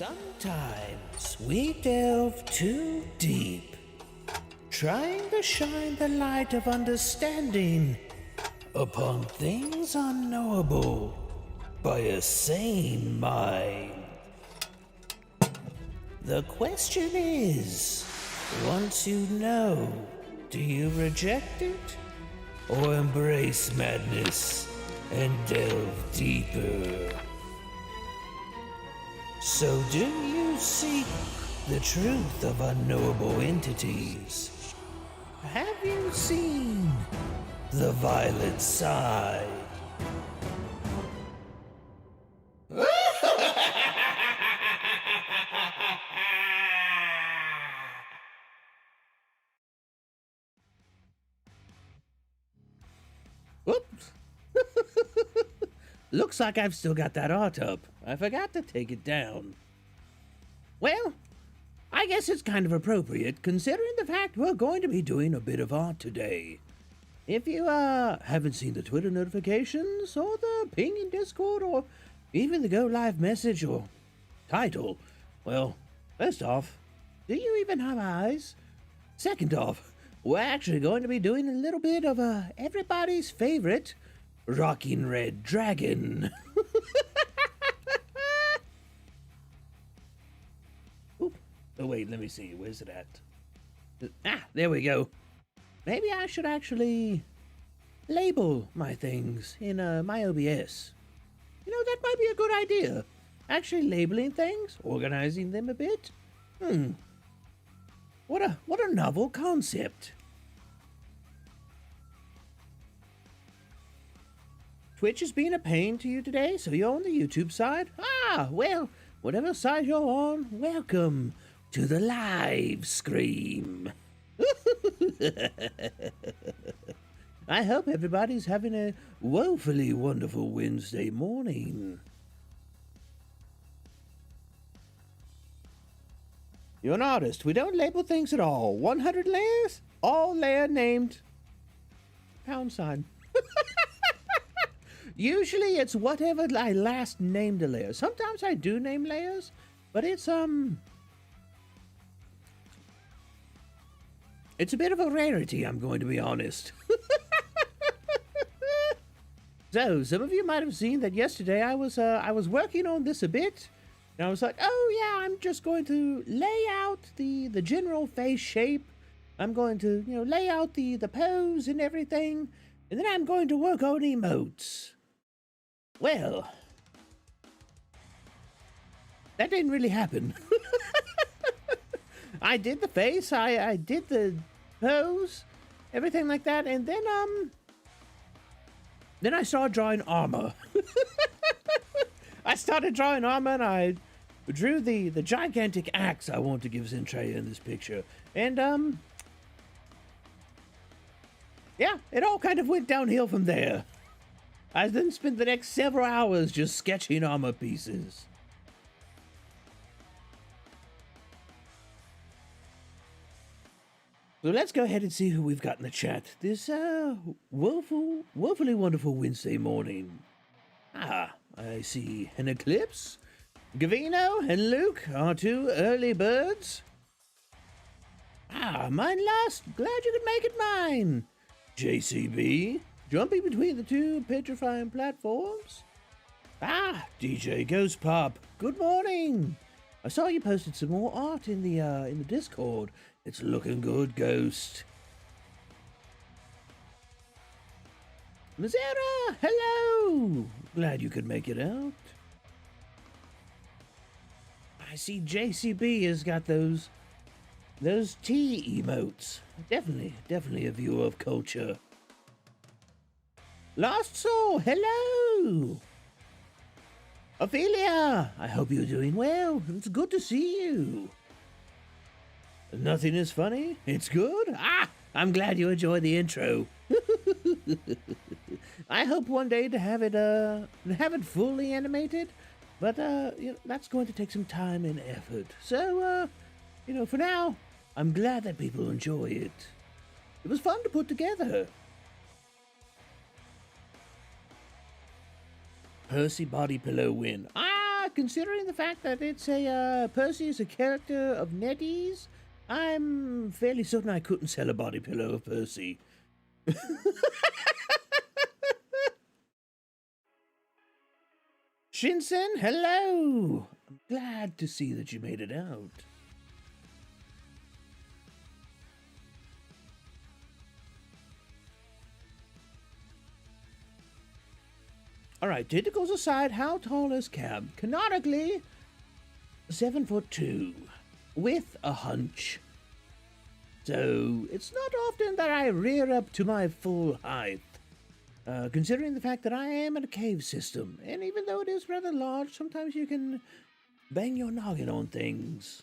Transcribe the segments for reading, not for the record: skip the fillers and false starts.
Sometimes we delve too deep, trying to shine the light of understanding upon things unknowable by a sane mind. The question is, once you know, do you reject it or embrace madness and delve deeper? So do you seek the truth of unknowable entities? Have you seen the violet side? Whoops. Looks like I've still got that art up. I forgot to take it down. Well, I guess it's kind of appropriate considering the fact we're going to be doing a bit of art today. If you haven't seen the Twitter notifications or the ping in Discord or even the Go Live message or title, well, first off, do you even have eyes? Second off, we're actually going to be doing a little bit of everybody's favorite Rockin Red Dragon. Oop. Oh wait, let me see. Where's it at? Ah, there we go. Maybe I should actually label my things in my OBS. You know, that might be a good idea. Actually labeling things, organizing them a bit. What a novel concept. Twitch is being a pain to you today, so you're on the YouTube side? Ah, well, whatever side you're on, welcome to the live stream. I hope everybody's having a woefully wonderful Wednesday morning. You're an artist. We don't label things at all. 100 layers? All layer named £. Usually it's whatever I last named a layer. Sometimes I do name layers, but it's a bit of a rarity, I'm going to be honest. So, some of you might have seen that yesterday I was working on this a bit. And I was like, oh yeah, I'm just going to lay out the general face shape. I'm going to, lay out the pose and everything. And then I'm going to work on emotes. Well, that didn't really happen. I did the face, I did the pose, everything like that, and then I started drawing armor. I started drawing armor and I drew the gigantic axe I want to give Zentraya in this picture. And yeah, it all kind of went downhill from there. I then spent the next several hours just sketching armor pieces. So let's go ahead and see who we've got in the chat this woefully wonderful Wednesday morning. Ah, I see an Eclipse, Gavino, and Luke are two early birds. Ah, mine last. Glad you could make it mine. JCB, jumping between the two petrifying platforms. Ah, DJ Ghost Pop, good morning. I saw you posted some more art in the Discord. It's looking good, Ghost. Mazera, hello. Glad you could make it out. I see JCB has got those tea emotes. Definitely a viewer of culture. Lost Soul, hello. Ophelia, I hope you're doing well. It's good to see you. Nothing is funny. It's good. Ah, I'm glad you enjoyed the intro. I hope one day to have it fully animated, but that's going to take some time and effort. So, for now, I'm glad that people enjoy it. It was fun to put together. Percy Body Pillow win. Ah, considering the fact that it's Percy is a character of NetEase, I'm fairly certain I couldn't sell a body pillow of Percy. Shinsen, hello! I'm glad to see that you made it out. Alright, tentacles aside, how tall is Cab? Canonically, 7'2", with a hunch. So, it's not often that I rear up to my full height. Considering the fact that I am in a cave system, and even though it is rather large, sometimes you can bang your noggin on things.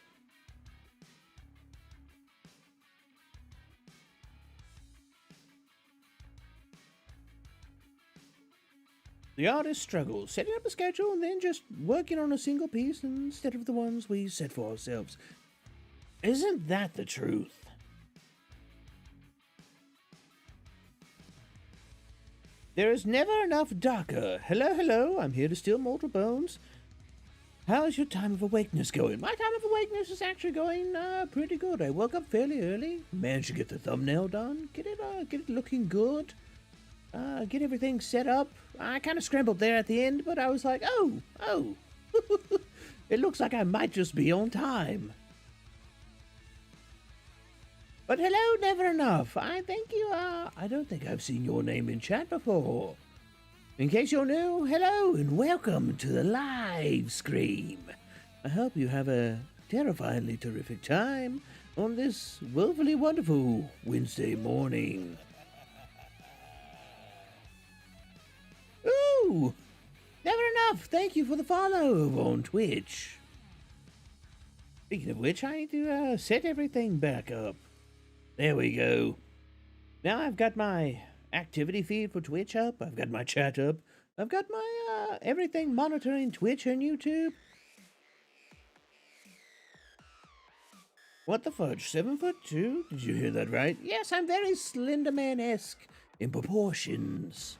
The artist struggles, setting up a schedule and then just working on a single piece instead of the ones we set for ourselves. Isn't that the truth? There is never enough darker. Hello, hello, I'm here to steal mortal bones. How's your time of awakeness going? My time of awakeness is actually going pretty good. I woke up fairly early, managed to get the thumbnail done, get it looking good, get everything set up. I kind of scrambled there at the end, but I was like, oh, it looks like I might just be on time. But hello, Never Enough. I think you are. I don't think I've seen your name in chat before. In case you're new, hello and welcome to the live stream. I hope you have a terrifyingly terrific time on this woefully wonderful Wednesday morning. Ooh, Never Enough. Thank you for the follow on Twitch. Speaking of which, I need to set everything back up. There we go. Now I've got my activity feed for Twitch up. I've got my chat up. I've got my everything monitoring Twitch and YouTube. What the fudge? 7'2"? Did you hear that right? Yes, I'm very Slenderman-esque in proportions.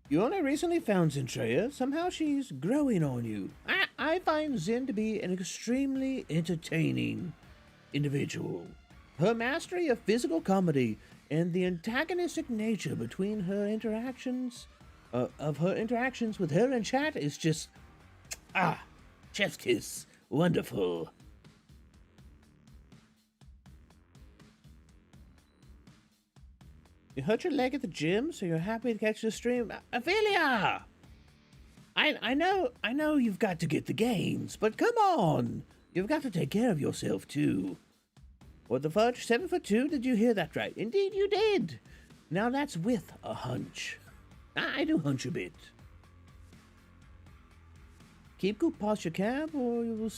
You only recently found Zentreya. Somehow she's growing on you. I find Zen to be an extremely entertaining individual. Her mastery of physical comedy and the antagonistic nature between her interactions, with her and chat is just, chef's kiss, wonderful. You hurt your leg at the gym, so you're happy to catch the stream? Ophelia! I know you've got to get the gains, but come on! You've got to take care of yourself, too. What the fudge? 7'2"? Did you hear that right? Indeed you did! Now that's with a hunch. I do hunch a bit. Keep good posture, Cab, or you will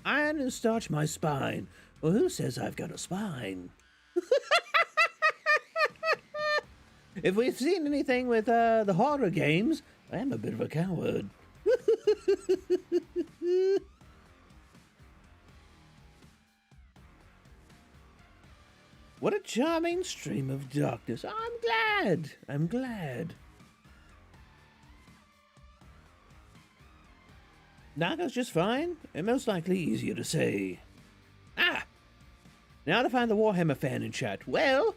iron and starch my spine. Well, who says I've got a spine? If we've seen anything with the horror games, I am a bit of a coward. What a charming stream of darkness. I'm glad. Naga's just fine, and most likely easier to say. Now to find the Warhammer fan in chat. Well,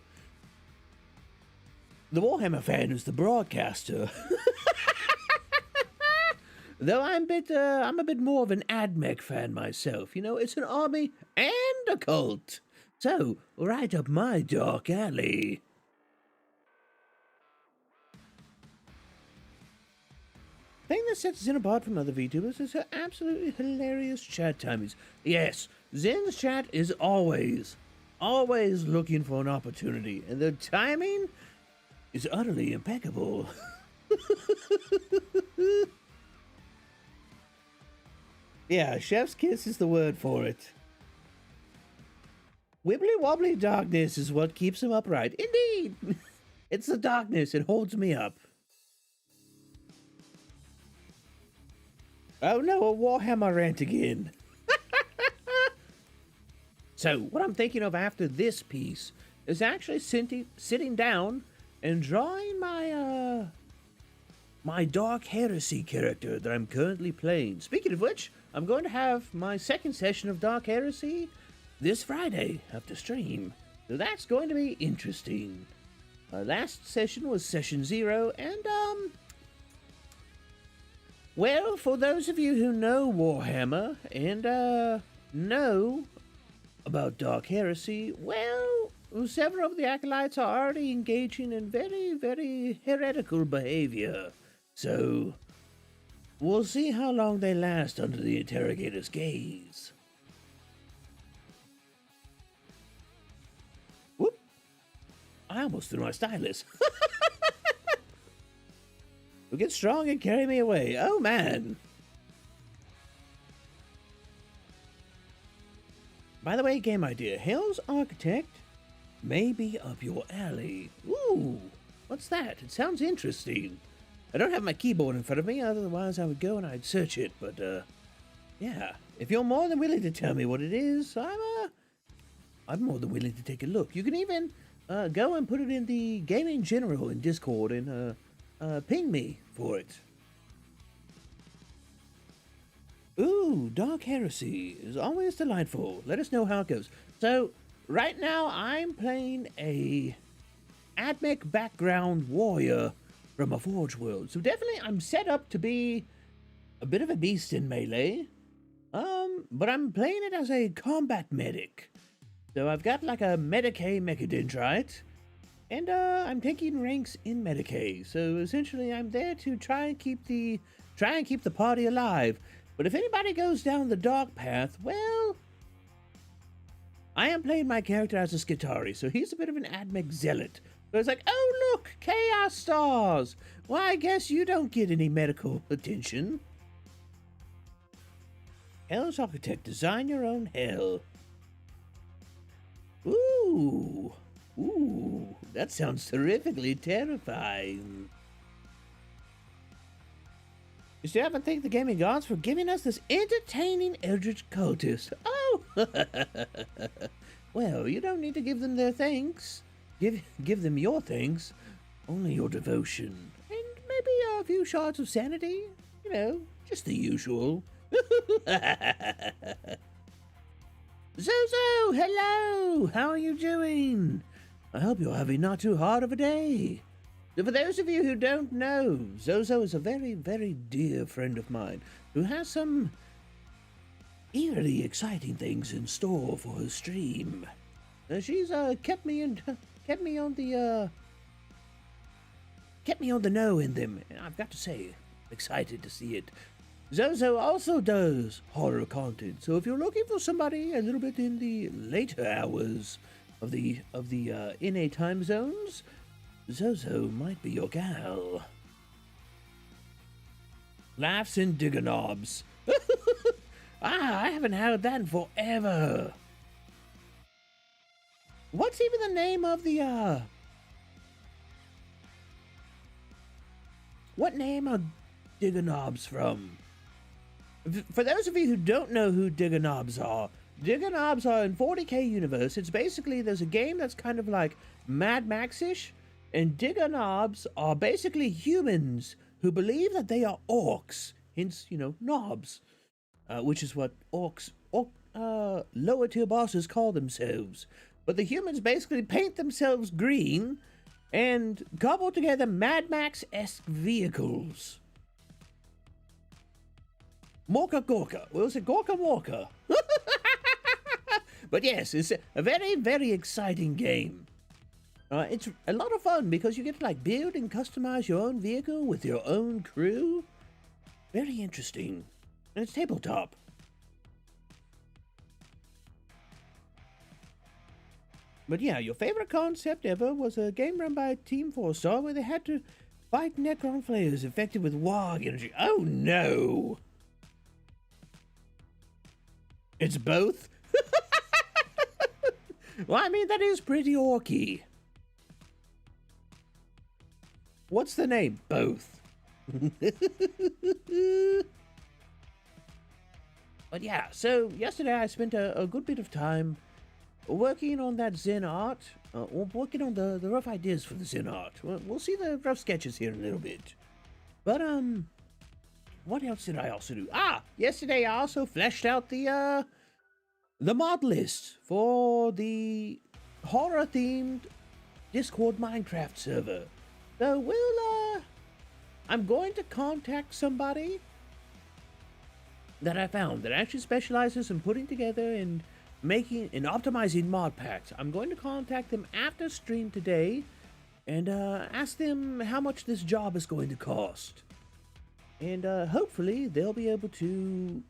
the Warhammer fan is the broadcaster. Though I'm a bit more of an AdMech fan myself. You know, it's an army and a cult. So, right up my dark alley. The thing that sets Zen apart from other VTubers is her absolutely hilarious chat timings. Yes, Zen's chat is always looking for an opportunity, and the timing is utterly impeccable. Yeah, chef's kiss is the word for it. Wibbly wobbly darkness is what keeps him upright. Indeed! It's the darkness, it holds me up. Oh no, a Warhammer rant again. So, what I'm thinking of after this piece is actually sitting down and drawing my my Dark Heresy character that I'm currently playing. Speaking of which, I'm going to have my second session of Dark Heresy this Friday after stream. So that's going to be interesting. Last session was session 0, and well, for those of you who know Warhammer and know about Dark Heresy, well, several of the acolytes are already engaging in very, very heretical behavior. So we'll see how long they last under the interrogator's gaze. Whoop! I almost threw my stylus. Well, get strong and carry me away. Oh, man. By the way, game idea. Hell's Architect may be up your alley. Ooh, what's that? It sounds interesting. I don't have my keyboard in front of me, otherwise I would go and I'd search it. But, yeah. If you're more than willing to tell me what it is, I'm more than willing to take a look. You can even go and put it in the Gaming General in Discord and ping me for it. Ooh, Dark Heresy is always delightful. Let us know how it goes. So, right now I'm playing a AdMech background warrior from a Forge world. So definitely I'm set up to be a bit of a beast in melee. But I'm playing it as a combat medic. So I've got like a Medicae Mechadendrite. And I'm taking ranks in Medicae, so essentially I'm there to try and keep the party alive. But if anybody goes down the dark path, well, I am playing my character as a Skitari, so he's a bit of an AdMech zealot. So it's like, oh look, Chaos Stars. Well, I guess you don't get any medical attention. Hell's Architect, design your own hell. Ooh. Ooh, that sounds terrifically terrifying. You still haven't thanked the gaming gods for giving us this entertaining eldritch cultist. Oh! Well, you don't need to give them their thanks. Give them your thanks. Only your devotion. And maybe a few shards of sanity. You know, just the usual. Zozo, hello! How are you doing? I hope you're having not too hard of a day. So for those of you who don't know, Zozo is a very, very dear friend of mine who has some eerily exciting things in store for her stream. She's kept me on the know in them. And I've got to say, excited to see it. Zozo also does horror content, so if you're looking for somebody a little bit in the later hours of the NA time zones, Zozo might be your gal. Laughs and digger knobs. I haven't heard that in forever. What's even the name of the what name are digger knobs from? For those of you who don't know who digger knobs are in 40k universe. It's basically, there's a game that's kind of like Mad Max-ish, and digger knobs are basically humans who believe that they are orcs, hence, you know, knobs, which is what lower tier bosses call themselves. But the humans basically paint themselves green and cobble together Mad Max-esque vehicles. Morka Gorka. Well, was it Gorka Morka? But yes, it's a very, very exciting game. It's a lot of fun because you get to like build and customize your own vehicle with your own crew. Very interesting. And it's tabletop. But yeah, your favorite concept ever was a game run by Team 4-Star where they had to fight Necron Flayers infected with Warg energy. Oh no! It's both? Well, I mean, that is pretty orky. What's the name? Both. But yeah, so yesterday I spent a good bit of time working on that Zen art, working on the rough ideas for the Zen art. We'll see the rough sketches here in a little bit. But, what else did I also do? Yesterday I also fleshed out the mod list for the horror-themed Discord Minecraft server. So I'm going to contact somebody that I found that actually specializes in putting together and making and optimizing mod packs. I'm going to contact them after stream today and ask them how much this job is going to cost. And hopefully they'll be able to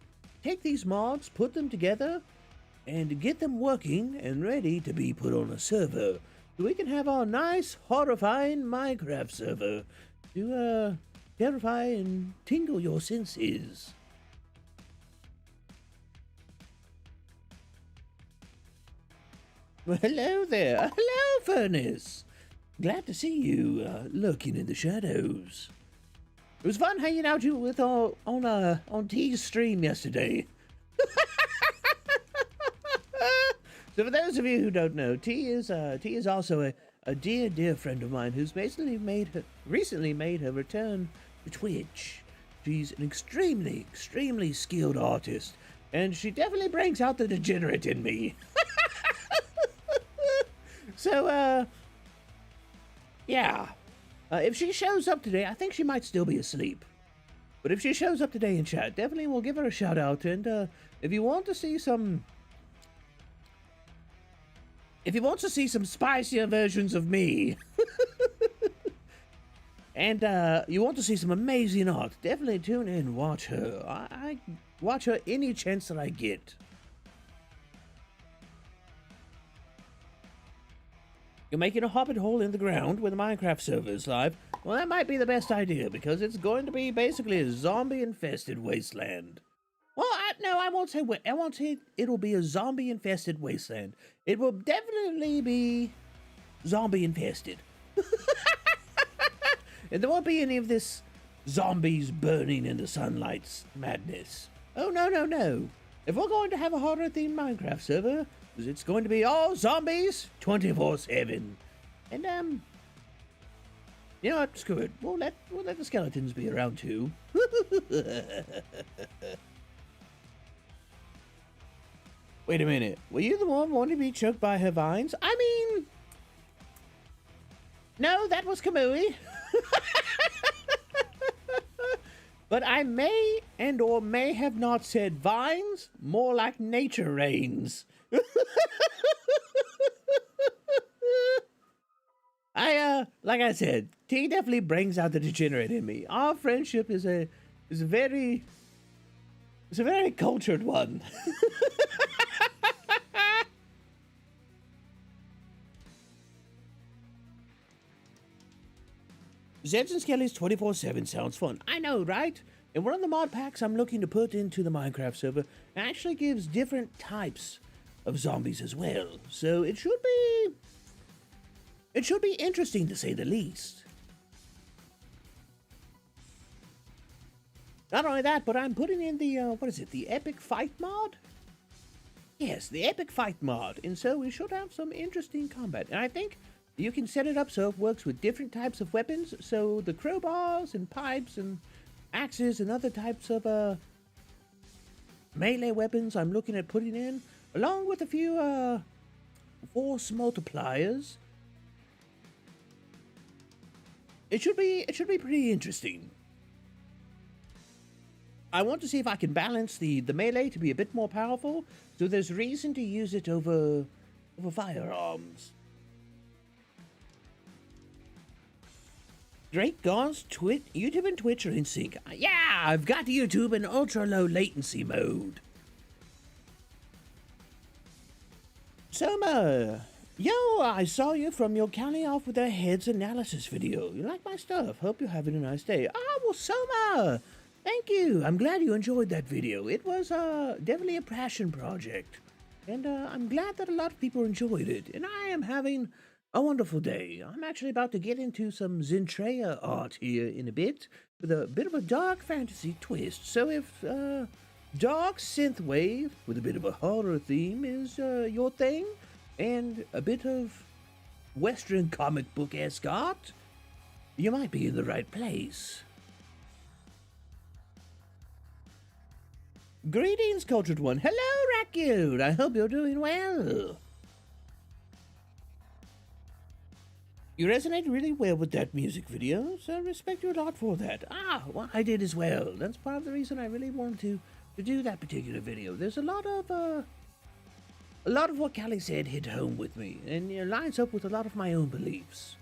take these mods, put them together, and get them working and ready to be put on a server. So we can have our nice, horrifying Minecraft server to terrify and tingle your senses. Well, hello there. Hello, Furnace. Glad to see you lurking in the shadows. It was fun hanging out with on T's stream yesterday. So for those of you who don't know, T is also a dear friend of mine who's recently made her return to Twitch. She's an extremely skilled artist, and she definitely brings out the degenerate in me. So, yeah. If she shows up today, I think she might still be asleep. But if she shows up today in chat, definitely we'll give her a shout out. And if you want to see some spicier versions of me, and you want to see some amazing art, definitely tune in and watch her. I watch her any chance that I get. You're making a hobbit hole in the ground when the Minecraft server is live? Well, that might be the best idea, because it's going to be basically a zombie-infested wasteland. Well, I won't say it'll be a zombie-infested wasteland. It will definitely be zombie-infested. And there won't be any of this zombies burning in the sunlight's madness. Oh, no. If we're going to have a horror-themed Minecraft server, it's going to be all zombies 24/7. And, you know what? Screw it. We'll let the skeletons be around too. Wait a minute. Were you the one wanting to be choked by her vines? I mean, no, that was Kamui. But I may or may have not said vines, more like nature rains. Like I said, T definitely brings out the degenerate in me. Our friendship is a very cultured one. Zeds and Skellies 24/7 sounds fun. I know, right? And one of the mod packs I'm looking to put into the Minecraft server actually gives different types of zombies as well. So it should be interesting to say the least. Not only that, but I'm putting in the, the Epic Fight mod? Yes, the Epic Fight mod. And so we should have some interesting combat. And I think you can set it up so it works with different types of weapons. So the crowbars and pipes and axes and other types of melee weapons I'm looking at putting in, along with a few force multipliers. It should be pretty interesting. I want to see if I can balance the melee to be a bit more powerful, so there's reason to use it over firearms. Drake Gaunt's YouTube and Twitch are in sync. Yeah, I've got YouTube in ultra low latency mode. Soma, yo, I saw you from your counting off with their heads analysis video. You like my stuff? Hope you're having a nice day. Well, Soma, thank you. I'm glad you enjoyed that video. It was definitely a passion project. And I'm glad that a lot of people enjoyed it. And I am having a wonderful day. I'm actually about to get into some Zentreya art here in a bit, with a bit of a dark fantasy twist. So if dark synthwave with a bit of a horror theme is your thing, and a bit of Western comic book-esque art, you might be in the right place. Greetings, cultured one. Hello, Raccoon. I hope you're doing well. You resonate really well with that music video, so I respect you a lot for that. Well, I did as well. That's part of the reason I really wanted to do that particular video. There's a lot of what Callie said hit home with me, and lines up with a lot of my own beliefs.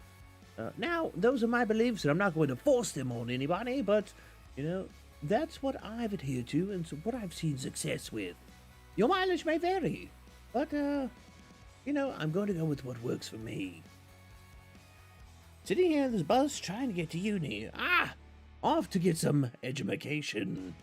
Now, those are my beliefs, and I'm not going to force them on anybody, but, that's what I've adhered to and what I've seen success with. Your mileage may vary, but, I'm going to go with what works for me. Sitting here in this bus trying to get to uni. Off to get some edumacation.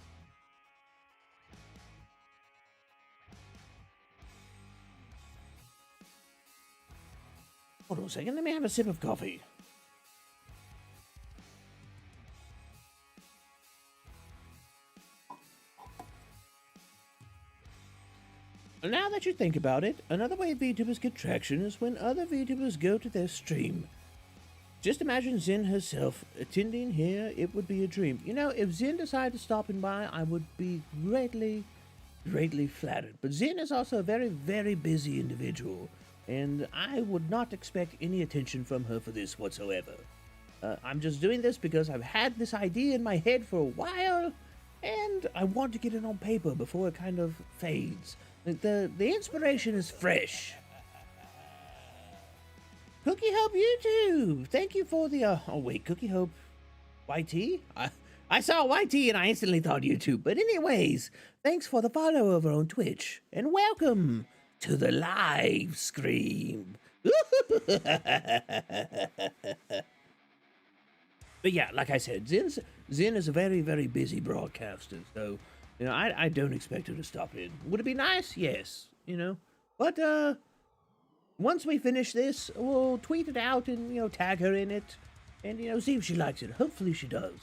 Hold on a second, let me have a sip of coffee. Now that you think about it, another way VTubers get traction is when other VTubers go to their stream. Just imagine Zen herself attending here, it would be a dream. If Zen decided to stop in by, I would be greatly flattered. But Zen is also a very, very busy individual, and I would not expect any attention from her for this whatsoever. I'm just doing this because I've had this idea in my head for a while, and I want to get it on paper before it kind of fades. The inspiration is fresh. Cookie Hope YouTube, thank you for the, Cookie Hope YT? I saw YT and I instantly thought YouTube. But anyways, thanks for the follow over on Twitch. And welcome to the live stream. But yeah, like I said, Zen is a very, very busy broadcaster. So, I don't expect her to stop in. Would it be nice? Yes, But, once we finish this, we'll tweet it out and, tag her in it and, see if she likes it. Hopefully she does.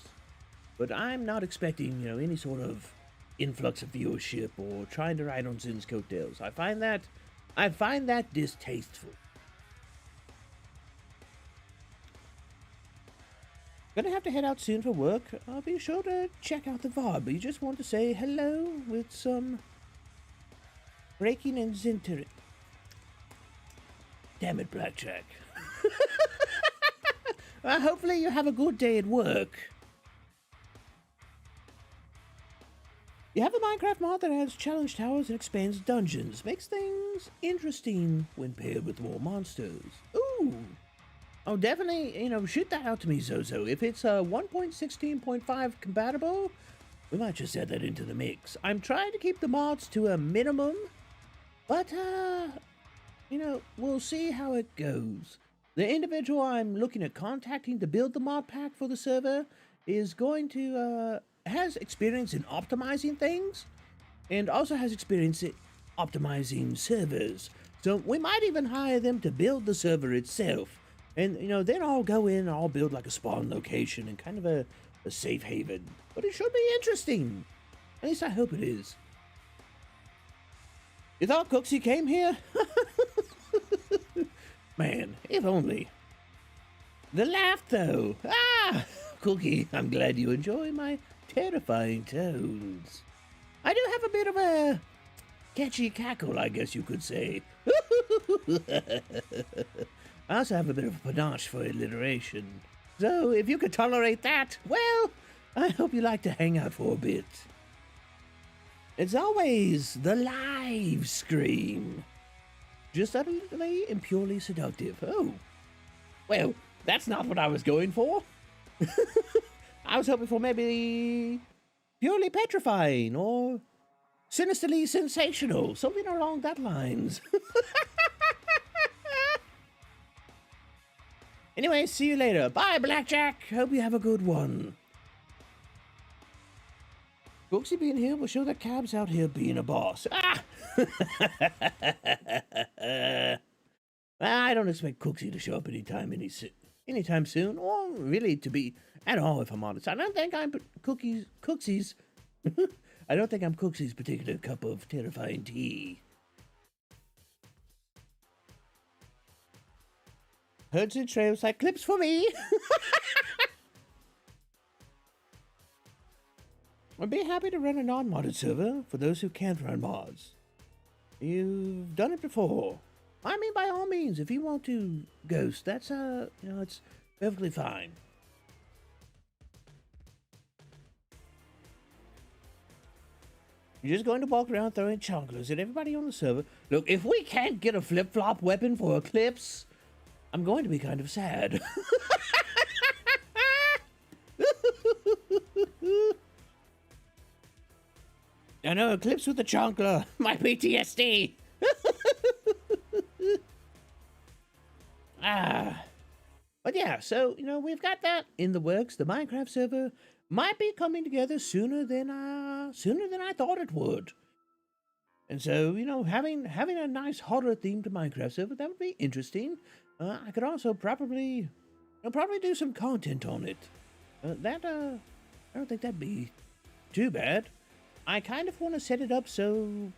But I'm not expecting, any sort of influx of viewership or trying to ride on Zen's coattails. I find that distasteful. Gonna have to head out soon for work. I'll be sure to check out the VOD, but you just want to say hello with some breaking and Zentreya. Damn it, Blackjack. Well, hopefully you have a good day at work. You have a Minecraft mod that adds challenge towers and expands dungeons. Makes things interesting when paired with more monsters. Ooh. Oh, definitely, shoot that out to me, Zozo. If it's 1.16.5 compatible, we might just add that into the mix. I'm trying to keep the mods to a minimum, but, we'll see how it goes. The individual I'm looking at contacting to build the mod pack for the server is going to, has experience in optimizing things, and also has experience in optimizing servers. So we might even hire them to build the server itself. And, then I'll go in and I'll build like a spawn location and kind of a safe haven. But it should be interesting. At least I hope it is. You thought Cooksy came here? Man, if only. The laugh, though. Cookie, I'm glad you enjoy my terrifying tones. I do have a bit of a catchy cackle, I guess you could say. I also have a bit of a panache for alliteration. So, if you could tolerate that, well, I hope you like to hang out for a bit. It's always the live stream. Just utterly and purely seductive. Oh. Well, that's not what I was going for. I was hoping for maybe purely petrifying or sinisterly sensational. Something along that lines. Anyway, see you later. Bye, Blackjack. Hope you have a good one. Cooksy being here will show that Cab's out here being a boss. I don't expect Cooksy to show up anytime soon, or really to be at all, if I'm honest. I don't think I'm Cooksy's. I don't think I'm Cooksy's particular cup of terrifying tea. Herds and trails like clips for me. I'd be happy to run a non-modded server for those who can't run mods. You've done it before. I mean, by all means, if you want to ghost, that's, it's perfectly fine. You're just going to walk around throwing chunklers at everybody on the server. Look, if we can't get a flip-flop weapon for Eclipse, I'm going to be kind of sad. I know, Eclipse with the chunkler. My PTSD. But yeah, so, we've got that in the works. The Minecraft server might be coming together sooner than I thought it would. And so, having a nice horror-themed Minecraft server, that would be interesting. I could also probably do some content on it. I don't think that'd be too bad. I kind of want to set it up so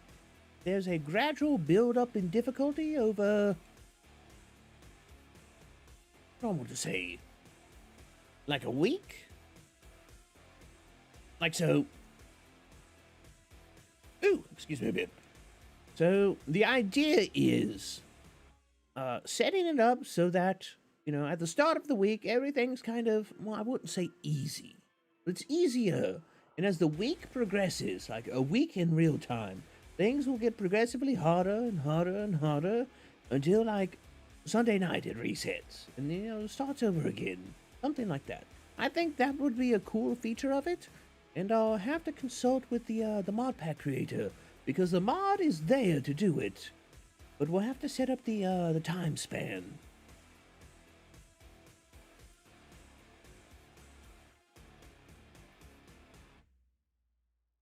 there's a gradual build-up in difficulty over, I don't want to say, like a week? Like so. Ooh, excuse me a bit. So the idea is setting it up so that, at the start of the week, everything's kind of, well, I wouldn't say easy, but it's easier. And as the week progresses, like a week in real time, things will get progressively harder and harder and harder until, like, Sunday night it resets. And, it starts over again. Something like that. I think that would be a cool feature of it. And I'll have to consult with the mod pack creator, because the mod is there to do it. But we'll have to set up the time span.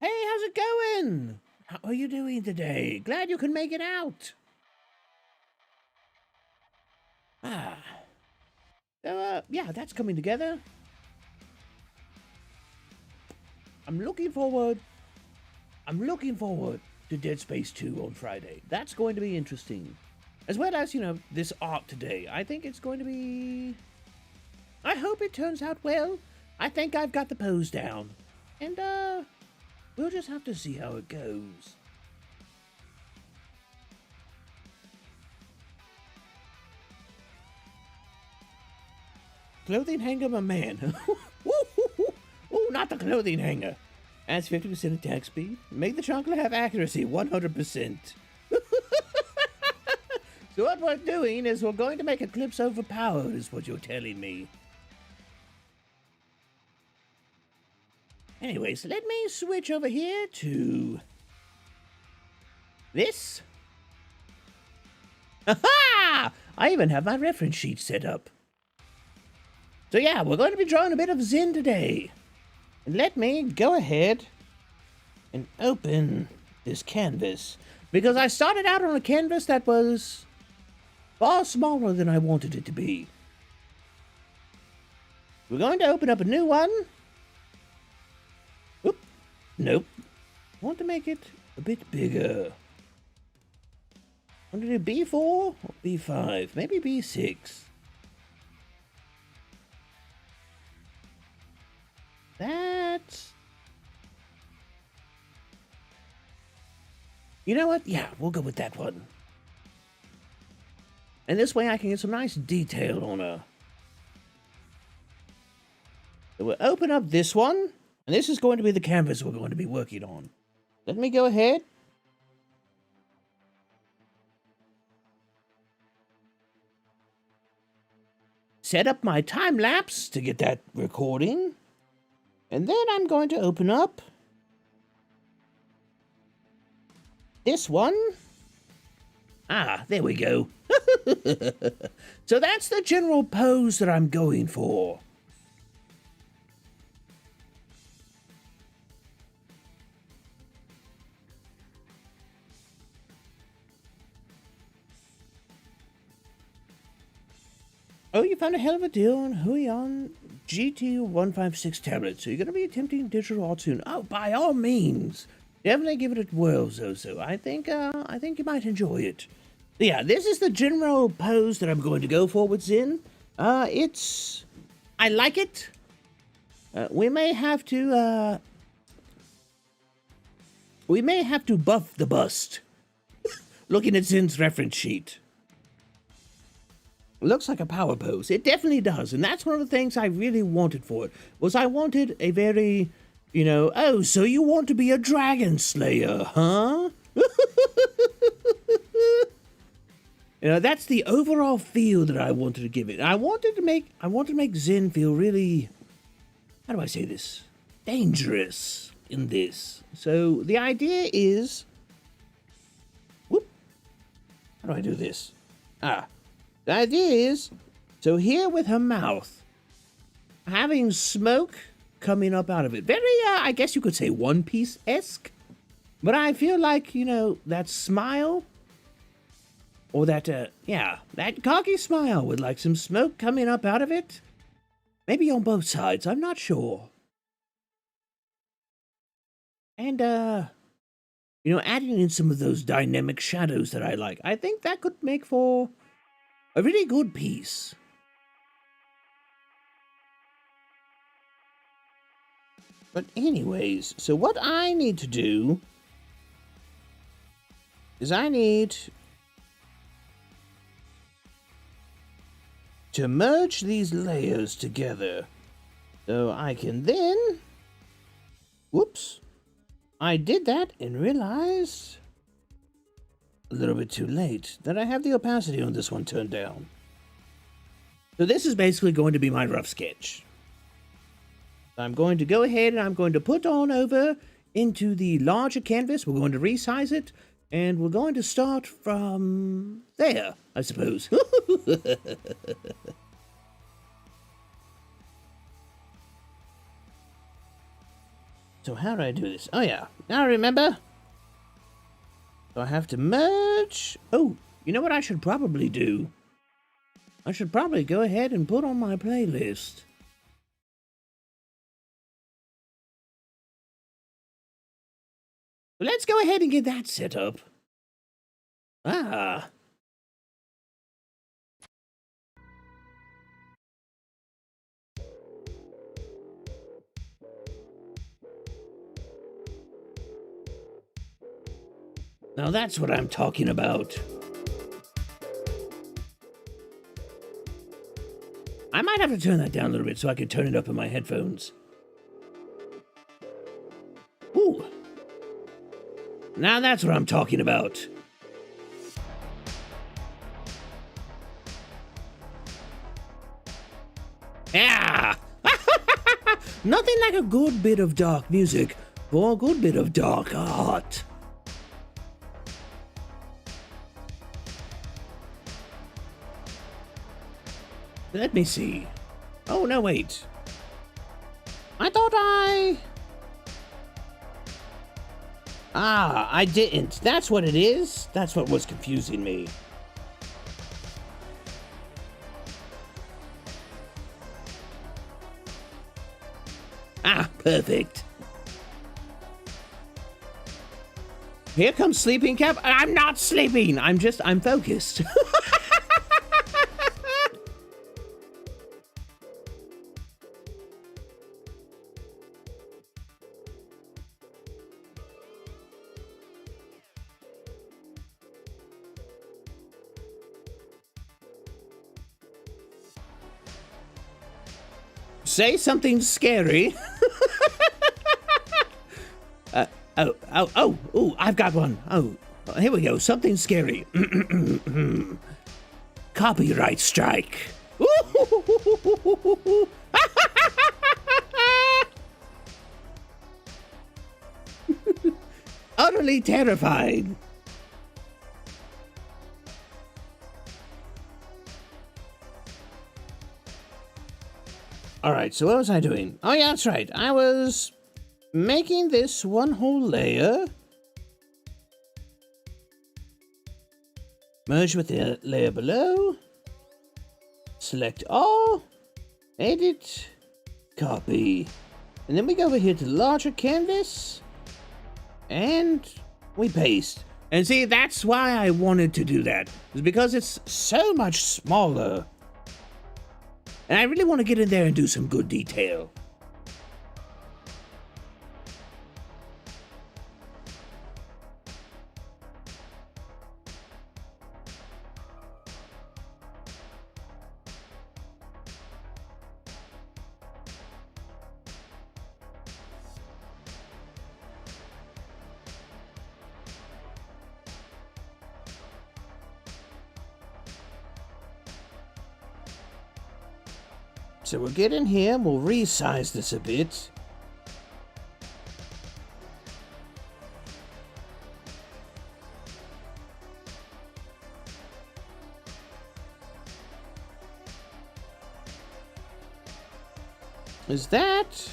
Hey, how's it going? How are you doing today? Glad you can make it out. So, yeah, that's coming together. I'm looking forward to Dead Space 2 on Friday. That's going to be interesting. As well as, this art today. I think it's going to be... I hope it turns out well. I think I've got the pose down. And, we'll just have to see how it goes. Clothing hanger, my man. Oh, not the clothing hanger. Adds 50% attack speed. Make the chunkler have accuracy 100%. So what we're doing is we're going to make Eclipse overpowered, is what you're telling me. Anyways, let me switch over here to this. Aha! I even have my reference sheet set up. So yeah, we're going to be drawing a bit of Zen today. And let me go ahead and open this canvas, because I started out on a canvas that was far smaller than I wanted it to be. We're going to open up a new one. Oop, nope. I want to make it a bit bigger. Want to do B4 or B5? Maybe B6. That's... You know what? Yeah, we'll go with that one. And this way I can get some nice detail on her. So we'll open up this one. And this is going to be the canvas we're going to be working on. Let me go ahead. Set up my time lapse to get that recording. And then I'm going to open up this one. Ah, there we go. So that's the general pose that I'm going for. Oh, you found a hell of a deal on Huion GT156 tablet, so you're going to be attempting digital art soon. Oh, by all means. Definitely give it a whirl, Zozo. I think you might enjoy it. Yeah, this is the general pose that I'm going to go for with Zen. I like it. We may have to we may have to buff the bust. Looking at Zen's reference sheet. It looks like a power pose. It definitely does. And that's one of the things I really wanted for it. Was I wanted a very, you know, oh, so you want to be a dragon slayer, huh? You know, that's the overall feel that I wanted to give it. I wanted to make Zen feel really, how do I say this? Dangerous in this. So the idea is, whoop, how do I do this? The idea is, so here with her mouth, having smoke coming up out of it. Very, I guess you could say One Piece-esque. But I feel like, you know, that smile, or that, that cocky smile with like some smoke coming up out of it. Maybe on both sides, I'm not sure. And, you know, adding in some of those dynamic shadows that I like. I think that could make for a really good piece. But anyways, so what I need to do is I need to merge these layers together. So I can then, whoops, I did that and realized a little bit too late that I have the opacity on this one turned down. So this is basically going to be my rough sketch. I'm going to go ahead and I'm going to put on over into the larger canvas. We're going to resize it, and we're going to start from there, I suppose. So how do I do this? Oh yeah, now I remember. So I have to merge. Oh, you know what I should probably do? I should probably go ahead and put on my playlist. Let's go ahead and get that set up. Ah. Now that's what I'm talking about. I might have to turn that down a little bit so I can turn it up in my headphones. Ooh. Now that's what I'm talking about. Yeah! Nothing like a good bit of dark music for a good bit of dark art. Let me see. Oh, no, wait. I thought I didn't. That's what it is. That's what was confusing me. Ah, perfect. Here comes sleeping cap. I'm not sleeping. I'm focused. Say something scary. Oh, I've got one. Oh, here we go. Something scary. Copyright strike. Utterly terrified. Alright, so what was I doing? Oh yeah, that's right. I was making this one whole layer. Merge with the layer below. Select all. Edit. Copy. And then we go over here to the larger canvas. And we paste. And see, that's why I wanted to do that. It's because it's so much smaller. And I really want to get in there and do some good detail. so we'll get in here and we'll resize this a bit. Is that?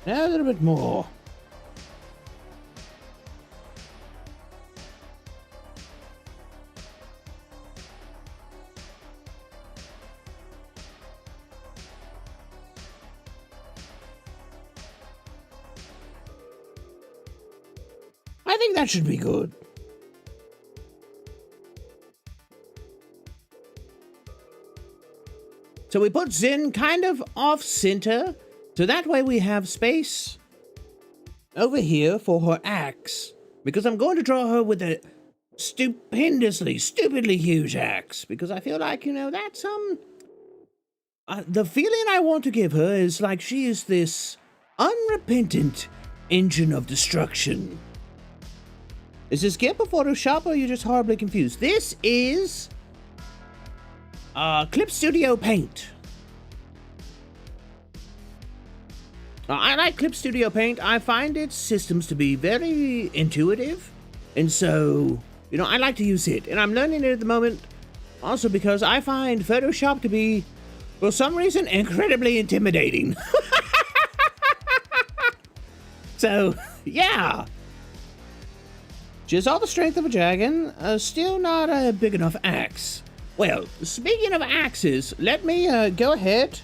Now a little bit more. I think that should be good. So we put Zen kind of off center, so that way we have space over here for her axe. Because I'm going to draw her with a stupidly huge axe. Because I feel like, you know, that's, the feeling I want to give her is like she is this unrepentant engine of destruction. Is this GIMP or Photoshop, or are you just horribly confused? This is Clip Studio Paint. I like Clip Studio Paint. I find its systems to be very intuitive, and so, you know, I like to use it. And I'm learning it at the moment, also because I find Photoshop to be, for some reason, incredibly intimidating. So, yeah. She has all the strength of a dragon, still not a big enough axe. Well, speaking of axes, let me go ahead.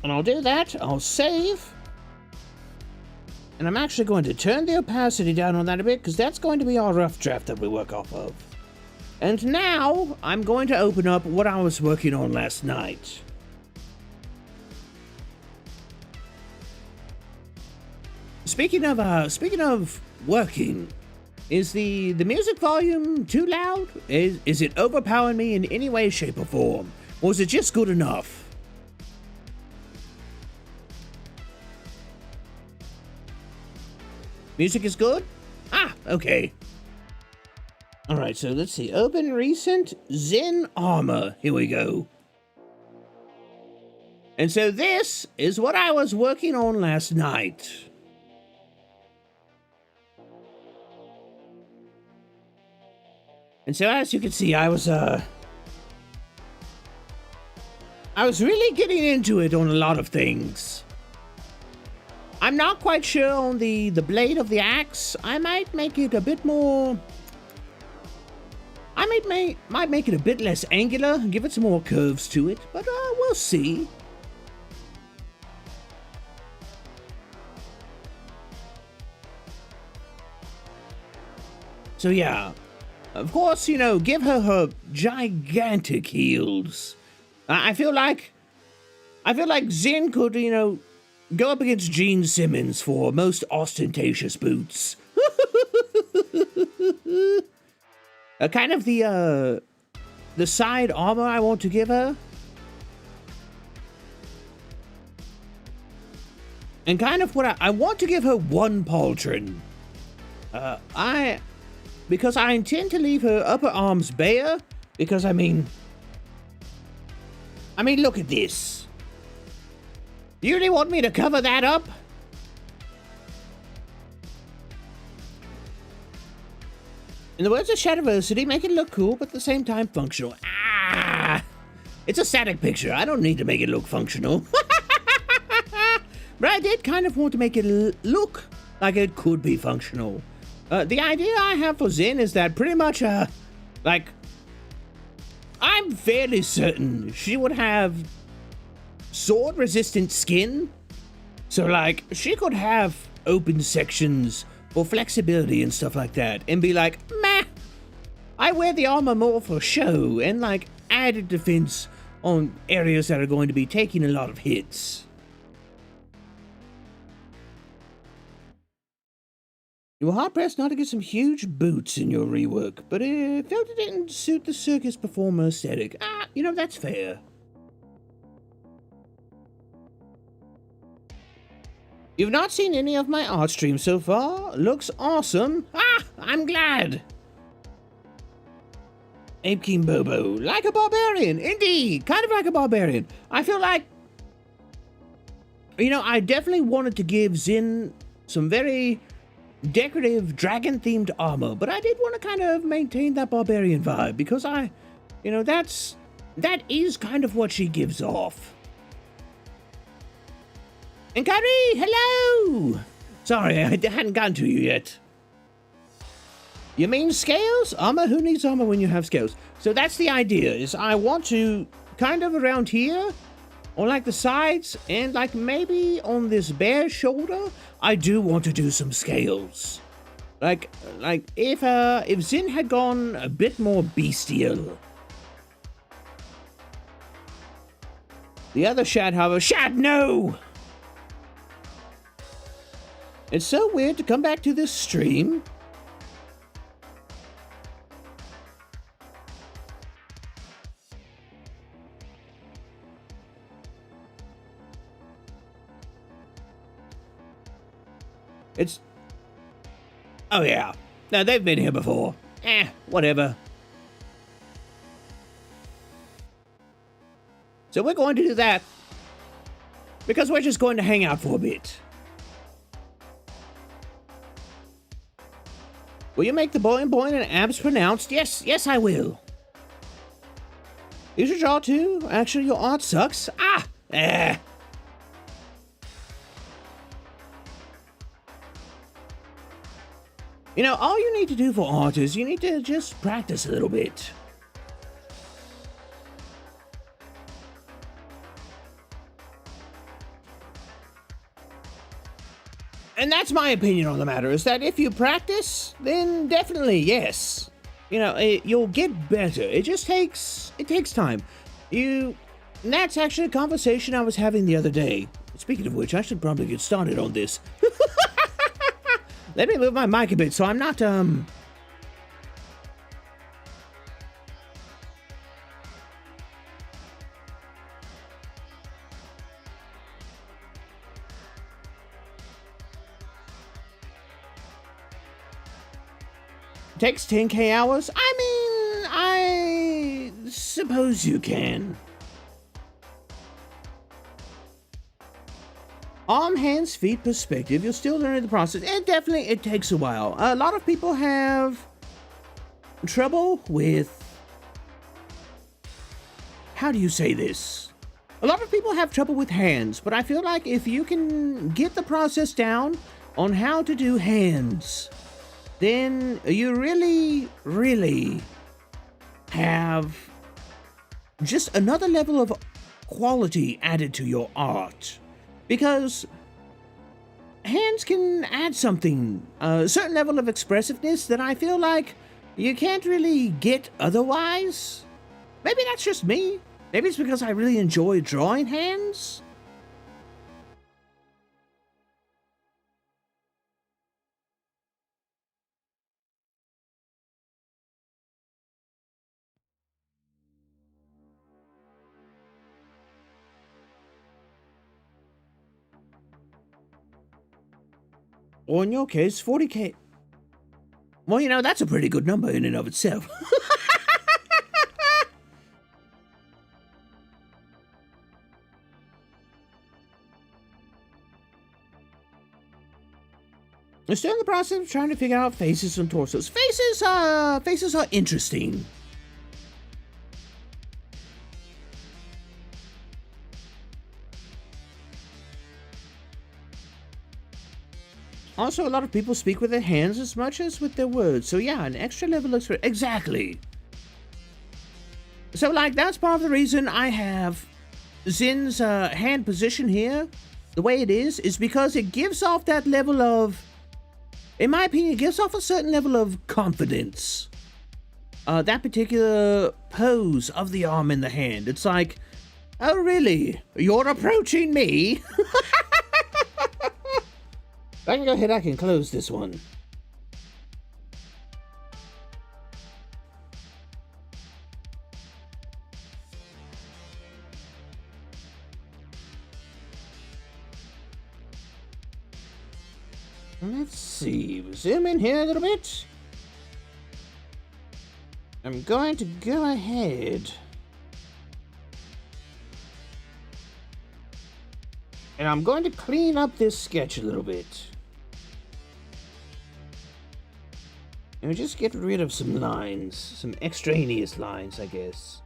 And I'll do that, I'll save. And I'm actually going to turn the opacity down on that a bit, because that's going to be our rough draft that we work off of. And now, I'm going to open up what I was working on last night. Speaking of working, is the music volume too loud? Is it overpowering me in any way, shape, or form? Or is it just good enough? Music is good? Ah, okay. Alright, so let's see. Open recent Zen armor. Here we go. And so this is what I was working on last night. And so as you can see, I was really getting into it on a lot of things. I'm not quite sure on the blade of the axe. I might make it a bit more... I might make it a bit less angular, give it some more curves to it, but we'll see. So yeah, of course, you know, give her gigantic heels. I feel like Zen could, you know, go up against Gene Simmons for most ostentatious boots. Kind of the side armor I want to give her. And kind of what I want to give her one pauldron. Because I intend to leave her upper arms bare, because I mean, look at this. You really want me to cover that up? In the words of Shadiversity, make it look cool, but at the same time functional. Ah! It's a static picture. I don't need to make it look functional. But I did kind of want to make it look like it could be functional. The idea I have for Zen is that pretty much, like, I'm fairly certain she would have sword-resistant skin. So, like, she could have open sections for flexibility and stuff like that, and be like, meh, I wear the armor more for show, and, like, added defense on areas that are going to be taking a lot of hits. You were hard-pressed not to get some huge boots in your rework, but felt it didn't suit the circus performer aesthetic. Ah, you know, that's fair. You've not seen any of my art streams so far? Looks awesome. Ah, I'm glad. Ape King Bobo, like a barbarian. Indeed, kind of like a barbarian. I feel like, you know, I definitely wanted to give Zin some very decorative dragon-themed armor, but I did want to kind of maintain that barbarian vibe because that is kind of what she gives off. And Kyrie, hello! Sorry, I hadn't gotten to you yet. You mean scales? Armor? Who needs armor when you have scales? So that's the idea, is I want to kind of around here, on like the sides, and like maybe on this bear shoulder, I do want to do some scales. Like if Zin had gone a bit more bestial. The other Shad, however, Shad, no! It's so weird to come back to this stream. Oh yeah. No, they've been here before. Whatever. So we're going to do that. Because we're just going to hang out for a bit. Will you make the boing boing and abs pronounced? Yes, I will. You should draw too. Actually, your art sucks. You know, all you need to do for art is you need to just practice a little bit. And that's my opinion on the matter, is that if you practice, then definitely, yes. You know, you'll get better. It takes time. And that's actually a conversation I was having the other day. Speaking of which, I should probably get started on this. Let me move my mic a bit so I'm not, Takes 10k hours? I mean, I suppose you can. Arm, hands, feet perspective. You're still learning the process. It takes a while. A lot of people have trouble with... How do you say this? A lot of people have trouble with hands, but I feel like if you can get the process down on how to do hands, then you really, really have just another level of quality added to your art. Because hands can add something, a certain level of expressiveness that I feel like you can't really get otherwise. Maybe that's just me. Maybe it's because I really enjoy drawing hands. Or in your case, 40k. Well, you know, that's a pretty good number in and of itself. I'm still in the process of trying to figure out faces and torsos. Faces are interesting. Also, a lot of people speak with their hands as much as with their words. So yeah, an extra level of experience. Exactly. So like, that's part of the reason I have Zin's hand position here the way it is because it gives off that level of, in my opinion, it gives off a certain level of confidence. That particular pose of the arm in the hand. It's like, oh really? You're approaching me? I can go ahead, I can close this one. Let's see. Zoom in here a little bit. I'm going to go ahead. And I'm going to clean up this sketch a little bit. And just get rid of some lines. Some extraneous lines, I guess.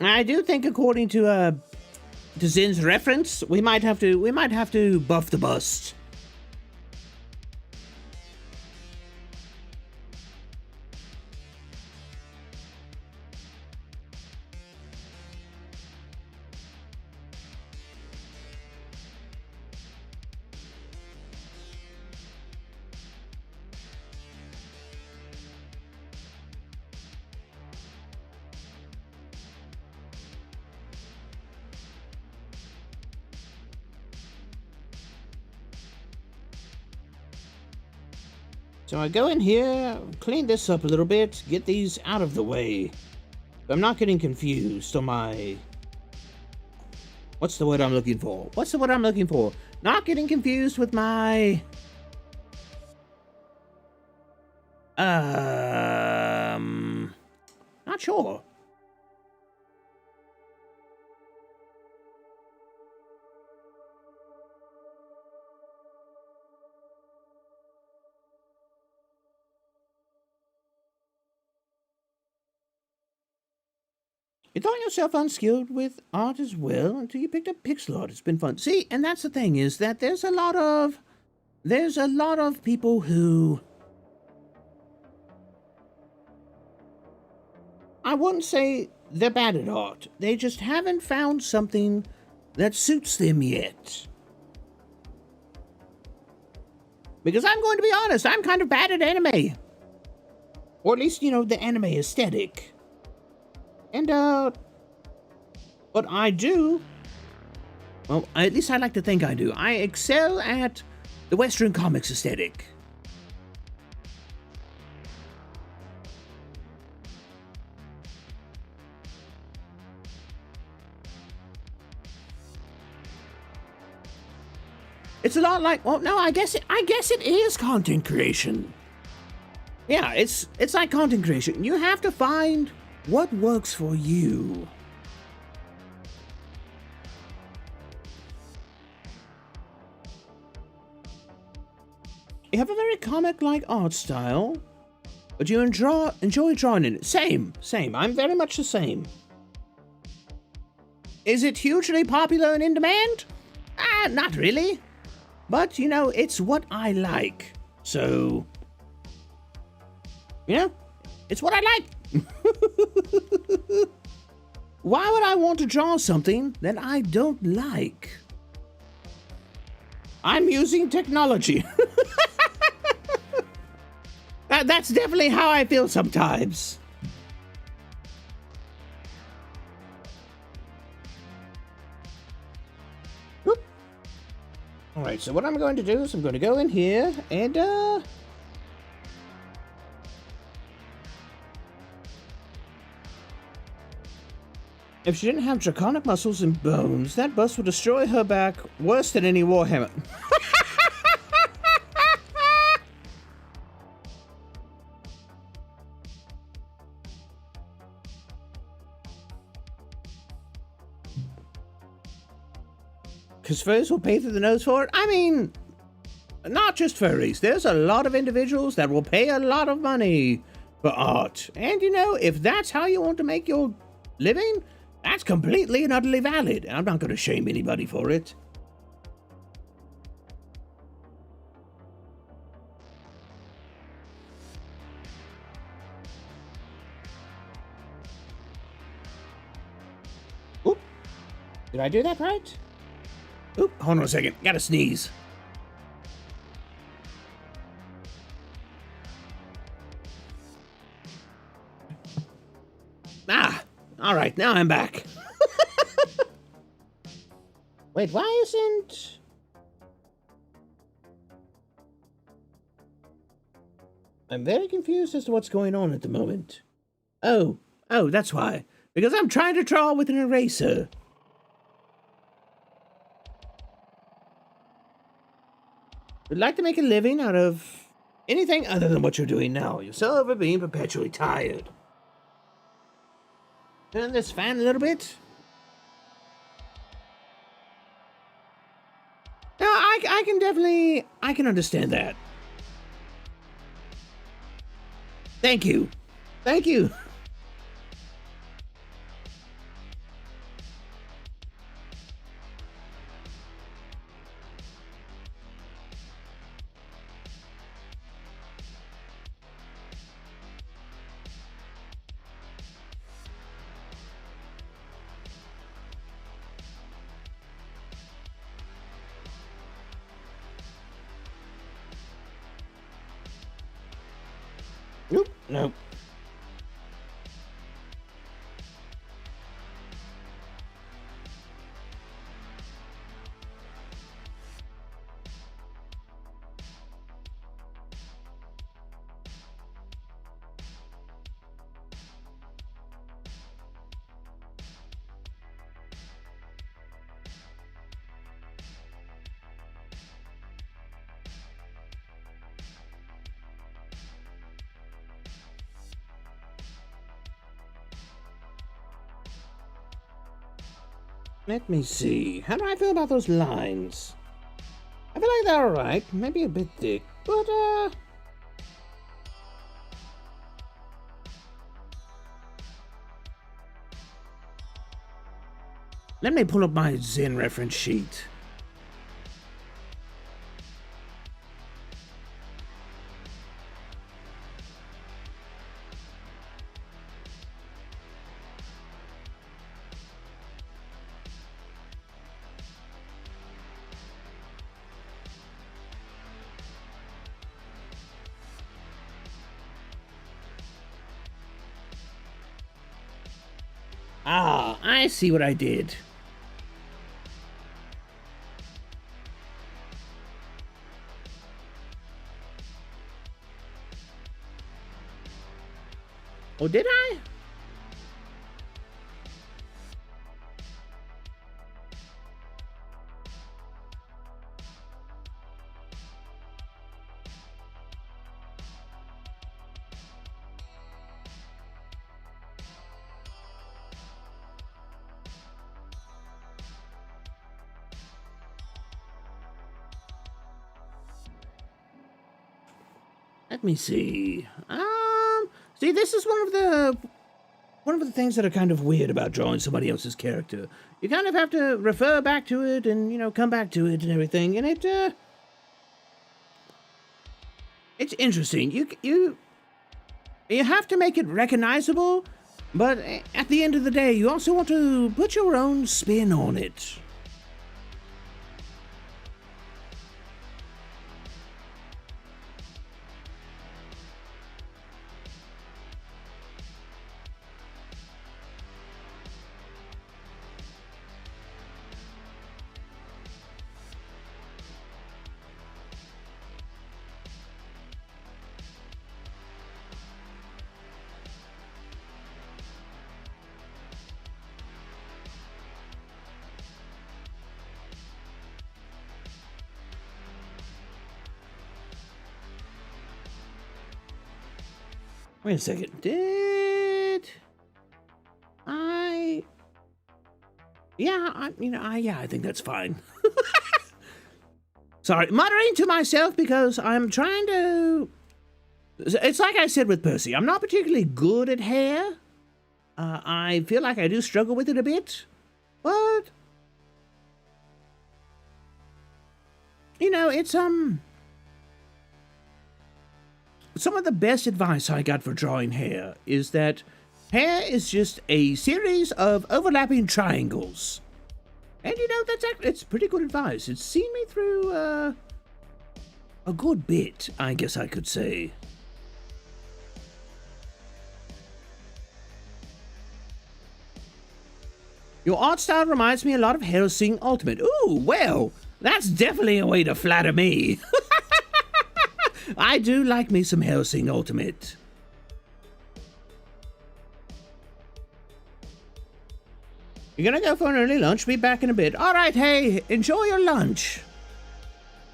I do think, according to Zin's reference, we might have to buff the bust. So I go in here, clean this up a little bit, get these out of the way. But I'm not getting confused on my... What's the word I'm looking for? What's the word I'm looking for? Not getting confused with my... Not sure. You thought yourself unskilled with art as well until you picked up pixel art. It's been fun. See, and that's the thing, is that there's a lot of people who, I wouldn't say they're bad at art. They just haven't found something that suits them yet. Because I'm going to be honest, I'm kind of bad at anime. Or at least, you know, the anime aesthetic. And, but I do, well, at least I like to think I do. I excel at the Western comics aesthetic. It's a lot like, well, no, I guess it is content creation. Yeah, it's like content creation. You have to find what works for you. You have a very comic-like art style, but you enjoy drawing in it. Same. I'm very much the same. Is it hugely popular and in demand? Not really. But, you know, it's what I like. So, you know, it's what I like. Why would I want to draw something that I don't like? I'm using technology. That's definitely how I feel sometimes. Whoop. All right, so what I'm going to do is I'm going to go in here and, if she didn't have draconic muscles and bones, that bust would destroy her back worse than any Warhammer. Because furries will pay through the nose for it? I mean, not just furries. There's a lot of individuals that will pay a lot of money for art. And, you know, if that's how you want to make your living, that's completely and utterly valid. I'm not going to shame anybody for it. Did I do that right? Oop, hold on a second. Gotta sneeze. Ah, all right, now I'm back. Wait, why isn't... I'm very confused as to what's going on at the moment. Oh, that's why. Because I'm trying to draw with an eraser. Would like to make a living out of anything other than what you're doing now. Yourself are being perpetually tired. Turn this fan a little bit. No, I can definitely... I can understand that. Thank you. Thank you. Nope, nope. Let me see. How do I feel about those lines? I feel like they're alright. Maybe a bit thick, but let me pull up my Zen reference sheet. Ah, I see what I did. Oh, did I? Let me see. See, this is one of the things that are kind of weird about drawing somebody else's character. You kind of have to refer back to it and, you know, come back to it and everything, and it's interesting. You have to make it recognizable, but at the end of the day, you also want to put your own spin on it. Wait a second. Did I? Yeah, I think that's fine. Sorry, muttering to myself because I'm trying to... It's like I said with Percy. I'm not particularly good at hair. I feel like I do struggle with it a bit. But... you know, it's, some of the best advice I got for drawing hair is that hair is just a series of overlapping triangles. And you know, it's pretty good advice. It's seen me through, a good bit, I guess I could say. Your art style reminds me a lot of Hellsing Ultimate. Ooh, well, that's definitely a way to flatter me. I do like me some Hellsing Ultimate. You're gonna go for an early lunch? Be back in a bit. All right, hey, enjoy your lunch.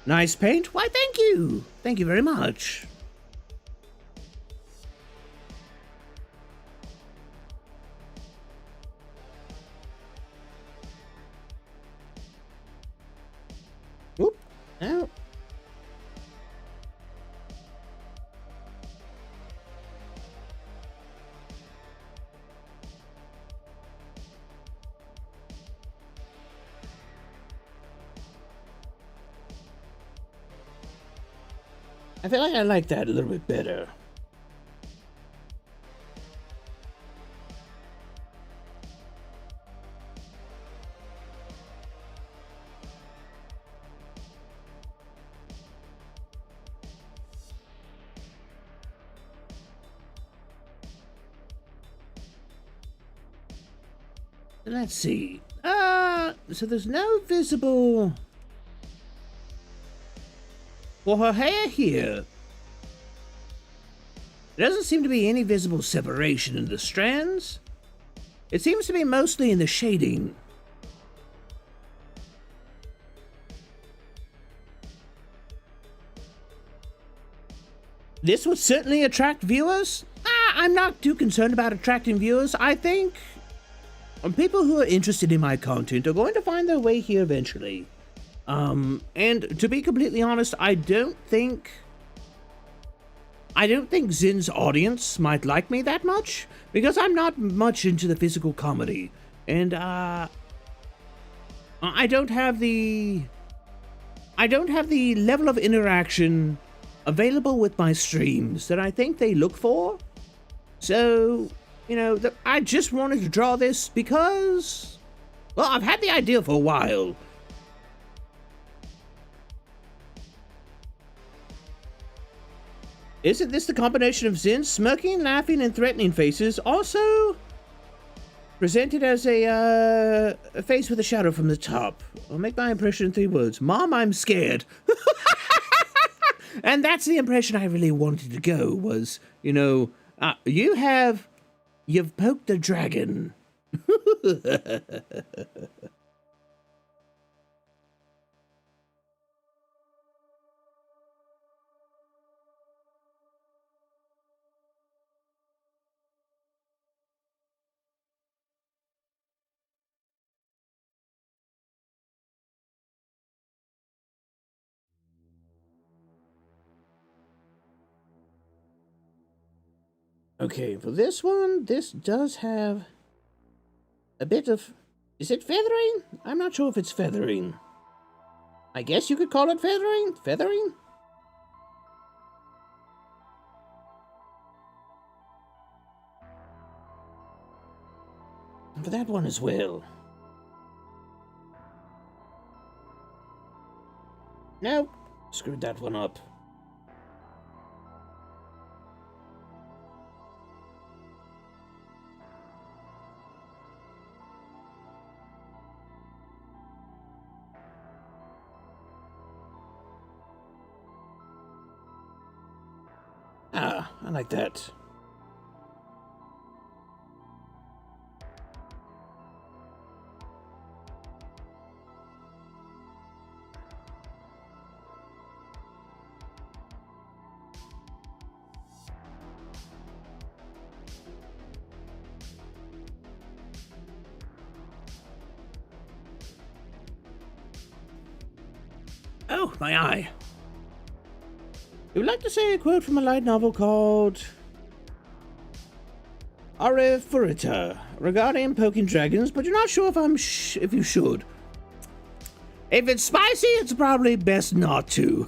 Nice paint? Why, thank you. Thank you very much. Whoop. Now. I feel like I like that a little bit better. Let's see. So there's no visible... For her hair here, there doesn't seem to be any visible separation in the strands. It seems to be mostly in the shading. This would certainly attract viewers. I'm not too concerned about attracting viewers. I think people who are interested in my content are going to find their way here eventually. And to be completely honest, I don't think Zin's audience might like me that much, because I'm not much into the physical comedy, and I don't have the level of interaction available with my streams that I think they look for. So, you know, I just wanted to draw this because, well, I've had the idea for a while. Isn't this the combination of Zin's smirking, laughing, and threatening faces, also presented as a face with a shadow from the top? I'll make my impression in 3 words. Mom, I'm scared. And that's the impression I really wanted to go, was, you know, you've poked the dragon. Okay, for this one, this does have a bit of... Is it feathering? I'm not sure if it's feathering. I guess you could call it feathering? Feathering? And for that one as well. Nope, screwed that one up. Ah, I like that. Oh, my eye. You would like to say a quote from a light novel called Are Furita regarding poking dragons, but you're not sure if you should. If it's spicy, it's probably best not to.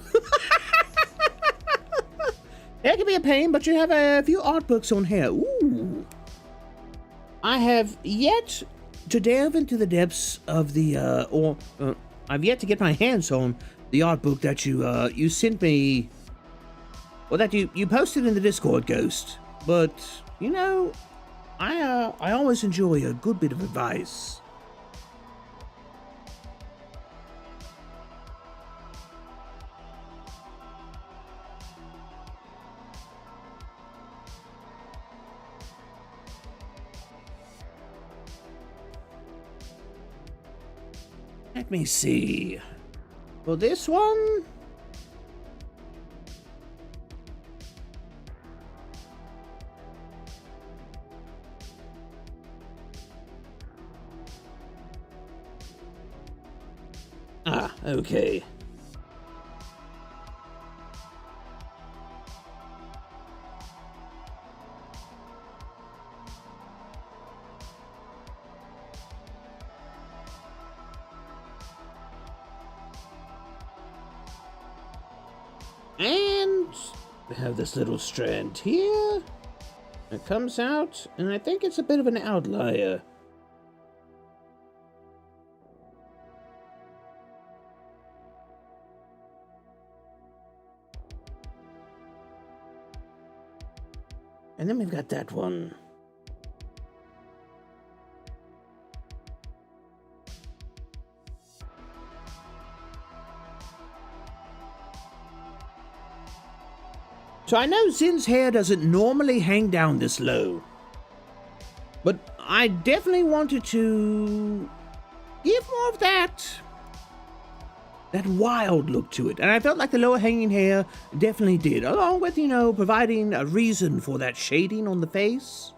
It can be a pain, but you have a few art books on here. Ooh. I have yet to delve into the depths of the, I've yet to get my hands on the art book that you sent me, or that you posted in the Discord, Ghost. But, you know, I always enjoy a good bit of advice. Let me see. For this one, okay. And we have this little strand here. It comes out, and I think it's a bit of an outlier. And then we've got that one. So I know Zin's hair doesn't normally hang down this low, but I definitely wanted to give more of that wild look to it. And I felt like the lower hanging hair definitely did, along with, you know, providing a reason for that shading on the face.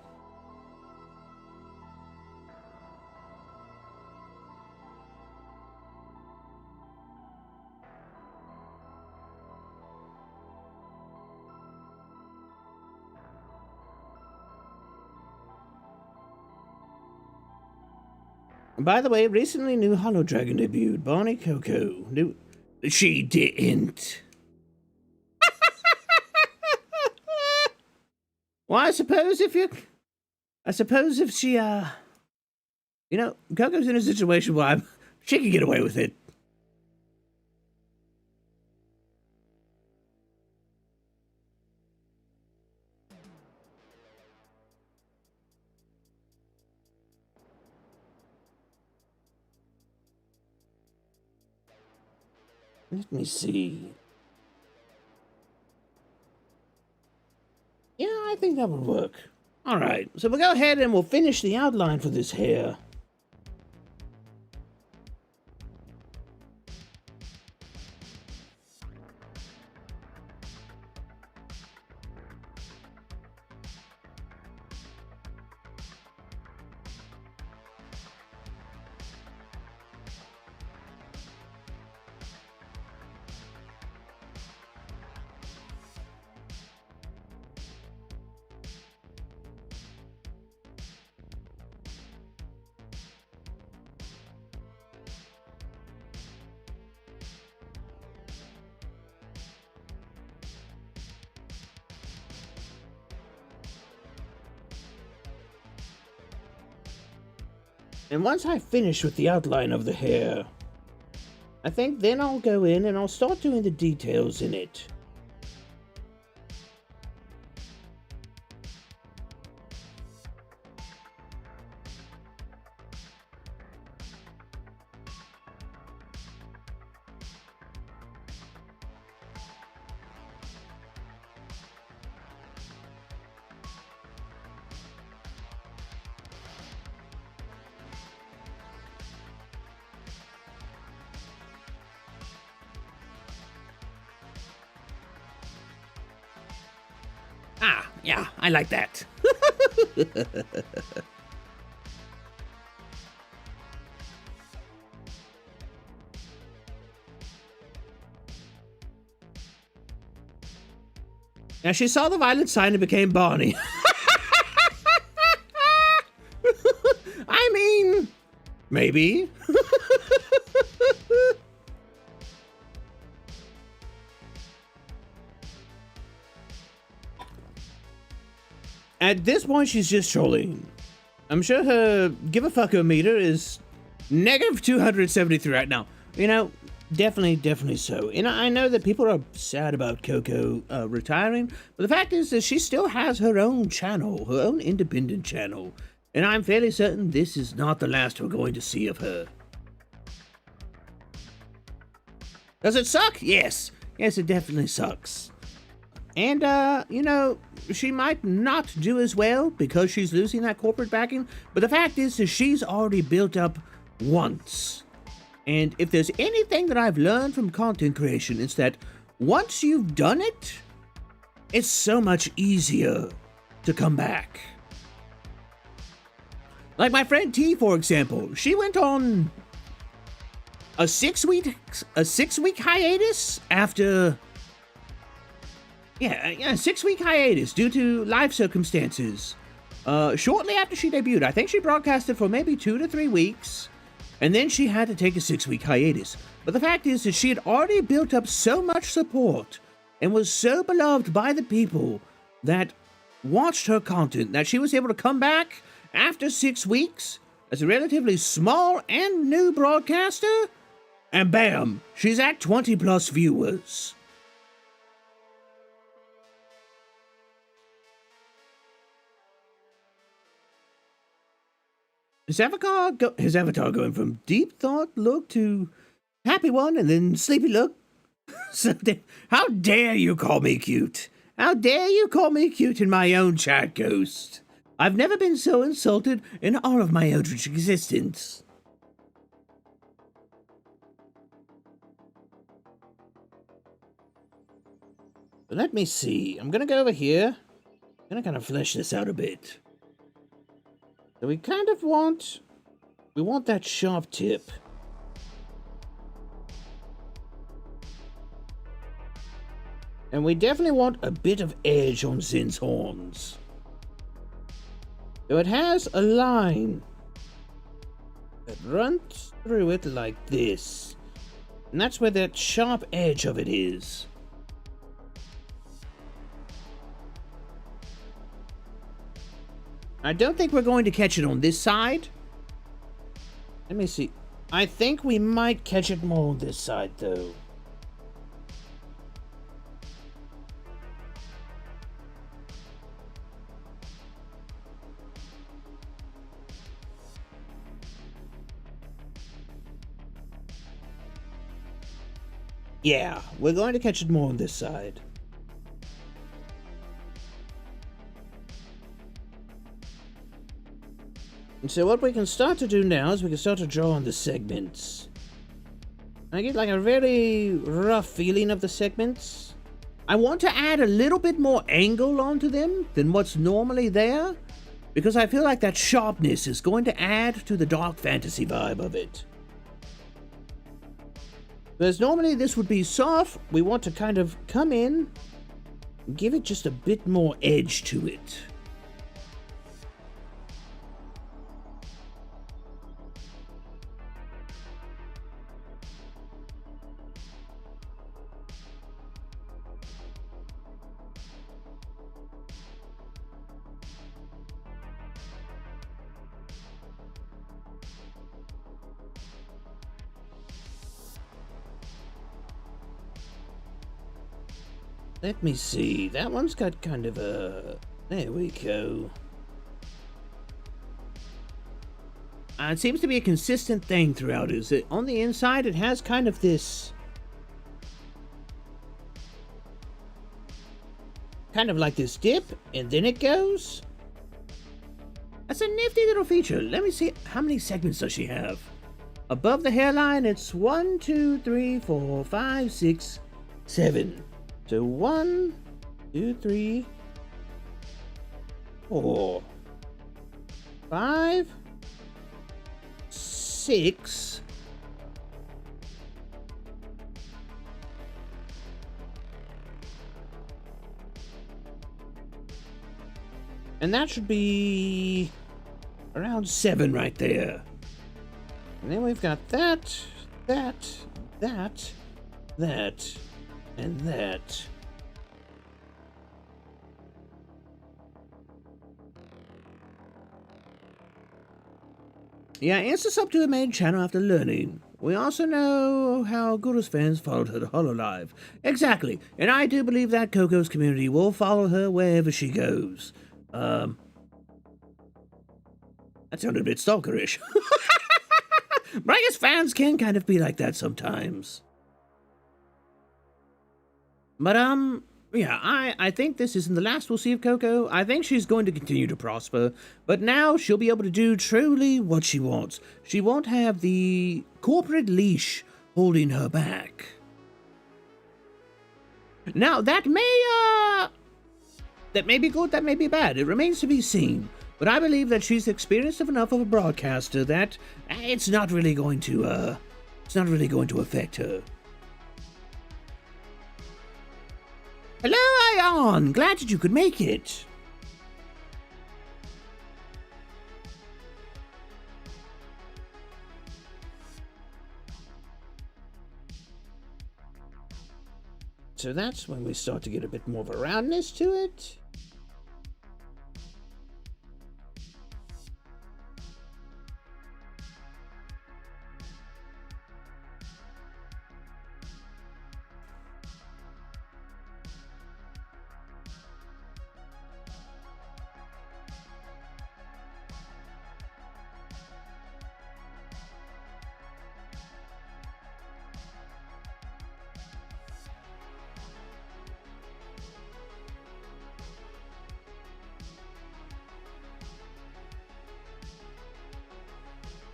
By the way, recently new Hollow Dragon debuted, Barney Coco. She didn't. Well, I suppose if she, you know, Coco's in a situation where she can get away with it. Let me see. Yeah, I think that would work. All right, so we'll go ahead and we'll finish the outline for this hair. And once I finish with the outline of the hair, I think then I'll go in and I'll start doing the details in it. Ah, yeah, I like that. Now she saw the violet sign and became Barney. I mean, maybe. At this point, she's just trolling. I'm sure her give-a-fucker meter is negative 273 right now. You know, definitely so. And I know that people are sad about Coco retiring, but the fact is that she still has her own channel, her own independent channel. And I'm fairly certain this is not the last we're going to see of her. Does it suck? Yes. Yes, it definitely sucks. And, you know, she might not do as well because she's losing that corporate backing, but the fact is that she's already built up once. And if there's anything that I've learned from content creation, it's that once you've done it, it's so much easier to come back. Like my friend T, for example, she went on a 6-week hiatus after, a 6-week hiatus due to life circumstances. Shortly after she debuted, I think she broadcasted for maybe 2 to 3 weeks, and then she had to take a 6-week hiatus. But the fact is that she had already built up so much support and was so beloved by the people that watched her content that she was able to come back after 6 weeks as a relatively small and new broadcaster, and bam, she's at 20 plus viewers. His avatar going from deep thought look to happy one and then sleepy look. How dare you call me cute? How dare you call me cute in my own chat, Ghost? I've never been so insulted in all of my eldritch existence. But let me see. I'm gonna go over here. I'm gonna kind of flesh this out a bit. So we kind of want that sharp tip. And we definitely want a bit of edge on Zen's horns. So it has a line that runs through it like this. And that's where that sharp edge of it is. I don't think we're going to catch it on this side. Let me see. I think we might catch it more on this side, though. Yeah, we're going to catch it more on this side. And so what we can start to do now is we can start to draw on the segments. I get like a very rough feeling of the segments. I want to add a little bit more angle onto them than what's normally there, because I feel like that sharpness is going to add to the dark fantasy vibe of it. Whereas normally this would be soft, we want to kind of come in and give it just a bit more edge to it. Let me see, that one's got kind of a... There we go. It seems to be a consistent thing throughout, is that on the inside it has kind of this... kind of like this dip, and then it goes. That's a nifty little feature. Let me see, how many segments does she have? Above the hairline, it's 1, 2, 3, 4, 5, 6, 7. So 1, 2, 3, 4, 5, 6. And that should be around 7 right there. And then we've got that, that, and that. Yeah, insta-sub to a main channel after learning. We also know how Ghoul'd fans followed her to Hololive. Exactly, and I do believe that Coco's community will follow her wherever she goes. That sounded a bit stalkerish. But I guess fans can kind of be like that sometimes. But, yeah, I think this isn't the last we'll see of Coco. I think she's going to continue to prosper, but now she'll be able to do truly what she wants. She won't have the corporate leash holding her back. Now, that may be good, that may be bad. It remains to be seen. But I believe that she's experienced enough of a broadcaster that it's not really going to affect her. Hello, Ion! Glad that you could make it. So that's when we start to get a bit more of a roundness to it.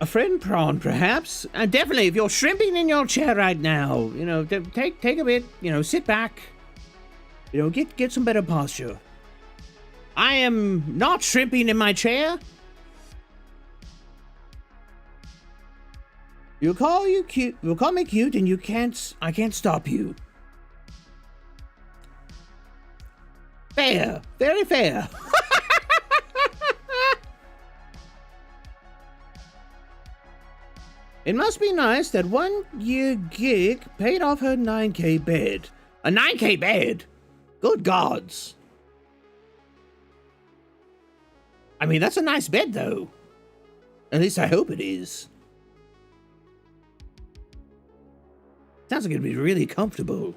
A friend prawn, perhaps? Definitely, if you're shrimping in your chair right now, you know, take a bit, you know, sit back. You know, get some better posture. I am not shrimping in my chair. You'll call me cute, and I can't stop you. Fair, very fair. It must be nice that 1 year gig paid off her 9K bed. A 9K bed? Good gods. I mean, that's a nice bed, though. At least I hope it is. Sounds like it'd be really comfortable.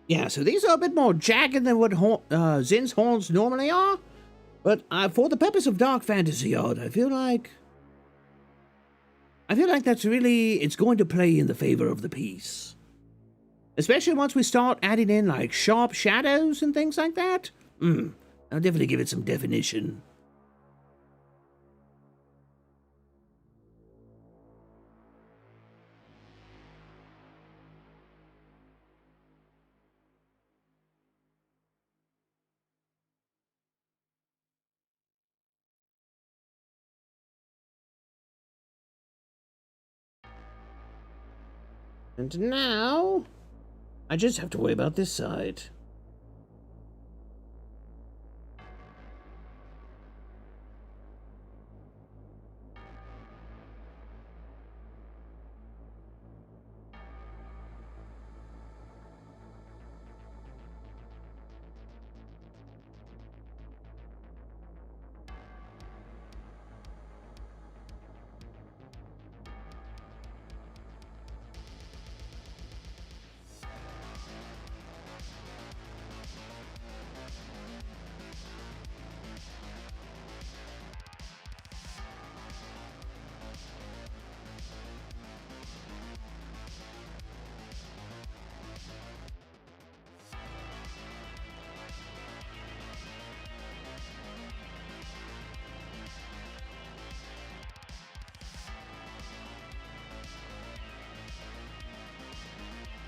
Yeah, so these are a bit more jagged than what Zin's horns normally are. But for the purpose of dark fantasy art, I feel like that's really, it's going to play in the favor of the piece. Especially once we start adding in like sharp shadows and things like that. I'll definitely give it some definition. And now, I just have to worry about this side.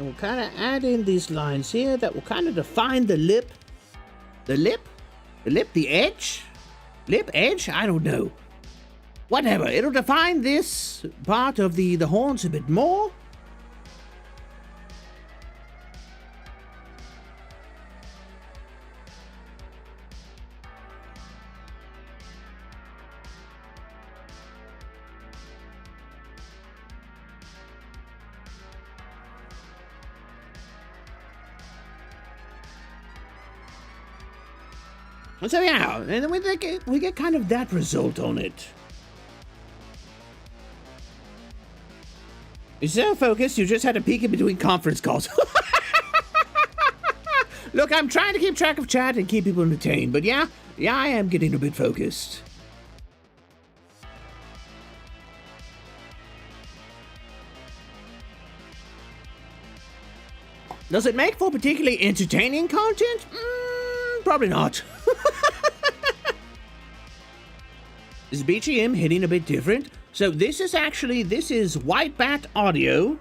And we'll kind of add in these lines here that will kind of define the lip. The lip? The lip? The edge? Lip? Edge? I don't know. Whatever. It'll define this part of the horns a bit more. So yeah, and then we get kind of that result on it. You're so focused, you just had to peek in between conference calls. Look, I'm trying to keep track of chat and keep people entertained, but yeah, I am getting a bit focused. Does it make for particularly entertaining content? Probably not. Is BGM hitting a bit different? So this is White Bat audio.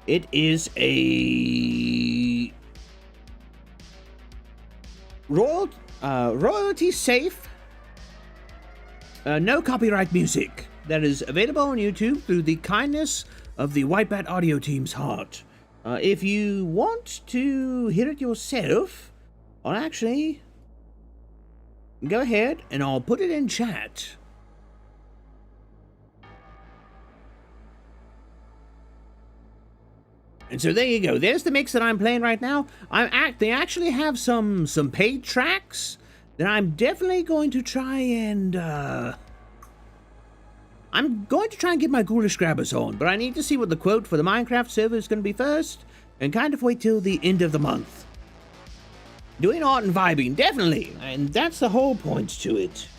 It is a royalty safe, no copyright music that is available on YouTube through the kindness of the White Bat audio team's heart. If you want to hear it yourself, I'll actually go ahead and I'll put it in chat. And so there you go. There's the mix that I'm playing right now. They actually have some paid tracks that I'm definitely going to try and I'm going to try and get my ghoulish grabbers on, but I need to see what the quote for the Minecraft server is going to be first, and kind of wait till the end of the month. Doing art and vibing, definitely, and that's the whole point to it.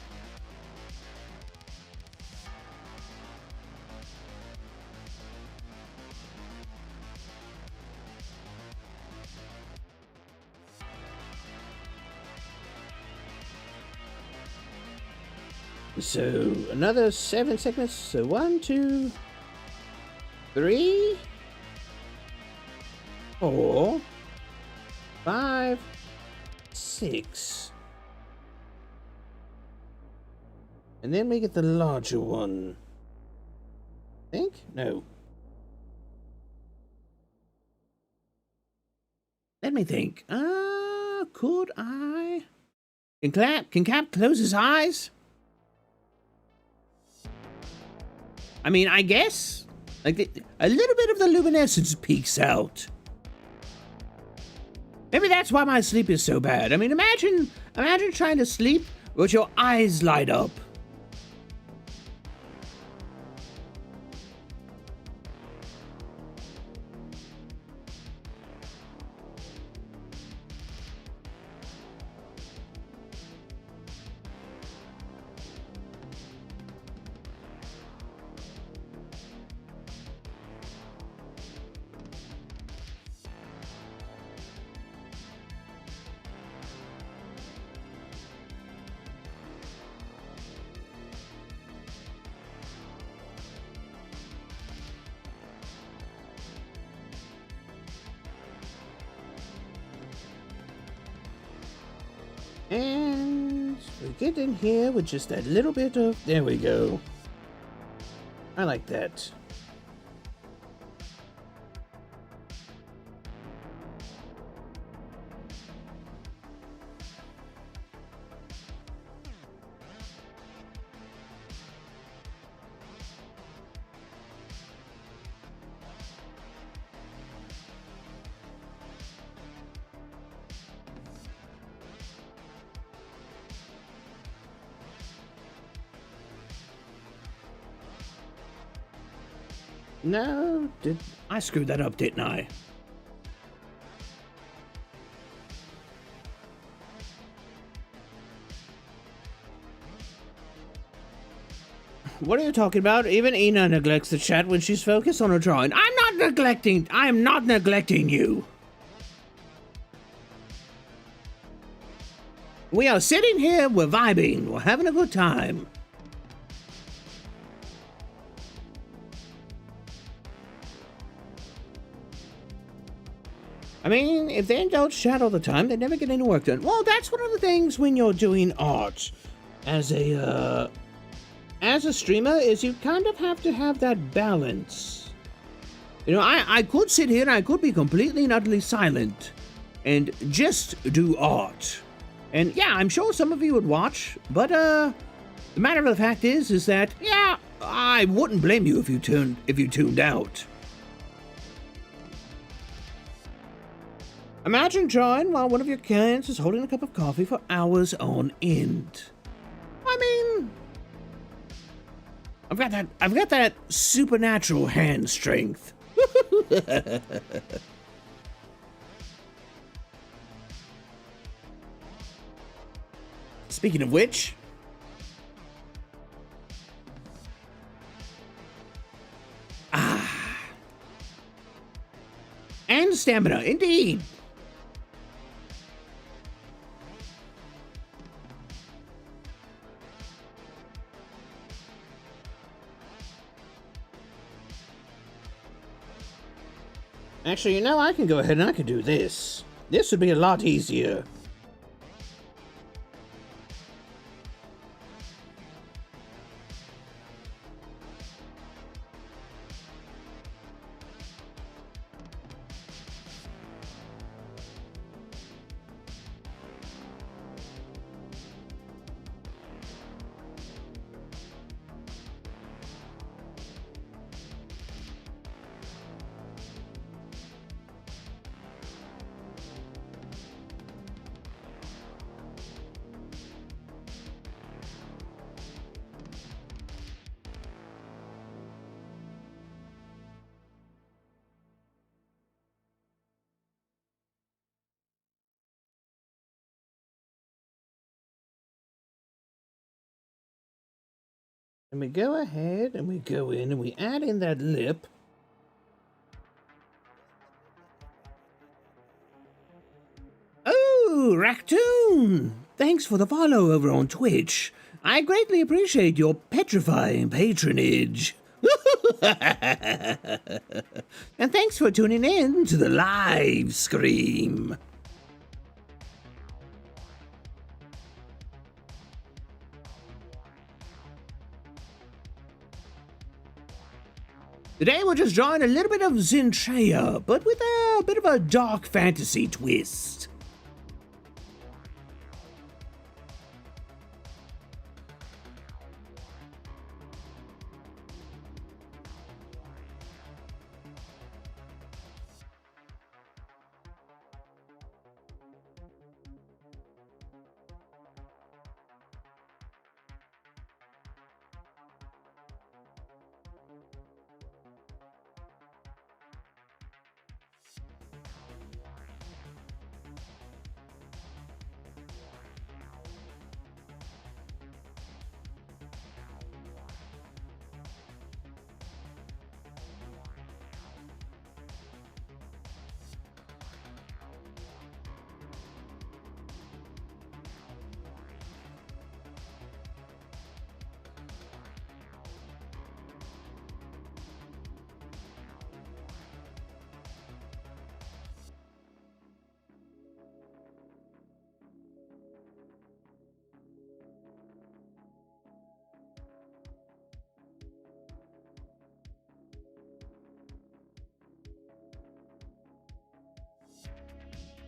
So, another 7 seconds. So, 1, 2, 3, 4, 5, 6. And then we get the larger one. I think? No. Let me think. Could I? Can Cap close his eyes? I mean, I guess, like, a little bit of the luminescence peeks out. Maybe that's why my sleep is so bad. I mean, imagine trying to sleep with your eyes light up. And we get in here with just that little bit of... There we go. I like that. No, I screwed that up, didn't I? What are you talking about? Even Ina neglects the chat when she's focused on her drawing. I am not neglecting you. We are sitting here, we're vibing, we're having a good time. I mean, if they indulge chat all the time, they never get any work done. Well, that's one of the things when you're doing art as a streamer, is you kind of have to have that balance. You know, I could sit here and I could be completely and utterly silent and just do art. And yeah, I'm sure some of you would watch, but the matter of the fact is that, yeah, I wouldn't blame you if you tuned out. Imagine drawing while one of your clients is holding a cup of coffee for hours on end. I mean, I've got that supernatural hand strength. Speaking of which, and stamina, indeed. Actually, you know, I can go ahead and I can do this. This would be a lot easier. And we go ahead and we go in and we add in that lip. Oh, Raccoon! Thanks for the follow over on Twitch. I greatly appreciate your petrifying patronage. And thanks for tuning in to the live stream. Today we're just drawing a little bit of Zentreya, but with a bit of a dark fantasy twist.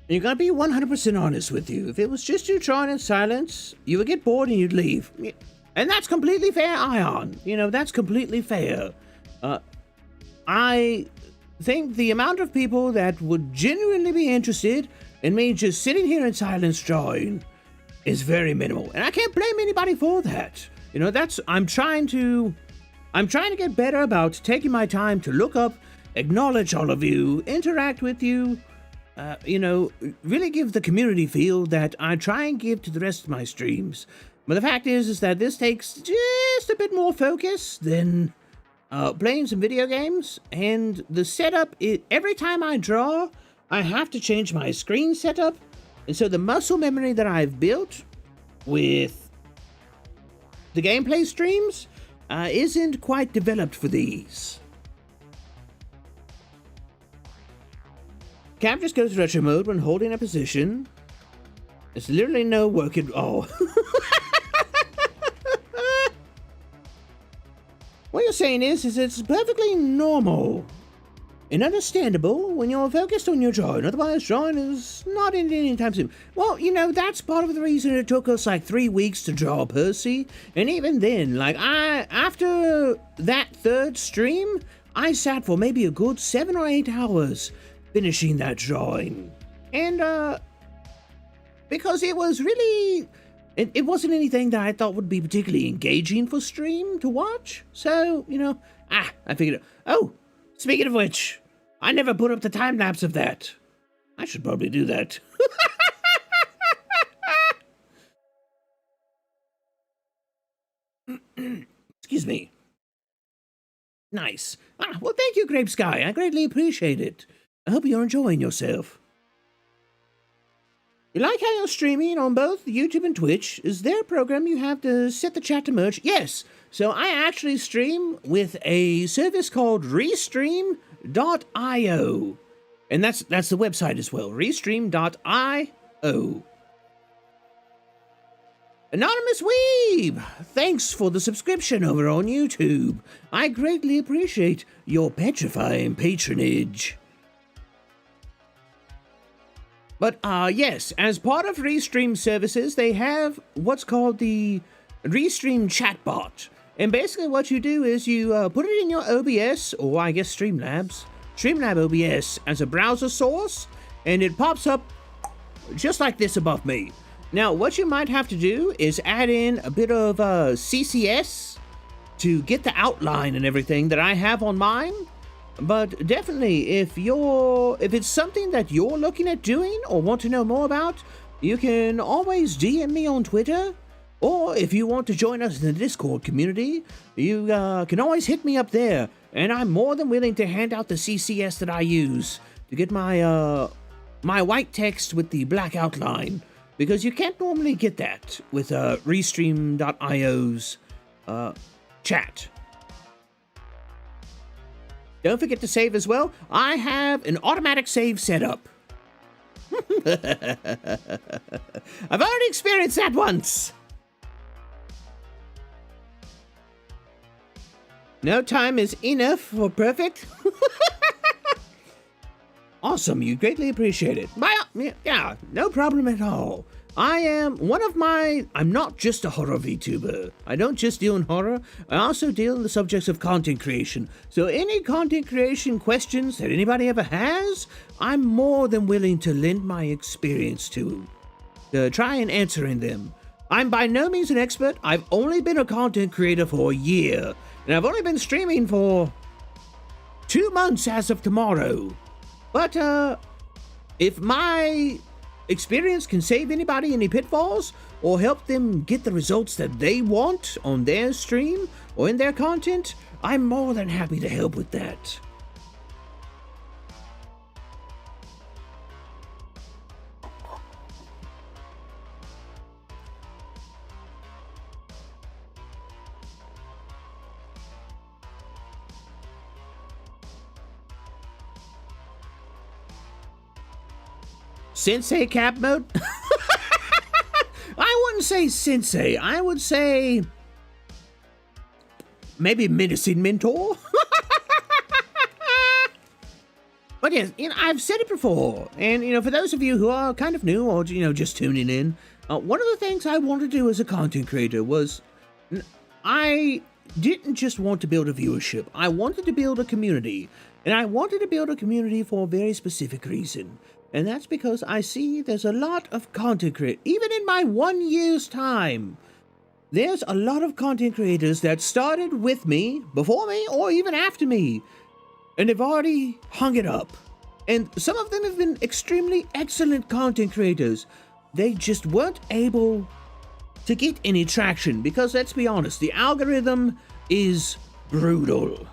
You gotta be 100% honest with you. If it was just you drawing in silence, you would get bored and you'd leave. And that's completely fair, Ion. You know, that's completely fair. I think the amount of people that would genuinely be interested in me just sitting here in silence drawing is very minimal. And I can't blame anybody for that. You know, I'm trying to get better about taking my time to look up, acknowledge all of you, interact with you, you know, really give the community feel that I try and give to the rest of my streams. But the fact is that this takes just a bit more focus than playing some video games. And the setup, every time I draw, I have to change my screen setup. And so the muscle memory that I've built with the gameplay streams isn't quite developed for these. Cap just goes retro mode when holding a position. There's literally no work at all. What you're saying is it's perfectly normal and understandable when you're focused on your drawing. Otherwise, drawing is not in anytime soon. Well, you know, that's part of the reason it took us like 3 weeks to draw Percy. And even then, like, after that third stream, I sat for maybe a good 7 or 8 hours finishing that drawing. And, because it was really... It wasn't anything that I thought would be particularly engaging for stream to watch. So, you know, I figured... Oh, speaking of which, I never put up the time-lapse of that. I should probably do that. Excuse me. Nice. Well, thank you, Grape Sky. I greatly appreciate it. I hope you're enjoying yourself. You like how you're streaming on both YouTube and Twitch? Is there a program you have to set the chat to merge? Yes. So I actually stream with a service called Restream.io. And that's the website as well. Restream.io. Anonymous Weeb! Thanks for the subscription over on YouTube. I greatly appreciate your petrifying patronage. But, yes, as part of Restream services, they have what's called the Restream chatbot. And basically what you do is you put it in your OBS, or I guess Streamlab OBS as a browser source, and it pops up just like this above me. Now, what you might have to do is add in a bit of CCS to get the outline and everything that I have on mine. But definitely, if it's something that you're looking at doing or want to know more about, you can always DM me on Twitter, or if you want to join us in the Discord community, you can always hit me up there, and I'm more than willing to hand out the CCS that I use to get my my white text with the black outline, because you can't normally get that with Restream.io's chat. Don't forget to save as well. I have an automatic save set up. I've already experienced that once. No time is enough for perfect. Awesome, you greatly appreciate it. Yeah, no problem at all. I'm not just a horror VTuber. I don't just deal in horror, I also deal in the subjects of content creation. So any content creation questions that anybody ever has, I'm more than willing to lend my experience to try and answering them. I'm by no means an expert. I've only been a content creator for a year, and I've only been streaming for 2 months as of tomorrow. But, if my experience can save anybody any pitfalls or help them get the results that they want on their stream or in their content, I'm more than happy to help with that. Sensei cap mode? I wouldn't say sensei. I would say maybe menacing mentor. But yes, I've said it before, and for those of you who are kind of new or just tuning in, one of the things I wanted to do as a content creator was I didn't just want to build a viewership. I wanted to build a community, and I wanted to build a community for a very specific reason. And that's because I see there's a lot of content creators, even in my 1 year's time, there's a lot of content creators that started with me, before me, or even after me, and they've already hung it up. And some of them have been extremely excellent content creators. They just weren't able to get any traction because, let's be honest, the algorithm is brutal.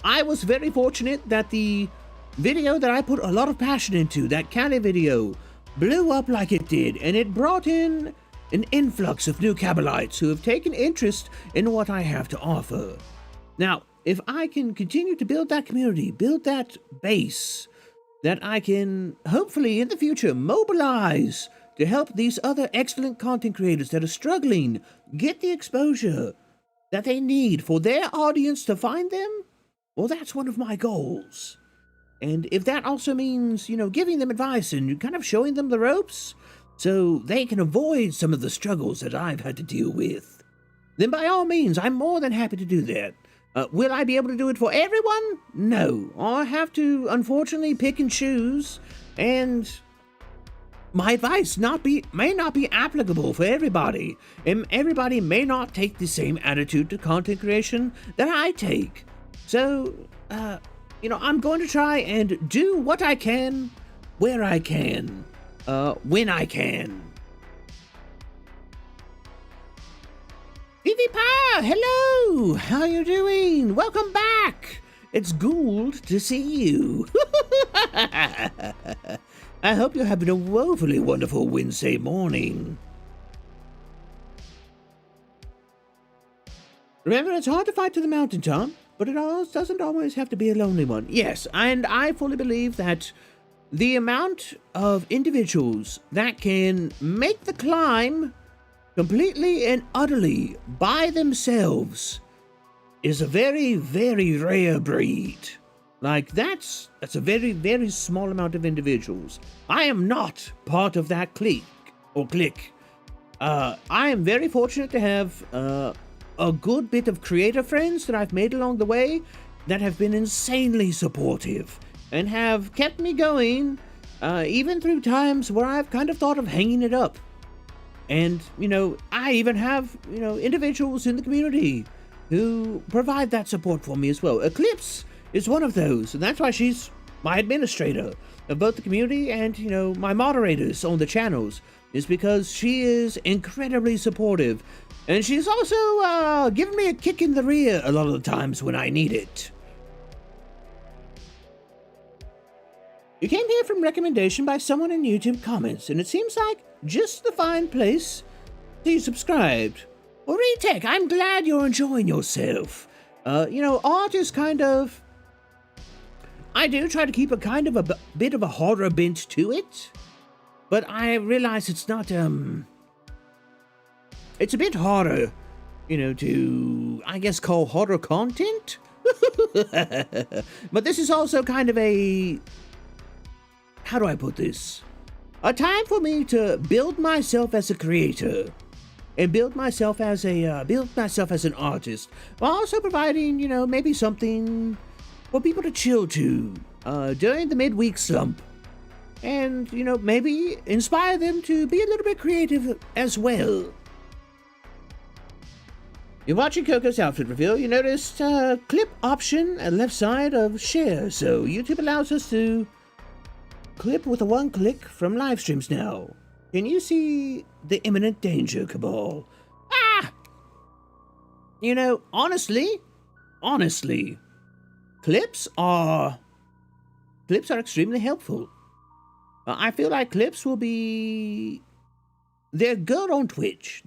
I was very fortunate that the video that I put a lot of passion into, that county video, blew up like it did, and it brought in an influx of new Kabhaalytes who have taken interest in what I have to offer. Now, if I can continue to build that community, build that base, that I can hopefully in the future mobilize to help these other excellent content creators that are struggling get the exposure that they need for their audience to find them. Well, that's one of my goals. And if that also means, giving them advice and kind of showing them the ropes so they can avoid some of the struggles that I've had to deal with, then by all means, I'm more than happy to do that. Will I be able to do it for everyone? No. I have to, unfortunately, pick and choose, and my advice may not be applicable for everybody, and everybody may not take the same attitude to content creation that I take. So, I'm going to try and do what I can, where I can, when I can. PvPower, hello! How you doing? Welcome back! It's Ghoul'd to see you. I hope you're having a woefully wonderful Wednesday morning. Remember, it's hard to fight to the mountaintop, but it doesn't always have to be a lonely one. Yes, and I fully believe that the amount of individuals that can make the climb completely and utterly by themselves is a very, very rare breed. Like, that's a very, very small amount of individuals. I am not part of that clique. I am very fortunate to have a good bit of creator friends that I've made along the way that have been insanely supportive and have kept me going, even through times where I've kind of thought of hanging it up. And, I even have, individuals in the community who provide that support for me as well. Eclipse is one of those, and that's why she's my administrator of both the community and, my moderators on the channels, is because she is incredibly supportive. And she's also given me a kick in the rear a lot of the times when I need it. You came here from recommendation by someone in YouTube comments, and it seems like just the fine place so you subscribed. Well, Retech, I'm glad you're enjoying yourself. Art is kind of... I do try to keep a bit of a horror bent to it, but I realize it's not, it's a bit harder, to, I guess, call horror content. But this is also kind of a... How do I put this? A time for me to build myself as a creator and build myself as an artist, while also providing, maybe something for people to chill to during the midweek slump, and maybe inspire them to be a little bit creative as well. You're watching Coco's outfit reveal. You noticed clip option at left side of share, so YouTube allows us to clip with a one click from live streams now. Can you see the imminent danger, Kabhaal? Ah! Honestly, clips are extremely helpful. I feel like clips will be... They're good on Twitch.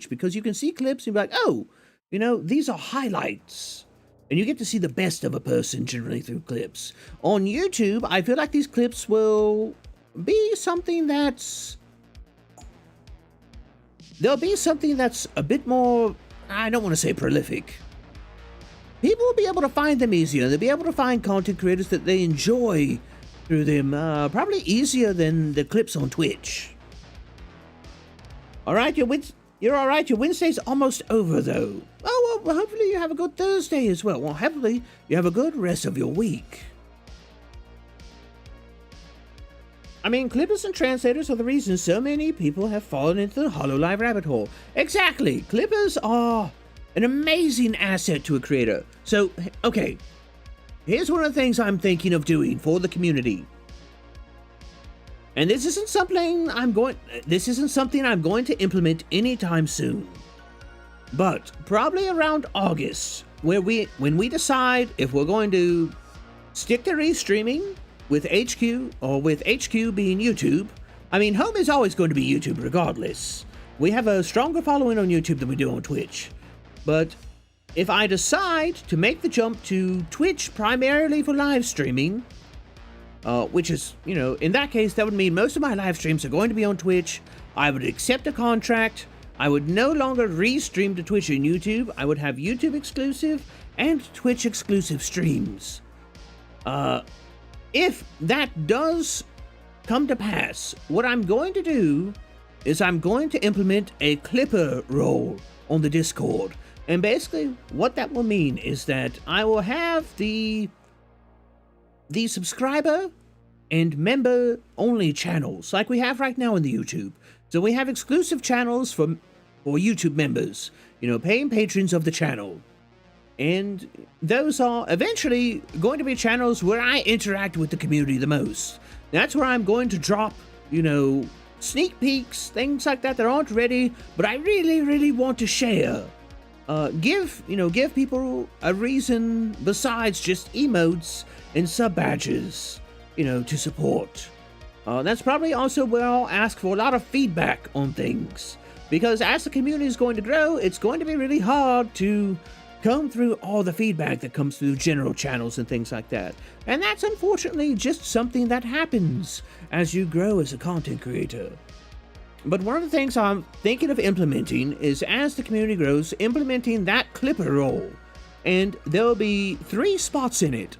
Because you can see clips and be like, oh, these are highlights. And you get to see the best of a person generally through clips. On YouTube, I feel like these clips will be something that's... They'll be something that's a bit more, I don't want to say prolific. People will be able to find them easier. They'll be able to find content creators that they enjoy through them, probably easier than the clips on Twitch. Alright, you're alright. Your Wednesday's almost over, though. Oh, well, hopefully you have a good Thursday as well. Well, hopefully you have a good rest of your week. I mean, clippers and translators are the reason so many people have fallen into the HoloLive rabbit hole. Exactly. Clippers are an amazing asset to a creator. So, okay. Here's one of the things I'm thinking of doing for the community. And this isn't something I'm going to implement anytime soon. But probably around August, when we decide if we're going to stick to restreaming with HQ, or with HQ being YouTube. I mean, home is always going to be YouTube regardless. We have a stronger following on YouTube than we do on Twitch. But if I decide to make the jump to Twitch primarily for live streaming, which is, in that case, that would mean most of my live streams are going to be on Twitch. I would accept a contract. I would no longer restream to Twitch and YouTube. I would have YouTube exclusive and Twitch exclusive streams. If that does come to pass, what I'm going to do is I'm going to implement a clipper role on the Discord. And basically what that will mean is that I will have the subscriber and member only channels like we have right now in the YouTube. So we have exclusive channels for YouTube members, paying patrons of the channel. And those are eventually going to be channels where I interact with the community the most. That's where I'm going to drop, sneak peeks, things like that aren't ready, but I really, really want to share. Give people a reason besides just emotes and sub badges, to support. That's probably also where I'll ask for a lot of feedback on things, because as the community is going to grow, it's going to be really hard to comb through all the feedback that comes through general channels and things like that. And that's unfortunately just something that happens as you grow as a content creator. But one of the things I'm thinking of implementing is, as the community grows, implementing that clipper role. And there will be 3 spots in it.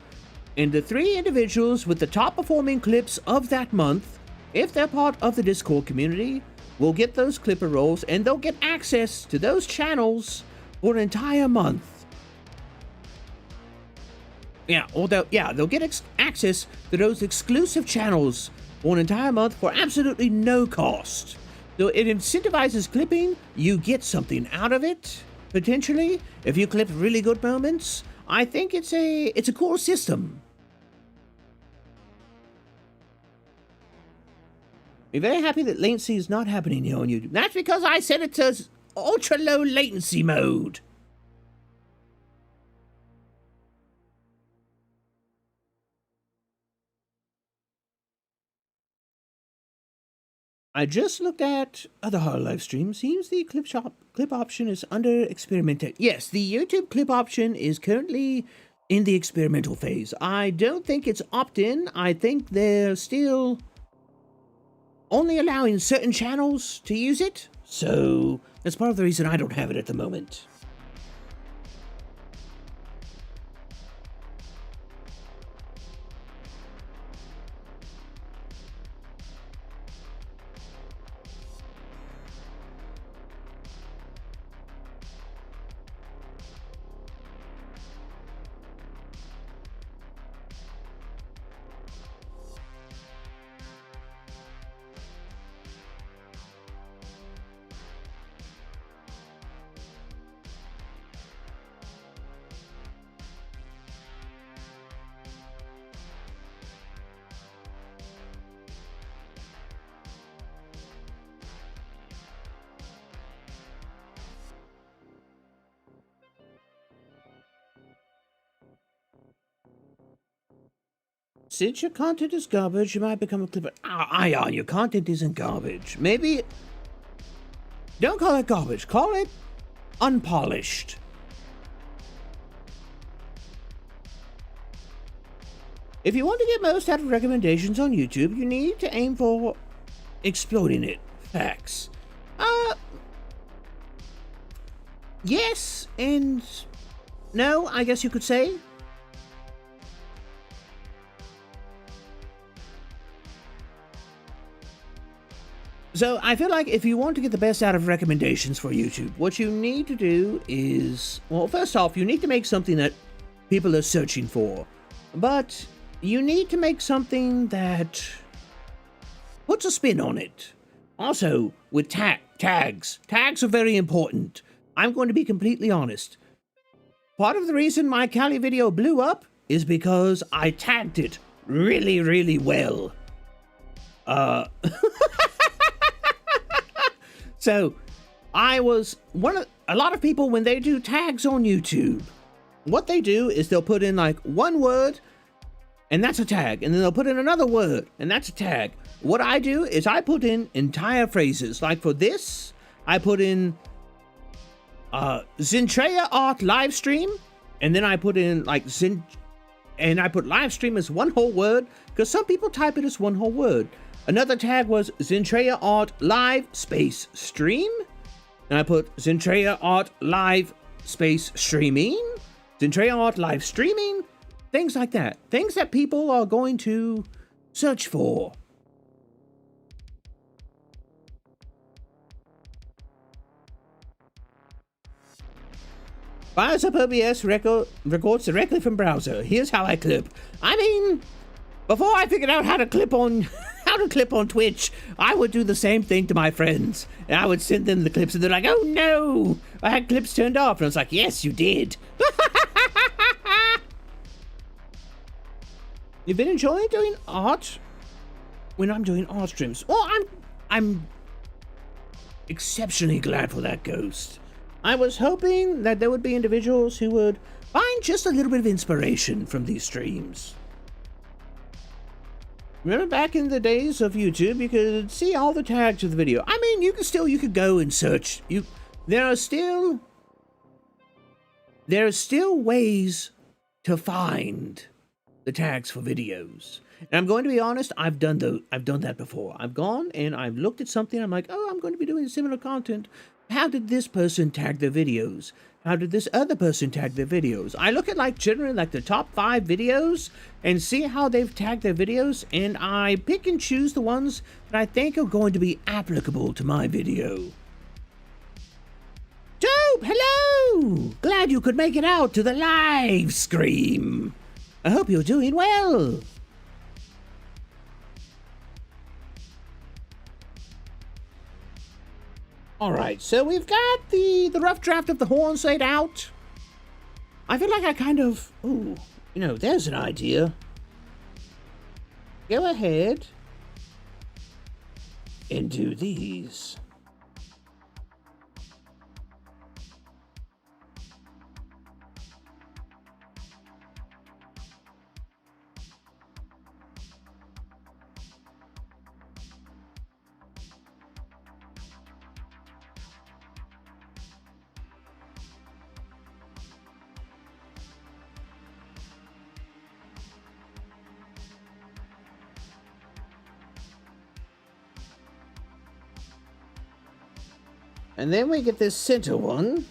And the 3 individuals with the top performing clips of that month, if they're part of the Discord community, will get those clipper roles, and they'll get access to those channels for an entire month. They'll get access to those exclusive channels for an entire month for absolutely no cost. So it incentivizes clipping. You get something out of it, potentially. If you clip really good moments, I think it's a cool system. I'm very happy that latency is not happening here on YouTube. That's because I set it to ultra low latency mode. I just looked at other horror live streams. Seems the clip option is under experimentation. Yes, the YouTube clip option is currently in the experimental phase. I don't think it's opt-in. I think they're still only allowing certain channels to use it. So that's part of the reason I don't have it at the moment. Since your content is garbage, you might become a clipper. Ion, your content isn't garbage. Maybe... Don't call it garbage. Call it unpolished. If you want to get most out of recommendations on YouTube, you need to aim for exploding it. Facts. Yes and no, I guess you could say. So I feel like if you want to get the best out of recommendations for YouTube, what you need to do is, well, first off, you need to make something that people are searching for. But you need to make something that puts a spin on it. Also, with tags. Tags are very important. I'm going to be completely honest. Part of the reason my Kali video blew up is because I tagged it really, really well. So, a lot of people, when they do tags on YouTube, what they do is they'll put in like one word, and that's a tag, and then they'll put in another word, and that's a tag. What I do is I put in entire phrases. Like for this, I put in Zentreya art live stream, and then I put in like and I put live stream as one whole word because some people type it as one whole word. Another tag was Zentreya art live space stream, and I put Zentreya art live space streaming, Zentreya art live streaming, things like that. Things that people are going to search for. Fires up OBS, records directly from browser. Here's how I clip. I mean, before I figured out how to clip on Twitch, I would do the same thing to my friends. And I would send them the clips and they're like, oh no, I had clips turned off. And I was like, yes, you did. You've been enjoying doing art when I'm doing art streams? Well, I'm exceptionally glad for that, Ghost. I was hoping that there would be individuals who would find just a little bit of inspiration from these streams. Remember back in the days of YouTube, you could see all the tags of the video. I mean, you could go and search. There are still ways to find the tags for videos. And I'm going to be honest, I've done that before. I've gone and I've looked at something, I'm like, oh, I'm going to be doing similar content. How did this person tag their videos? How did this other person tag their videos? I look at generally the top 5 videos and see how they've tagged their videos, and I pick and choose the ones that I think are going to be applicable to my video. Dope, hello! Glad you could make it out to the live stream. I hope you're doing well. Alright, so we've got the rough draft of the horns laid out. I feel like I kind of... Ooh, there's an idea. Go ahead and do these. And then we get this center one.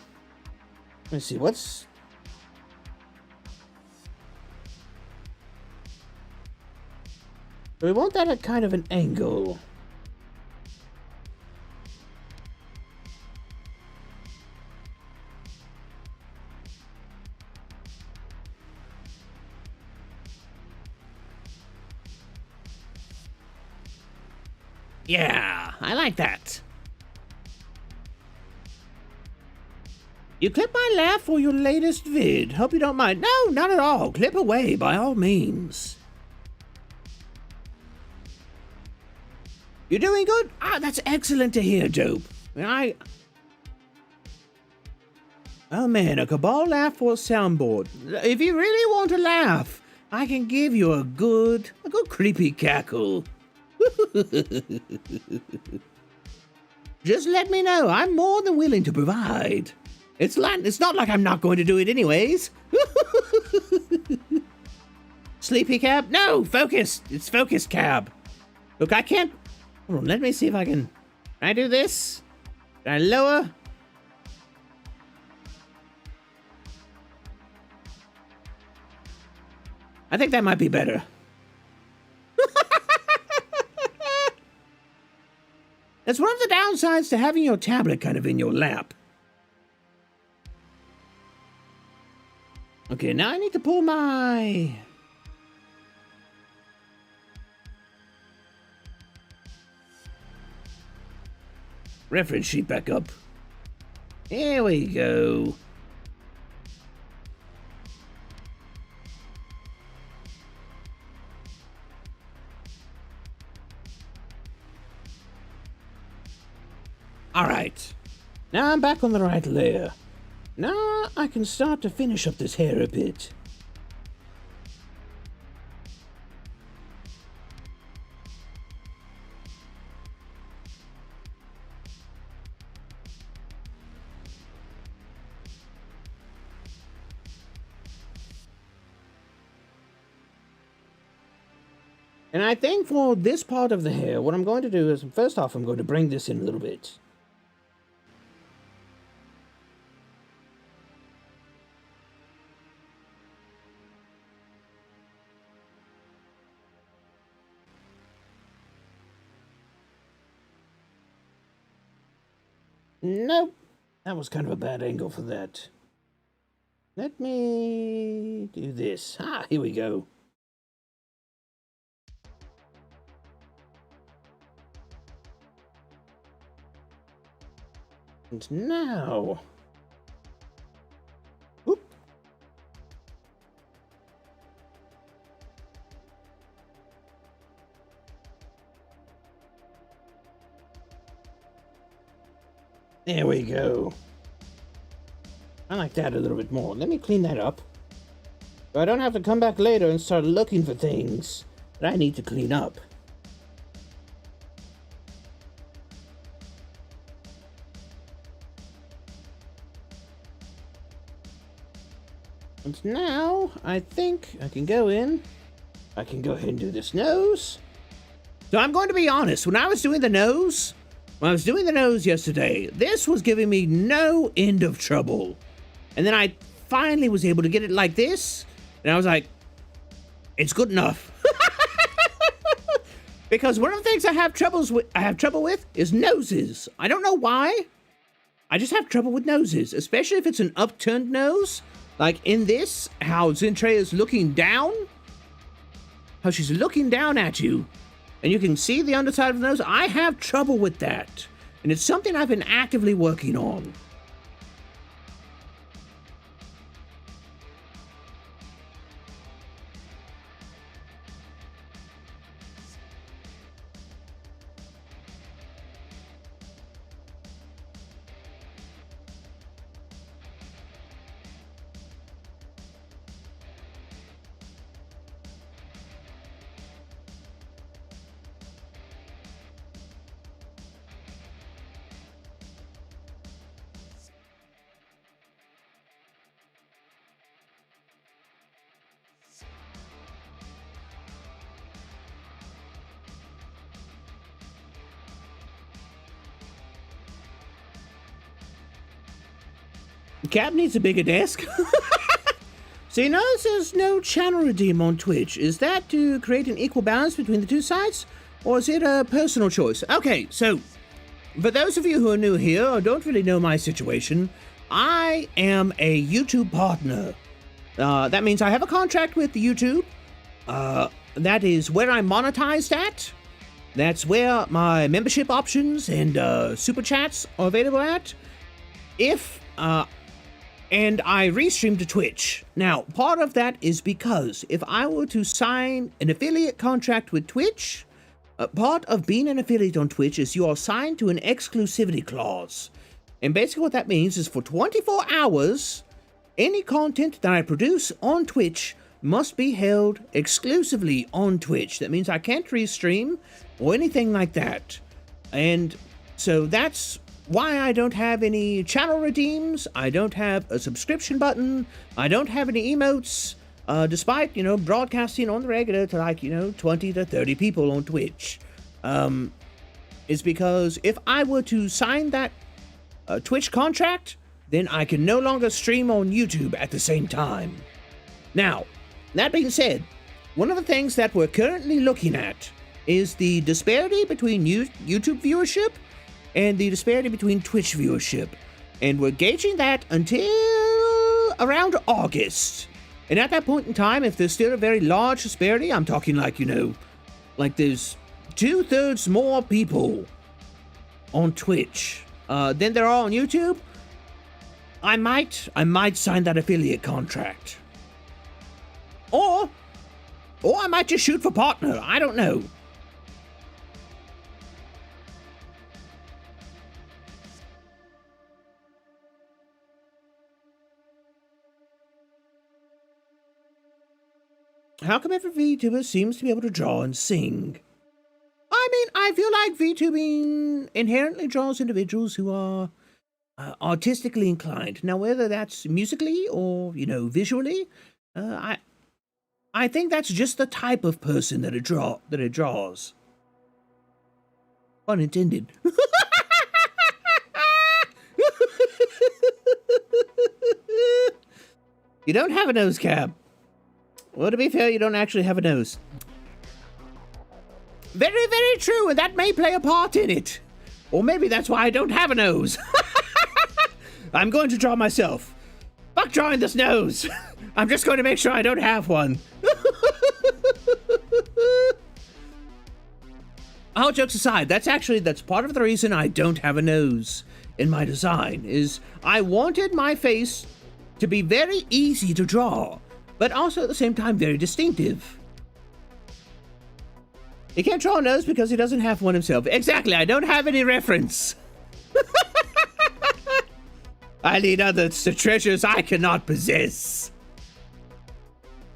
Let's see, what's... We want that at kind of an angle. Yeah, I like that. You clip my laugh for your latest vid. Hope you don't mind. No, not at all. Clip away, by all means. You're doing good? Ah, that's excellent to hear, Dope. Oh man, a Kabhaal laugh for a soundboard. If you really want to laugh, I can give you a good creepy cackle. Just let me know. I'm more than willing to provide. It's not like I'm not going to do it anyways. Sleepy cab? No, focus. It's focus cab. Look, I can't... Hold on, let me see if I can... Can I do this? Can I lower? I think that might be better. That's one of the downsides to having your tablet kind of in your lap. Okay, now I need to pull my... reference sheet back up. Here we go. Alright. Now I'm back on the right layer. Now I can start to finish up this hair a bit. And I think for this part of the hair, what I'm going to do is, first off, I'm going to bring this in a little bit. Nope, that was kind of a bad angle for that. Let me do this. Ah, here we go. And now... Oop. There we go. I like that a little bit more. Let me clean that up, so I don't have to come back later and start looking for things that I need to clean up. And now, I think I can go in. I can go ahead and do this nose. So I'm going to be honest, when I was doing the nose yesterday, this was giving me no end of trouble. And then I finally was able to get it like this, and I was like, it's good enough. Because one of the things I have trouble with is noses. I don't know why. I just have trouble with noses, especially if it's an upturned nose. Like in this, how Zentreya is looking down. How she's looking down at you. And you can see the underside of the nose. I have trouble with that. And it's something I've been actively working on. Cap needs a bigger desk. So you notice there's no channel redeem on Twitch. Is that to create an equal balance between the two sides? Or is it a personal choice? Okay, so for those of you who are new here or don't really know my situation, I am a YouTube partner. That means I have a contract with YouTube. That is where I'm monetized at. That's where my membership options and super chats are available at. And I restream to Twitch. Now, part of that is because if I were to sign an affiliate contract with Twitch, part of being an affiliate on Twitch is you are signed to an exclusivity clause. And basically what that means is for 24 hours, any content that I produce on Twitch must be held exclusively on Twitch. That means I can't restream or anything like that. And so that's why I don't have any channel redeems. I don't have a subscription button. I don't have any emotes, despite, broadcasting on the regular to 20 to 30 people on Twitch. Is because if I were to sign that Twitch contract, then I can no longer stream on YouTube at the same time. Now, that being said, one of the things that we're currently looking at is the disparity between YouTube viewership and the disparity between Twitch viewership. And we're gauging that until around August. And at that point in time, if there's still a very large disparity, I'm talking like there's 2/3 more people on Twitch than there are on YouTube, I might sign that affiliate contract. Or I might just shoot for partner. I don't know. How come every VTuber seems to be able to draw and sing? I mean, I feel like VTubing inherently draws individuals who are artistically inclined. Now, whether that's musically or, visually, I I think that's just the type of person that it draws. Pun intended. You don't have a nose, Cab. Well, to be fair, you don't actually have a nose. Very, very true, and that may play a part in it. Or maybe that's why I don't have a nose. I'm going to draw myself. Fuck drawing this nose. I'm just going to make sure I don't have one. All jokes aside, that's part of the reason I don't have a nose in my design, is I wanted my face to be very easy to draw, but also at the same time very distinctive. He can't draw a nose because he doesn't have one himself. Exactly, I don't have any reference. I need others to treasures I cannot possess.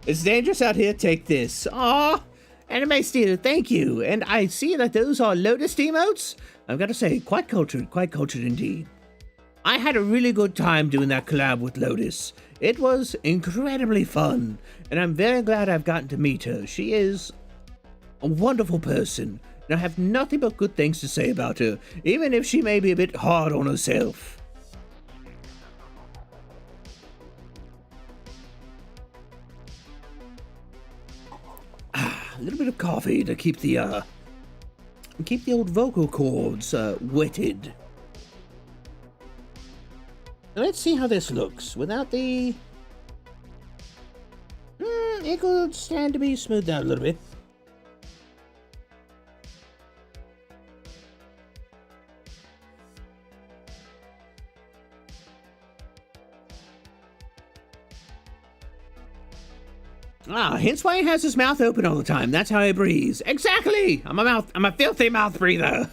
It's dangerous out here, take this. Aw, Anime Stealer, thank you. And I see that those are Lotus emotes. I've got to say, quite cultured indeed. I had a really good time doing that collab with Lotus. It was incredibly fun, and I'm very glad I've gotten to meet her. She is a wonderful person, and I have nothing but good things to say about her, even if she may be a bit hard on herself. A little bit of coffee to keep the old vocal cords wetted. Now let's see how this looks without the. It could stand to be smoothed out a little bit. Hence why he has his mouth open all the time. That's how he breathes. Exactly! I'm a filthy mouth breather.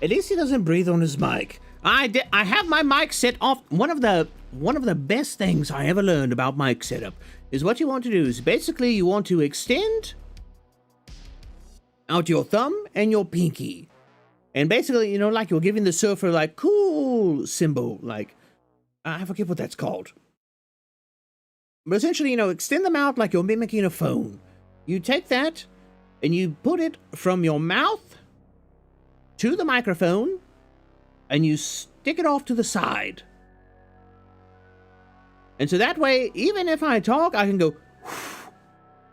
At least he doesn't breathe on his mic. I have my mic set off. One of the best things I ever learned about mic setup is what you want to do is basically you want to extend out your thumb and your pinky. And basically, like you're giving the surfer like cool symbol, like I forget what that's called. But essentially, extend them out like you're mimicking a phone. You take that and you put it from your mouth to the microphone, and you stick it off to the side. And so that way, even if I talk, I can go,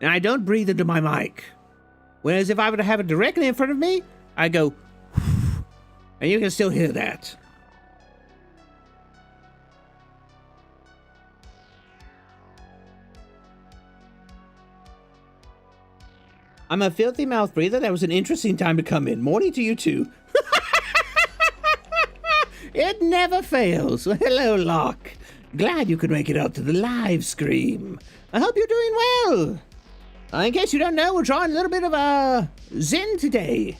and I don't breathe into my mic. Whereas if I were to have it directly in front of me, I go, and you can still hear that. I'm a filthy mouth breather. That was an interesting time to come in. Morning to you too. It never fails. Well, hello, Locke. Glad you could make it out to the live stream. I hope you're doing well. In case you don't know, we're trying a little bit of Zen today.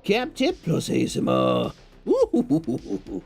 Cap tip plus ASMR. Ooh.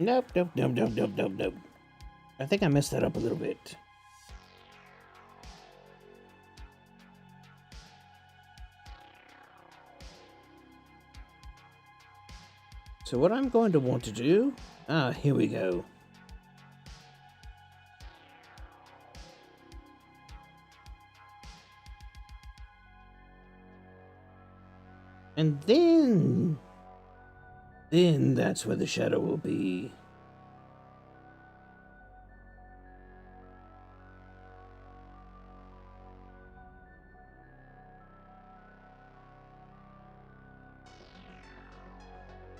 Nope. I think I messed that up a little bit. So what I'm going to want to do... here we go. And then that's where the shadow will be.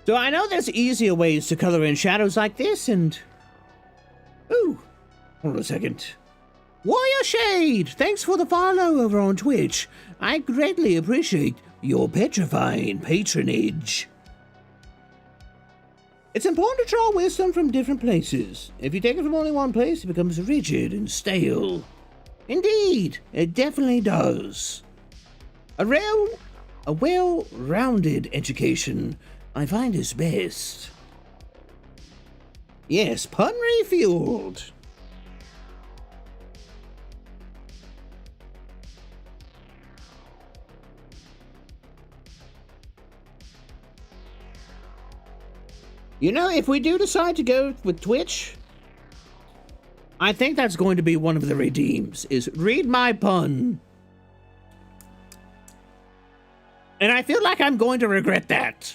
So I know there's easier ways to color in shadows like this, and... Ooh, hold on a second. Warrior Shade, thanks for the follow over on Twitch. I greatly appreciate your petrifying patronage. It's important to draw wisdom from different places. If you take it from only one place, it becomes rigid and stale. Indeed, it definitely does. A well-rounded education, I find, is best. Yes, pun refueled. You know, if we do decide to go with Twitch, I think that's going to be one of the redeems, is read my pun. And I feel like I'm going to regret that.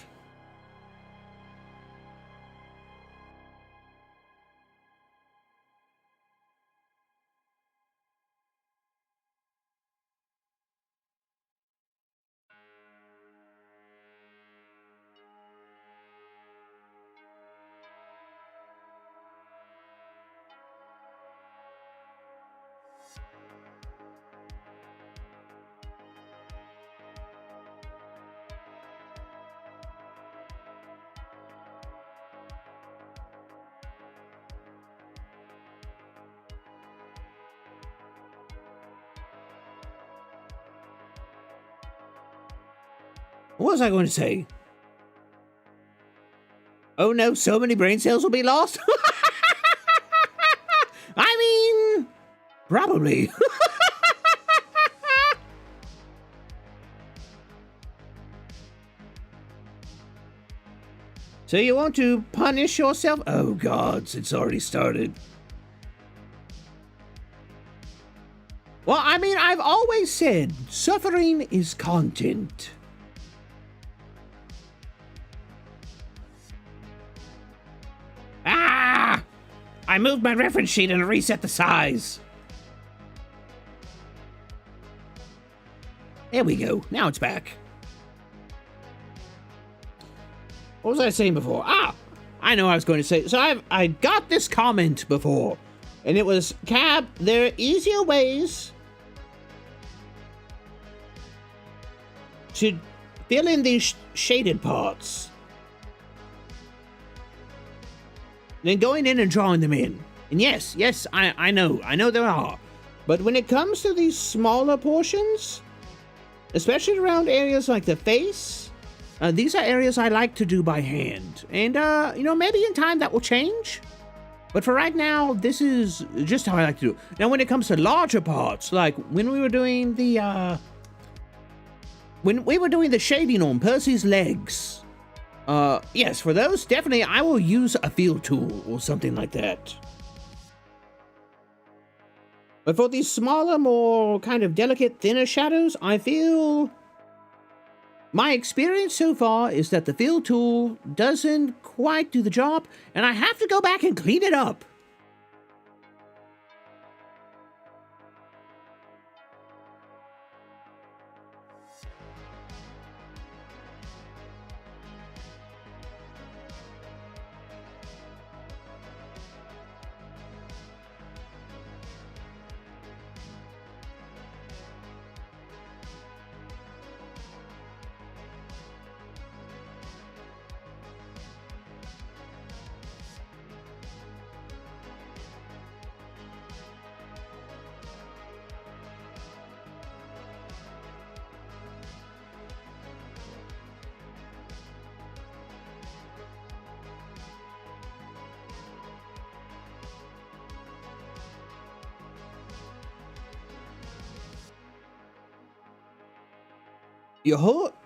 What was I going to say? Oh no, so many brain cells will be lost? I mean, probably. So you want to punish yourself? Oh gods, it's already started. Well, I mean, I've always said suffering is content. I moved my reference sheet and reset the size. There we go. Now it's back. What was I saying before? I know what I was going to say. So I got this comment before, and it was, Cab, there are easier ways to fill in these shaded parts. Then going in and drawing them in. And yes, I know there are. But when it comes to these smaller portions, especially around areas like the face, these are areas I like to do by hand. And, you know, maybe in time that will change. But for right now, this is just how I like to do it. Now, when it comes to larger parts, like when we were doing the, shading on Percy's legs, yes, for those, definitely I will use a field tool or something like that. But for these smaller, more kind of delicate, thinner shadows, I feel my experience so far is that the field tool doesn't quite do the job, and I have to go back and clean it up.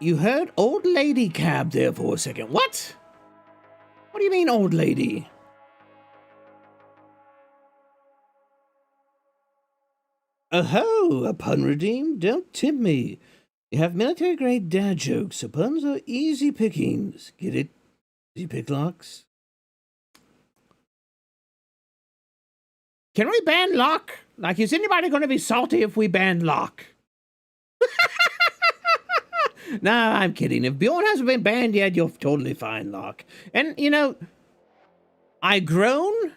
You heard old lady cab there for a second. What? What do you mean, old lady? Oh, a pun redeemed? Don't tempt me. You have military-grade dad jokes, so puns are easy pickings. Get it? Easy picklocks? Can we ban Locke? Like, is anybody going to be salty if we ban Locke? Nah, I'm kidding. If Bjorn hasn't been banned yet, you're totally fine, Locke. And, you know, I groan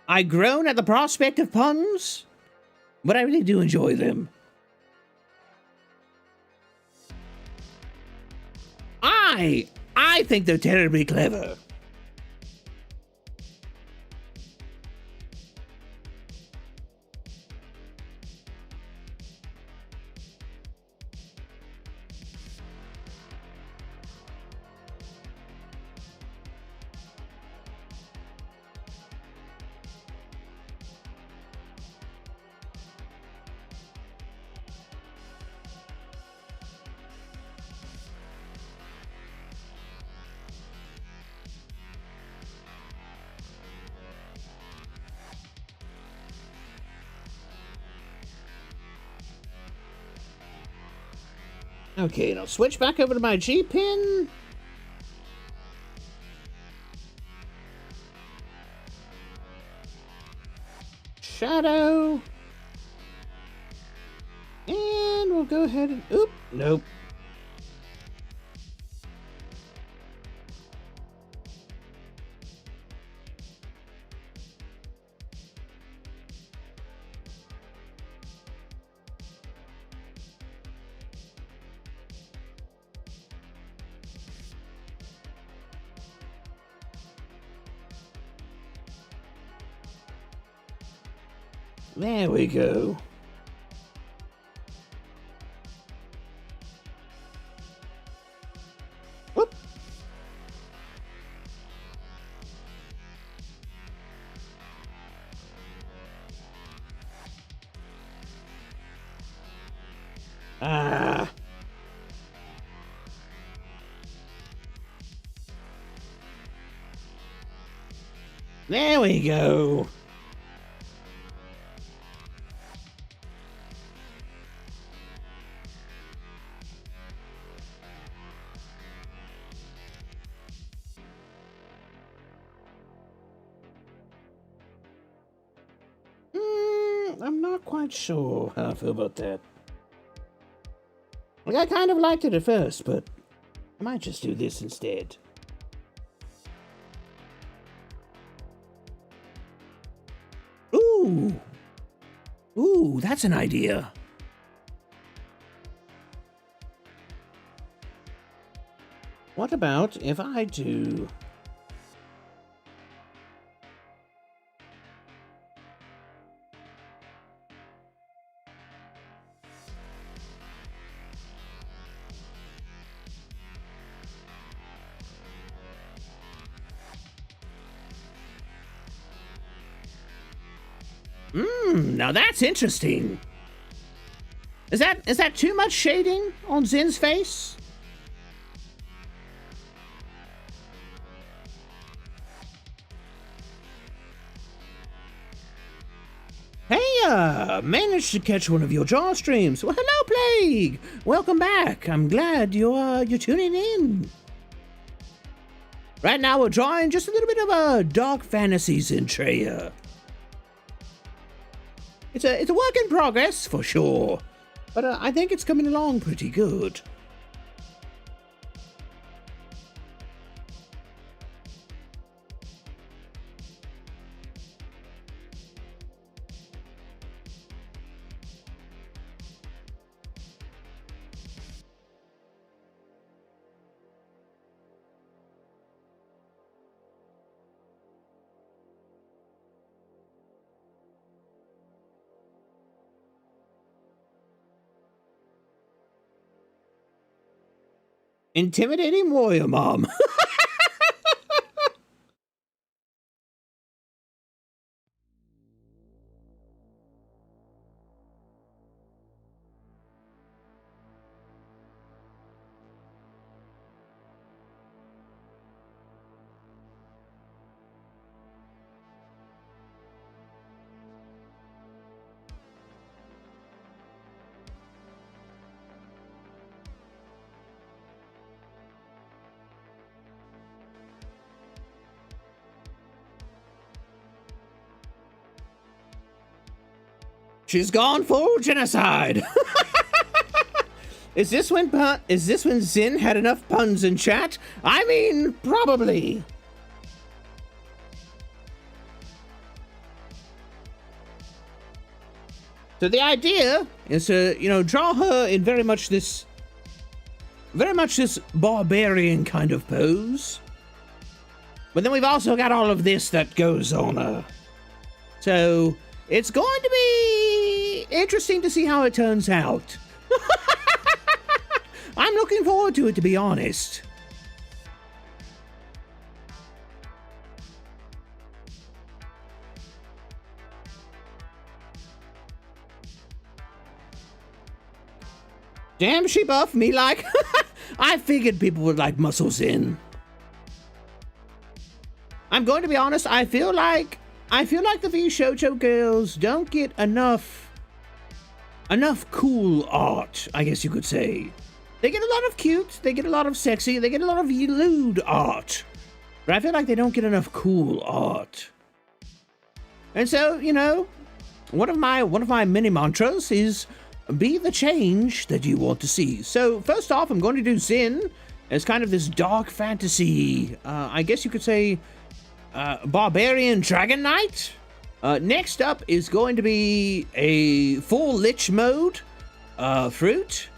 at the prospect of puns, but I really do enjoy them. I think they're terribly clever. Okay, and I'll switch back over to my G-pin. Shadow. And we'll go ahead and... Oop, nope. There we go. Whoop. Ah. There we go. I'm not quite sure how I feel about that. Like, I kind of liked it at first, but I might just do this instead. Ooh! Ooh, that's an idea. What about if I do... Now that's interesting. Is that too much shading on Zin's face? Hey, managed to catch one of your jaw streams. Well, hello, Plague. Welcome back. I'm glad you're tuning in. Right now, we're drawing just a little bit of a dark fantasy Zentreya. It's a work in progress for sure, but I think it's coming along pretty good. Intimidating warrior mom. She's gone full genocide. Is this when Zin had enough puns in chat? I mean, probably. So the idea is to, draw her in very much this barbarian kind of pose. But then we've also got all of this that goes on her. So it's going to be interesting to see how it turns out. I'm looking forward to it, to be honest. Damn, she buffed me like... I figured people would like muscles in. I'm going to be honest, I feel like the Vshojo girls don't get enough cool art, I guess you could say. They get a lot of cute, they get a lot of sexy, they get a lot of lewd art. But I feel like they don't get enough cool art. And so, one of my mini mantras is be the change that you want to see. So first off, I'm going to do Zin as kind of this dark fantasy, I guess you could say, barbarian dragon knight. Next up is going to be a full lich mode fruit.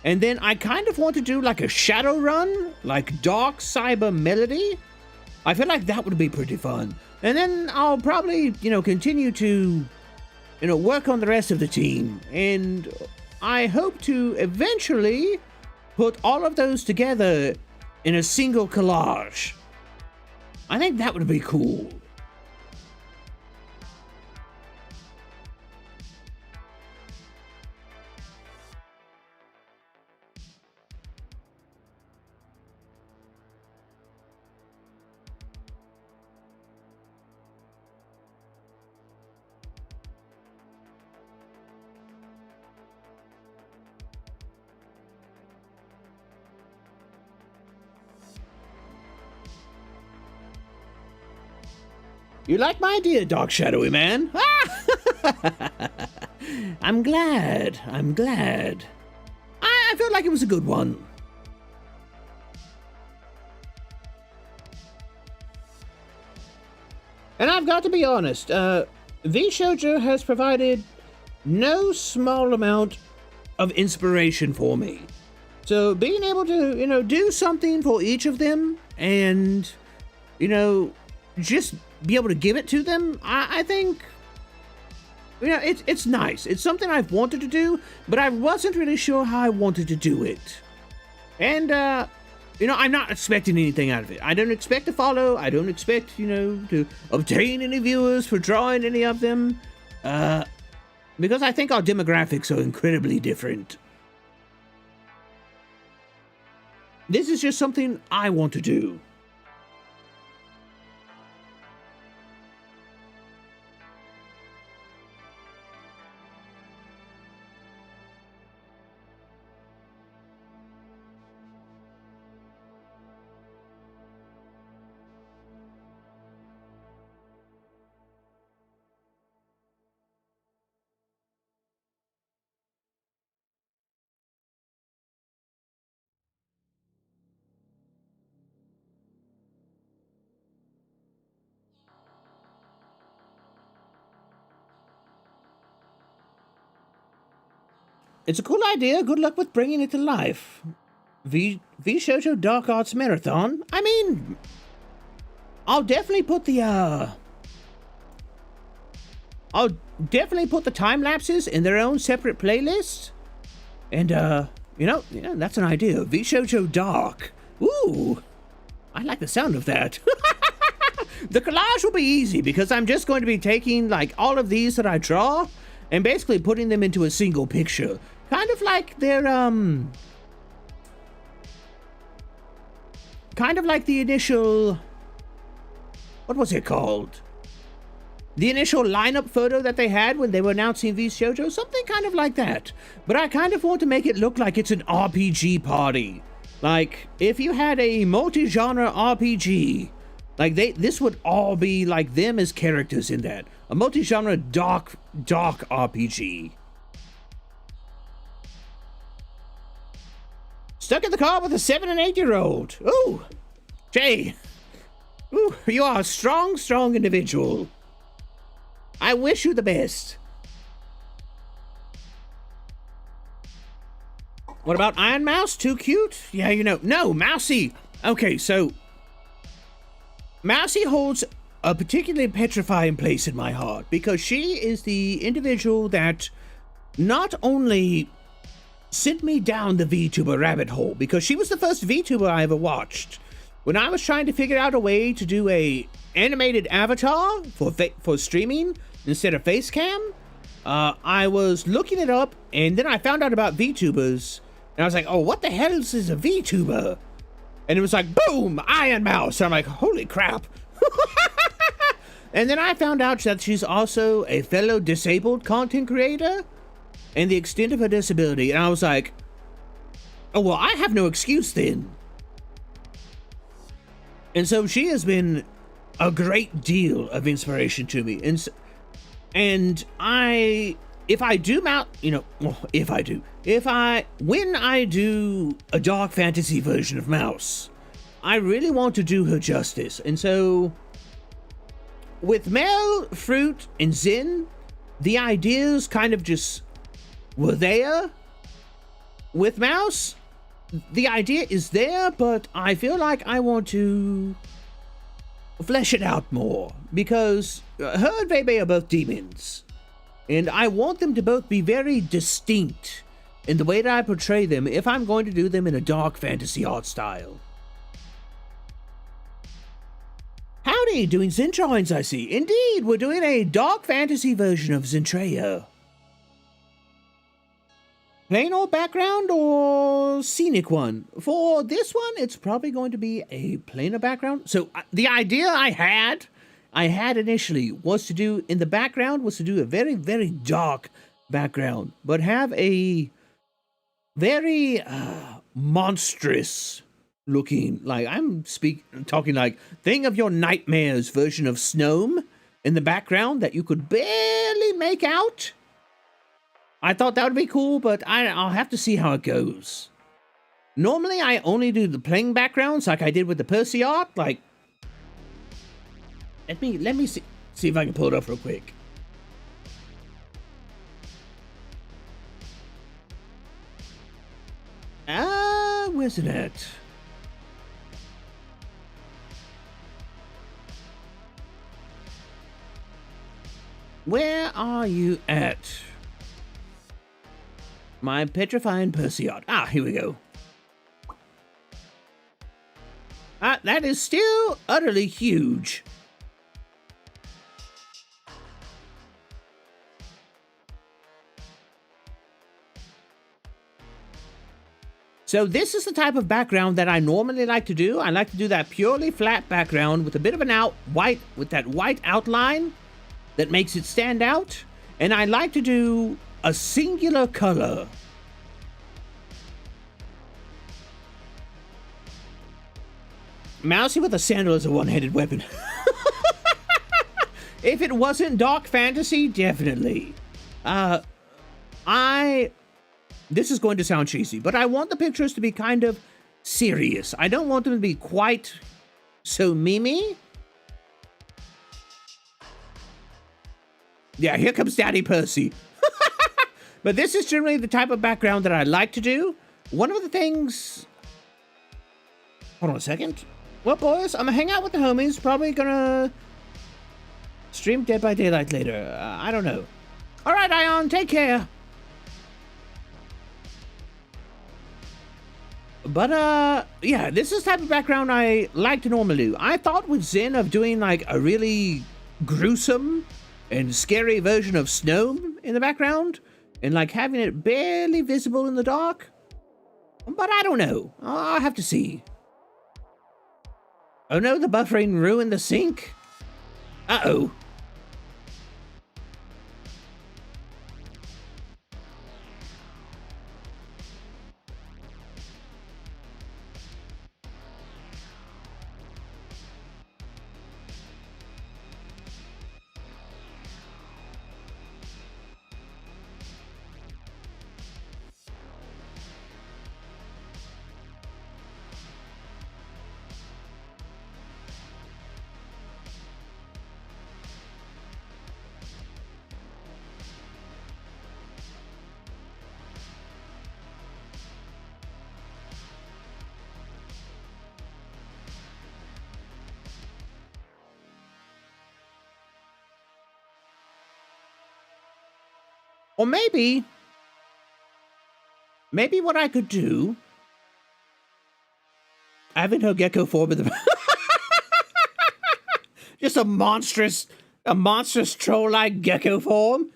And then I kind of want to do like a shadow run, like dark cyber melody. I feel like that would be pretty fun. And then I'll probably, continue to, work on the rest of the team. And I hope to eventually put all of those together in a single collage. I think that would be cool. You like my idea, Dark Shadowy Man? I'm glad. I felt like it was a good one. And I've got to be honest, Vshojo has provided no small amount of inspiration for me. So being able to, do something for each of them and, just be able to give it to them, I think, it's nice. It's something I've wanted to do, but I wasn't really sure how I wanted to do it. And, I'm not expecting anything out of it. I don't expect to follow. I don't expect, to obtain any viewers for drawing any of them. Because I think our demographics are incredibly different. This is just something I want to do. It's a cool idea. Good luck with bringing it to life. Vshojo Dark Arts Marathon. I mean, I'll definitely put the time lapses in their own separate playlist. And that's an idea. Vshojo Dark. Ooh, I like the sound of that. The collage will be easy because I'm just going to be taking like all of these that I draw and basically putting them into a single picture. Kind of like their, kind of like the initial, what was it called? The initial lineup photo that they had when they were announcing Vshojo, something kind of like that. But I kind of want to make it look like it's an RPG party. Like, if you had a multi-genre RPG, like this would all be like them as characters in that. A multi-genre dark RPG. Stuck in the car with a 7 and 8-year-old. Ooh, Jay. Ooh, you are a strong individual. I wish you the best. What about Iron Mouse? Too cute? Yeah, no, Mousy. Okay, so Mousy holds a particularly petrifying place in my heart because she is the individual that not only sent me down the VTuber rabbit hole, because she was the first VTuber I ever watched. When I was trying to figure out a way to do a animated avatar for streaming instead of face cam, I was looking it up, and then I found out about VTubers, and I was like, oh, what the hell is a VTuber? And it was like, boom, Iron Mouse. And I'm like, holy crap. And then I found out that she's also a fellow disabled content creator and the extent of her disability. And I was like, oh, well, I have no excuse then. And so she has been a great deal of inspiration to me. And when I do a dark fantasy version of Mouse, I really want to do her justice. And so with Mel, Fruit, and Zen, the ideas kind of just were there. With Mouse, the idea is there, but I feel like I want to flesh it out more, because her and Bebe are both demons, and I want them to both be very distinct in the way that I portray them if I'm going to do them in a dark fantasy art style. Howdy, doing Zentrawines, I see. Indeed, we're doing a dark fantasy version of Zentreya. Plain old background or scenic one? For this one, it's probably going to be a plainer background. So the idea I had initially was to do, in the background, was to do a very, very dark background, but have a very monstrous looking, like talking like Thing of Your Nightmares version of Snome in the background that you could barely make out. I thought that would be cool, but I'll have to see how it goes. Normally, I only do the plain backgrounds like I did with the Percy art. Like, let me see if I can pull it up real quick. isn't it? Where are you at? My petrifying Perseid. Ah, here we go. Ah, that is still utterly huge. So this is the type of background that I normally like to do. I like to do that purely flat background with a bit of an with that white outline that makes it stand out. And I like to do a singular color. Mousy with a sandal is a one-handed weapon. If it wasn't dark fantasy, definitely. This is going to sound cheesy, but I want the pictures to be kind of serious. I don't want them to be quite so memey. Yeah, here comes Daddy Percy. But this is generally the type of background that I like to do. One of the things... Hold on a second. Well, boys, I'm gonna hang out with the homies. Probably gonna stream Dead by Daylight later. I don't know. All right, Ion, take care. But, yeah, this is the type of background I like to normally do. I thought with Zen of doing, like, a really gruesome and scary version of snow in the background and, like, having it barely visible in the dark. But I don't know. I'll have to see. Oh, no, the buffering ruined the sync. Uh-oh. Or maybe what I could do, having her gecko form in the just a monstrous troll-like gecko form.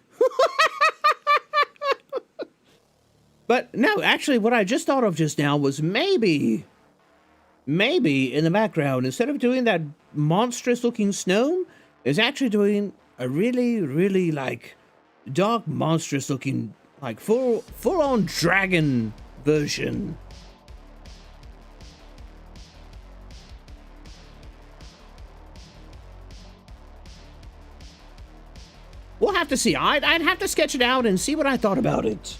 But no, actually, what I just thought of just now was maybe in the background, instead of doing that monstrous-looking snow, is actually doing a really like dark, monstrous looking, like full on dragon version. We'll have to see. I'd have to sketch it out and see what I thought about it.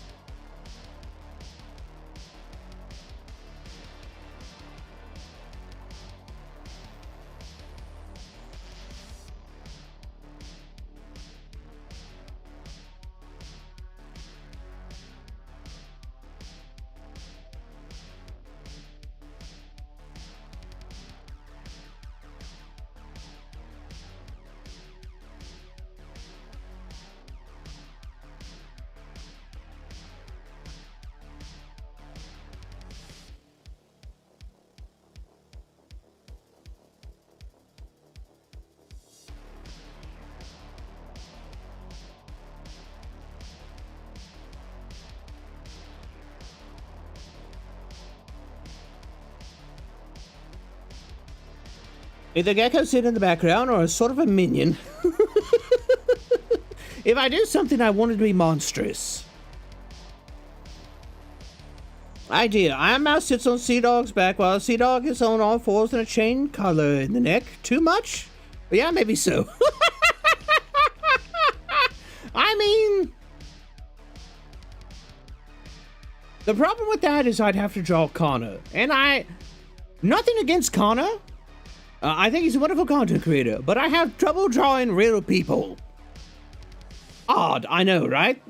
Either gecko sit in the background or a sort of a minion. If I do something, I want it to be monstrous. Idea. Iron Mouse sits on Sea Dog's back while Sea Dog is on all fours and a chain collar in the neck. Too much? But yeah, maybe so. I mean... The problem with that is I'd have to draw Connor. And nothing against Connor. I think he's a wonderful content creator, but I have trouble drawing real people. Odd, I know, right?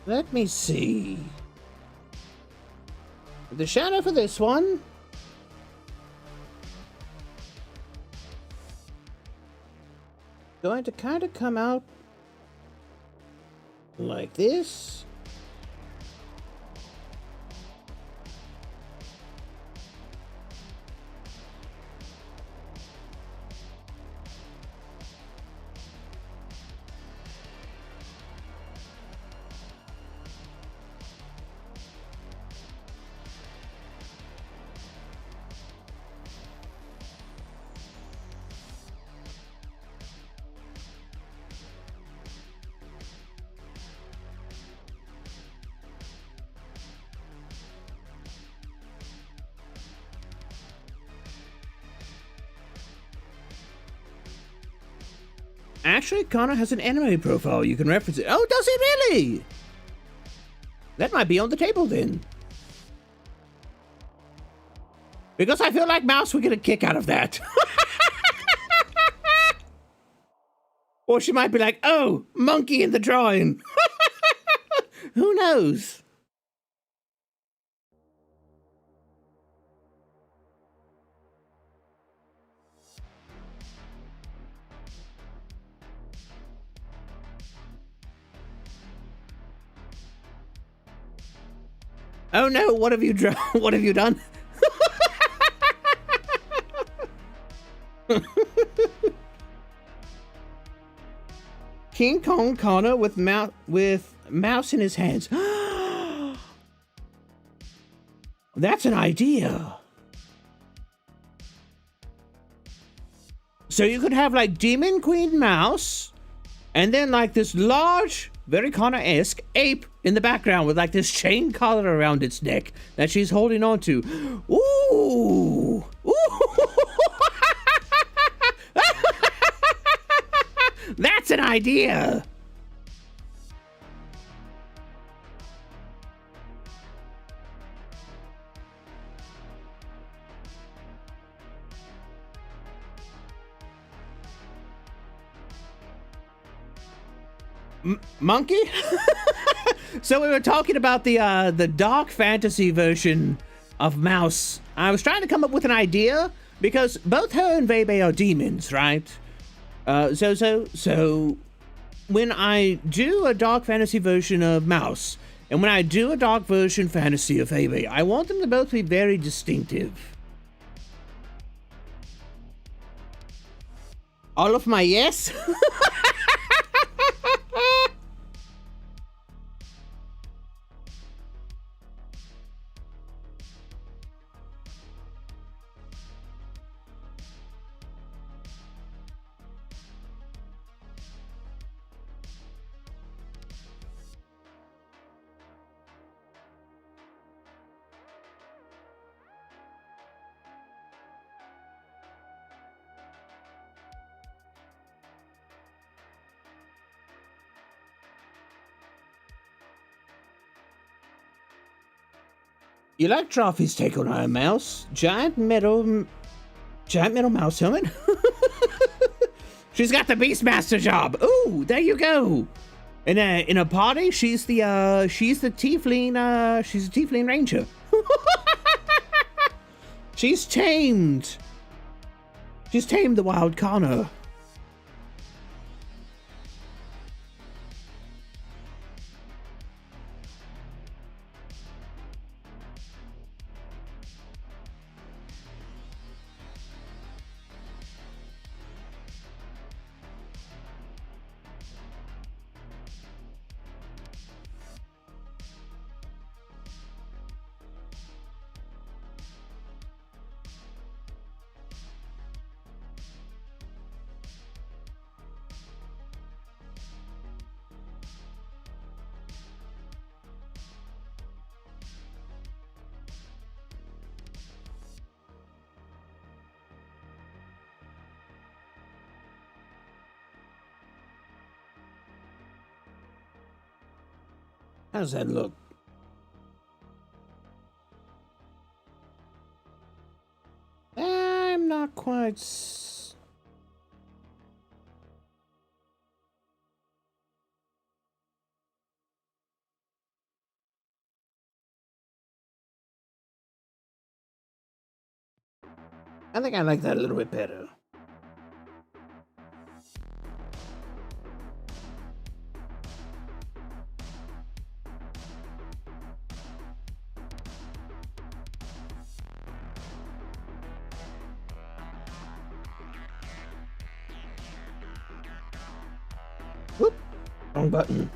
Let me see. The shadow for this one. Going to kind of come out like this. Actually, Connor has an anime profile. You can reference it. Oh, does he really? That might be on the table then. Because I feel like Mouse would get a kick out of that. Or she might be like, oh, monkey in the drawing. Who knows? Oh no, what have you what have you done? King Kong Connor with mouse in his hands. That's an idea. So you could have like Demon Queen Mouse, and then like this large, very Connor-esque ape in the background with like this chain collar around its neck that she's holding on to. Ooh! Ooh! That's an idea! Monkey? So we were talking about the dark fantasy version of Mouse. I was trying to come up with an idea because both her and Vebe are demons, right? So when I do a dark fantasy version of Mouse and when I do a dark version fantasy of Vebe, I want them to both be very distinctive. All of my yes? You like Trophy's take on Iron Mouse? Giant metal mouse helmet? She's got the Beastmaster job. Ooh, there you go. In a party, she's the Tiefling Ranger. She's tamed the wild Connor. How does that look? I'm not quite... I think I like that a little bit better. Whoop! Wrong button.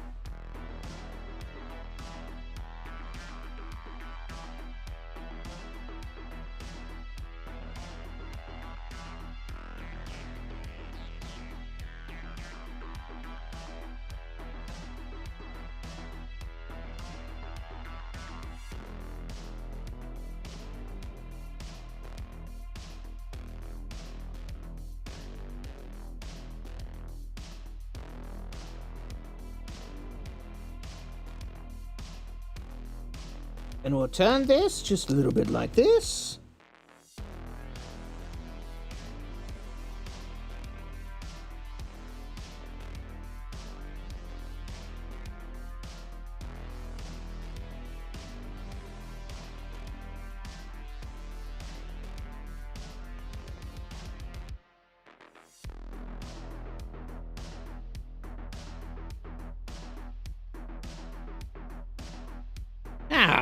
And we'll turn this just a little bit like this.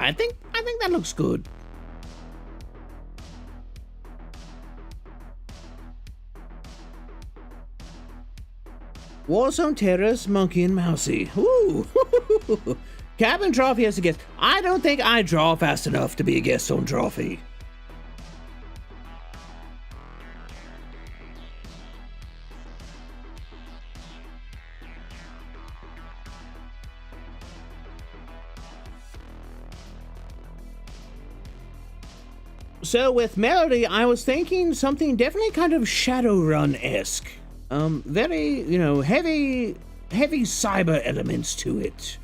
I think that looks good. Warzone Terrors, Monkey and Mousy. Ooh. Cabin Trophy as a guest. I don't think I draw fast enough to be a guest on Trophy. So with Melody, I was thinking something definitely kind of Shadowrun-esque. Very, you know, heavy cyber elements to it.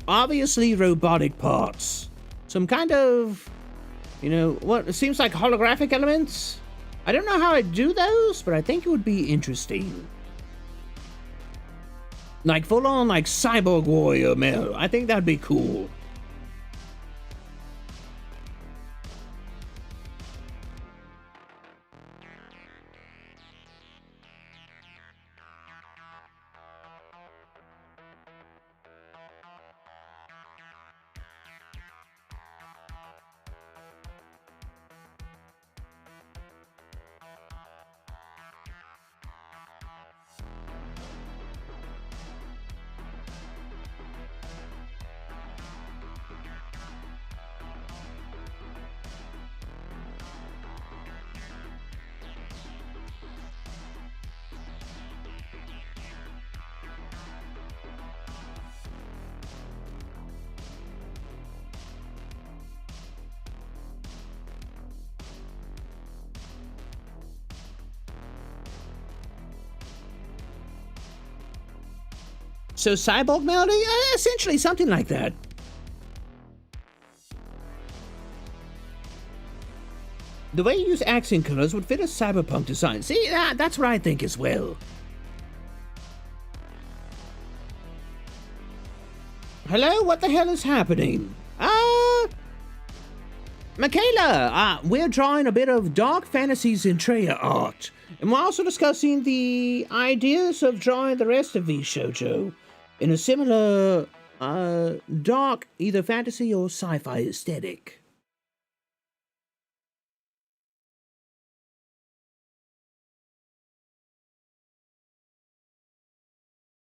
Obviously robotic parts. Some kind of, you know, what it seems like holographic elements. I don't know how I'd do those, but I think it would be interesting. Like full-on, like cyborg warrior Mel. I think that'd be cool. So cyborg Melody? Essentially something like that. The way you use accent colors would fit a cyberpunk design. See, that's what I think as well. Hello, what the hell is happening? Michaela, we're drawing a bit of dark fantasy Zentreya art. And we're also discussing the ideas of drawing the rest of Vshojo in a similar, dark, either fantasy or sci-fi aesthetic.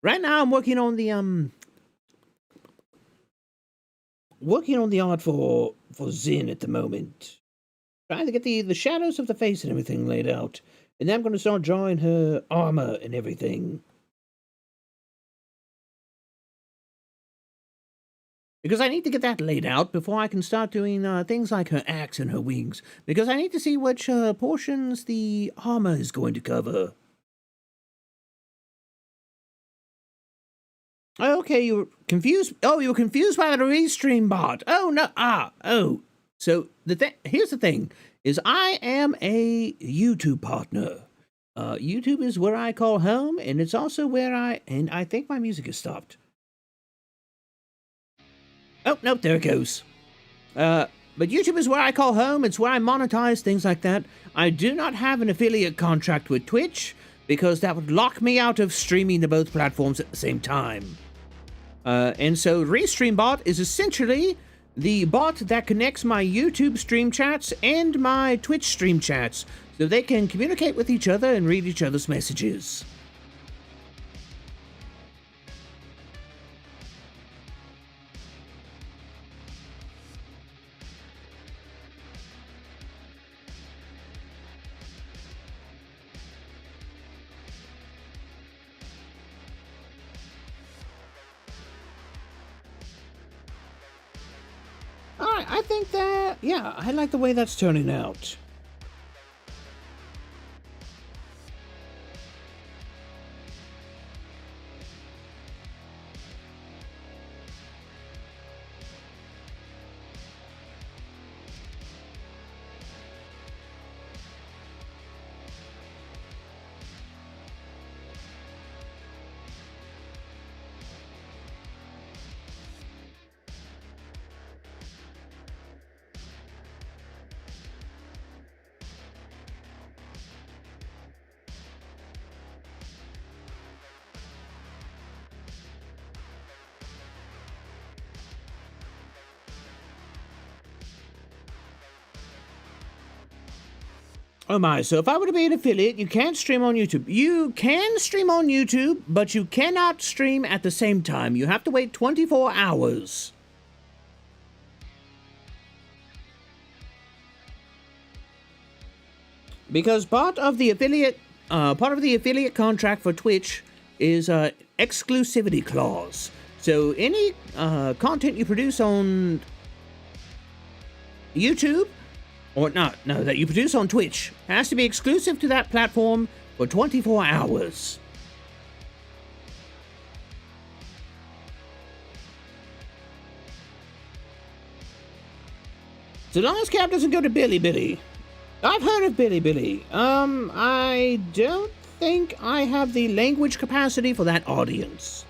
Right now I'm working on the, art for Zen at the moment. Trying to get the shadows of the face and everything laid out. And then I'm going to start drawing her armor and everything. Because I need to get that laid out before I can start doing things like her axe and her wings. Because I need to see which portions the armor is going to cover. Okay, you were confused. Oh, you were confused by the restream bot. Oh, no. Oh. So, here's the thing, is I am a YouTube partner. YouTube is where I call home, and it's also where and I think my music has stopped. Oh, nope, there it goes. But YouTube is where I call home. It's where I monetize, things like that. I do not have an affiliate contract with Twitch because that would lock me out of streaming to both platforms at the same time. And so Restream Bot is essentially the bot that connects my YouTube stream chats and my Twitch stream chats so they can communicate with each other and read each other's messages. I think that, yeah, I like the way that's turning out. Oh my, so if I were to be an affiliate, you can't stream on YouTube. You can stream on YouTube, but you cannot stream at the same time. You have to wait 24 hours. Because part of the affiliate contract for Twitch is exclusivity clause. So any content you produce on YouTube, or not, no, that you produce on Twitch, has to be exclusive to that platform for 24 hours. So long as Cap doesn't go to Billy. I've heard of Billy. I don't think I have the language capacity for that audience.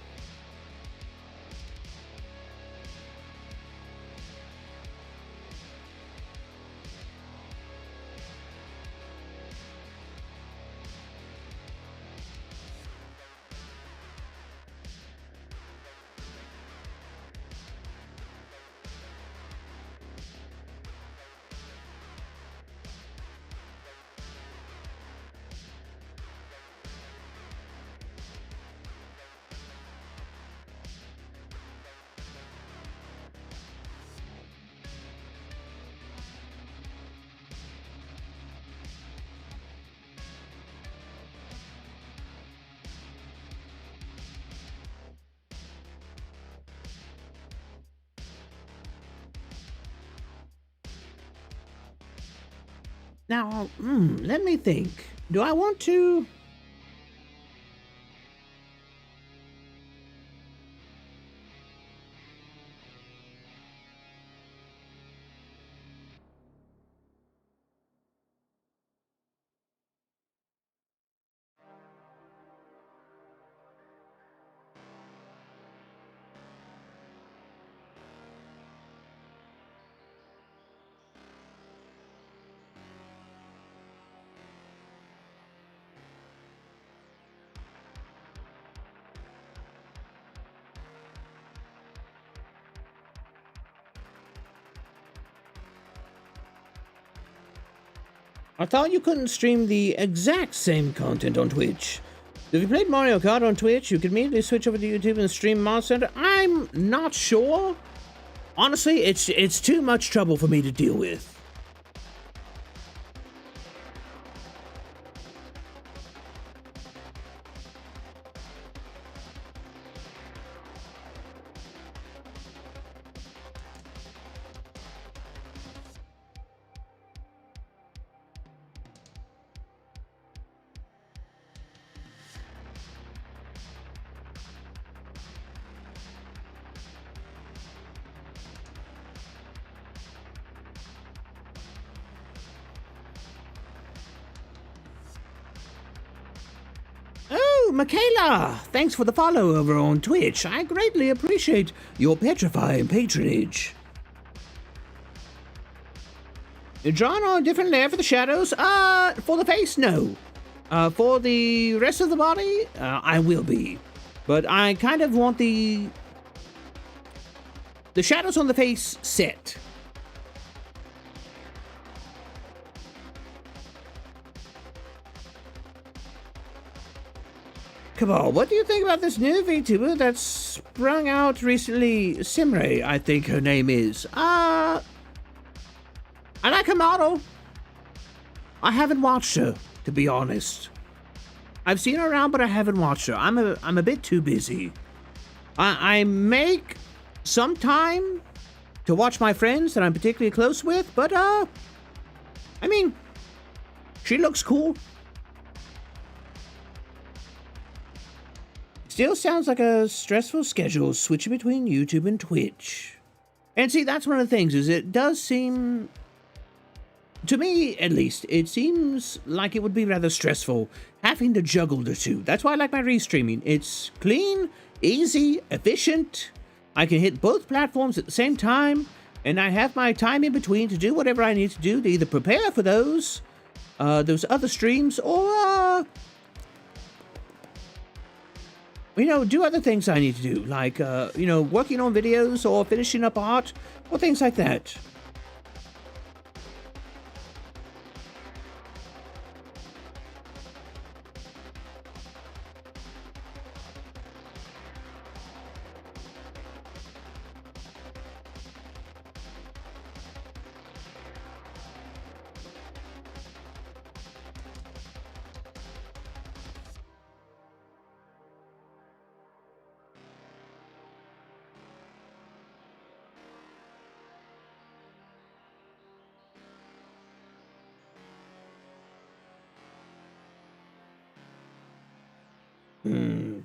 Now, let me think. Do I want to... I thought you couldn't stream the exact same content on Twitch. If you played Mario Kart on Twitch, you could immediately switch over to YouTube and stream Monster Hunter. I'm not sure. Honestly, it's too much trouble for me to deal with. Michaela, thanks for the follow over on Twitch. I greatly appreciate your petrifying patronage. Drawn on a different layer for the shadows. For the face, no. For the rest of the body, I will be. But I kind of want the shadows on the face set. Kabhaal, what do you think about this new VTuber that's sprung out recently? Zentreya, I think her name is. I like her model. I haven't watched her, to be honest. I've seen her around, but I haven't watched her. I'm a bit too busy. I make some time to watch my friends that I'm particularly close with, but I mean, she looks cool. Still sounds like a stressful schedule switching between YouTube and Twitch. And see, that's one of the things, is it does seem, to me at least, it seems like it would be rather stressful having to juggle the two. That's why I like my restreaming. It's clean, easy, efficient. I can hit both platforms at the same time, and I have my time in between to do whatever I need to do to either prepare for those other streams, or do other things I need to do, like, working on videos or finishing up art or things like that.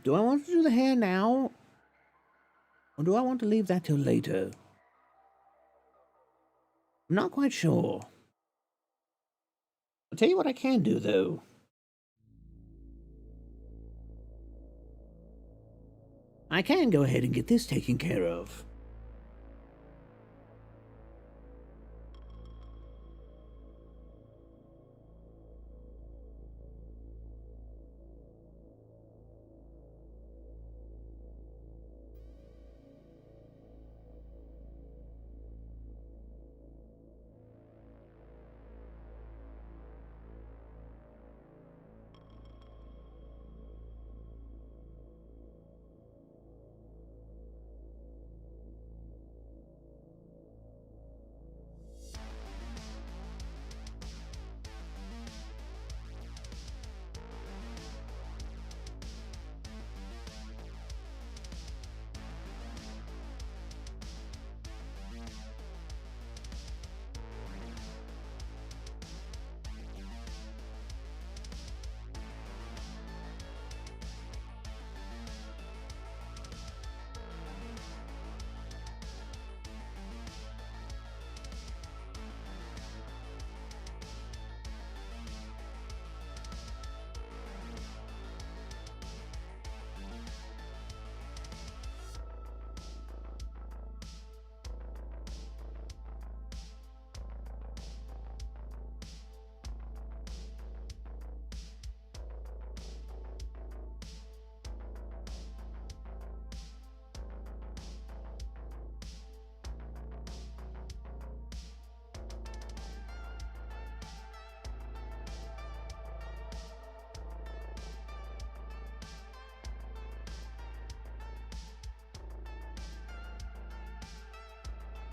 Do I want to do the hair now? Or do I want to leave that till later? I'm not quite sure. I'll tell you what I can do, though. I can go ahead and get this taken care of.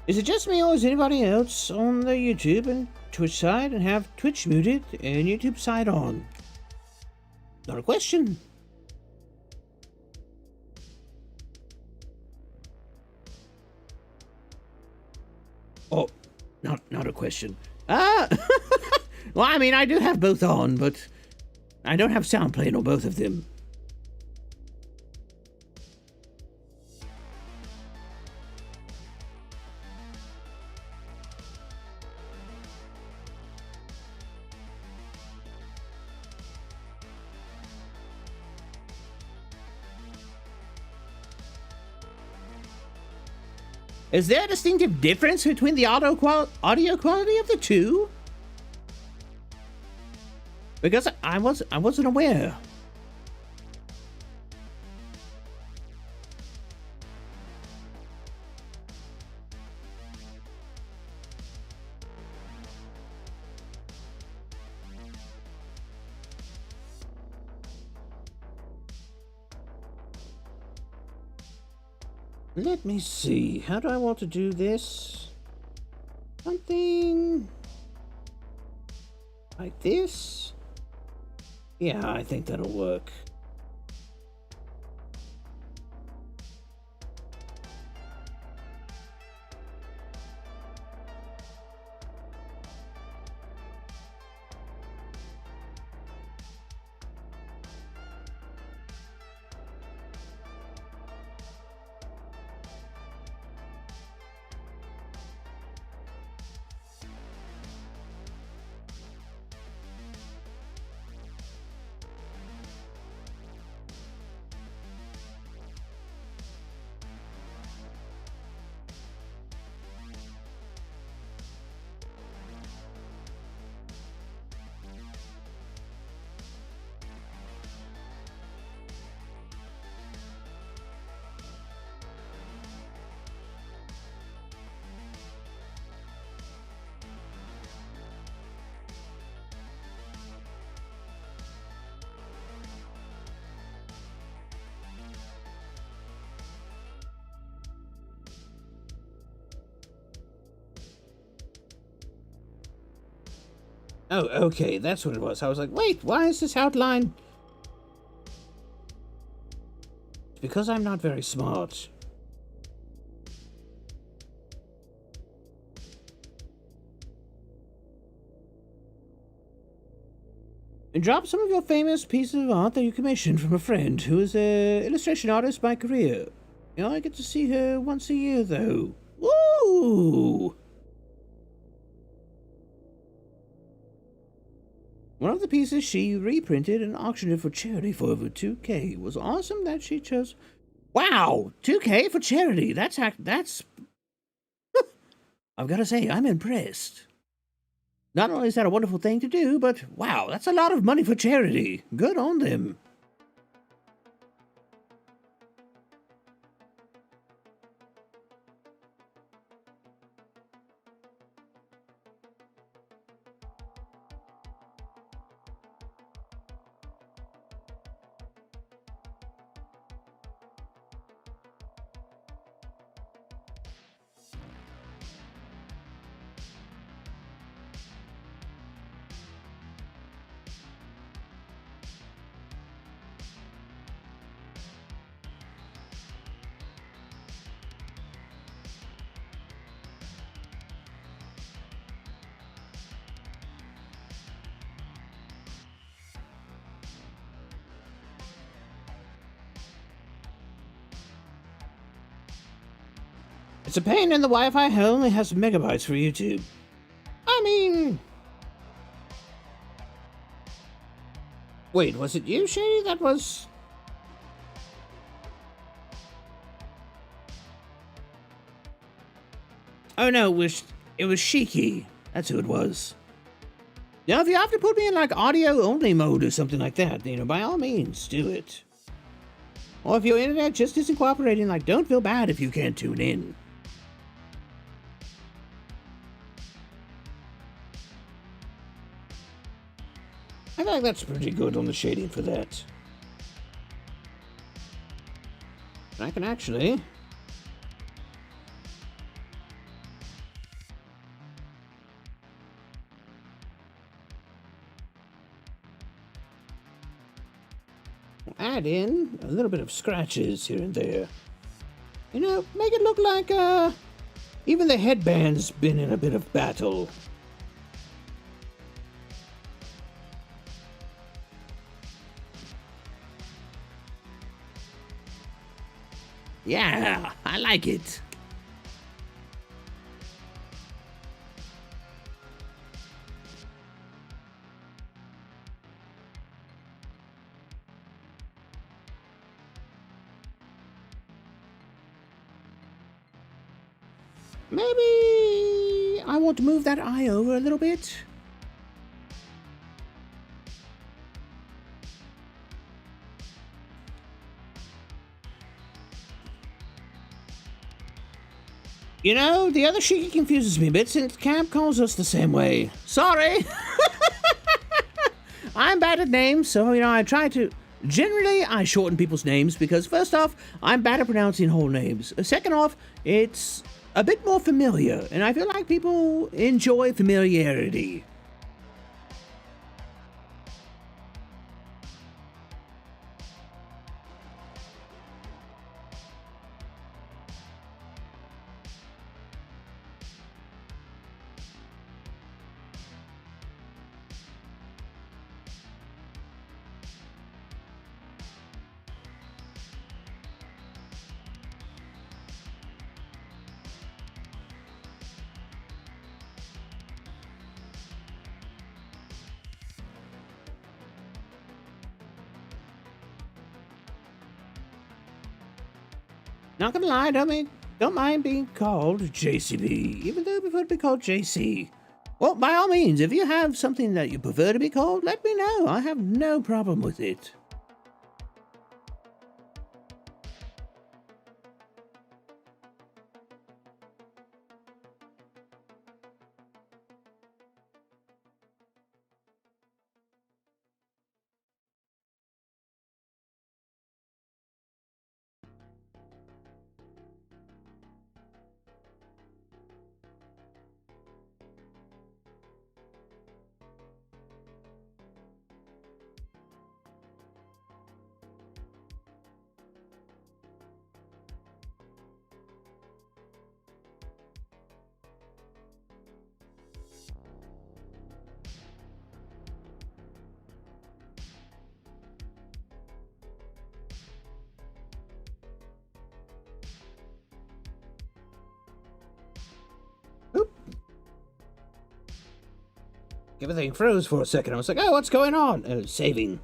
Is it just me, or is anybody else on the YouTube and Twitch side and have Twitch muted and YouTube side on? Not a question. Oh, not a question. Well, I mean, I do have both on, but I don't have sound playing on both of them. Is there a distinctive difference between the audio quality of the two? Because I wasn't aware. Let me see. How do I want to do this? Something like this? Yeah, I think that'll work. Oh, okay, that's what it was. I was like, wait, why is this outline? It's because I'm not very smart. And drop some of your famous pieces of art that you commissioned from a friend who is an illustration artist by career. You know, I get to see her once a year, though. Woo! One of the pieces she reprinted and auctioned it for charity for over $2,000. It was awesome that she chose. Wow, $2,000 for charity. That's I've got to say, I'm impressed. Not only is that a wonderful thing to do, but wow, that's a lot of money for charity. Good on them. It's a pain in the Wi-Fi only has megabytes for YouTube. I mean... Wait, was it you, Shady? That was... Oh no, it was Shiki. That's who it was. Now, if you have to put me in like audio-only mode or something like that, you know, by all means, do it. Or if your internet just isn't cooperating, like, don't feel bad if you can't tune in. I feel like that's pretty good on the shading for that. I can actually... add in a little bit of scratches here and there. You know, make it look like, even the headband's been in a bit of battle. Yeah, I like it. Maybe I want to move that eye over a little bit. You know, the other Shiki confuses me a bit since Camp calls us the same way. Sorry! I'm bad at names, so, you know, I try to... Generally, I shorten people's names because, first off, I'm bad at pronouncing whole names. Second off, it's a bit more familiar, and I feel like people enjoy familiarity. Not gonna lie, don't mind being called JCB, even though I prefer to be called JC. Well, by all means, if you have something that you prefer to be called, let me know. I have no problem with it. Oop. Everything froze for a second. I was like, oh, what's going on? Saving.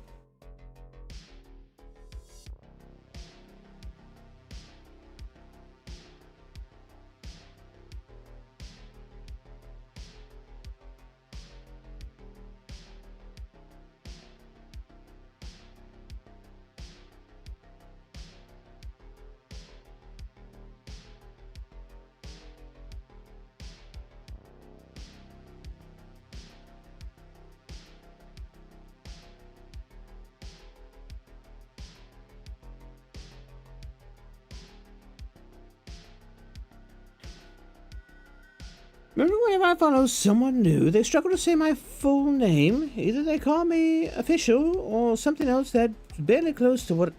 Remember whenever I follow someone new, they struggle to say my full name. Either they call me official or something else that's barely close to what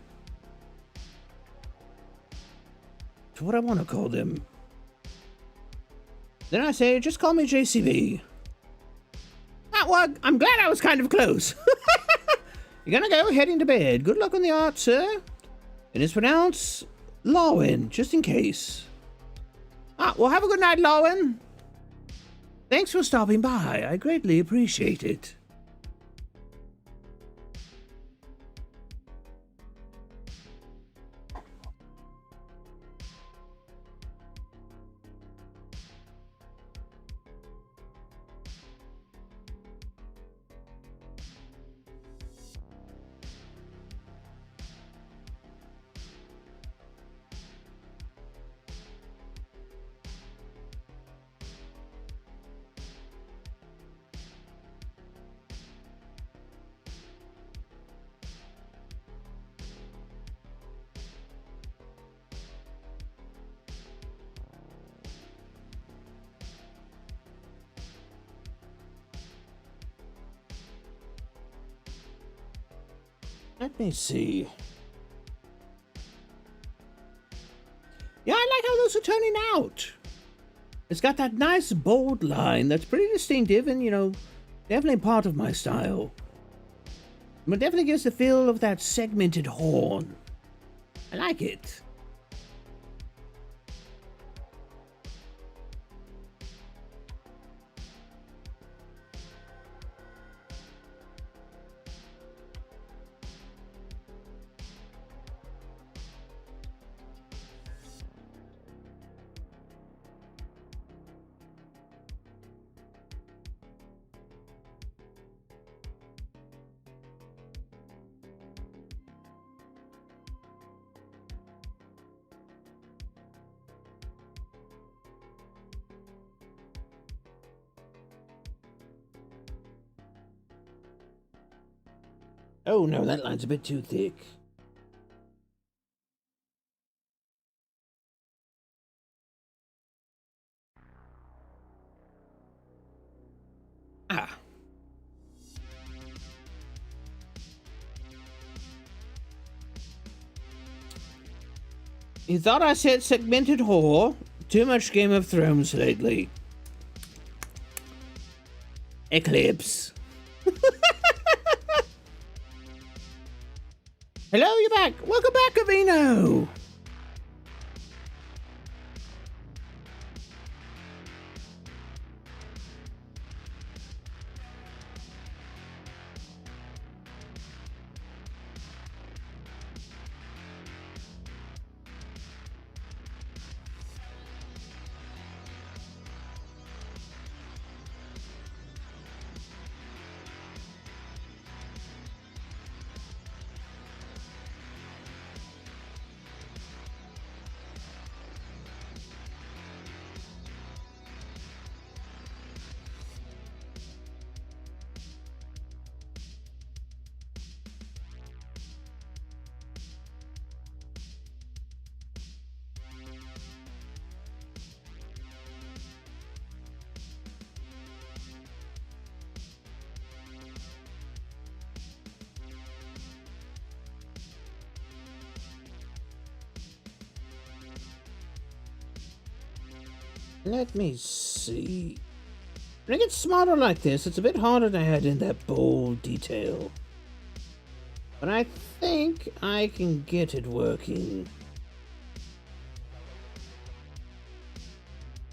I want to call them. Then I say, just call me JCB. Ah, well, I'm glad I was kind of close. You're gonna go heading to bed. Good luck on the art, sir. And it's pronounced Lawin, just in case. Ah, well, have a good night, Lawin. Thanks for stopping by. I greatly appreciate it. Let me see. Yeah, I like how those are turning out. It's got that nice bold line that's pretty distinctive and, you know, definitely part of my style. But definitely gives the feel of that segmented horn. I like it. Oh no, that line's a bit too thick. Ah. You thought I said segmented whore? Too much Game of Thrones lately. Eclipse. Hello, you're back. Welcome back, Avino. Let me see. When I get smarter like this, it's a bit harder to add in that bold detail. But I think I can get it working.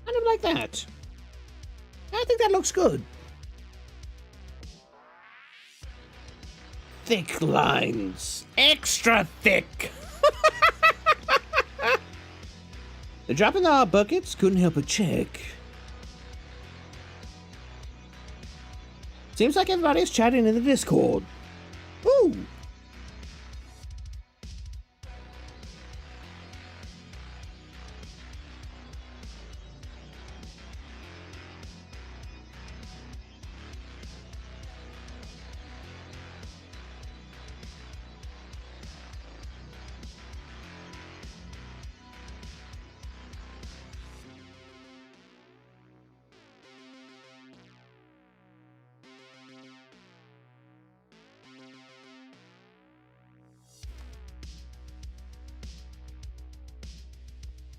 Kind of like that. I think that looks good. Thick lines. Extra thick. The drop in the buckets couldn't help but check. Seems like everybody's chatting in the Discord. Ooh.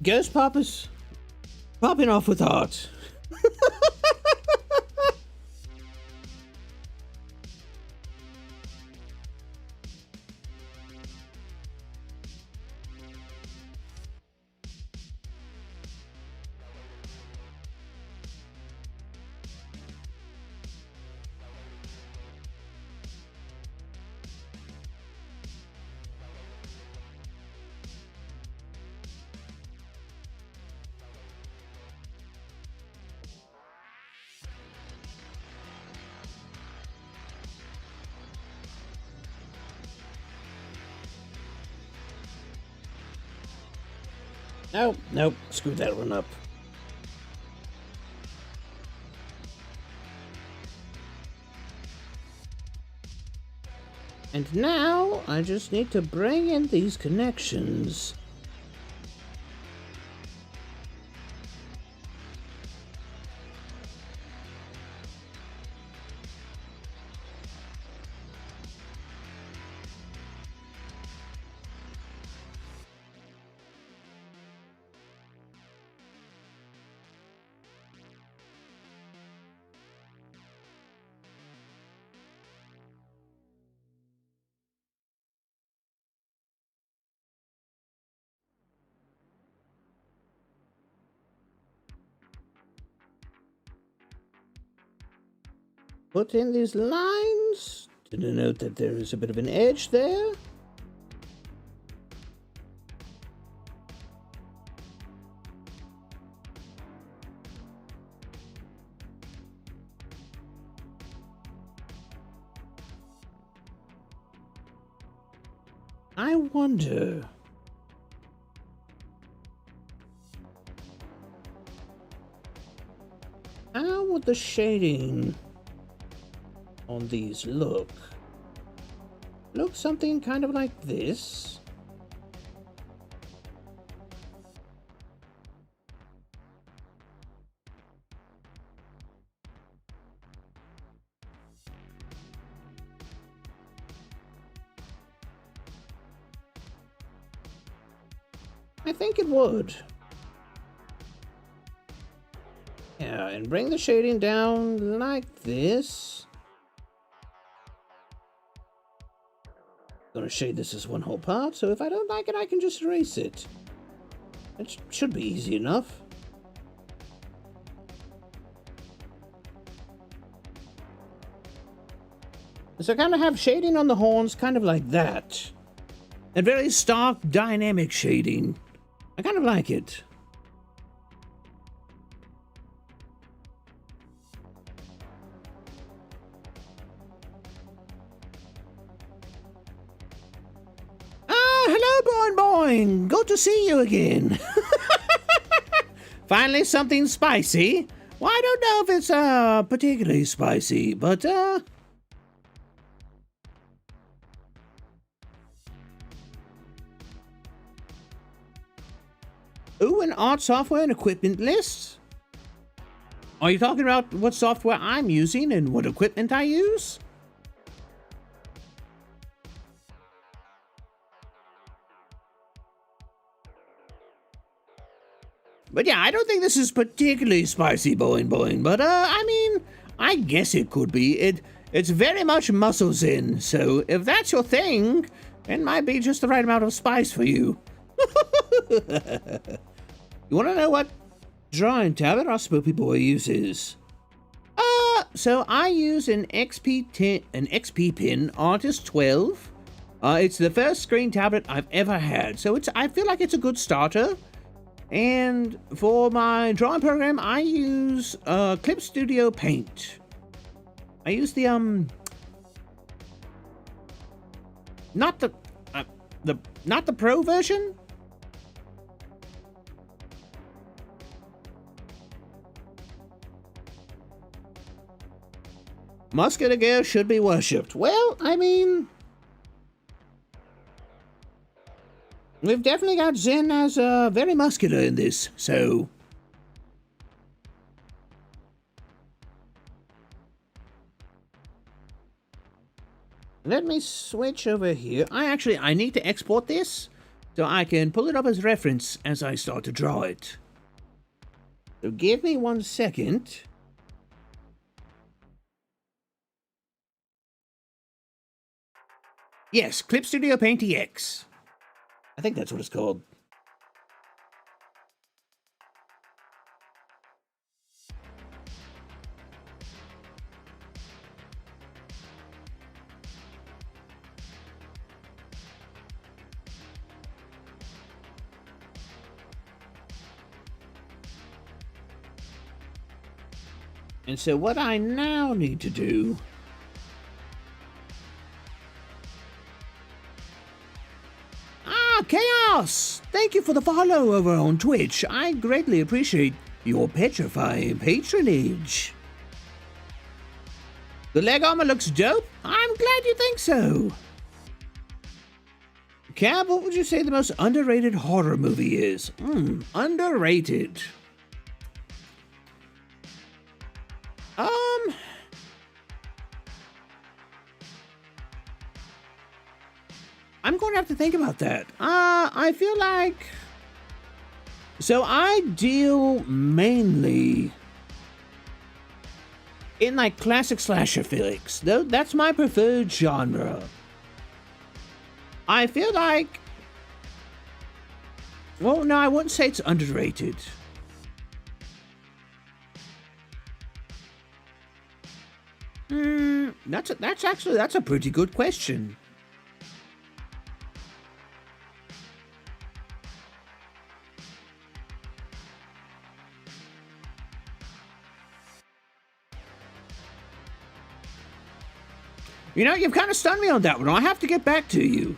Ghost Papa's popping off with art. Nope, nope, screw that one up. And now, I just need to bring in these connections. Put in these lines to denote that there is a bit of an edge there. I wonder. How would the shading on these look? looks something kind of like this. I think it would. Yeah, and bring the shading down like this. Gonna shade this as one whole part, so if I don't like it, I can just erase it. It should be easy enough. So kind of have shading on the horns, kind of like that. And very stark, dynamic shading. I kind of like it. Hello, Boing. Good to see you again. Finally, something spicy. Well, I don't know if it's particularly spicy, but ooh, an art software and equipment list. Are you talking about what software I'm using and what equipment I use? But yeah, I don't think this is particularly spicy, Boing, but I mean, I guess it could be. It's very much muscles in, so if that's your thing, it might be just the right amount of spice for you. You wanna know what drawing tablet our Spoopy Boy uses? So I use an XP Pin Artist 12. It's the first screen tablet I've ever had, so I feel like it's a good starter. And for my drawing program, I use Clip Studio Paint. I use the not the pro version. Muscular girl should be worshipped. Well, I mean, we've definitely got Zen as very muscular in this, so. Let me switch over here. I need to export this so I can pull it up as reference as I start to draw it. So give me 1 second. Yes, Clip Studio Paint EX. I think that's what it's called. And so what I now need to do Chaos! Thank you for the follow over on Twitch. I greatly appreciate your petrifying patronage. The leg armor looks dope. I'm glad you think so. Cab, what would you say the most underrated horror movie is? Underrated. I'm going to have to think about that. I feel like... So I deal mainly in like classic slasher flicks. That's my preferred genre. I feel like... Well, no, I wouldn't say it's underrated. That's a pretty good question. You know, you've kind of stunned me on that one. I'll have to get back to you.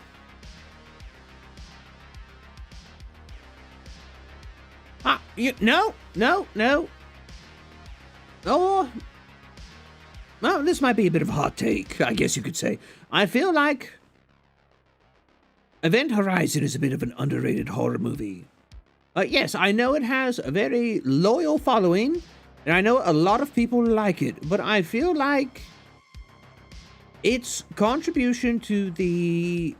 No. Oh. Well, this might be a bit of a hot take, I guess you could say. I feel like Event Horizon is a bit of an underrated horror movie. Yes, I know it has a very loyal following, and I know a lot of people like it, but I feel like its contribution to the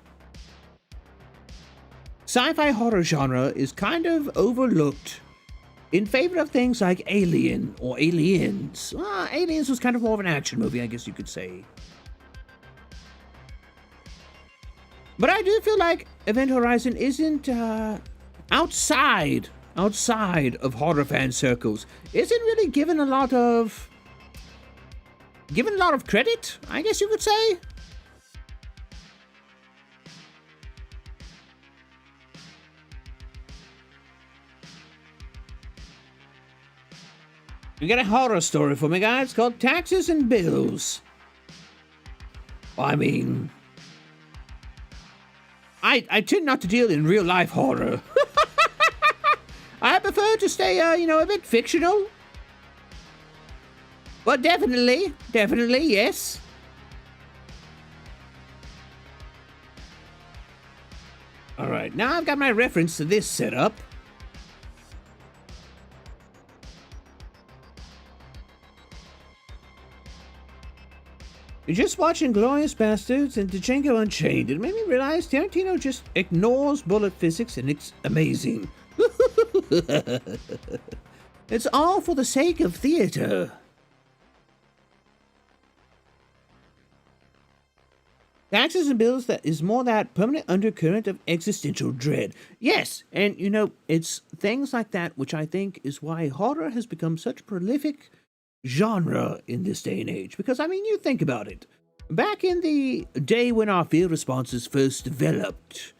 sci-fi horror genre is kind of overlooked in favor of things like Alien or Aliens. Aliens was kind of more of an action movie, I guess you could say. But I do feel like Event Horizon isn't outside of horror fan circles, isn't really given a lot of credit, I guess you could say. You got a horror story for me, guys, called Taxes and Bills. I mean, I tend not to deal in real life horror. I prefer to stay, a bit fictional. But definitely, yes. Alright, now I've got my reference to this setup. You're just watching Glorious Bastards and Django Unchained. It made me realize Tarantino just ignores bullet physics, and it's amazing. It's all for the sake of theater. Taxes and Bills, that is more that permanent undercurrent of existential dread. Yes, and it's things like that which I think is why horror has become such a prolific genre in this day and age. Because, you think about it. Back in the day when our fear responses first developed,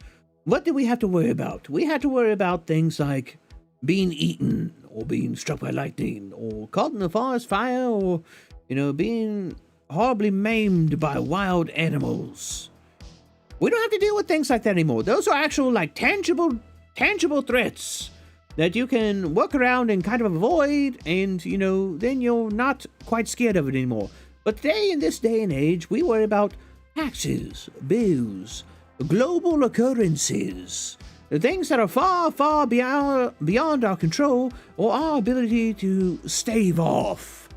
what did we have to worry about? We had to worry about things like being eaten, or being struck by lightning, or caught in a forest fire, or, being horribly maimed by wild animals. We don't have to deal with things like that anymore. Those are actual, tangible threats that you can work around and kind of avoid, and, then you're not quite scared of it anymore. But today, in this day and age, we worry about taxes, bills, global occurrences, the things that are far, far beyond our control or our ability to stave off.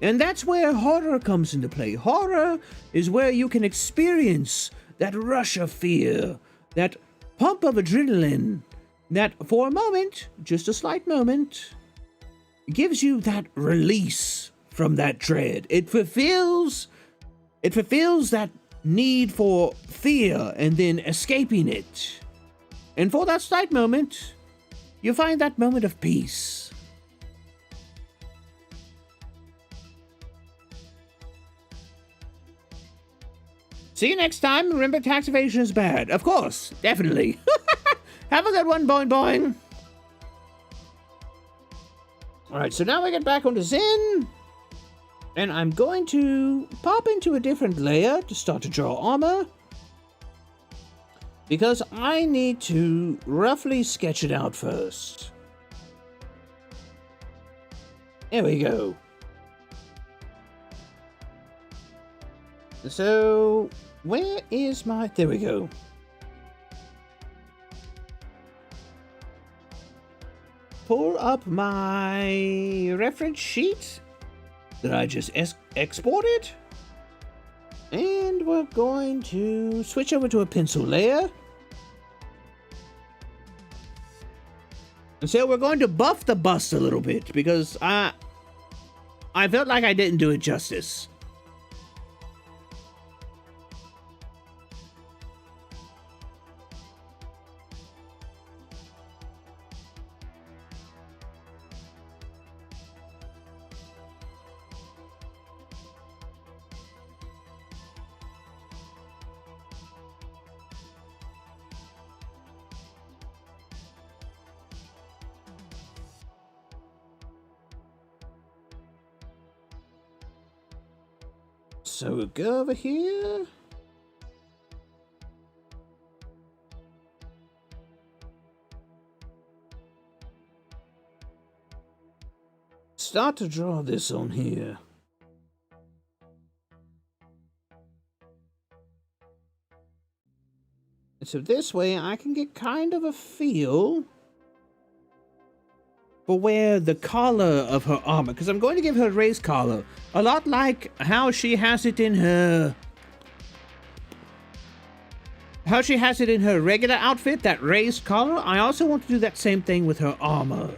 And that's where horror comes into play. Horror is where you can experience that rush of fear, that pump of adrenaline, that for a moment, just a slight moment, gives you that release from that dread. It fulfills that need for fear and then escaping it. And for that slight moment, you find that moment of peace. See you next time. Remember, tax evasion is bad. Of course, definitely. Have a good one, boing boing. Alright, so now we get back onto Zen. And I'm going to pop into a different layer to start to draw armor. Because I need to roughly sketch it out first. There we go. So, where is my... There we go. Pull up my reference sheet that I just exported. And we're going to switch over to a pencil layer. And so we're going to buff the bust a little bit because I felt like I didn't do it justice. So we'll go over here. Start to draw this on here. So this way I can get kind of a feel for where the collar of her armor, because I'm going to give her a raised collar, a lot like how she has it in her regular outfit, that raised collar. I also want to do that same thing with her armor.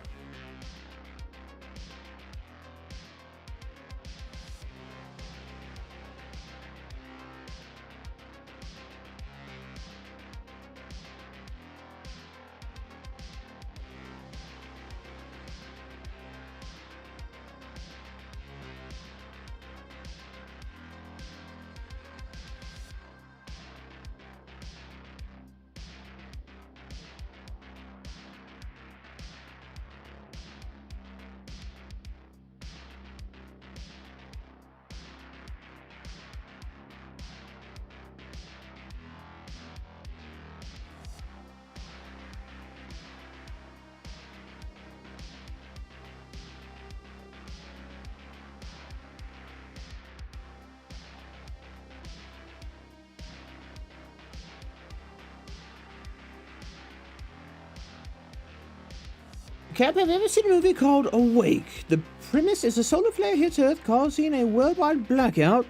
Cap, have you ever seen a movie called Awake? The premise is a solar flare hits Earth, causing a worldwide blackout,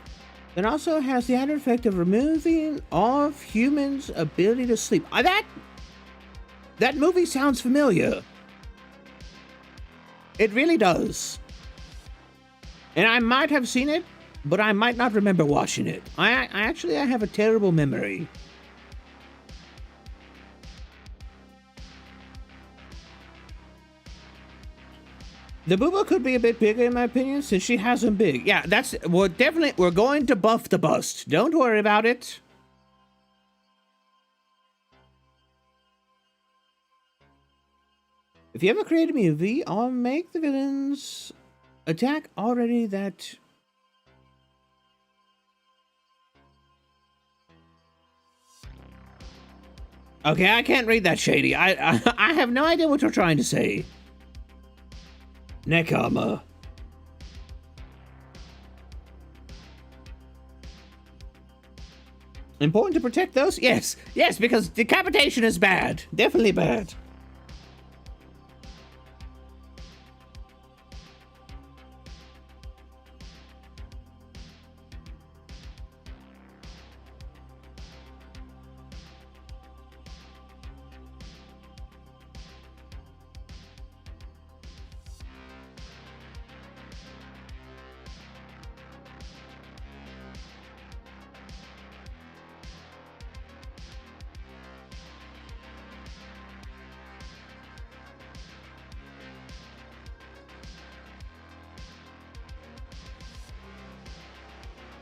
and also has the added effect of removing all humans' ability to sleep. That movie sounds familiar. It really does. And I might have seen it, but I might not remember watching it. I have a terrible memory. The booba could be a bit bigger in my opinion, since she has them big. Yeah, we're going to buff the bust. Don't worry about it. If you ever create a movie, I'll make the villains attack already that... Okay, I can't read that, Shady. I have no idea what you're trying to say. Neck armor. Important to protect those? Yes, because decapitation is bad. Definitely bad.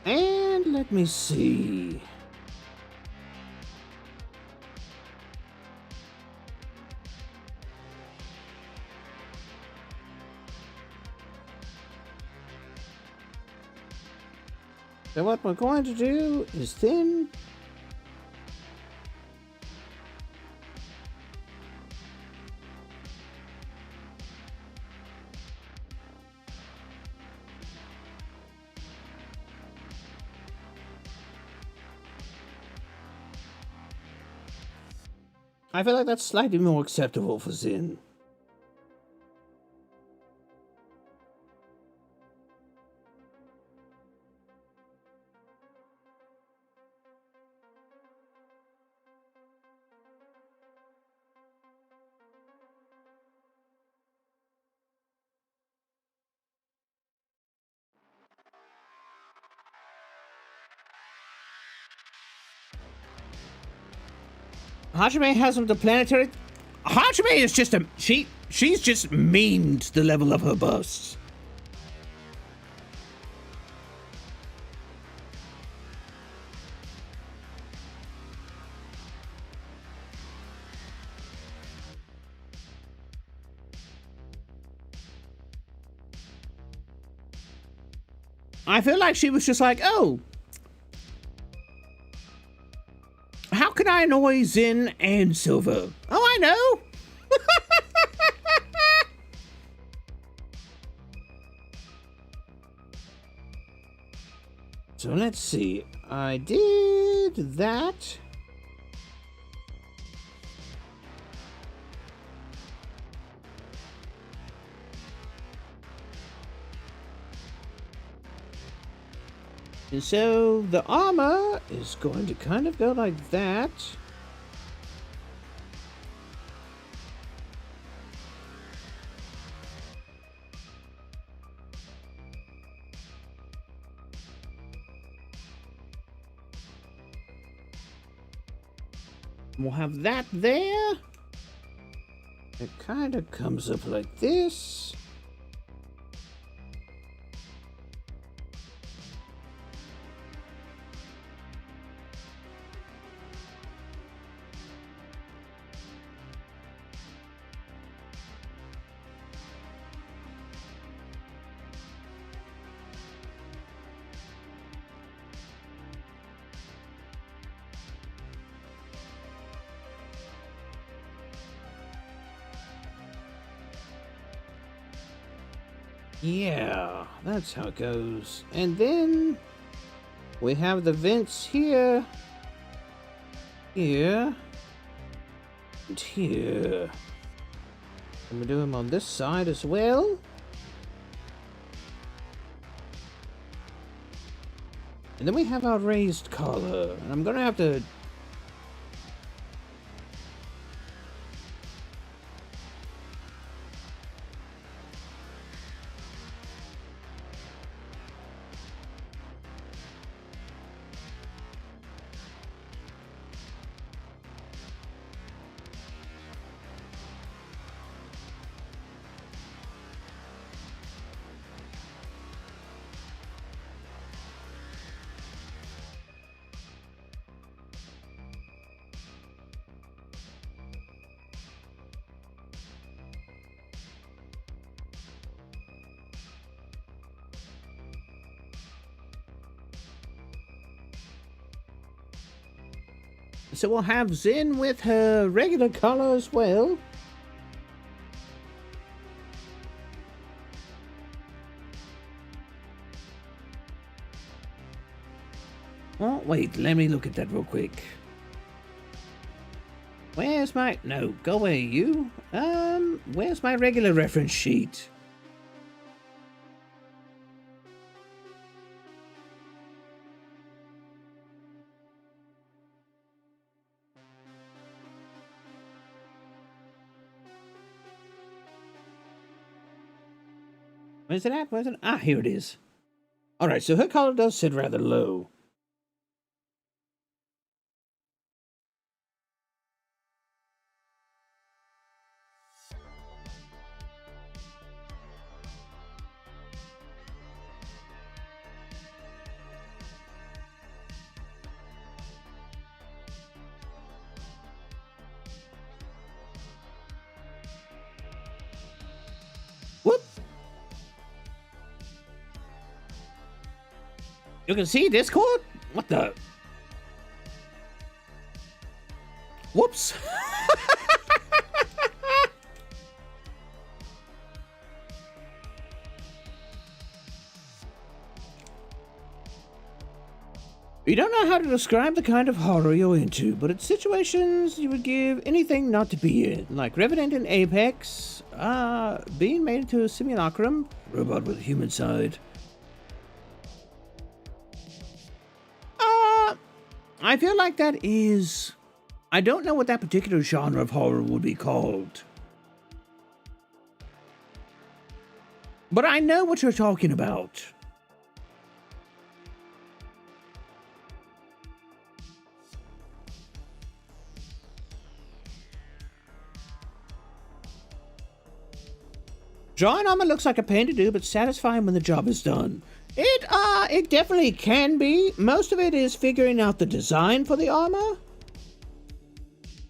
And let me see. So what we're going to do is then I feel like that's slightly more acceptable for Zin. Hajime has the planetary. Hajime is just a she's just memed the level of her busts. I feel like she was just like, oh, how can I annoy Zin and Silver? Oh, I know. So let's see. I did that. And so the armor is going to kind of go like that. We'll have that there. It kind of comes up like this. Yeah, that's how it goes. And then we have the vents here, here, and here. And we do them on this side as well. And then we have our raised collar. And I'm gonna have to... So we'll have Zen with her regular color as well. Oh, wait, let me look at that real quick. Where's my... No, go away, you. Where's my regular reference sheet? Where's it at? Where's it? Ah, here it is. Alright, so her color does sit rather low. Whoop! You can see Discord? What the? Whoops! You don't know how to describe the kind of horror you're into, but it's situations you would give anything not to be in. Like Revenant in Apex, being made into a simulacrum, robot with a human side. I feel like that is... I don't know what that particular genre of horror would be called. But I know what you're talking about. Drawing armor looks like a pain to do, but satisfying when the job is done. It definitely can be. Most of it is figuring out the design for the armor.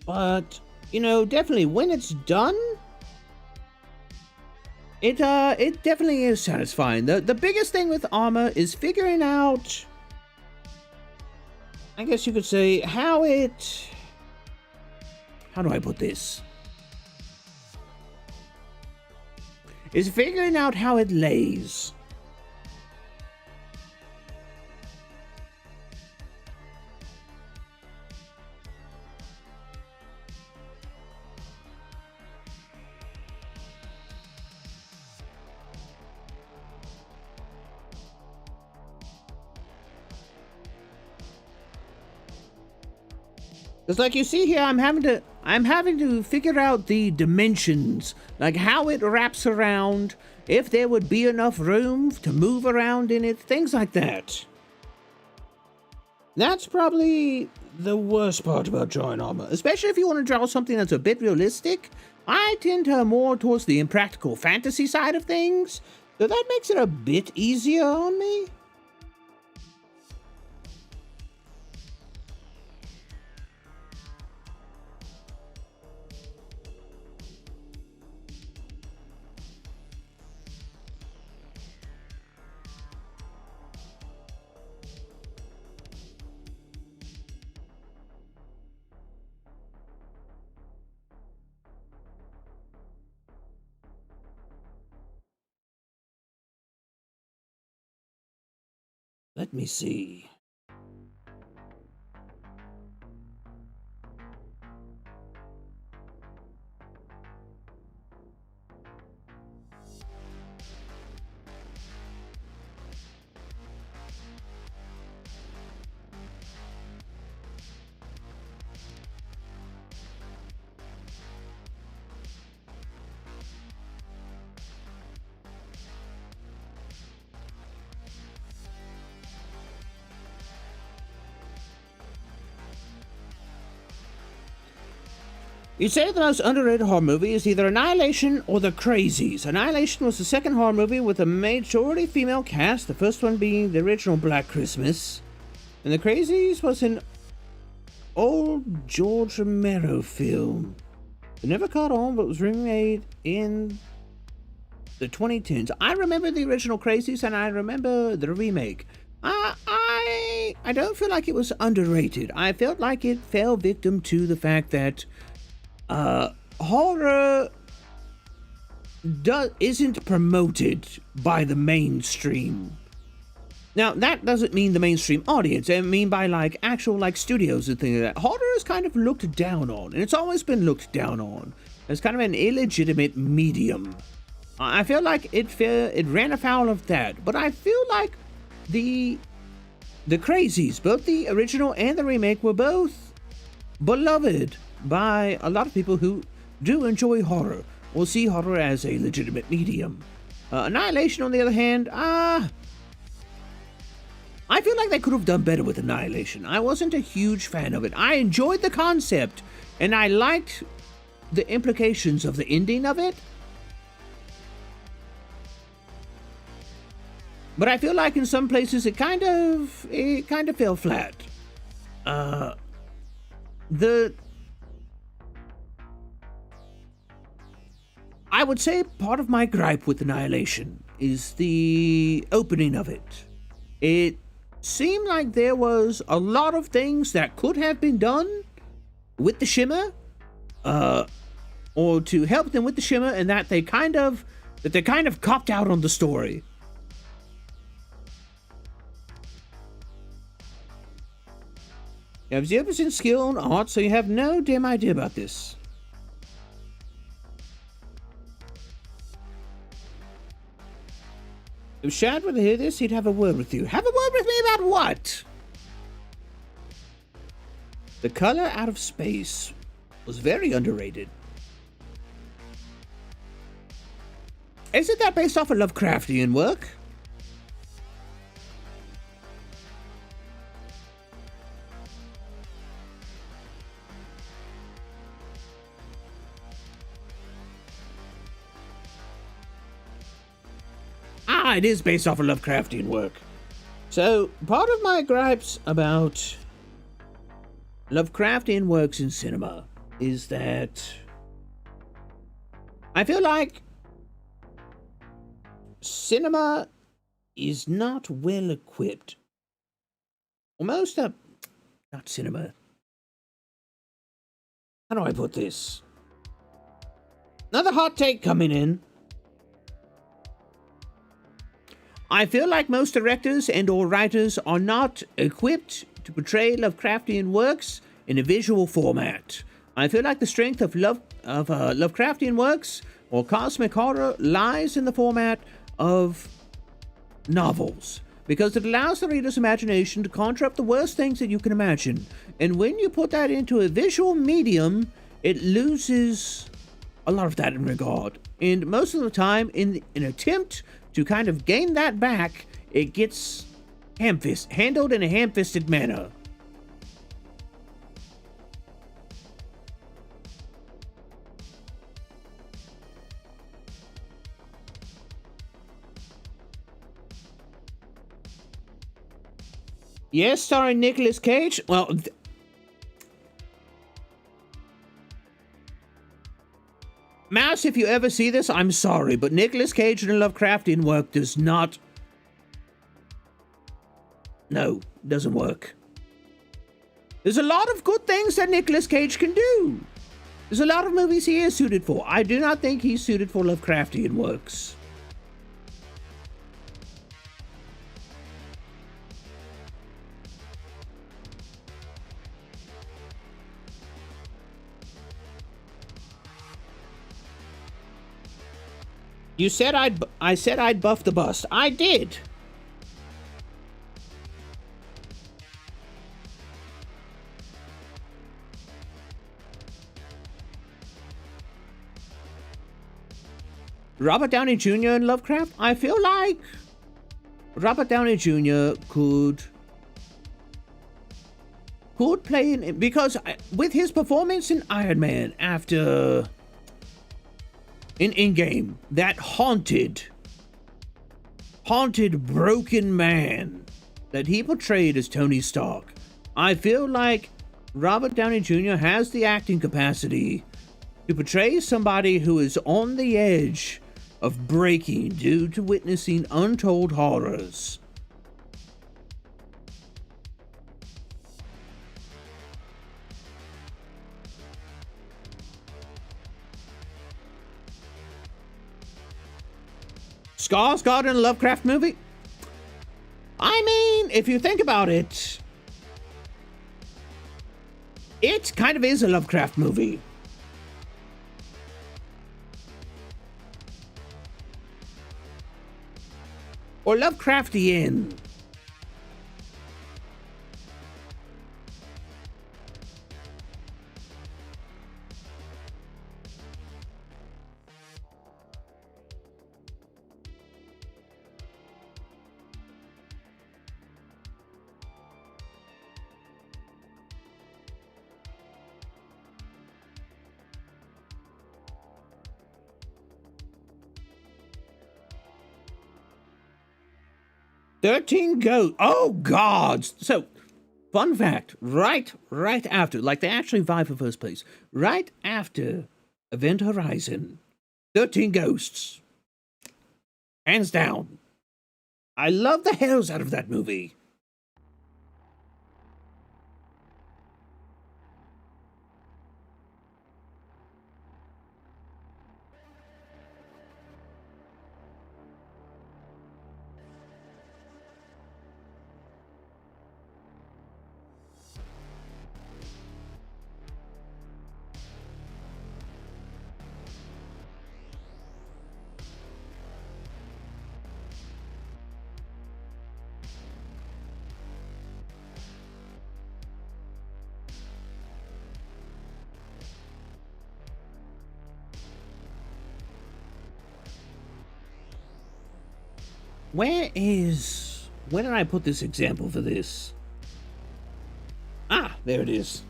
But, you know, definitely when it's done, it definitely is satisfying. The biggest thing with armor is figuring out, I guess you could say, how do I put this? Is figuring out how it lays. Because like you see here, I'm having to figure out the dimensions, like how it wraps around, if there would be enough room to move around in it, things like that. That's probably the worst part about drawing armor, especially if you want to draw something that's a bit realistic. I tend to more towards the impractical fantasy side of things, so that makes it a bit easier on me. Let me see. You'd say the most underrated horror movie is either Annihilation or The Crazies. Annihilation was the second horror movie with a majority female cast, the first one being the original Black Christmas. And The Crazies was an old George Romero film. It never caught on, but was remade in the 2010s. I remember the original Crazies, and I remember the remake. I don't feel like it was underrated. I felt like it fell victim to the fact that horror isn't promoted by the mainstream. Now, that doesn't mean the mainstream audience. I mean by, like, actual, like, studios and things like that. Horror is kind of looked down on, and it's always been looked down on as kind of an illegitimate medium. I feel like it ran afoul of that, but I feel like the Crazies, both the original and the remake, were both beloved by a lot of people who do enjoy horror or see horror as a legitimate medium. Annihilation, on the other hand, I feel like they could have done better with Annihilation. I wasn't a huge fan of it. I enjoyed the concept, and I liked the implications of the ending of it. But I feel like in some places it kind of fell flat. I would say part of my gripe with Annihilation is the opening of it. It seemed like there was a lot of things that could have been done with the shimmer, or to help them with the shimmer, and that they kind of copped out on the story. You have 0% skill on art, so you have no damn idea about this. If Shad were to hear this, he'd have a word with you. Have a word with me about what? The color out of space was very underrated. Isn't that based off of Lovecraftian work? It is based off of Lovecraftian work. So, part of my gripes about Lovecraftian works in cinema is that I feel like cinema is not well equipped. Almost not cinema. How do I put this? Another hot take coming in. I feel like most directors and or writers are not equipped to portray Lovecraftian works in a visual format. I feel like the strength of Lovecraftian works or cosmic horror lies in the format of novels. because it allows the reader's imagination to conjure up the worst things that you can imagine. And when you put that into a visual medium, it loses a lot of that in regard. And most of the time, in an attempt to kind of gain that back, it gets handled in a ham-fisted manner. Yes, starring Nicolas Cage. Well, Mouse, if you ever see this, I'm sorry, but Nicolas Cage in a Lovecraftian work does not... No, doesn't work. There's a lot of good things that Nicolas Cage can do. There's a lot of movies he is suited for. I do not think he's suited for Lovecraftian works. You said I said I'd buff the bust. I did. Robert Downey Jr. in Lovecraft? I feel like Robert Downey Jr. could play in, because with his performance in Iron Man after in Endgame, that haunted broken man that he portrayed as Tony Stark, I feel like Robert Downey Jr. has the acting capacity to portray somebody who is on the edge of breaking due to witnessing untold horrors. Skarsgård in a Lovecraft movie? I mean, if you think about it, it kind of is a Lovecraft movie. Or Lovecraftian. "13 Ghosts." Oh, God. So, fun fact, right after, like they actually vied for first place, right after Event Horizon, 13 Ghosts. Hands down. I love the hells out of that movie. Where did I put this example for this? Ah, there it is.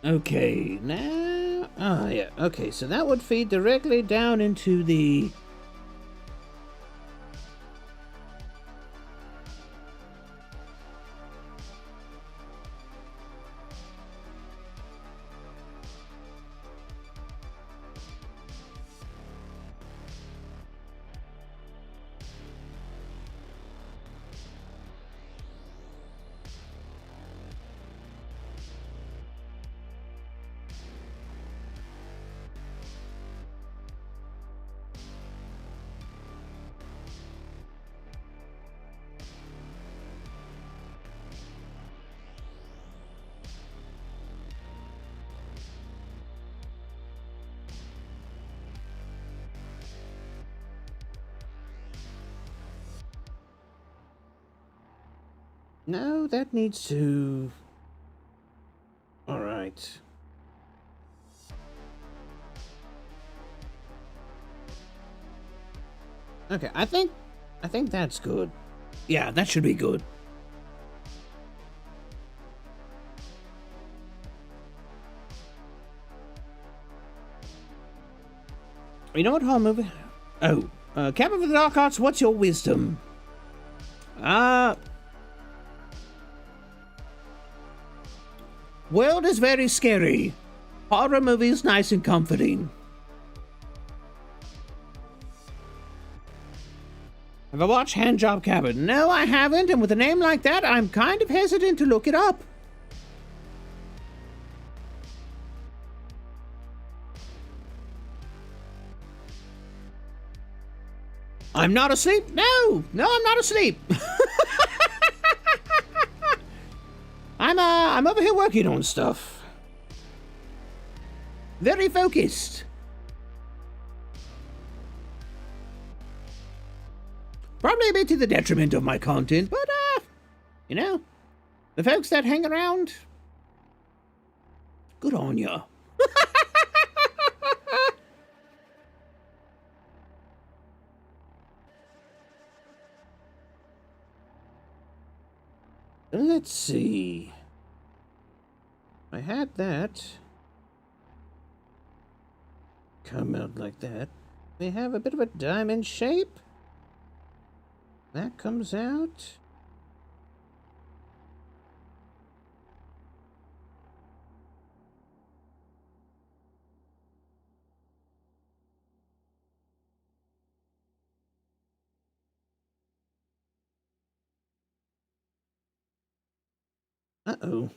Okay, now... Ah, yeah, okay, so that would feed directly down into the... No, that needs to... Alright. Okay, I think that's good. Yeah, that should be good. You know what horror movie? Oh, Captain of the Dark Arts, what's your wisdom? World is very scary. Horror movies nice and comforting. Have I watched Handjob Cabin? No, I haven't, and with a name like that, I'm kind of hesitant to look it up. I'm not asleep? No, I'm not asleep. I'm over here working on stuff. Very focused. Probably a bit to the detriment of my content, but, you know, the folks that hang around, good on ya. Let's see. I had that come out like that. They have a bit of a diamond shape. That comes out. Uh-oh.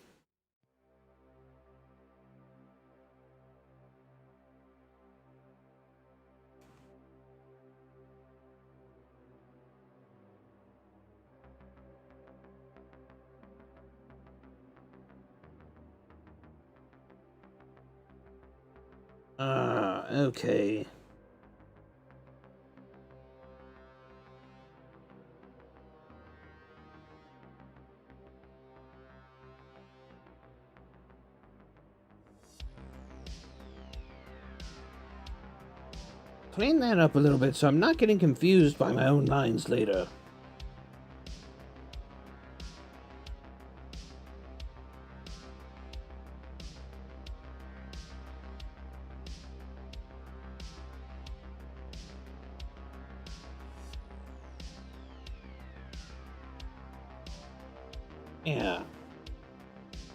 Okay. Clean that up a little bit so I'm not getting confused by my own lines later. Yeah.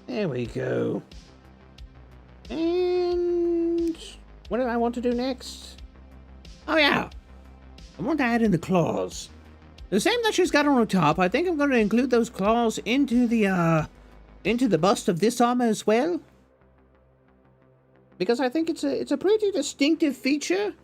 There we go. And what did I want to do next? Oh yeah, I want to add in the claws. The same that she's got on her top. I think I'm going to include those claws into the bust of this armor as well, because I think it's a pretty distinctive feature.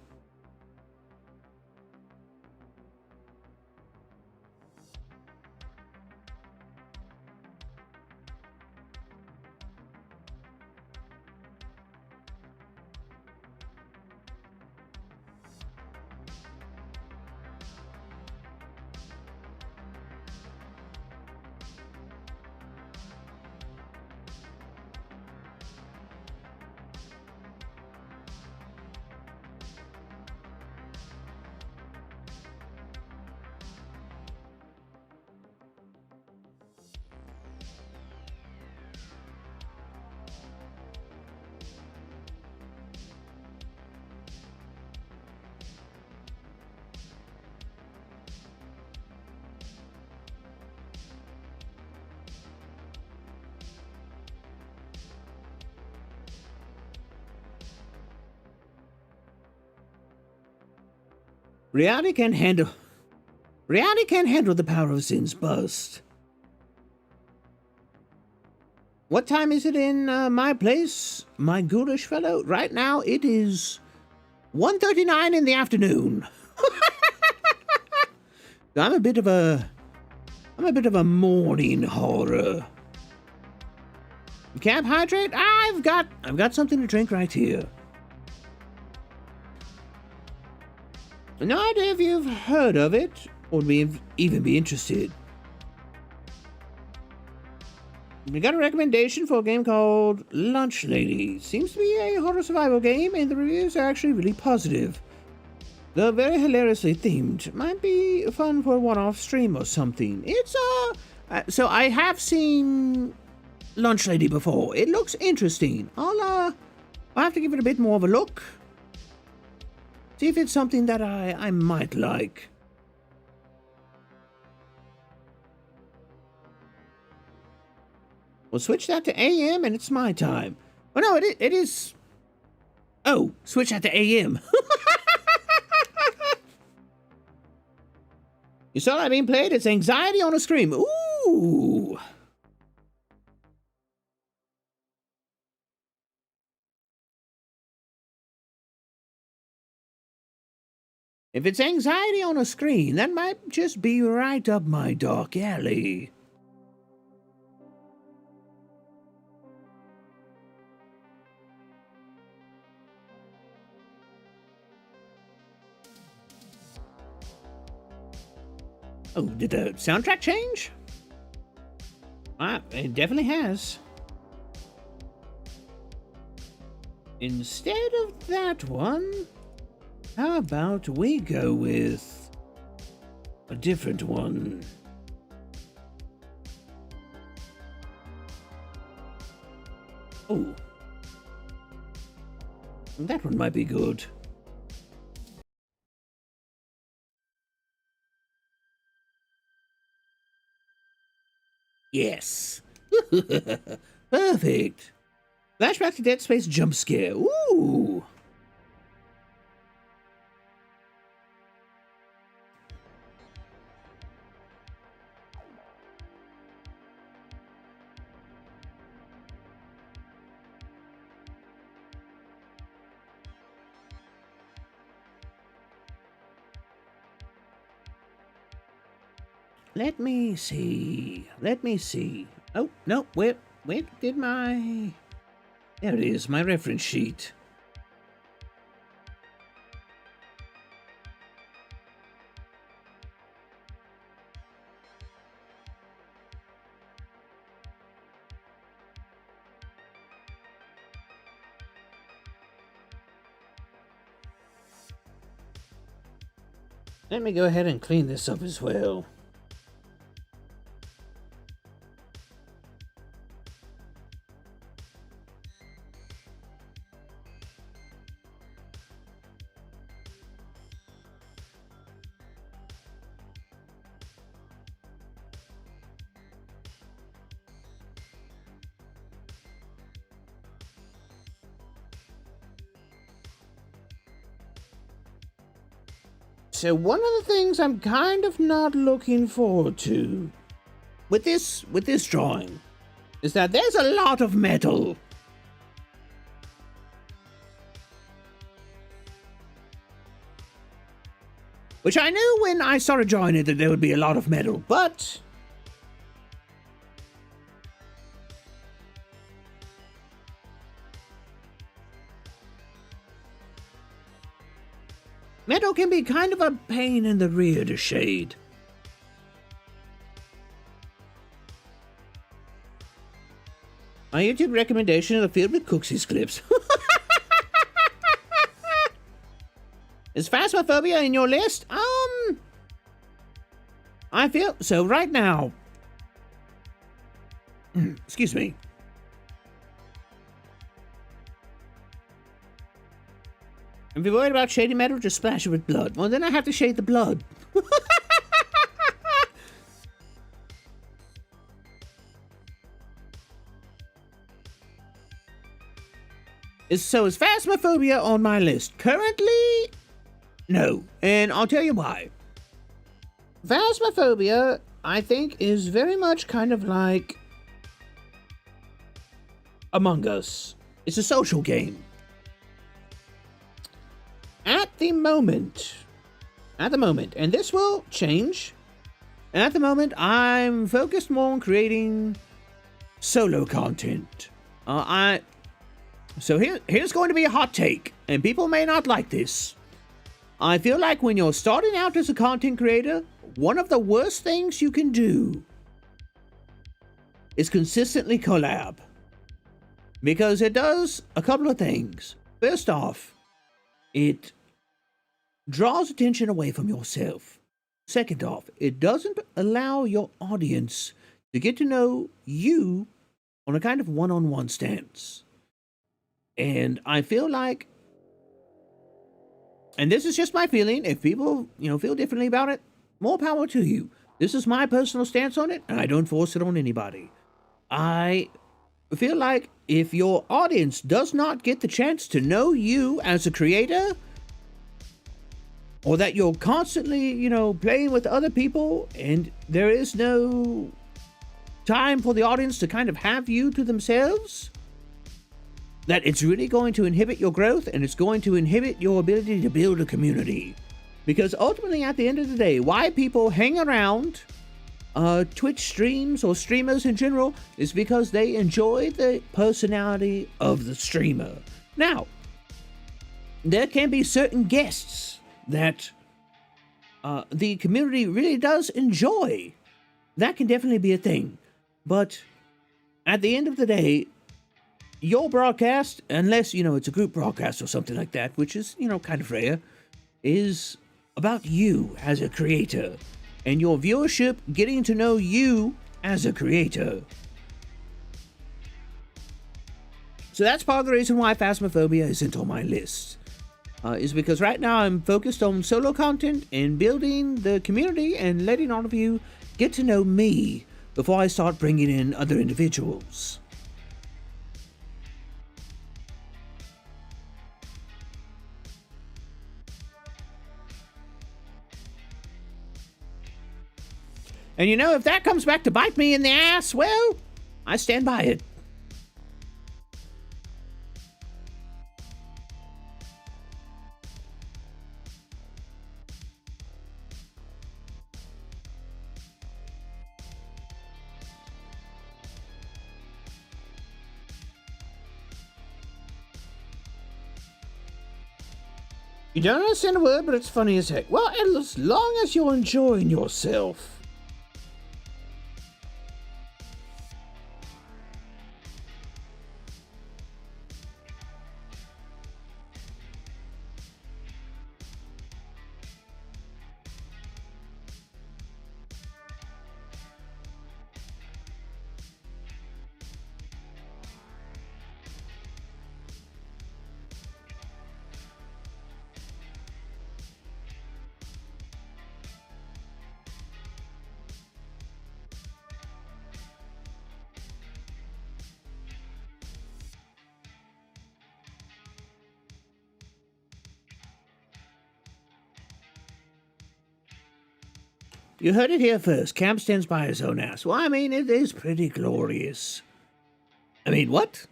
Reality can't handle the power of Sin's bust. What time is it in my place, my ghoulish fellow? Right now it is 1:39 in the afternoon. I'm a bit of a morning horror. Camp hydrate? I've got something to drink right here. No idea if you've heard of it, or would even be interested. We got a recommendation for a game called Lunch Lady. Seems to be a horror survival game, and the reviews are actually really positive. Though very hilariously themed. Might be fun for a one-off stream or something. It's, so I have seen Lunch Lady before. It looks interesting. I'll have to give it a bit more of a look. See if it's something that I might like. We'll switch that to AM and it's my time. Oh no, it is... Oh, switch that to AM. You saw that being played? It's anxiety on a screen. Ooh. If it's anxiety on a screen, that might just be right up my dark alley. Oh, did the soundtrack change? It definitely has. Instead of that one, how about we go with a different one? Oh. That one might be good. Yes. Perfect. Flashback to Dead Space jump scare. Ooh. Let me see. Oh, no, where did my... There it is, my reference sheet. Let me go ahead and clean this up as well. So one of the things I'm kind of not looking forward to with this drawing is that there's a lot of metal. Which I knew when I started drawing it that there would be a lot of metal, but metal can be kind of a pain in the rear to shade. My YouTube recommendation are filled with Cooksies clips. Is Phasmophobia in your list? I feel so right now. Excuse me. If you're worried about shading metal, just splash it with blood. Well, then I have to shade the blood. So is Phasmophobia on my list? Currently, no. And I'll tell you why. Phasmophobia, I think, is very much kind of like Among Us. It's a social game. At the moment, and this will change, at the moment, I'm focused more on creating solo content. So here's going to be a hot take, and people may not like this. I feel like when you're starting out as a content creator, one of the worst things you can do is consistently collab. Because it does a couple of things. First off, it draws attention away from yourself. Second off, it doesn't allow your audience to get to know you on a kind of one-on-one stance. And I feel like, and this is just my feeling, if people, feel differently about it, more power to you. This is my personal stance on it, and I don't force it on anybody. I feel like if your audience does not get the chance to know you as a creator, or that you're constantly, playing with other people, and there is no time for the audience to kind of have you to themselves, that it's really going to inhibit your growth, and it's going to inhibit your ability to build a community. Because ultimately, at the end of the day, why people hang around Twitch streams or streamers in general is because they enjoy the personality of the streamer. Now, there can be certain guests that the community really does enjoy. That can definitely be a thing. But at the end of the day, your broadcast, unless, it's a group broadcast or something like that, which is, kind of rare, is about you as a creator and your viewership getting to know you as a creator. So that's part of the reason why Phasmophobia isn't on my list. Is because right now I'm focused on solo content and building the community and letting all of you get to know me before I start bringing in other individuals. And if that comes back to bite me in the ass, well, I stand by it. You don't understand a word, but it's funny as heck. Well, as long as you're enjoying yourself. You heard it here first. Cam stands by his own ass. Well, I mean, it is pretty glorious. I mean, what?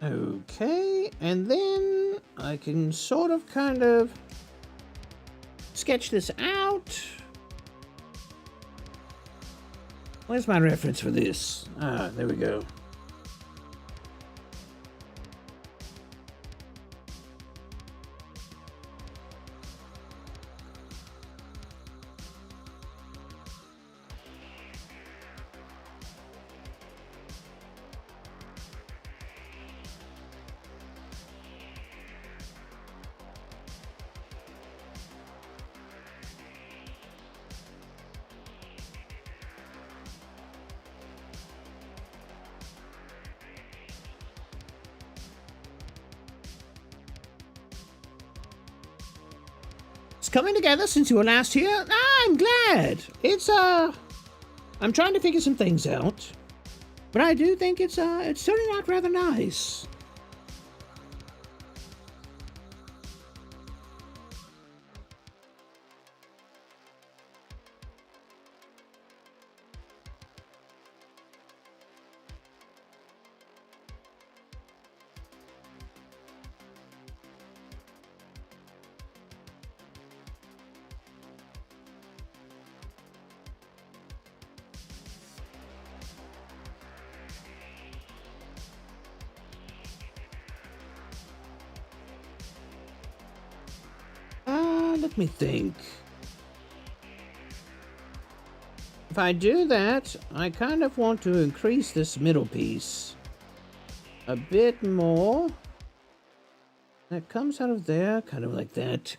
Okay, and then I can sort of kind of sketch this out. Where's my reference for this? Ah, there we go. It's coming together since you were last here. Ah, I'm glad. It's, I'm trying to figure some things out. But I do think it's turning out rather nice. Let me think. If I do that, I kind of want to increase this middle piece a bit more. That comes out of there, kind of like that.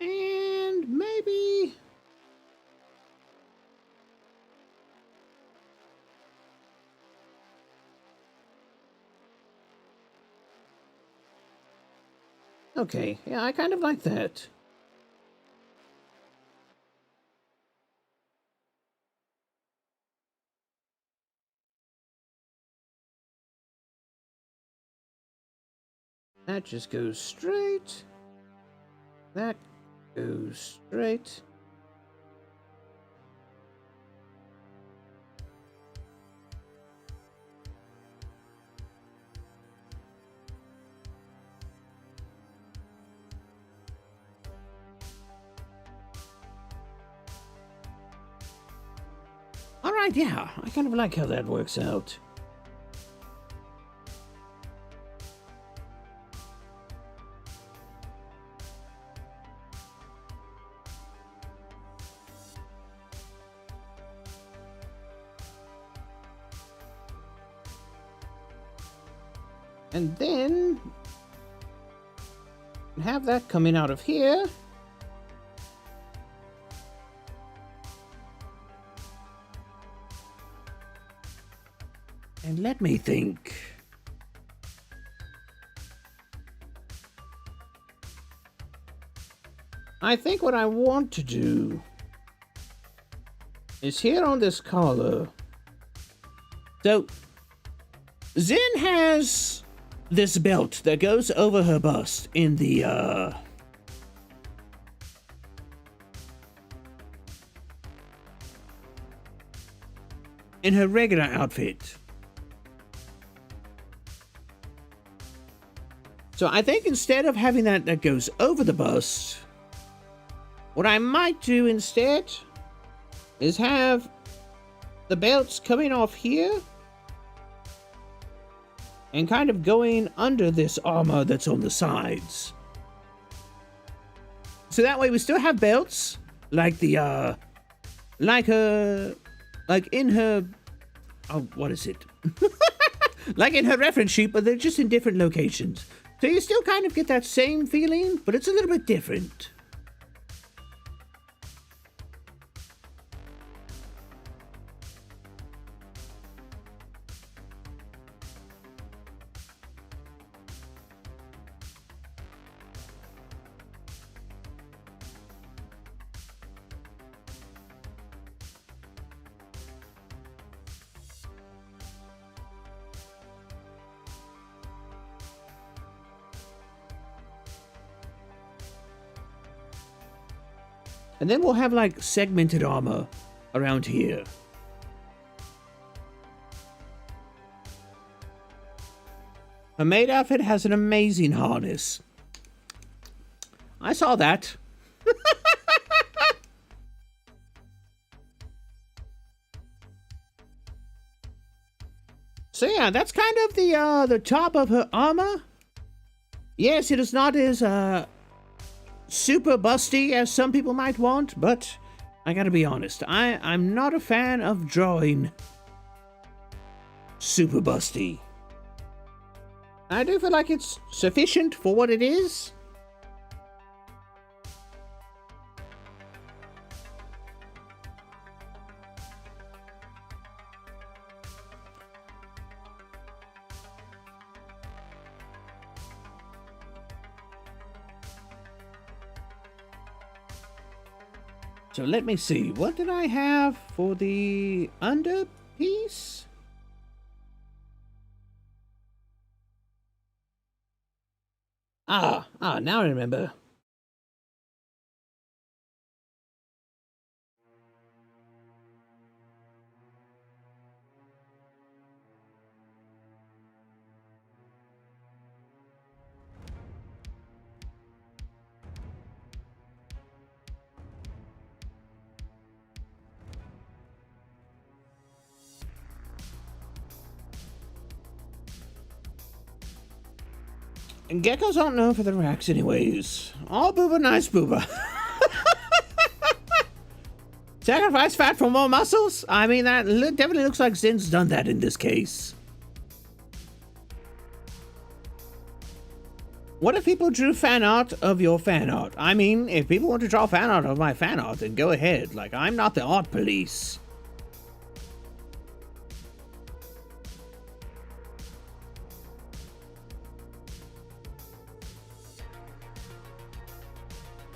And maybe... Okay, yeah, I kind of like that. That just goes straight. That goes straight. All right, yeah, I kind of like how that works out. And then have that coming out of here. And let me think. I think what I want to do is here on this collar. So Zen has this belt that goes over her bust in the in her regular outfit. So I think instead of having that goes over the bust, what I might do instead is have the belts coming off here and kind of going under this armor that's on the sides. So that way we still have belts, like the, like in her, oh, what is it? Like in her reference sheet, but they're just in different locations. So you still kind of get that same feeling, but it's a little bit different. And then we'll have like segmented armor around here. Her maid outfit has an amazing harness. I saw that. So yeah, that's kind of the top of her armor. Yes, it is not as super busty as some people might want, but I gotta be honest, I'm not a fan of drawing super busty. I do feel like it's sufficient for what it is. So let me see. What did I have for the underpiece? Now I remember. And geckos aren't known for their racks anyways. All booba, nice booba. Sacrifice fat for more muscles? I mean, that definitely looks like Zen's done that in this case. What if people drew fan art of your fan art? I mean, if people want to draw fan art of my fan art, then go ahead. Like, I'm not the art police.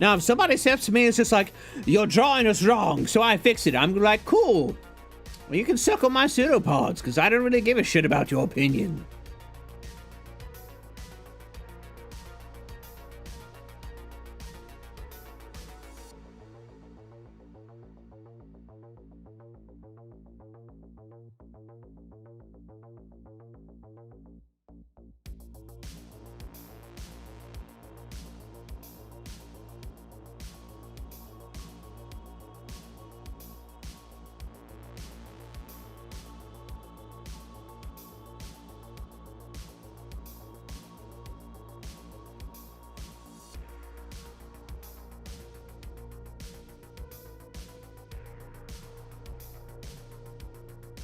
Now, if somebody says to me, it's just like, your drawing is wrong, so I fix it. I'm like, cool. Well, you can suck on my pseudopods, because I don't really give a shit about your opinion.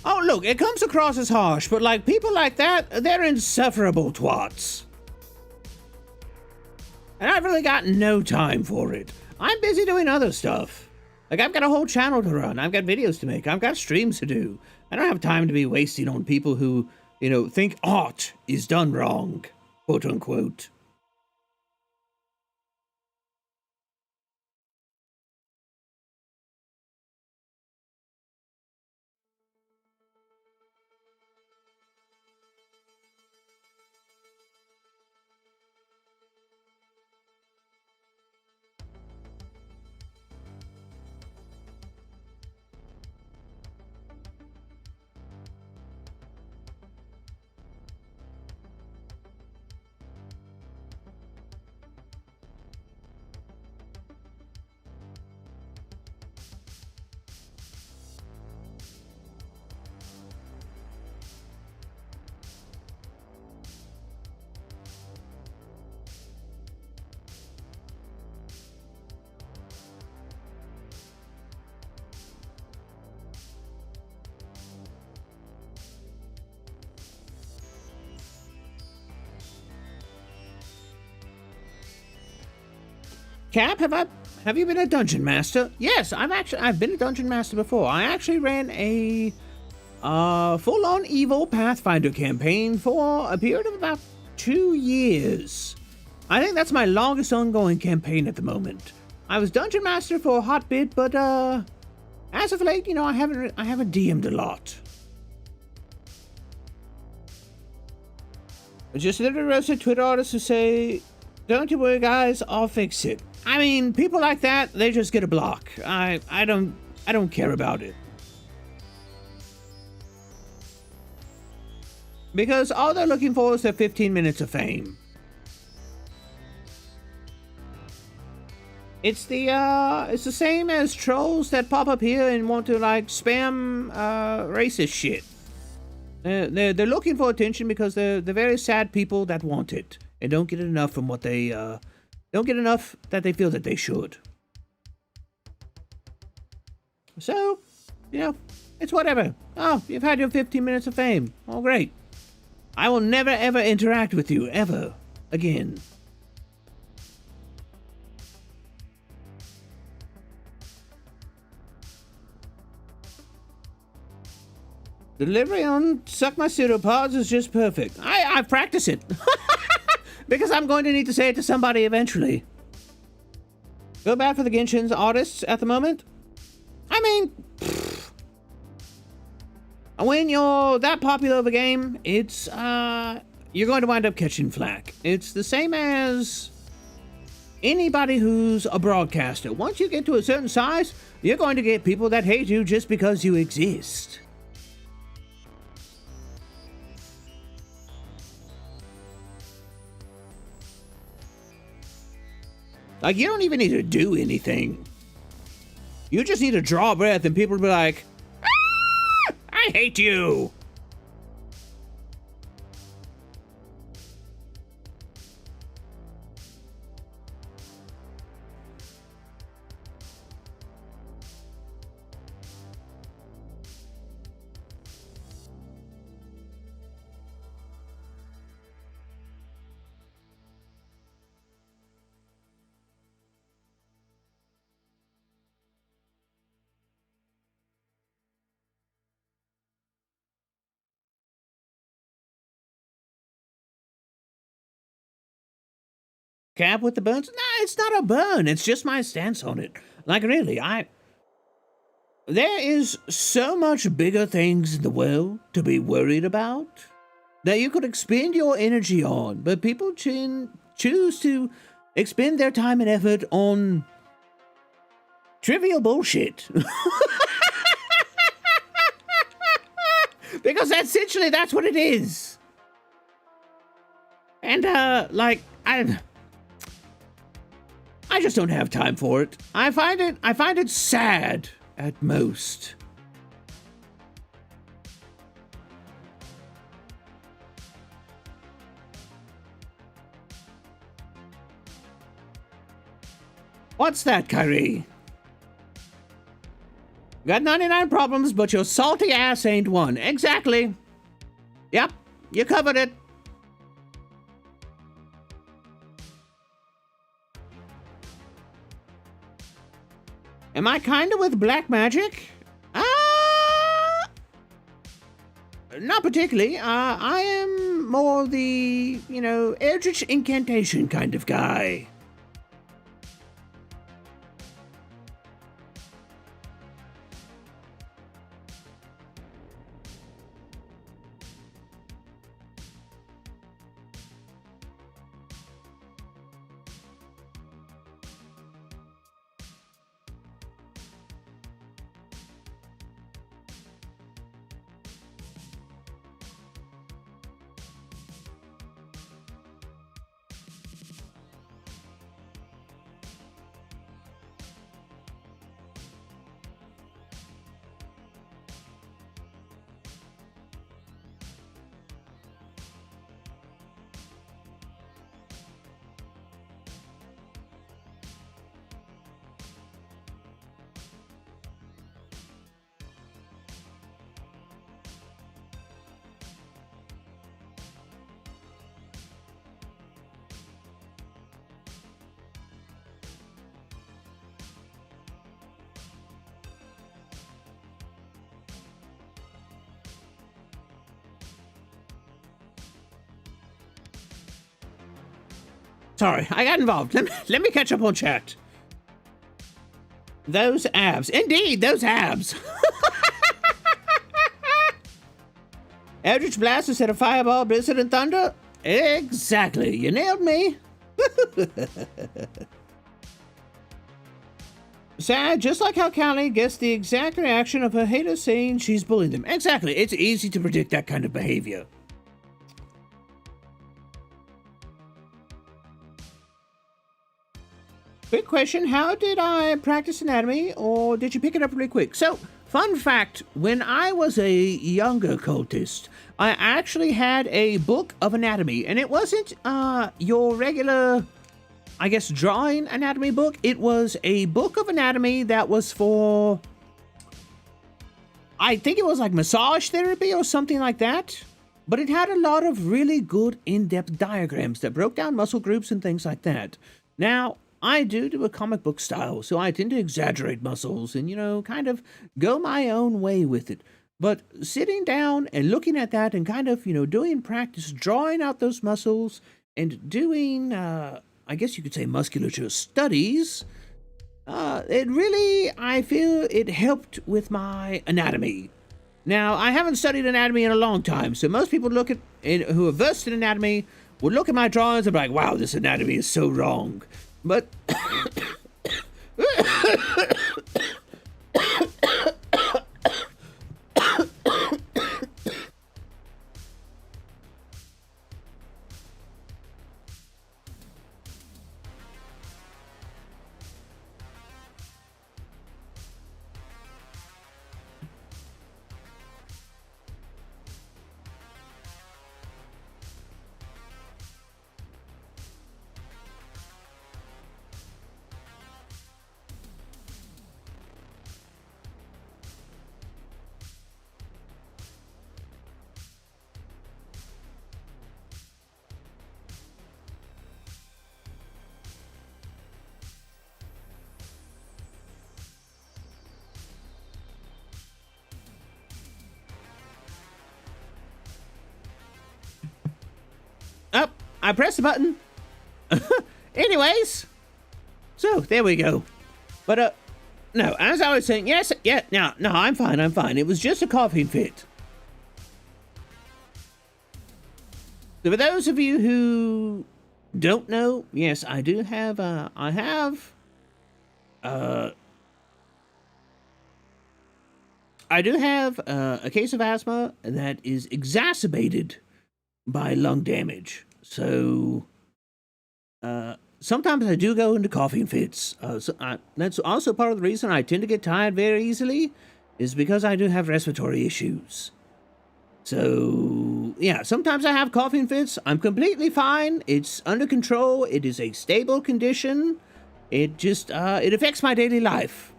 Oh, look, it comes across as harsh, but, like, people like that, they're insufferable twats. And I've really got no time for it. I'm busy doing other stuff. Like, I've got a whole channel to run. I've got videos to make. I've got streams to do. I don't have time to be wasting on people who, you know, think art is done wrong, quote unquote. Cap, have you been a dungeon master? Yes, I've been a dungeon master before. I actually ran a full-on evil Pathfinder campaign for a period of about 2 years. I think that's my longest ongoing campaign at the moment. I was dungeon master for a hot bit, but as of late, you know, I haven't DM'd a lot. Just a roasted Twitter artist who say, "Don't you worry, guys, I'll fix it." I mean, people like that, they just get a block. I don't care about it. Because all they're looking for is their 15 minutes of fame. It's the same as trolls that pop up here and want to, like, spam racist shit. They're looking for attention because they're very sad people that want it and don't get enough from what they don't get enough that they feel that they should. So, you know, it's whatever. Oh, you've had your 15 minutes of fame. Oh, great. I will never ever interact with you ever again. Delivery on Suck My Pseudopods is just perfect. I practice it. Because I'm going to need to say it to somebody eventually. Go bad for the Genshin's artists at the moment? I mean, when you're that popular of a game, it's, you're going to wind up catching flack. It's the same as anybody who's a broadcaster. Once you get to a certain size, you're going to get people that hate you just because you exist. Like, you don't even need to do anything. You just need to draw a breath and people will be like, "Ah, I hate you." Cap with the burns? Nah, it's not a burn. It's just my stance on it. Like, really, there is so much bigger things in the world to be worried about that you could expend your energy on, but people choose to expend their time and effort on trivial bullshit. Because essentially that's what it is. And, like, I just don't have time for it. I find it sad at most. What's that, Kyrie? Got 99 problems, but your salty ass ain't one. Exactly. Yep, you covered it. Am I kinda with black magic? Not particularly. I am more the, Eldritch incantation kind of guy. Sorry, I got involved. Let me catch up on chat. Those abs. Indeed, those abs. Eldritch Blast instead of Fireball, Blizzard, and Thunder? Exactly. You nailed me. Sad, just like how Callie gets the exact reaction of her haters saying she's bullying them. Exactly. It's easy to predict that kind of behavior. Quick question, how did I practice anatomy, or did you pick it up really quick? So, fun fact, when I was a younger cultist, I actually had a book of anatomy, and it wasn't your regular, I guess, drawing anatomy book. It was a book of anatomy that was for, I think it was like massage therapy or something like that. But it had a lot of really good in-depth diagrams that broke down muscle groups and things like that. Now, I do a comic book style, so I tend to exaggerate muscles and, kind of go my own way with it. But sitting down and looking at that and kind of, doing practice, drawing out those muscles and doing, I guess you could say musculature studies, I feel it helped with my anatomy. Now, I haven't studied anatomy in a long time, so most people who are versed in anatomy would look at my drawings and be like, wow, this anatomy is so wrong. But I pressed the button. Anyways, so there we go. But no, as I was saying, yes, yeah, no, I'm fine. It was just a coughing fit. So for those of you who don't know, yes, I do have a case of asthma that is exacerbated by lung damage. So, sometimes I do go into coughing fits. That's also part of the reason I tend to get tired very easily, is because I do have respiratory issues. So, yeah, sometimes I have coughing fits. I'm completely fine. It's under control. It is a stable condition. It just, it affects my daily life,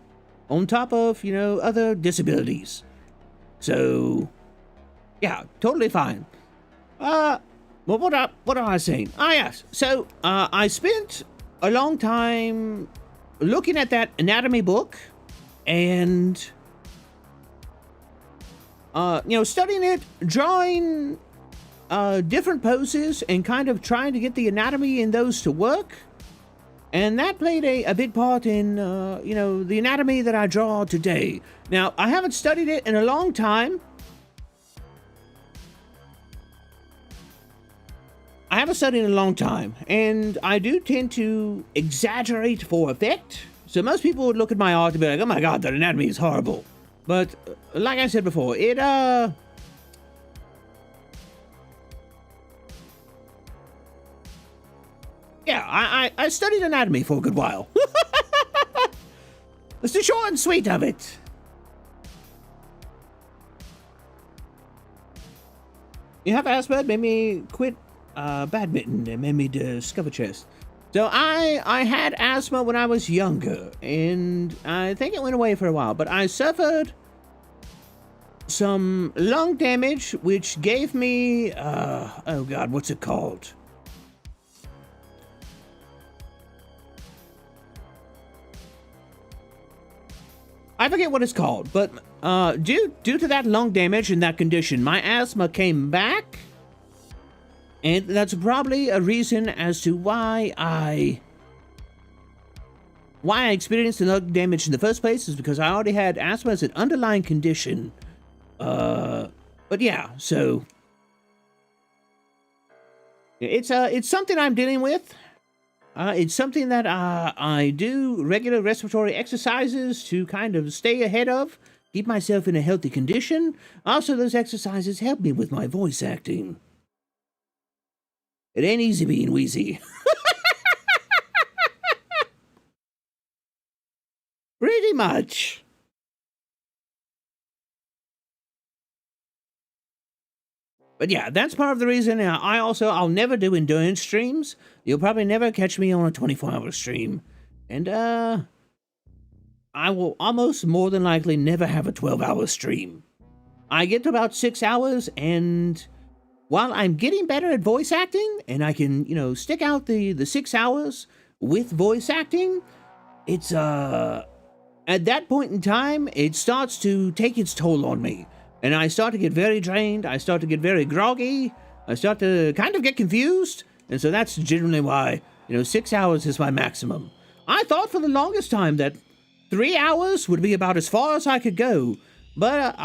on top of, other disabilities. So, yeah, totally fine. Well, what am I saying? Yes. So, I spent a long time looking at that anatomy book and, studying it, drawing different poses and kind of trying to get the anatomy in those to work. And that played a big part in, the anatomy that I draw today. Now, I haven't studied it in a long time. I haven't studied in a long time, and I do tend to exaggerate for effect. So most people would look at my art and be like, oh my god, that anatomy is horrible. But, like I said before, yeah, I studied anatomy for a good while. That's the short and sweet of it. You have asthma, made me quit badminton and made me discover chess. So I had asthma when I was younger, and I think it went away for a while, but I suffered some lung damage, which gave me, oh god, what's it called? I forget what it's called, but due to that lung damage and that condition, my asthma came back. And that's probably a reason as to why I experienced the lung damage in the first place, is because I already had asthma as an underlying condition. But yeah, so it's something I'm dealing with. It's something that I do regular respiratory exercises to kind of stay ahead of, keep myself in a healthy condition. Also, those exercises help me with my voice acting. It ain't easy being wheezy. Pretty much. But yeah, that's part of the reason I'll never do endurance streams. You'll probably never catch me on a 24-hour stream. And, I will almost more than likely never have a 12-hour stream. I get to about 6 hours, and while I'm getting better at voice acting, and I can, stick out the 6 hours with voice acting, it's, at that point in time, it starts to take its toll on me. And I start to get very drained, I start to get very groggy, I start to kind of get confused, and so that's generally why, 6 hours is my maximum. I thought for the longest time that 3 hours would be about as far as I could go, but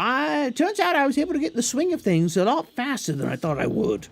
turns out I was able to get in the swing of things a lot faster than I thought I would.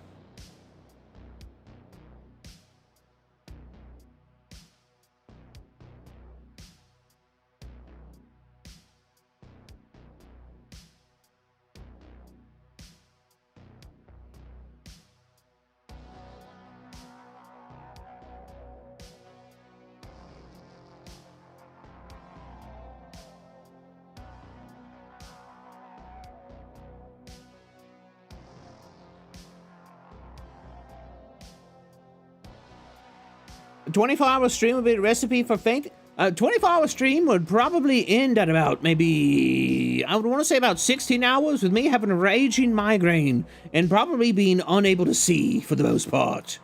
A 24-hour stream would be a recipe for faint. A 24-hour stream would probably end at about maybe, I would want to say about 16 hours with me having a raging migraine and probably being unable to see for the most part.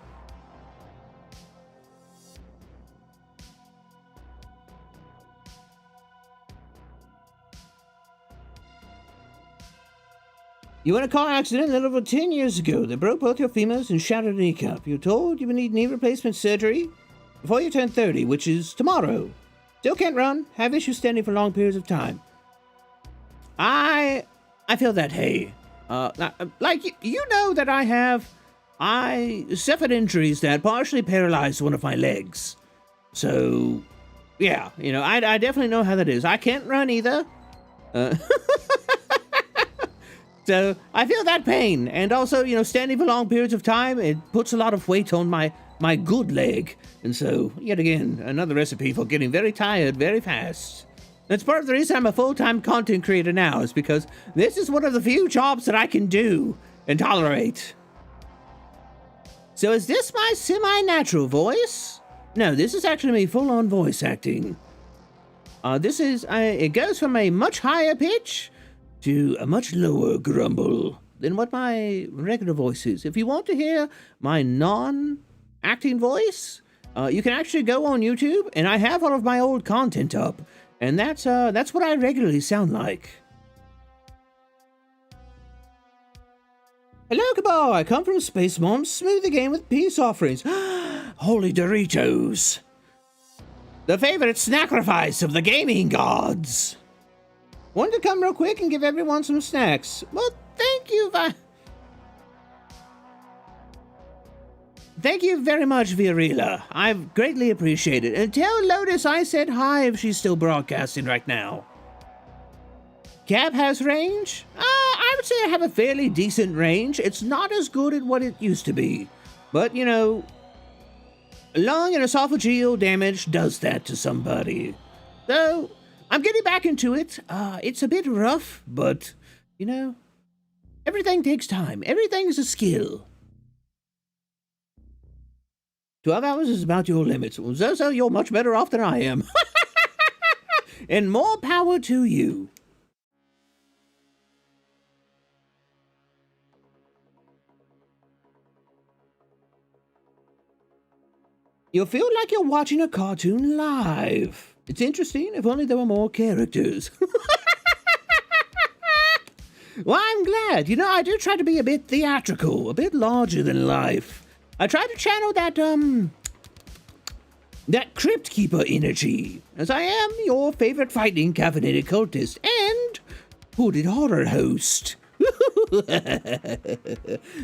You were in a car accident a little over 10 years ago that broke both your femurs and shattered a kneecap. You're told you would need knee replacement surgery before you turn 30, which is tomorrow. Still can't run, have issues standing for long periods of time. I feel that, hey. Like, you know that I suffered injuries that partially paralyzed one of my legs. So, yeah, you know, I definitely know how that is. I can't run either. So, I feel that pain. And also, you know, standing for long periods of time, it puts a lot of weight on my good leg. And so, yet again, another recipe for getting very tired very fast. That's part of the reason I'm a full-time content creator now, is because this is one of the few jobs that I can do and tolerate. So is this my semi-natural voice? No, this is actually me full-on voice acting. It goes from a much higher pitch to a much lower grumble than what my regular voice is. If you want to hear my non-acting voice, you can actually go on YouTube, and I have all of my old content up, and that's what I regularly sound like. Hello, Kabhaal. I come from Space Mom. Smooth the game with peace offerings. Holy Doritos. The favorite sacrifice of the gaming gods. Wanted to come real quick and give everyone some snacks. Well, thank you, Thank you very much, Virila. I greatly appreciate it. And tell Lotus I said hi if she's still broadcasting right now. Cab has range? I would say I have a fairly decent range. It's not as good as what it used to be. But, you know, lung and esophageal damage does that to somebody. So, I'm getting back into it. It's a bit rough, but, you know, everything takes time. Everything's a skill. 12 hours is about your limit. So you're much better off than I am. And more power to you. You'll feel like you're watching a cartoon live. It's interesting, if only there were more characters. Well, I'm glad. You know, I do try to be a bit theatrical, a bit larger than life. I try to channel that Crypt Keeper energy, as I am your favorite fighting caffeinated cultist and hooded horror host.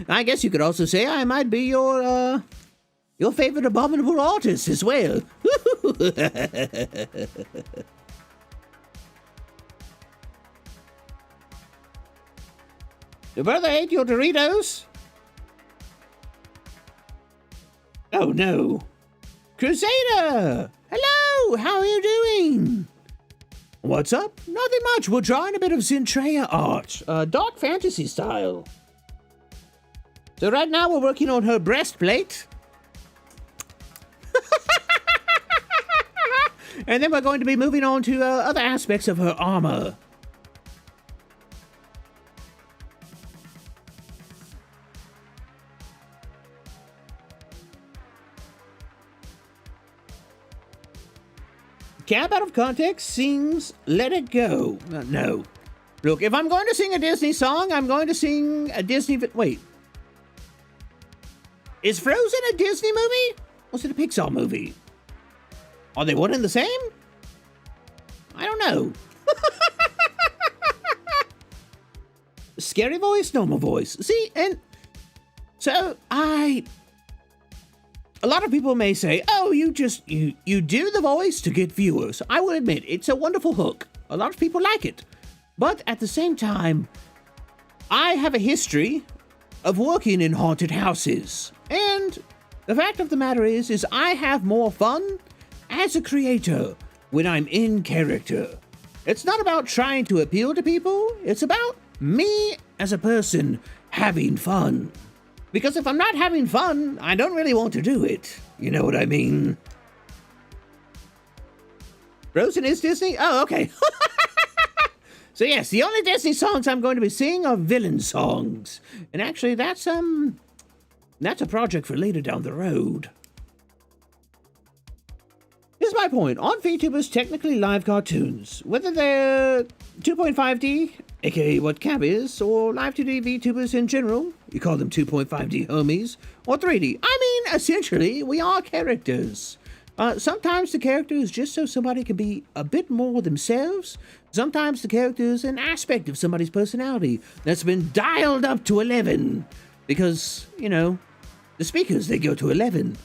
I guess you could also say I might be your favorite abominable artist as well. Your brother ate your Doritos? Oh no. Crusader! Hello! How are you doing? What's up? Nothing much. We're drawing a bit of Zentreya art. Dark fantasy style. So right now we're working on her breastplate. And then we're going to be moving on to other aspects of her armor. Cap out of context sings Let It Go. No. Look, if I'm going to sing a Disney song, I'm going to sing a Disney... Wait. Is Frozen a Disney movie? Or is it a Pixar movie? Are they one and the same? I don't know. Scary voice, normal voice. See, and so a lot of people may say, oh, you do the voice to get viewers. I will admit, it's a wonderful hook. A lot of people like it. But at the same time, I have a history of working in haunted houses. And the fact of the matter is I have more fun as a creator when I'm in character. It's not about trying to appeal to people. It's about me as a person having fun. Because if I'm not having fun, I don't really want to do it. You know what I mean? Frozen is Disney? Oh, okay. So yes, the only Disney songs I'm going to be singing are villain songs. And actually, that's a project for later down the road. Here's my point. On VTubers, technically live cartoons, whether they're 2.5D, aka what Cab is, or live 2D VTubers in general, you call them 2.5D homies, or 3D. I mean, essentially, we are characters. Sometimes the character is just so somebody can be a bit more themselves. Sometimes the character is an aspect of somebody's personality that's been dialed up to 11. Because, you know, the speakers, they go to 11.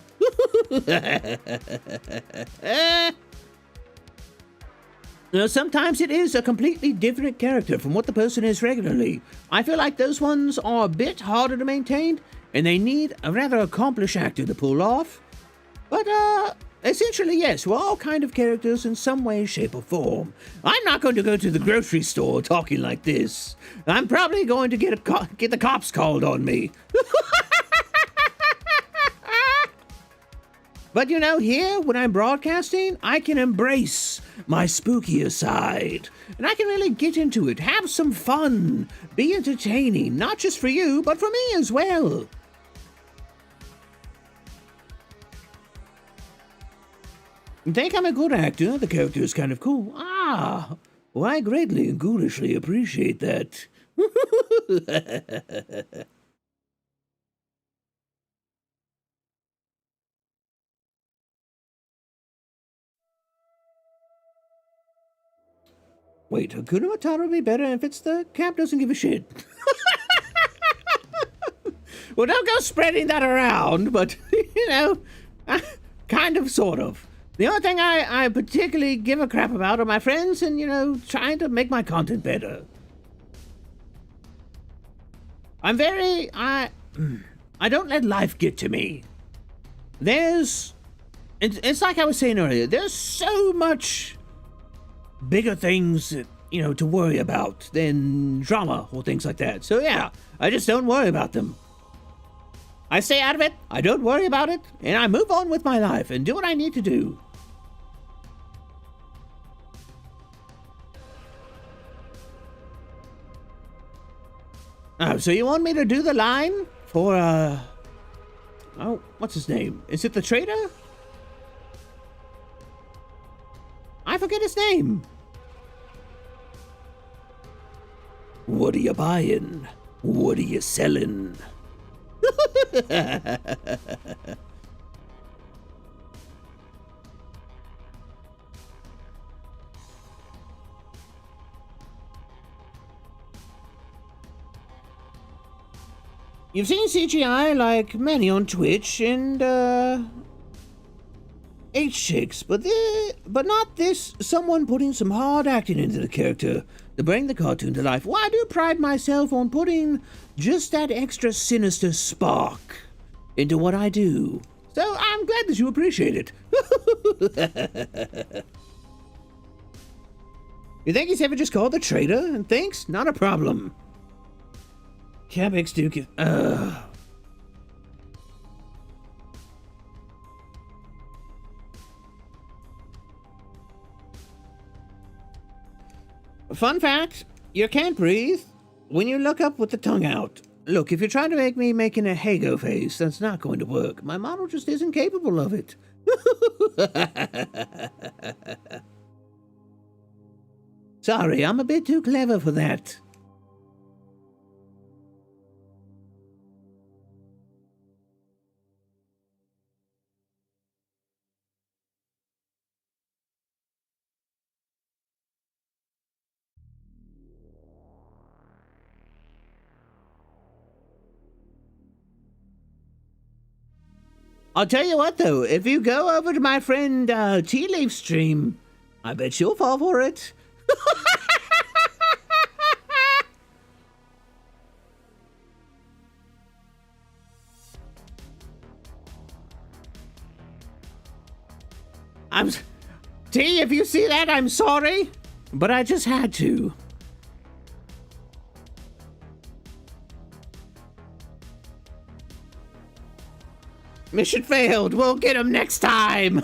Now, sometimes it is a completely different character from what the person is regularly. I feel like those ones are a bit harder to maintain, and they need a rather accomplished actor to pull off. But, essentially, yes, we're all kind of characters in some way, shape, or form. I'm not going to go to the grocery store talking like this. I'm probably going to get the cops called on me. But you know, here, when I'm broadcasting, I can embrace my spookier side. And I can really get into it, have some fun, be entertaining, not just for you, but for me as well. You think I'm a good actor? The character is kind of cool. Ah, well, I greatly and ghoulishly appreciate that. Wait, Hakuna Matata would be better if it's the Cap doesn't give a shit. Well, don't go spreading that around, but, you know, kind of, sort of. The only thing I particularly give a crap about are my friends and, you know, trying to make my content better. I don't let life get to me. It's like I was saying earlier, there's so much bigger things, you know, to worry about than drama or things like that. So yeah, I just don't worry about them. I stay out of it, I don't worry about it, and I move on with my life and do what I need to do. Oh, so you want me to do the line for, oh, what's his name? Is it the trader? I forget his name. What are you buying? What are you selling? You've seen CGI like many on Twitch and H-chicks, but not this. Someone putting some hard acting into the character to bring the cartoon to life. Well, I do pride myself on putting just that extra sinister spark into what I do. So I'm glad that you appreciate it. You think he's ever just called the trader and thinks? Not a problem. Cabex Duke. Fun fact, you can't breathe when you look up with the tongue out. Look, if you're trying to make me making a Hago face, that's not going to work. My model just isn't capable of it. Sorry, I'm a bit too clever for that. I'll tell you what, though. If you go over to my friend Tea Leaf stream, I bet she'll fall for it. T, if you see that, I'm sorry, but I just had to. Mission failed. We'll get him next time.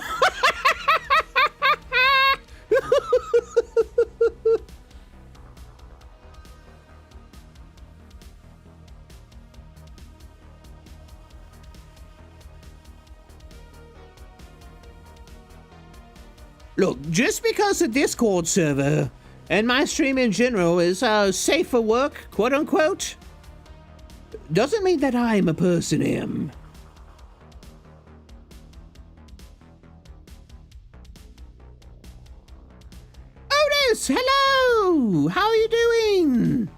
Look, just because the Discord server and my stream in general is safe for work, quote unquote, doesn't mean that I'm a person am. Otis, hello! How are you doing?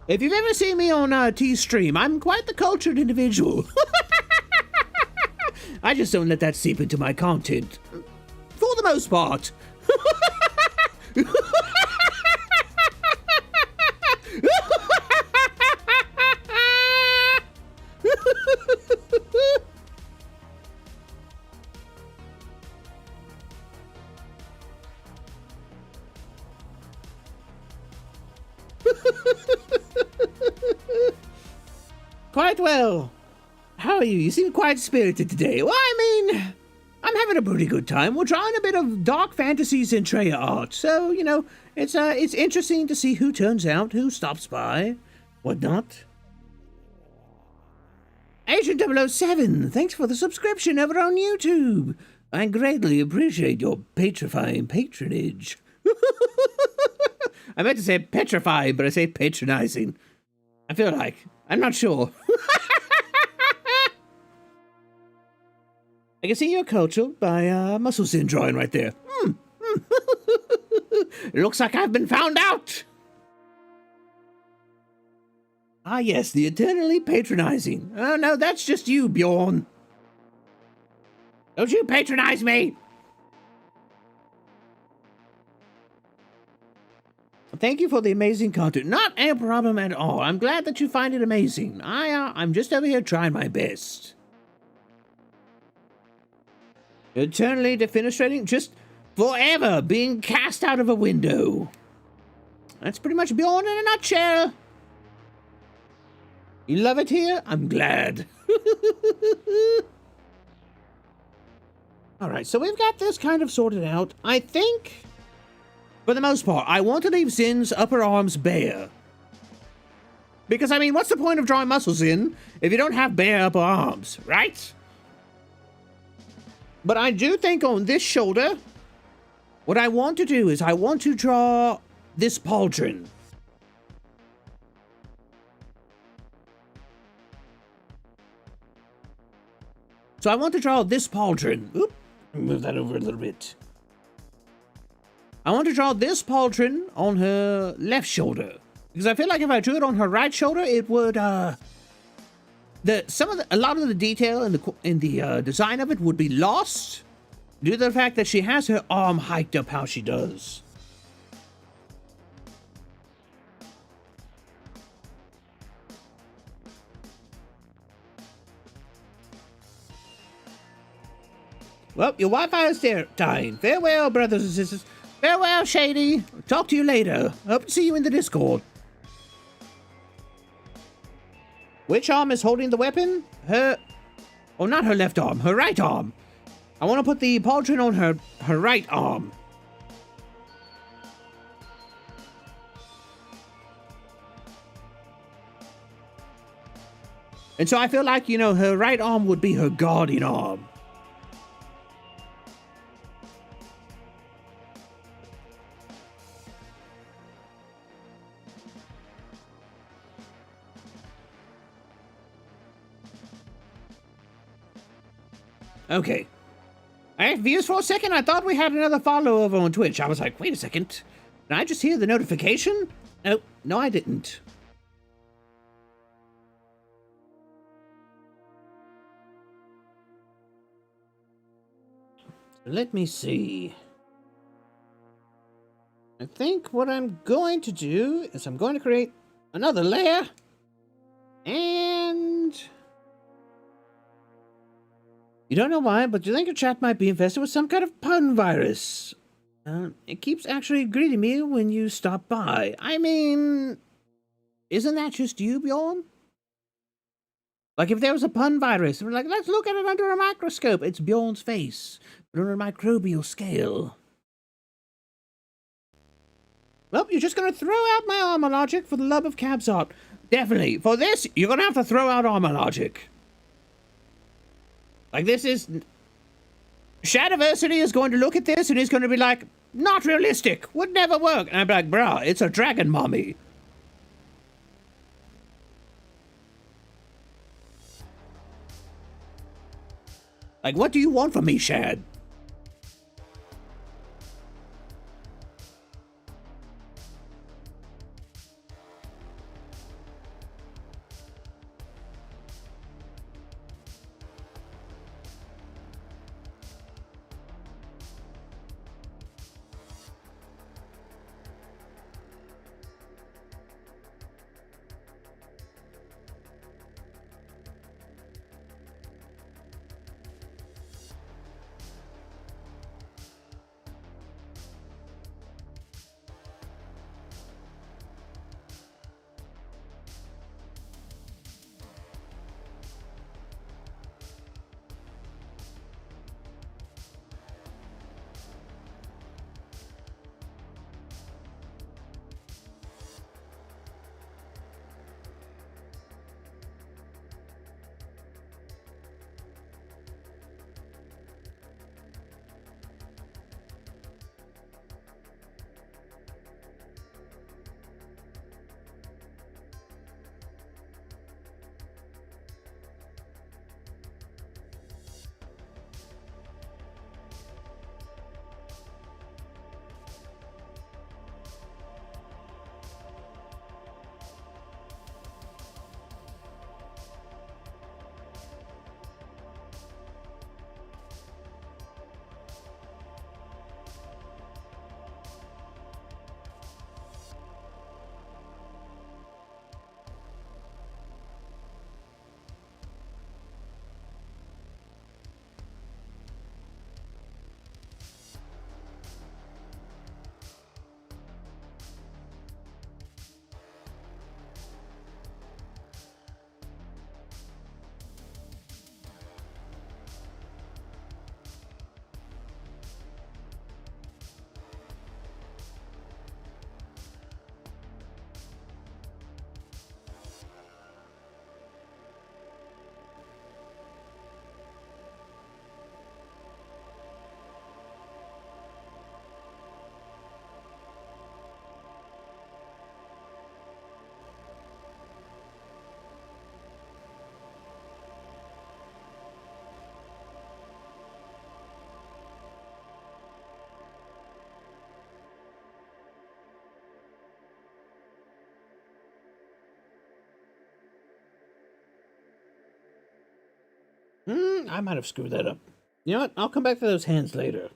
If you've ever seen me on T-Stream, I'm quite the cultured individual. I just don't let that seep into my content. For the most part. Quite well. How are you? You seem quite spirited today. Well, I mean, I'm having a pretty good time. We're trying a bit of dark fantasy Zentreya art, so, you know, it's interesting to see who turns out, who stops by, whatnot. Agent 007, thanks for the subscription over on YouTube. I greatly appreciate your petrifying patronage. I meant to say petrify, but I say patronizing. I feel like. I'm not sure. I can see your culture by muscle sin drawing right there. It looks like I've been found out. Ah, yes, the eternally patronizing. Oh, no, that's just you, Bjorn. Don't you patronize me. Thank you for the amazing content. Not a problem at all. I'm glad that you find it amazing. I'm just over here trying my best. Eternally defenestrating, just forever being cast out of a window. That's pretty much Bjorn in a nutshell. You love it here? I'm glad. Alright, so we've got this kind of sorted out. I think, for the most part, I want to leave Zin's upper arms bare. Because, I mean, what's the point of drawing muscles in if you don't have bare upper arms, right? But I do think on this shoulder, what I want to do is I want to draw this pauldron. So I want to draw this pauldron. Oop, move that over a little bit. I want to draw this pauldron on her left shoulder. Because I feel like if I drew it on her right shoulder, it would, a lot of the detail in the design of it would be lost due to the fact that she has her arm hiked up how she does. Well, your Wi-Fi is dying. Farewell, brothers and sisters. Farewell, Shady. Talk to you later. Hope to see you in the Discord. Which arm is holding the weapon? Her... Oh, not her left arm. Her right arm. I want to put the pauldron on her right arm. And so I feel like, you know, her right arm would be her guardian arm. Okay. Hey, views for a second, I thought we had another follow over on Twitch. I was like, wait a second. Did I just hear the notification? No, I didn't. Let me see. I think what I'm going to do is I'm going to create another layer. And... you don't know why, but you think your chat might be infested with some kind of pun virus. It keeps actually greeting me when you stop by. I mean, isn't that just you, Bjorn? Like if there was a pun virus, we're like, let's look at it under a microscope. It's Bjorn's face, but on a microbial scale. Well, you're just gonna throw out my armor logic for the love of Kabzot. Definitely. For this, you're gonna have to throw out armor logic. Like this is... Shadiversity is going to look at this and he's going to be like, not realistic, would never work. And I'm like, bruh, it's a dragon mommy. Like, what do you want from me, Shad? I might have screwed that up. You know what? I'll come back to those hands later.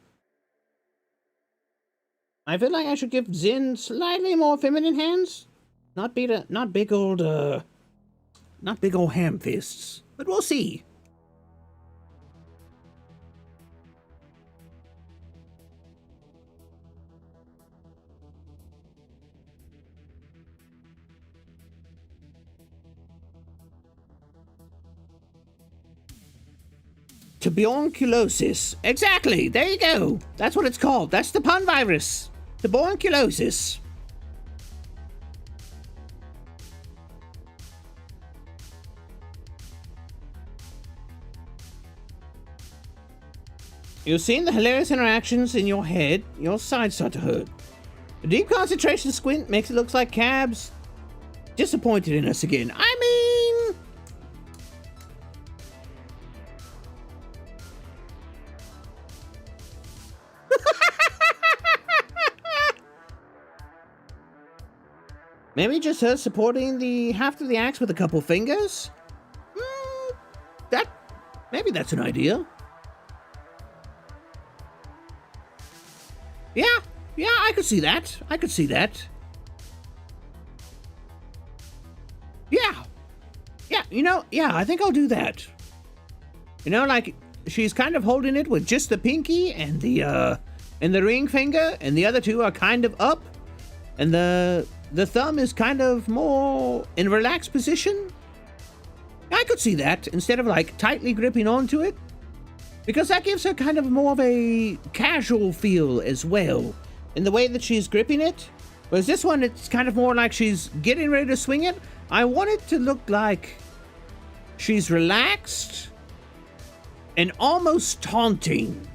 I feel like I should give Zin slightly more feminine hands. Not big old ham fists. But we'll see. Tuberculosis. Exactly. There you go. That's what it's called. That's the pun virus. Tuberculosis. You've seen the hilarious interactions in your head. Your sides start to hurt. The deep concentration squint makes it look like Cab's disappointed in us again. I mean... Maybe just her supporting the haft of the axe with a couple fingers? Maybe that's an idea. Yeah, I could see that. Yeah, I think I'll do that. Like, she's kind of holding it with just the pinky and the ring finger, and the other two are kind of up, and the thumb is kind of more in a relaxed position. I could see that, instead of, like, tightly gripping onto it, because that gives her kind of more of a casual feel as well, in the way that she's gripping it. Whereas this one, it's kind of more like she's getting ready to swing it. I want it to look like she's relaxed and almost taunting.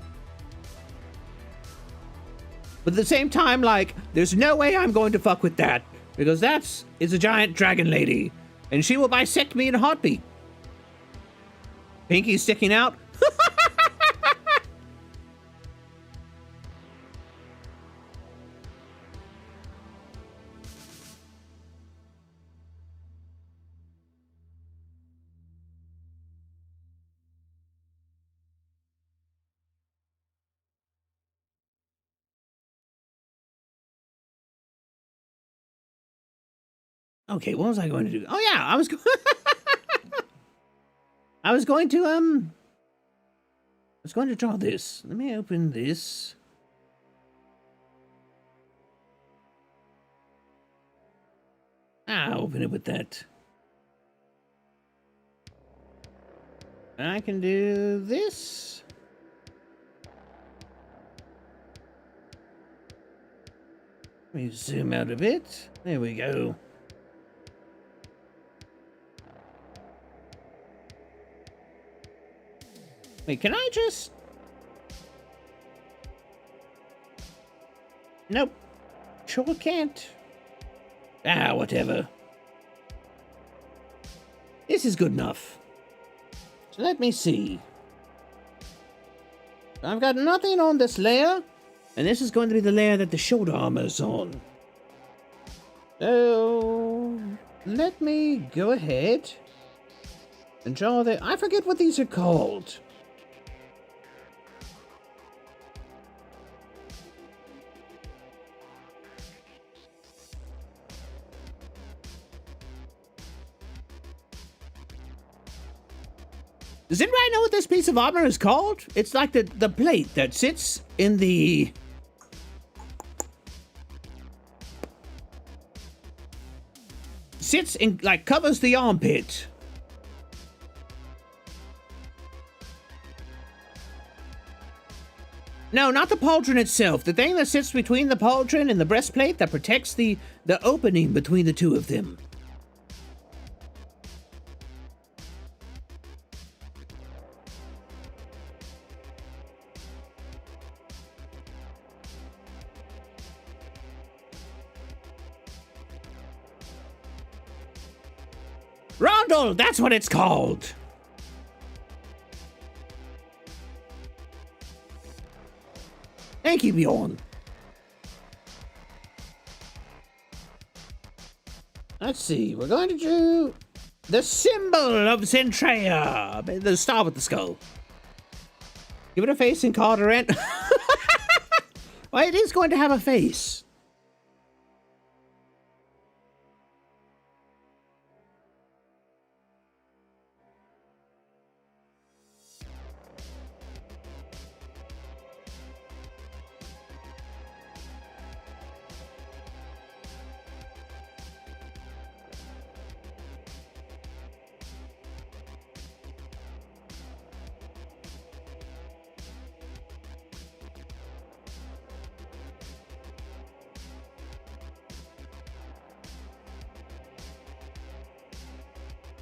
But at the same time, like, there's no way I'm going to fuck with that, because that is a giant dragon lady, and she will bisect me in a heartbeat. Pinky sticking out. Okay, what was I going to do? Oh yeah, I was going to draw this. Let me open this. I'll open it with that. I can do this. Let me zoom out a bit. There we go. Wait, can I just... Nope. Sure can't. Whatever. This is good enough. So let me see. I've got nothing on this layer, and this is going to be the layer that the shoulder armor's on. So let me go ahead and draw the... I forget what these are called. Does anybody know what this piece of armor is called? It's like the plate that sits in the... like, covers the armpit. No, not the pauldron itself. The thing that sits between the pauldron and the breastplate that protects the opening between the two of them. Rondel, that's what it's called. Thank you, Bjorn. Let's see, we're going to do the symbol of Zentreya. The star with the skull. Give it a face and call it a rent. Well, it is going to have a face.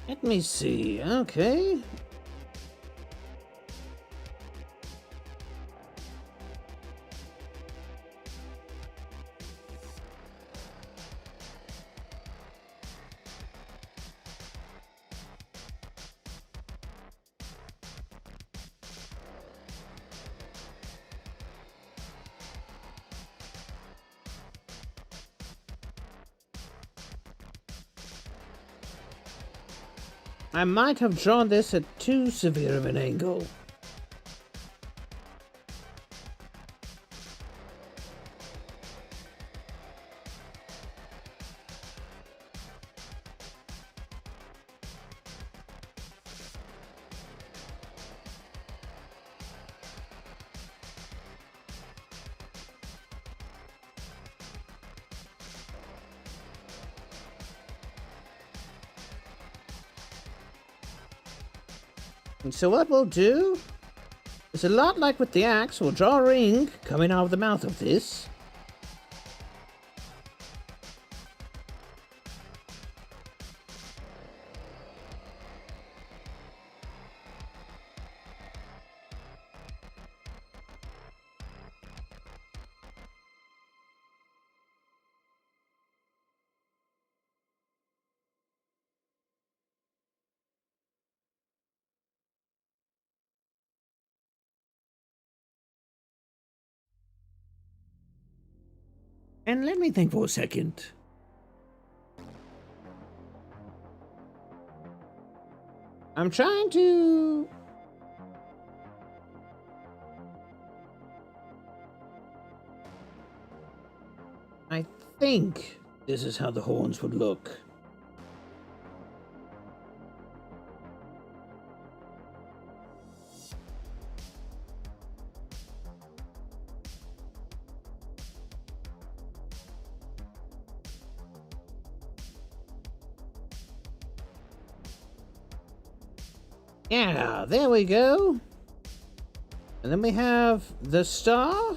Let me see, okay. I might have drawn this at too severe of an angle. And so what we'll do is a lot like with the axe. We'll draw a ring coming out of the mouth of this. And let me think for a second. I'm trying to... I think this is how the horns would look. Yeah, there we go. And then we have the star.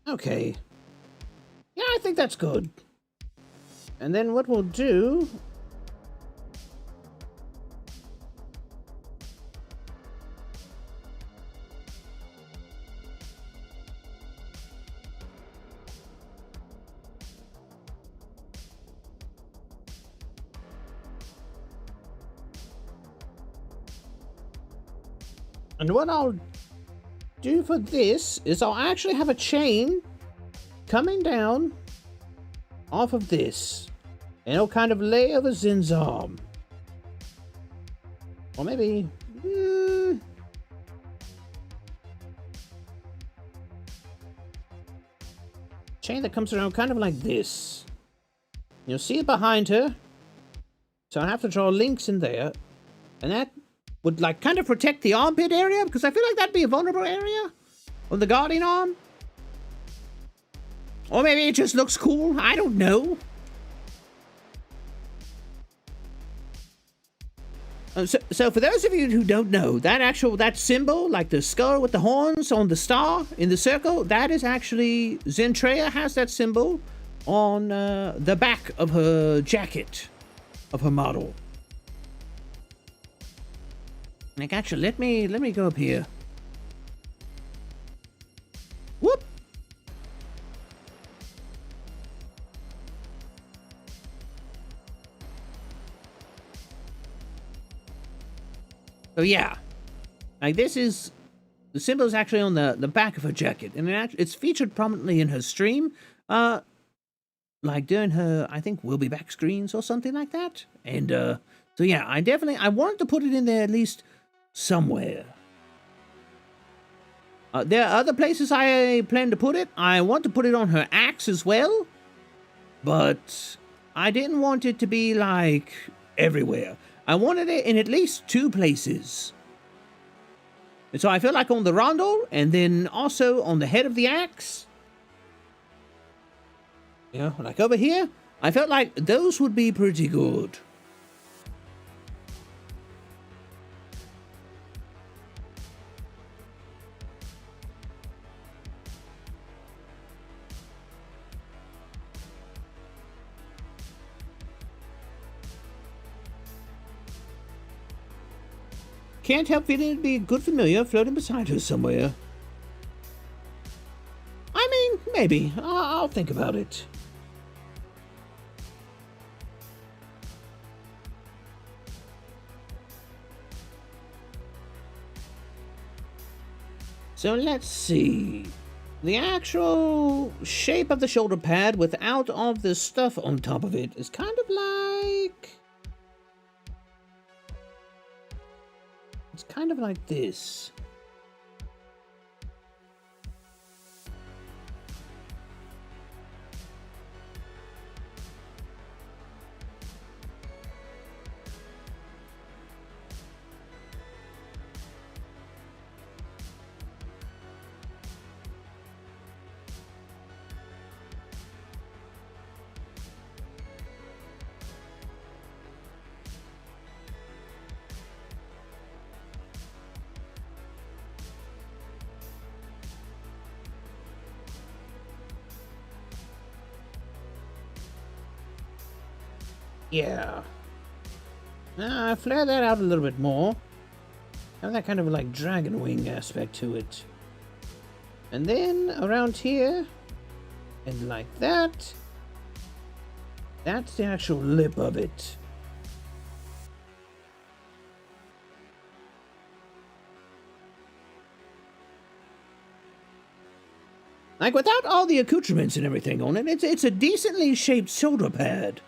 Okay. Yeah, I think that's good. And then what we'll do... And what I'll do for this is I'll actually have a chain coming down off of this, and it'll kind of lay over Zin's arm. Or maybe... chain that comes around kind of like this. You'll see it behind her. So I have to draw links in there. And that would like kind of protect the armpit area, because I feel like that'd be a vulnerable area on the guarding arm. Or maybe it just looks cool. I don't know. So for those of you who don't know, that symbol, like the skull with the horns on the star in the circle, that is actually Zentreya has that symbol on the back of her jacket of her model. Like, actually, let me go up here. Whoop. So yeah, like this is, the symbol is actually on the back of her jacket, and it's featured prominently in her stream, like during her, I think, We'll Be Back screens or something like that. And so yeah, I wanted to put it in there at least somewhere. There are other places I plan to put it. I want to put it on her axe as well, but I didn't want it to be like everywhere. I wanted it in at least 2 places. And so I feel like on the rondel, and then also on the head of the axe. You know, like over here, I felt like those would be pretty good. Can't help feeling it'd be a good familiar floating beside her somewhere. I mean, maybe. I'll think about it. So let's see. The actual shape of the shoulder pad without all the stuff on top of it is kind of like... It's kind of like this. Yeah. Flare that out a little bit more. Have that kind of like dragon wing aspect to it. And then around here, and like that. That's the actual lip of it. Like without all the accoutrements and everything on it, it's a decently shaped shoulder pad.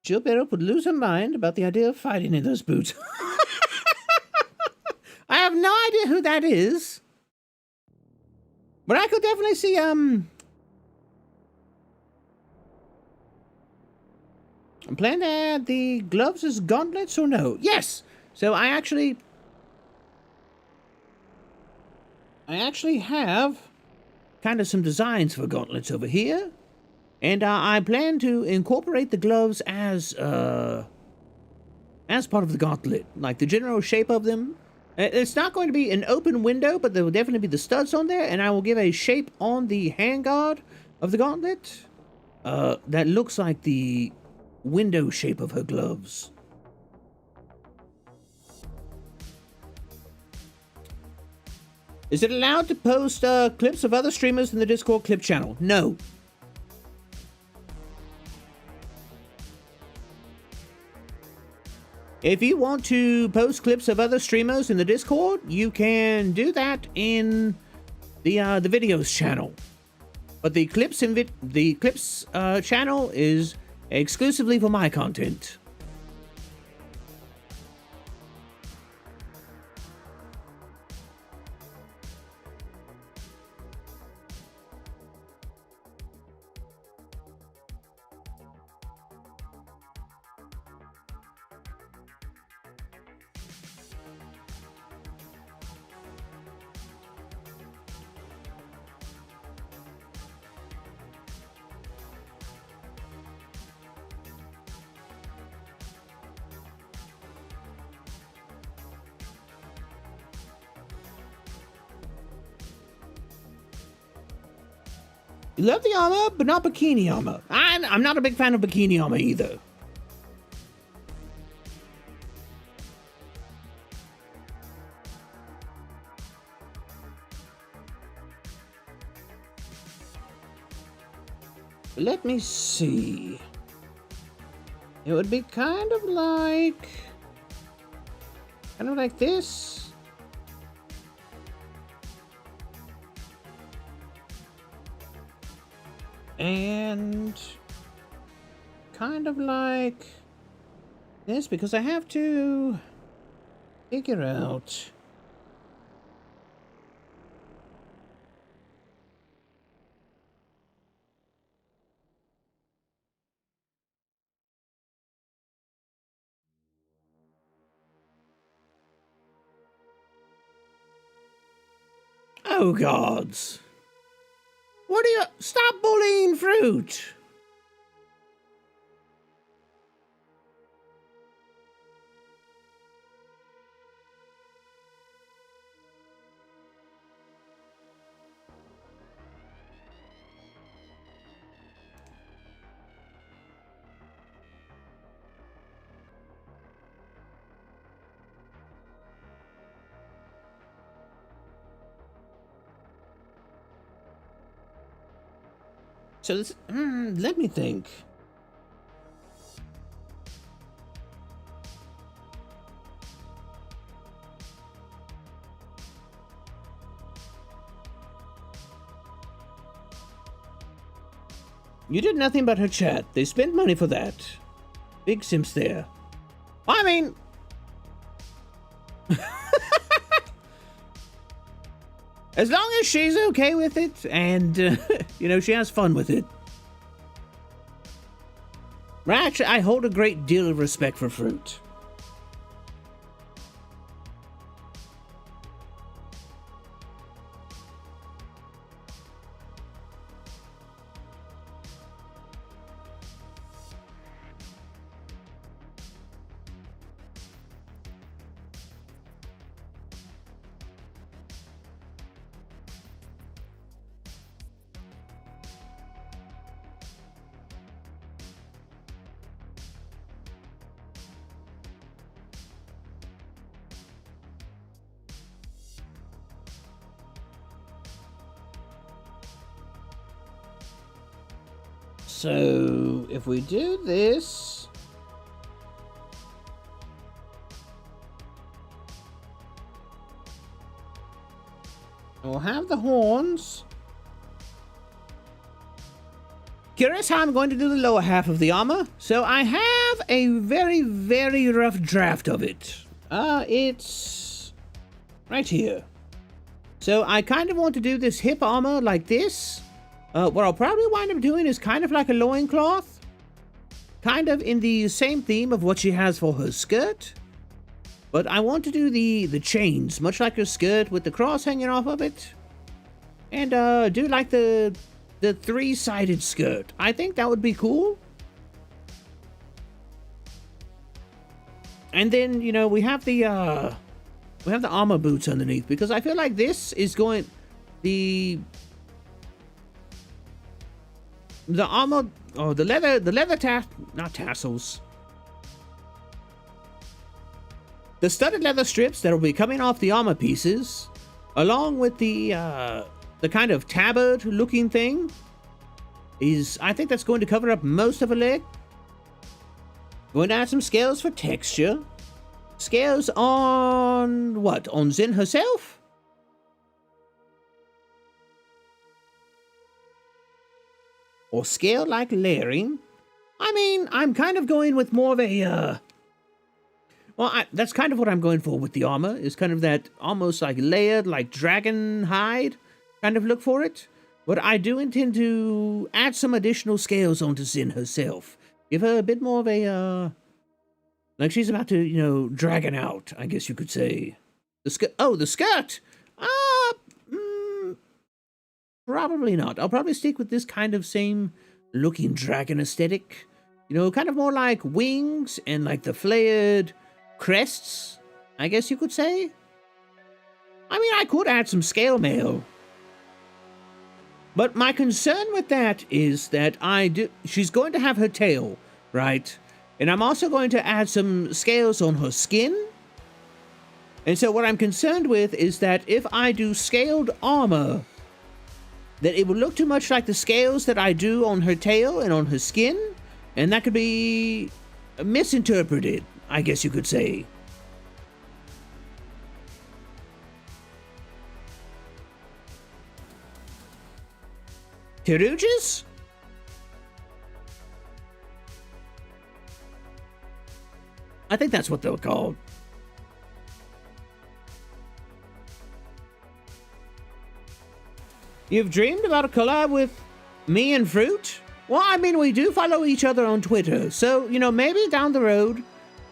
Gilberto would lose her mind about the idea of fighting in those boots. I have no idea who that is. But I could definitely see, I'm planning to add the gloves as gauntlets or no? Yes! So I actually have kind of some designs for gauntlets over here. And I plan to incorporate the gloves as part of the gauntlet, like the general shape of them. It's not going to be an open window, but there will definitely be the studs on there, and I will give a shape on the handguard of the gauntlet that looks like the window shape of her gloves. Is it allowed to post clips of other streamers in the Discord clip channel? No. If you want to post clips of other streamers in the Discord, you can do that in the videos channel. But the clips channel is exclusively for my content. You love the armor, but not bikini armor. I'm not a big fan of bikini armor either. Let me see. It would be kind of like this. And kind of like this, because I have to figure out Oh, gods. What are you... Stop bullying fruit. So this, let me think. You did nothing but her chat. They spent money for that. Big simps there. I mean... as long as she's okay with it, and, you know, she has fun with it. Actually, I hold a great deal of respect for fruit. So, if we do this... we'll have the horns. Curious how I'm going to do the lower half of the armor? So, I have a very, very rough draft of it. It's... right here. So, I kind of want to do this hip armor like this. What I'll probably wind up doing is kind of like a loincloth. Kind of in the same theme of what she has for her skirt. But I want to do the chains, much like her skirt with the cross hanging off of it. And do like the three-sided skirt. I think that would be cool. And then, you know, we have the armor boots underneath, because I feel like this is going... the armor, oh, the leather not tassels. The studded leather strips that will be coming off the armor pieces, along with the kind of tabard looking thing, I think that's going to cover up most of her leg. Going to add some scales for texture. Scales on what? On Zen herself? Or scale like layering. I mean, I'm kind of going with more of a, that's kind of what I'm going for with the armor, is kind of that almost like layered, like dragon hide kind of look for it. But I do intend to add some additional scales onto Zen herself. Give her a bit more of a, like she's about to, you know, dragon out, I guess you could say. The skirt, oh, the skirt! Probably not. I'll probably stick with this kind of same looking dragon aesthetic. You know, kind of more like wings and like the flared crests, I guess you could say. I mean, I could add some scale mail. But my concern with that is that she's going to have her tail, right? And I'm also going to add some scales on her skin. And so what I'm concerned with is that if I do scaled armor, that it will look too much like the scales that I do on her tail and on her skin, and that could be misinterpreted, I guess you could say. Teruges? I think that's what they're called. You've dreamed about a collab with me and Fruit? Well, I mean, we do follow each other on Twitter, so, you know, maybe down the road,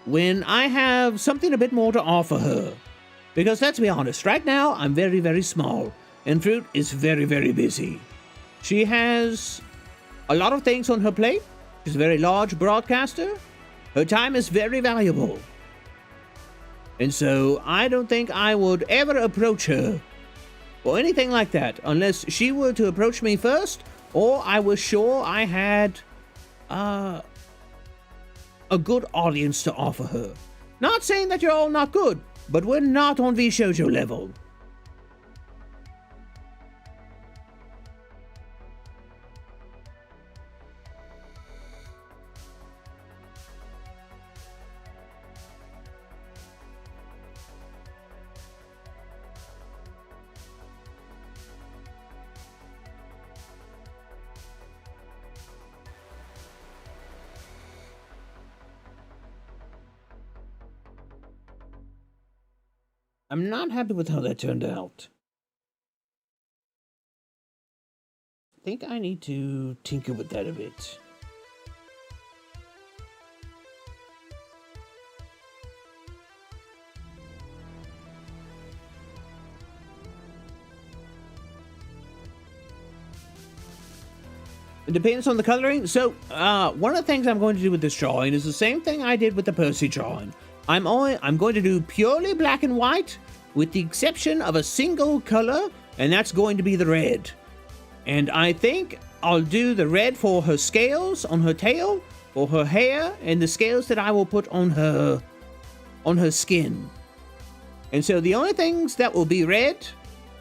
when I have something a bit more to offer her. Because let's be honest, right now, I'm very, very small. and Fruit is very, very busy. She has a lot of things on her plate. She's a very large broadcaster. Her time is very valuable. And so I don't think I would ever approach her or anything like that unless she were to approach me first, or I was sure I had a good audience to offer her. Not saying that you're all not good, but we're not on Vshojo level. I'm not happy with how that turned out. I think I need to tinker with that a bit. It depends on the coloring. So, one of the things I'm going to do with this drawing is the same thing I did with the Percy drawing. I'm going to do purely black and white, with the exception of a single color, and that's going to be the red. And I think I'll do the red for her scales on her tail, for her hair, and the scales that I will put on her skin. And so the only things that will be red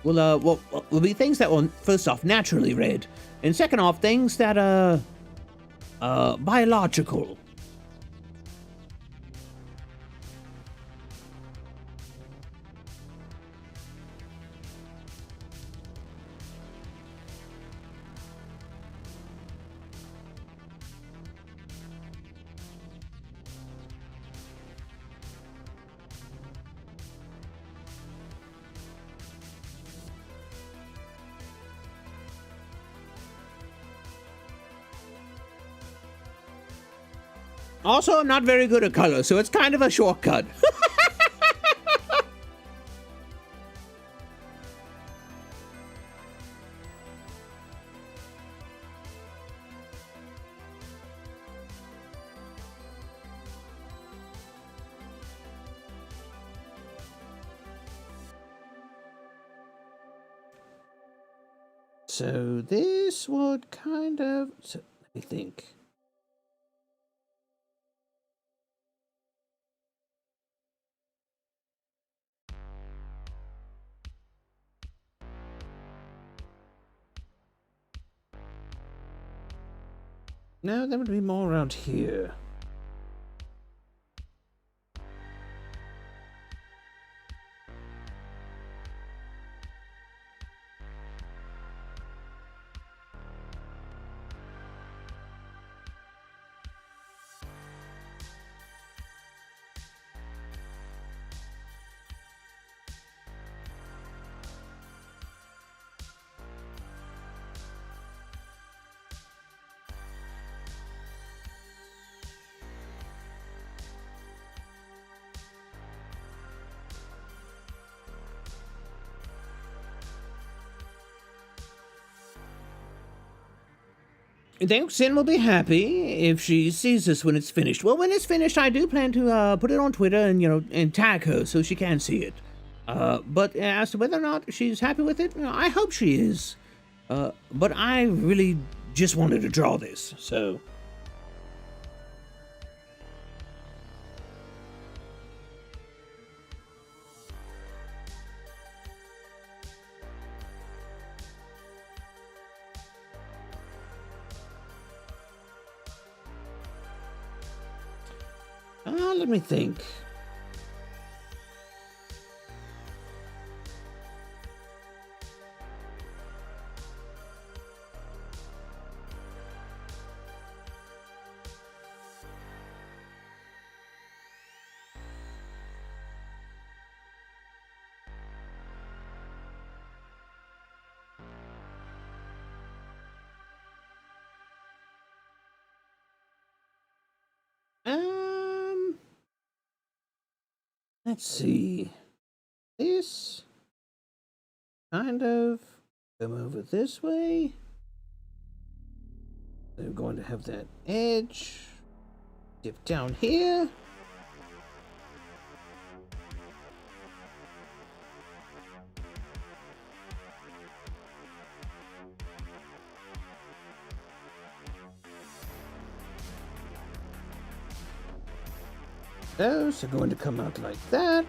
will be things that will, first off, naturally red, and second off, things that are biological. Also, I'm not very good at color, so it's kind of a shortcut. So this would kind of... So, let me think. No, that would be more around here. I think Sin will be happy if she sees this when it's finished. Well, when it's finished, I do plan to put it on Twitter and, and tag her so she can see it. But as to whether or not she's happy with it, I hope she is. But I really just wanted to draw this, so... let me think. Let's see. This kind of come over this way. They're going to have that edge. Dip down here. Those are going to come out like that.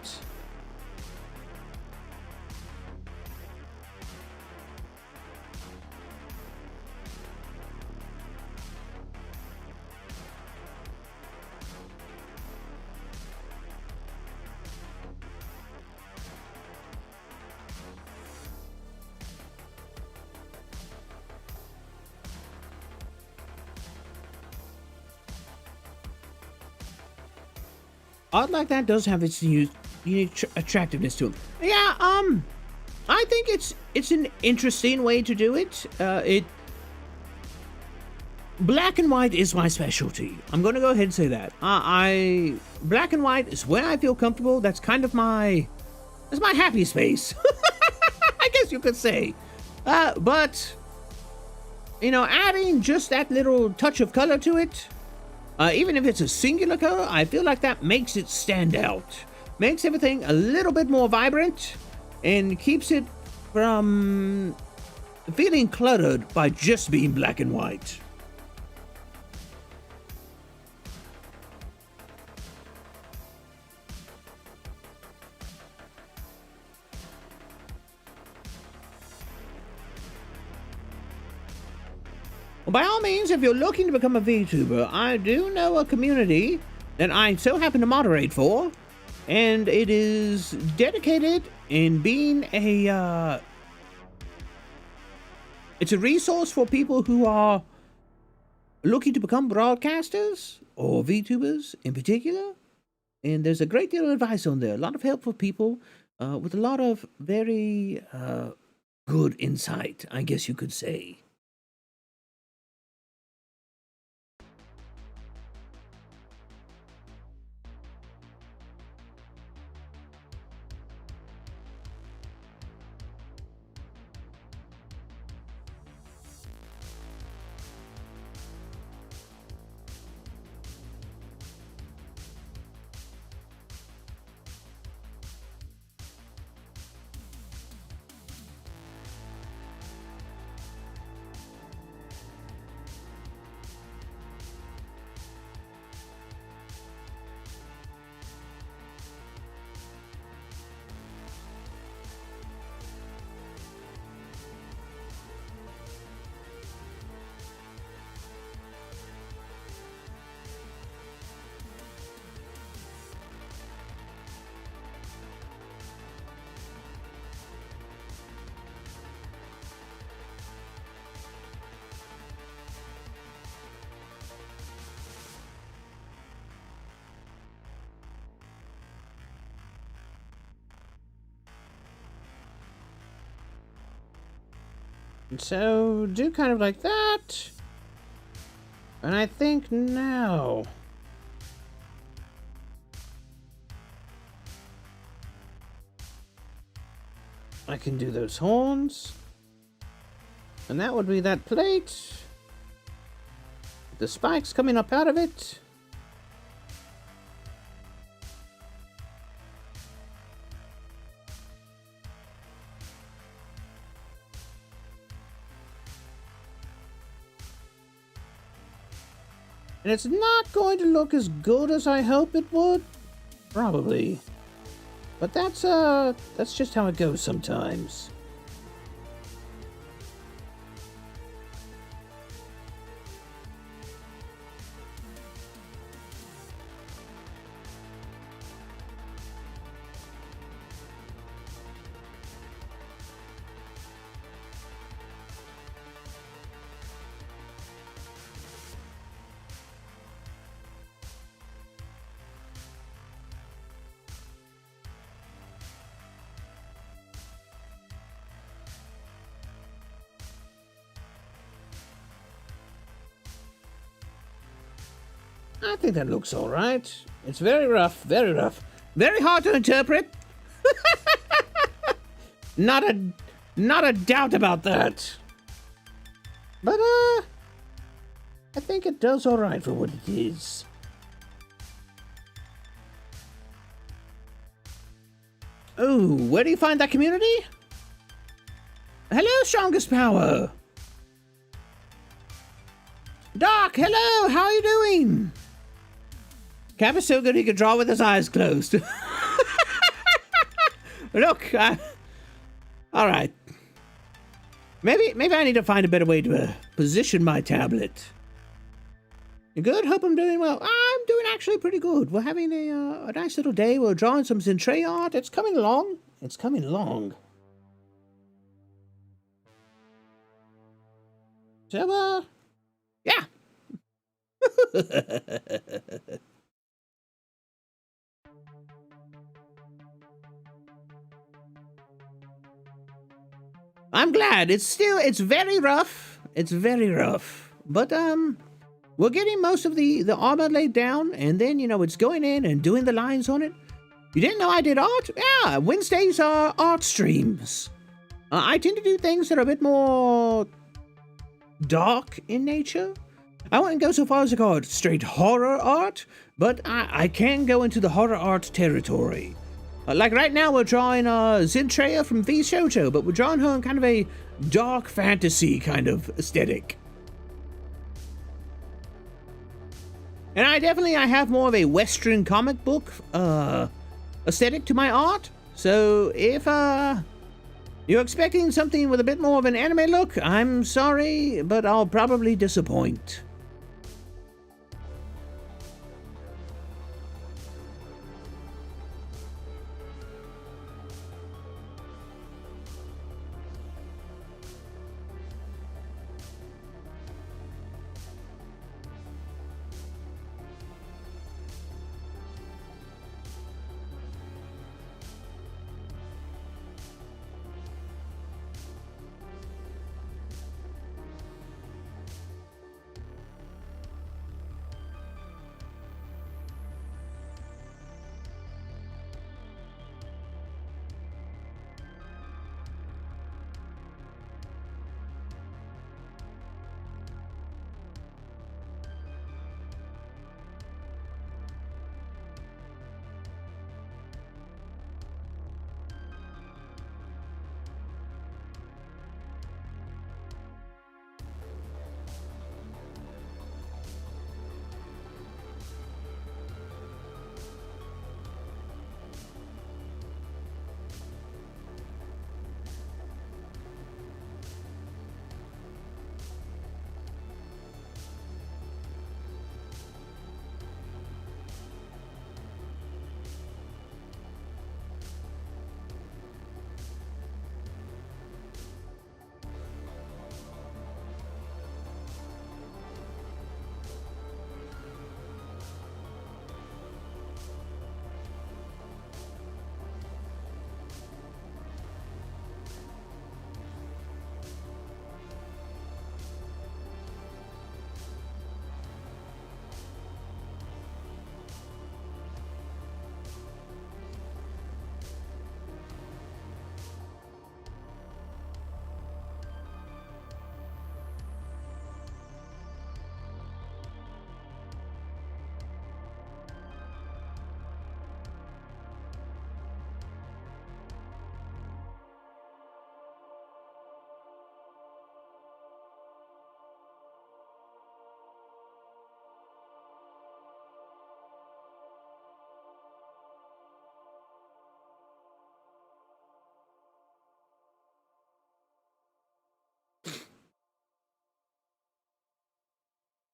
Art like that does have its unique attractiveness to it. Yeah, I think it's an interesting way to do it. Black and white is my specialty. I'm gonna go ahead and say that. Black and white is where I feel comfortable. That's kind of my happy space. I guess you could say. But you know, adding just that little touch of color to it. Even if it's a singular color, I feel like that makes it stand out. Makes everything a little bit more vibrant and keeps it from feeling cluttered by just being black and white. By all means, if you're looking to become a VTuber, I do know a community that I so happen to moderate for, and it is dedicated in being it's a resource for people who are looking to become broadcasters or VTubers in particular, and there's a great deal of advice on there, a lot of help for people with a lot of very good insight, I guess you could say. So, do kind of like that. And I think now I can do those horns. And that would be that plate. The spikes coming up out of it. And it's not going to look as good as I hope it would. Probably. But that's just how it goes sometimes. I think that looks all right. It's very rough, very rough. Very hard to interpret. Not Not a doubt about that. But, I think it does alright for what it is. Oh, where do you find that community? Hello, strongest power. Doc, hello, how are you doing? Cap is so good he could draw with his eyes closed. Look, all right. Maybe I need to find a better way to position my tablet. You good? Hope I'm doing well. I'm doing actually pretty good. We're having a nice little day. We're drawing some Zentreya art. It's coming along. It's coming along. So, yeah. I'm glad. It's very rough. It's very rough. But, we're getting most of the armor laid down, and then, you know, it's going in and doing the lines on it. You didn't know I did art? Yeah, Wednesdays are art streams. I tend to do things that are a bit more dark in nature. I wouldn't go so far as to call it straight horror art, but I can go into the horror art territory. Like right now we're drawing Zentreya from Vshojo, but we're drawing her in kind of a dark fantasy kind of aesthetic. And I have more of a Western comic book aesthetic to my art. So if you're expecting something with a bit more of an anime look, I'm sorry, but I'll probably disappoint.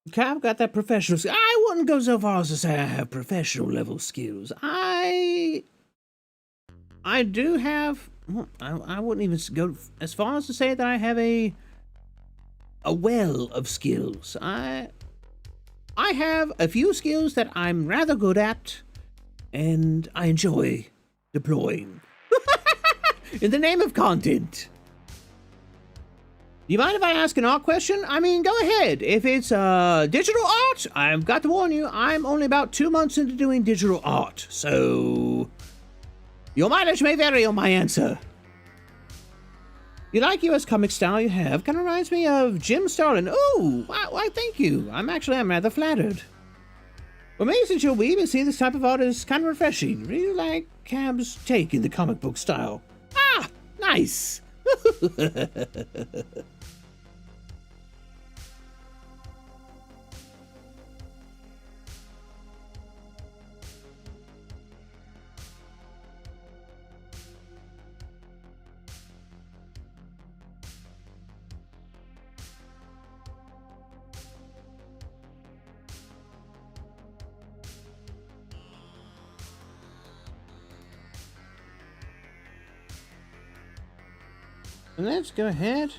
Okay, I've got that professional skill. I wouldn't go so far as to say I have professional level skills. I do have. I wouldn't even go as far as to say that I have a well of skills. I have a few skills that I'm rather good at, and I enjoy deploying in the name of content. Do you mind if I ask an art question? I mean, go ahead. If it's digital art, I've got to warn you, I'm only about 2 months into doing digital art, so your mileage may vary on my answer. You like US comic style you have? Kind of reminds me of Jim Starlin. Oh, why, thank you. I'm rather flattered. Well, maybe since you're a weeb and see this type of art is kind of refreshing. Really like Cab's take in the comic book style. Ah, nice. Let's go ahead.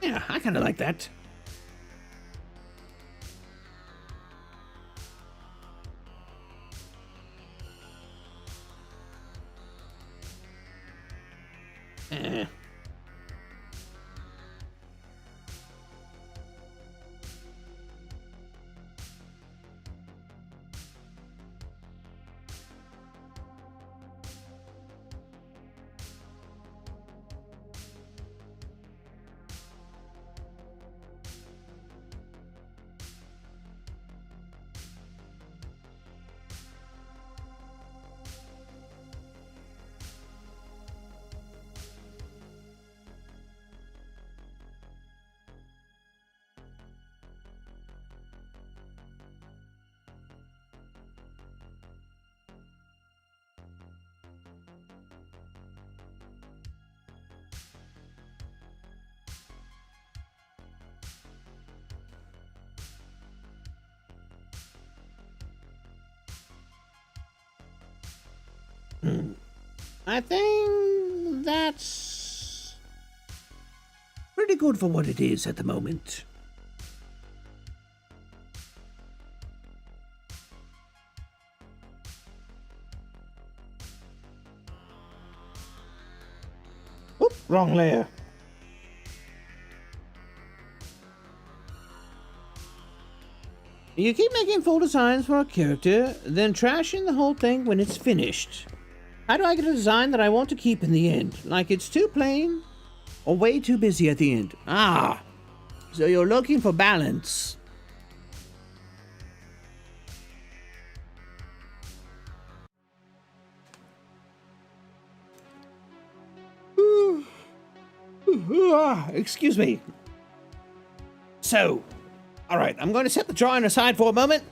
Yeah, I kind of like that. I think that's pretty good for what it is at the moment. Oop, wrong layer. You keep making full designs for a character, then trashing the whole thing when it's finished. How do I get a design that I want to keep in the end? Like it's too plain or way too busy at the end? Ah, so you're looking for balance. Excuse me. So, all right, I'm going to set the drawing aside for a moment.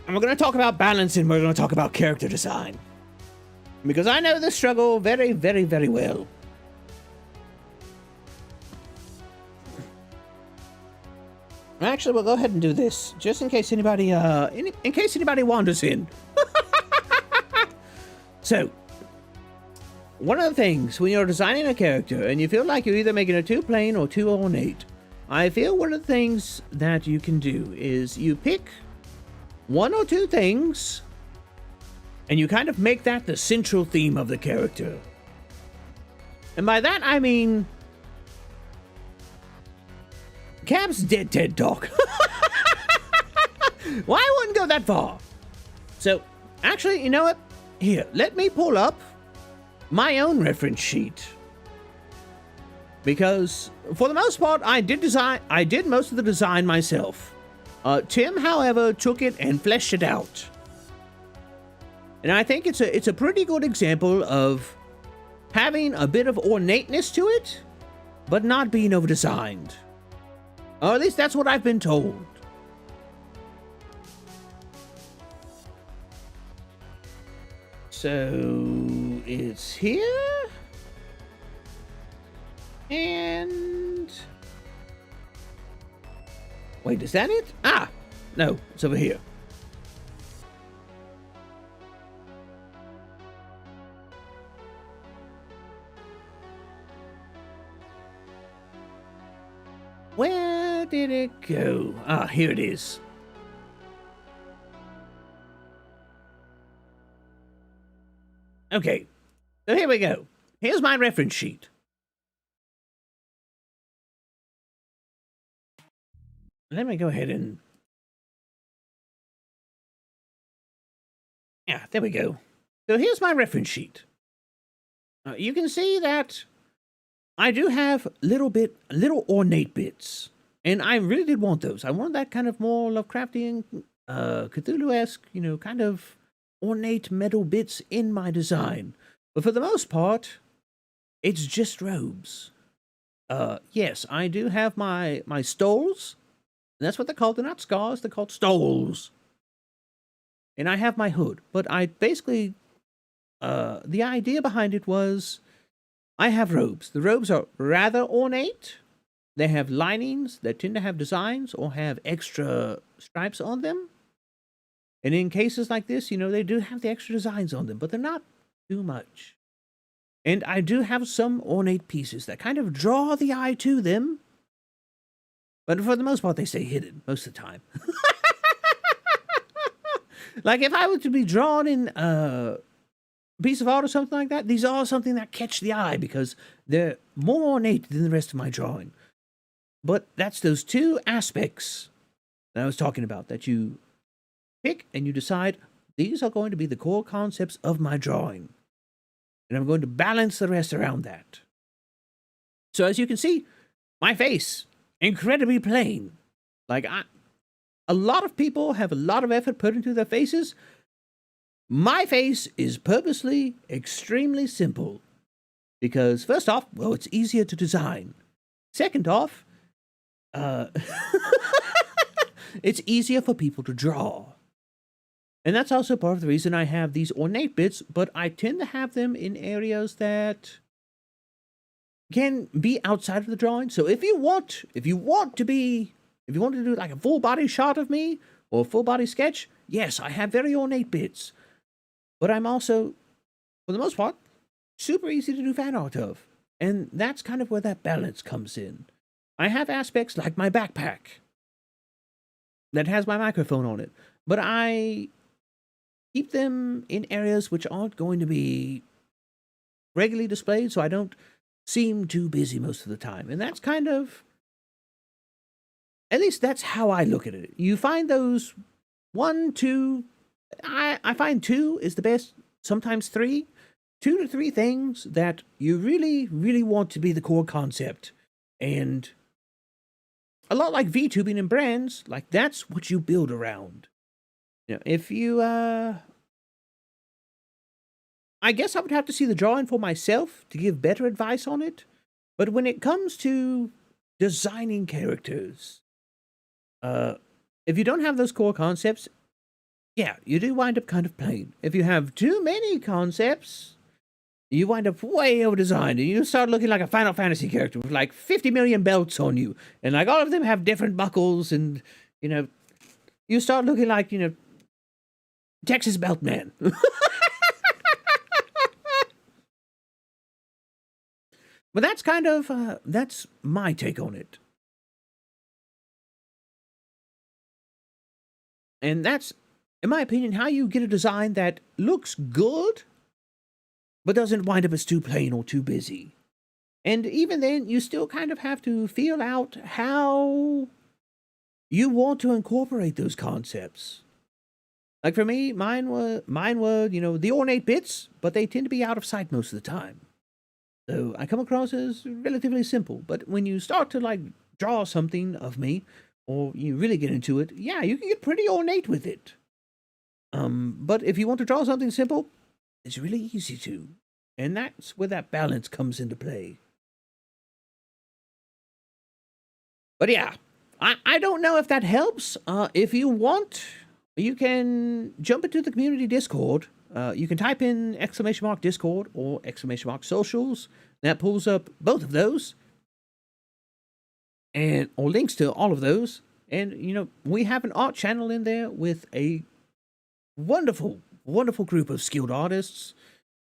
And we're going to talk about balance and we're going to talk about character design. Because I know this struggle very, very, very well. Actually, we'll go ahead and do this, just in case anybody, wanders in. So, one of the things when you're designing a character and you feel like you're either making it too plain or too ornate, I feel one of the things that you can do is you pick one or two things, and you kind of make that the central theme of the character. And by that, I mean Cab's dead dog. Well, I wouldn't go that far. So, actually, you know what? Here, let me pull up my own reference sheet. Because, for the most part, I did most of the design myself. Tim, however, took it and fleshed it out. And I think it's a pretty good example of having a bit of ornateness to it, but not being over-designed. Or at least that's what I've been told. So, it's here. And wait, is that it? Ah, no, it's over here. Where did it go? Ah, here it is. Okay, so here we go. Here's my reference sheet. Let me go ahead and Yeah, there we go. So here's my reference sheet. You can see that I do have little ornate bits. And I really did want those. I want that kind of more Lovecraftian, Cthulhu-esque, kind of ornate metal bits in my design. But for the most part, it's just robes. Yes, I do have my stoles. And that's what they're called. They're not scars, they're called stoles. And I have my hood. But I basically, the idea behind it was, I have robes. The robes are rather ornate. They have linings that tend to have designs or have extra stripes on them. And in cases like this, they do have the extra designs on them, but they're not too much. And I do have some ornate pieces that kind of draw the eye to them. But for the most part, they stay hidden most of the time. Like if I were to be drawn in a piece of art or something like that, these are something that catch the eye because they're more ornate than the rest of my drawing. But that's those two aspects that I was talking about, that you pick and you decide, these are going to be the core concepts of my drawing. And I'm going to balance the rest around that. So as you can see, my face, incredibly plain. Like, a lot of people have a lot of effort put into their faces. My face is purposely extremely simple. Because first off, well, it's easier to design. Second off, it's easier for people to draw. And that's also part of the reason I have these ornate bits, but I tend to have them in areas that can be outside of the drawing. So if you want to do like a full body shot of me or a full body sketch, yes, I have very ornate bits. But I'm also, for the most part, super easy to do fan art of. And that's kind of where that balance comes in. I have aspects like my backpack that has my microphone on it, but I keep them in areas which aren't going to be regularly displayed, so I don't seem too busy most of the time. And that's kind of, at least that's how I look at it. You find those 1, 2, I find 2 is the best, sometimes 3, 2 to 3 things that you really, really want to be the core concept. And a lot like VTubing and brands, like that's what you build around. If you, I guess I would have to see the drawing for myself to give better advice on it. But when it comes to designing characters, if you don't have those core concepts, yeah, you do wind up kind of plain. If you have too many concepts, you wind up way over-designed, and you start looking like a Final Fantasy character with like 50 million belts on you, and like all of them have different buckles, and, you start looking like, Texas Belt Man. But that's kind of, that's my take on it. And that's, in my opinion, how you get a design that looks good, but doesn't wind up as too plain or too busy. And even then, you still kind of have to feel out how you want to incorporate those concepts. Like for me, mine were, the ornate bits, but they tend to be out of sight most of the time. So I come across as relatively simple. But when you start to like draw something of me, or you really get into it, yeah, you can get pretty ornate with it. But if you want to draw something simple, it's really easy to. And that's where that balance comes into play. But yeah, I don't know if that helps. If you want, you can jump into the community Discord. You can type in !Discord or !Socials. That pulls up both of those. Or links to all of those. And, we have an art channel in there with a wonderful, wonderful group of skilled artists.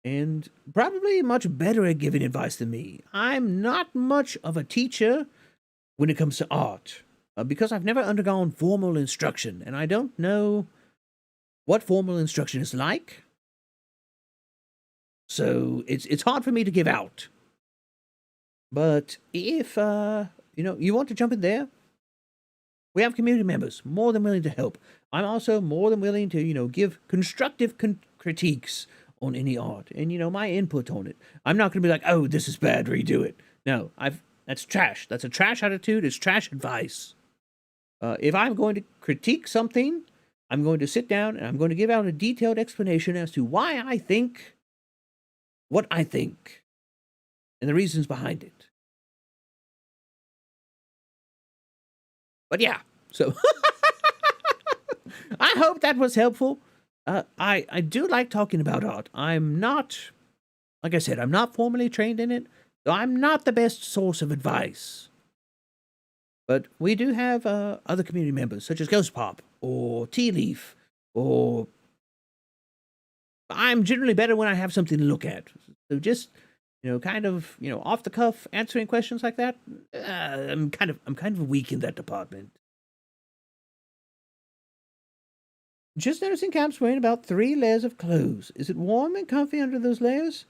And probably much better at giving advice than me. I'm not much of a teacher when it comes to art. Because I've never undergone formal instruction. And I don't know what formal instruction is like. So it's hard for me to give out. But if, you want to jump in there, we have community members more than willing to help. I'm also more than willing to, give constructive critiques on any art and, you know, my input on it. I'm not going to be like, oh, this is bad, redo it. No, that's trash. That's a trash attitude. It's trash advice. If I'm going to critique something, I'm going to sit down and I'm going to give out a detailed explanation as to why I think what I think and the reasons behind it. But yeah, so I hope that was helpful. I do like talking about art. I'm not, like I said, I'm not formally trained in it, so I'm not the best source of advice. But we do have other community members, such as Ghost Pop or Tea Leaf, or I'm generally better when I have something to look at. So just, you know, kind of, you know, off the cuff answering questions like that. I'm kind of weak in that department. Just noticing Cap's wearing about 3 layers of clothes. Is it warm and comfy under those layers?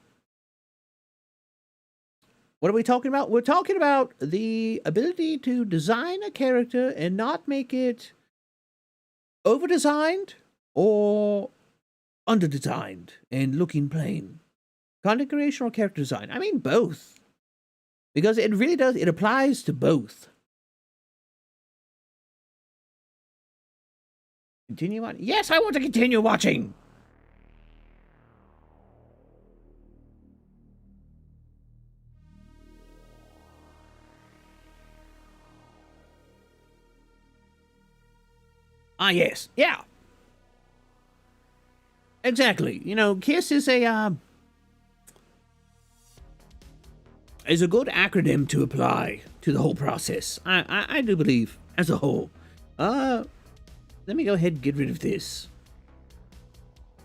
What are we talking about? We're talking about the ability to design a character and not make it over-designed or under-designed and looking plain. Content creation or character design? I mean both. Because it really does, it applies to both. Continue on? Yes, I want to continue watching! Ah, yes. Yeah. Exactly. You know, KISS is a good acronym to apply to the whole process. I do believe, as a whole. Let me go ahead and get rid of this.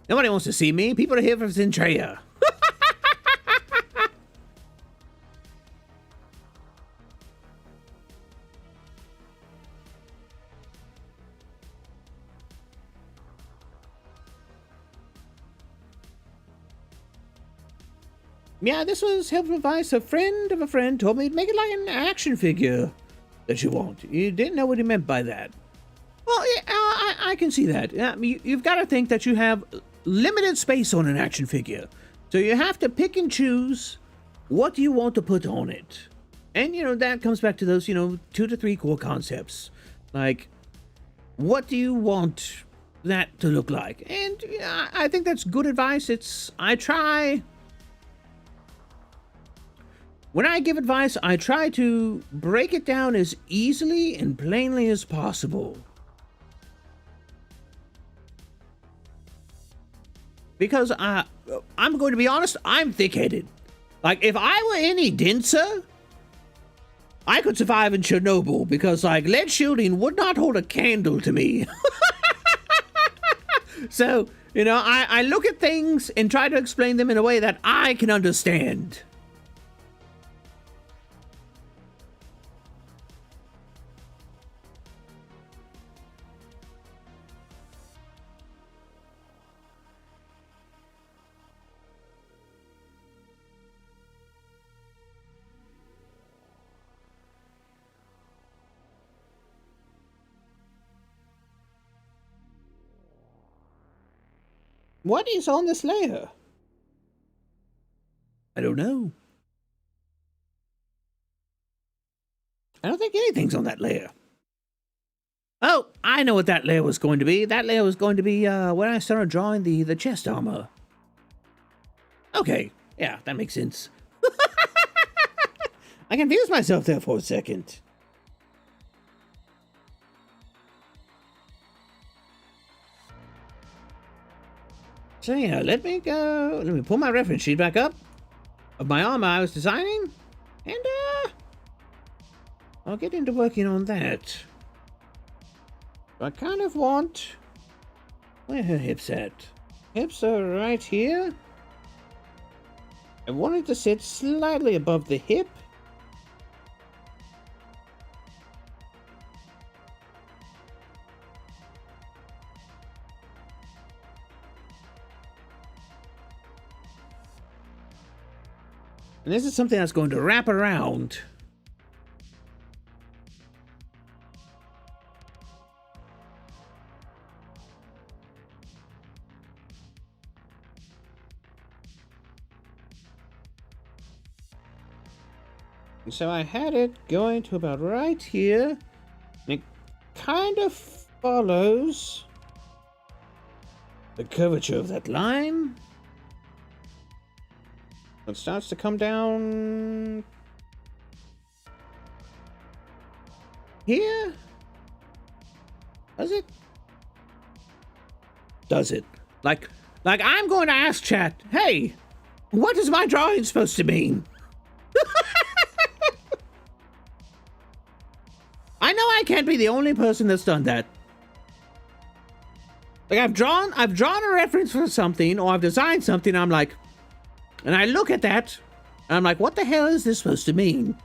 Nobody wants to see me. People are here for Zentreya. Yeah, this was helpful advice. A friend of a friend told me to make it like an action figure that you want. You didn't know what he meant by that. Well, yeah, I can see that. You've got to think that you have limited space on an action figure. So you have to pick and choose what you want to put on it. And, you know, that comes back to those, you know, 2 to 3 core concepts. Like, what do you want that to look like? And I think that's good advice. When I give advice, I try to break it down as easily and plainly as possible. Because I'm going to be honest, I'm thick-headed. Like, if I were any denser, I could survive in Chernobyl because, like, lead shielding would not hold a candle to me. So, you know, I look at things and try to explain them in a way that I can understand. What is on this layer? I don't know. I don't think anything's on that layer. Oh, I know what that layer was going to be. That layer was going to be when I started drawing the chest armor. Okay, yeah, that makes sense. I confused myself there for a second. So yeah, let me pull my reference sheet back up of my armor I was designing, and I'll get into working on that. I kind of want, where are her hips at? Hips are right here. I want it to sit slightly above the hip. And this is something that's going to wrap around. And so I had it going to about right here. And it kind of follows the curvature of that line. It starts to come down here. Does it? Does it? Like I'm going to ask chat, hey, what is my drawing supposed to mean? I know I can't be the only person that's done that. Like I've drawn a reference for something, or I've designed something, I'm like, and I look at that, and I'm like, what the hell is this supposed to mean?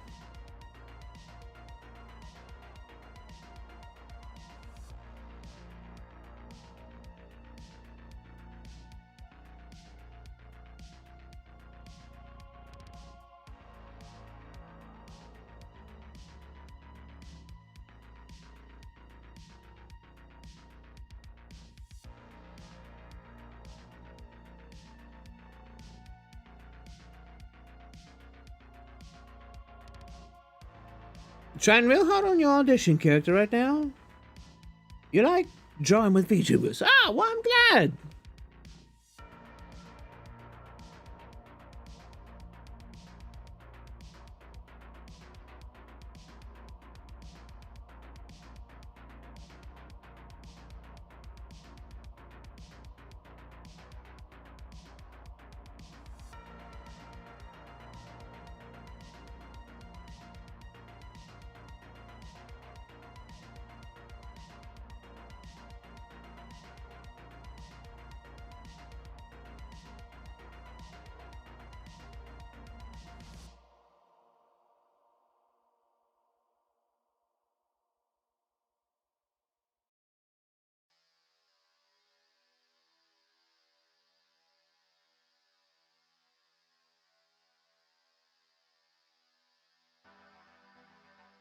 Trying real hard on your audition character right now. You like drawing with VTubers? Ah, well, I'm glad.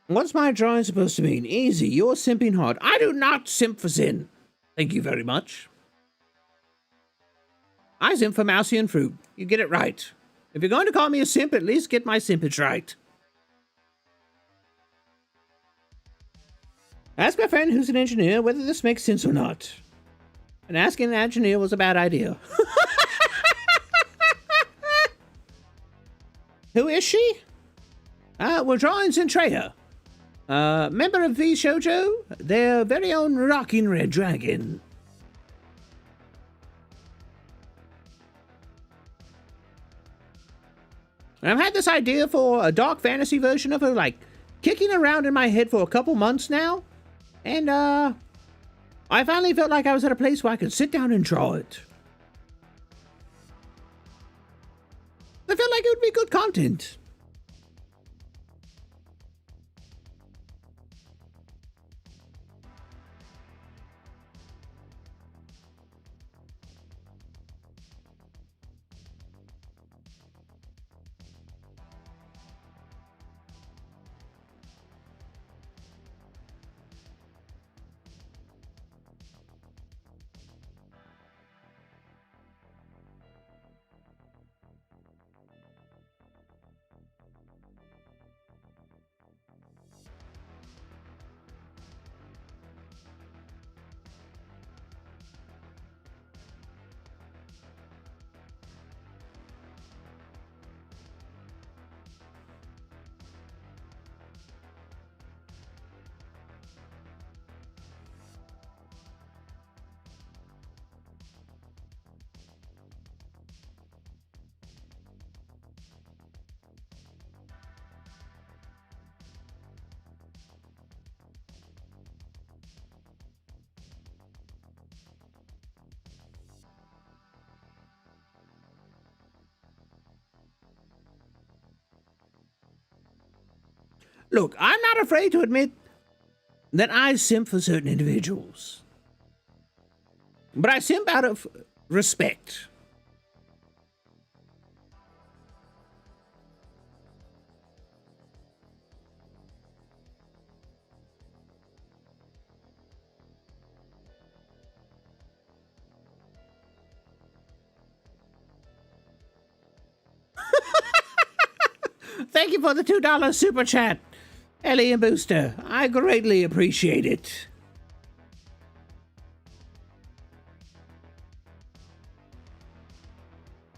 What's my drawing supposed to mean? Easy, you're simping hard. I do not simp for Zen. Thank you very much. I simp for Mousy and Fruit. You get it right. If you're going to call me a simp, at least get my simpage right. Ask my friend who's an engineer whether this makes sense or not. And asking an engineer was a bad idea. Who is she? We're drawing Zentreya. Member of Vshojo, their very own Rockin Red Dragon. I've had this idea for a dark fantasy version of her, like, kicking around in my head for a couple months now. And, I finally felt like I was at a place where I could sit down and draw it. I felt like it would be good content. Look, I'm not afraid to admit that I simp for certain individuals. But I simp out of respect. Thank you for the $2 super chat, Ellie and Booster. I greatly appreciate it.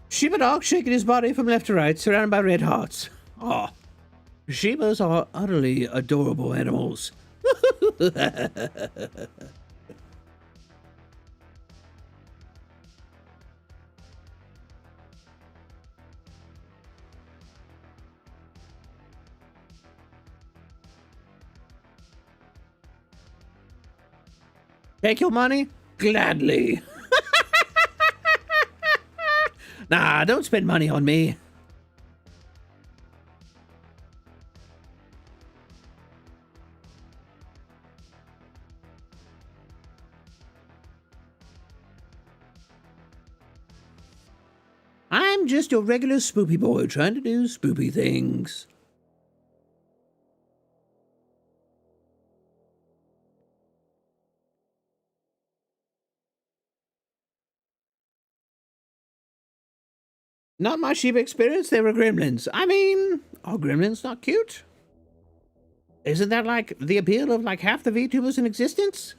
Shiba dog shaking his body from left to right, surrounded by red hearts. Oh, Shibas are utterly adorable animals. Take your money? Gladly. Nah, don't spend money on me. I'm just your regular spoopy boy trying to do spoopy things. Not my Shiba experience, they were gremlins. I mean, are gremlins not cute? Isn't that like the appeal of like half the VTubers in existence?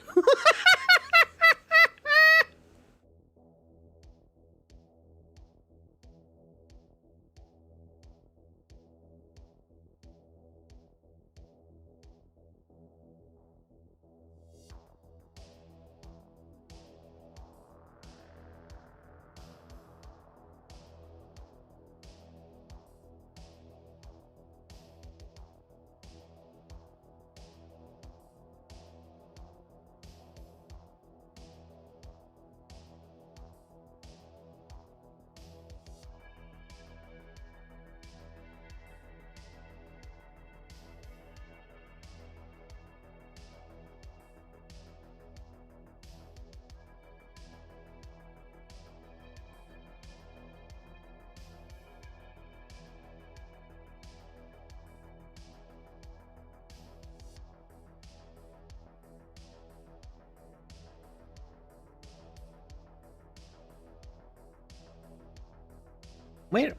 Wait,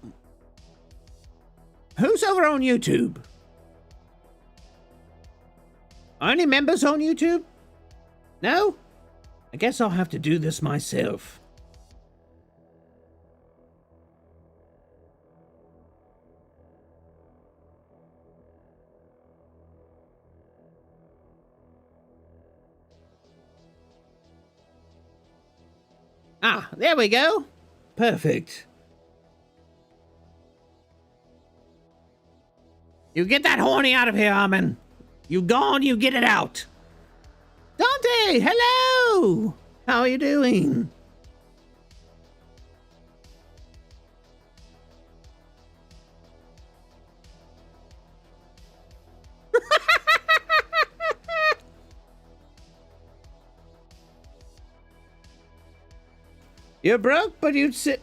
who's over on YouTube? Are any members on YouTube? No? I guess I'll have to do this myself. Ah, there we go. Perfect. You get that horny out of here, Armin. You gone, you get it out. Dante, hello! How are you doing? You're broke, but you'd sit.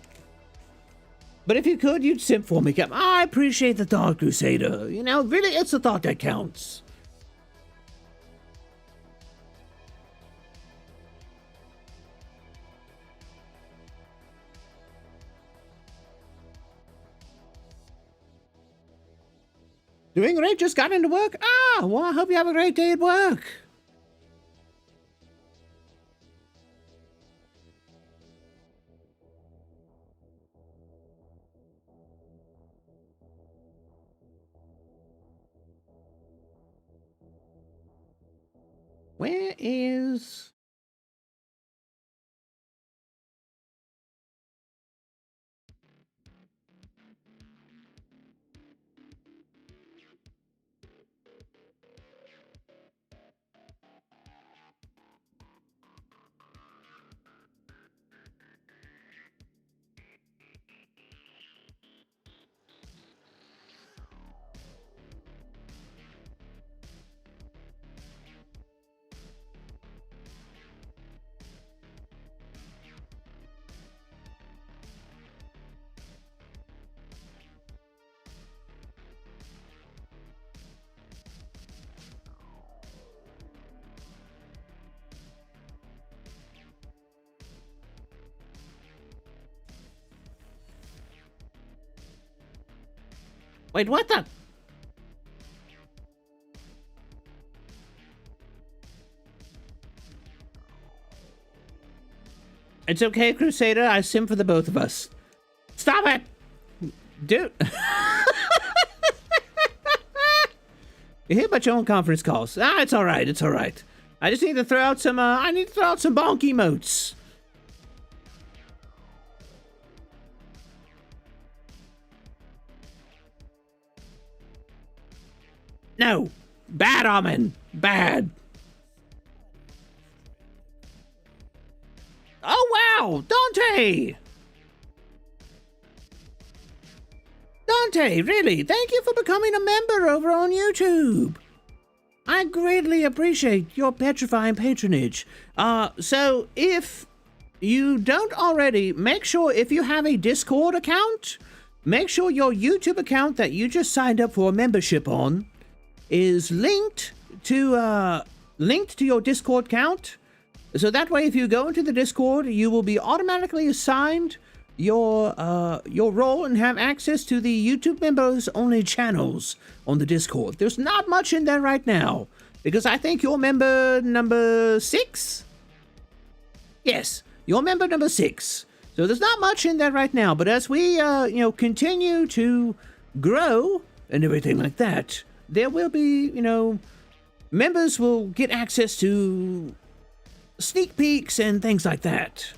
But if you could, you'd simp for me, Cap. I appreciate the thought, Crusader. You know, really, it's the thought that counts. Doing great, just got into work? Ah, well, I hope you have a great day at work. Where is... Wait, what the? It's okay, Crusader. I sim for the both of us. Stop it! Dude. You hear about your own conference calls. Ah, it's alright, it's alright. I just need to throw out some, bonk emotes. No. Bad omen. Bad. Oh, wow. Dante. Dante, really, thank you for becoming a member over on YouTube. I greatly appreciate your petrifying patronage. So if you don't already, make sure if you have a Discord account, make sure your YouTube account that you just signed up for a membership on is linked to your Discord account. So that way, if you go into the Discord, you will be automatically assigned your role and have access to the YouTube members only channels on the Discord. There's not much in there right now because I think you're member number 6. Yes, you're member number 6. So there's not much in there right now. But as we continue to grow and everything like that, there will be members will get access to sneak peeks and things like that.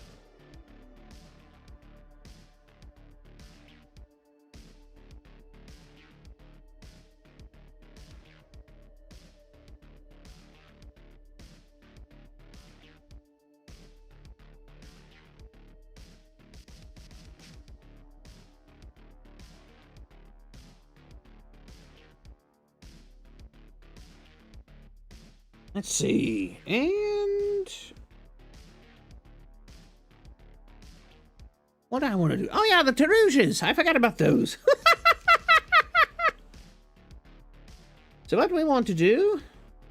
Let's see, and what do I want to do? Oh yeah, the Tarouges! I forgot about those. So what we want to do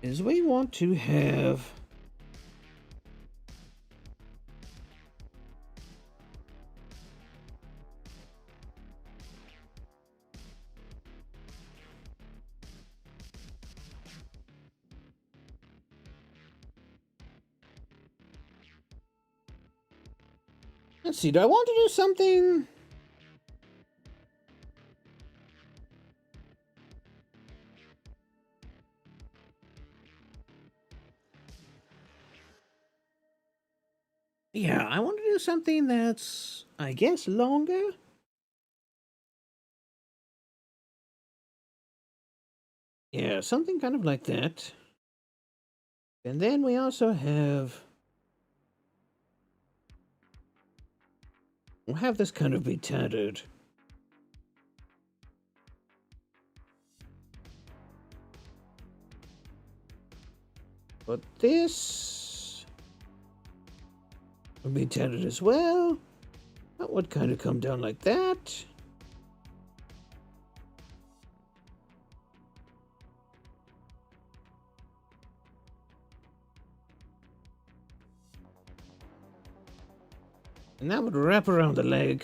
is we want to have let's see, do I want to do something? Yeah, I want to do something that's, I guess, longer. Yeah, something kind of like that. And then we also have... we'll have this kind of be tattered. But this will be tattered as well. That would kind of come down like that. And that would wrap around the leg.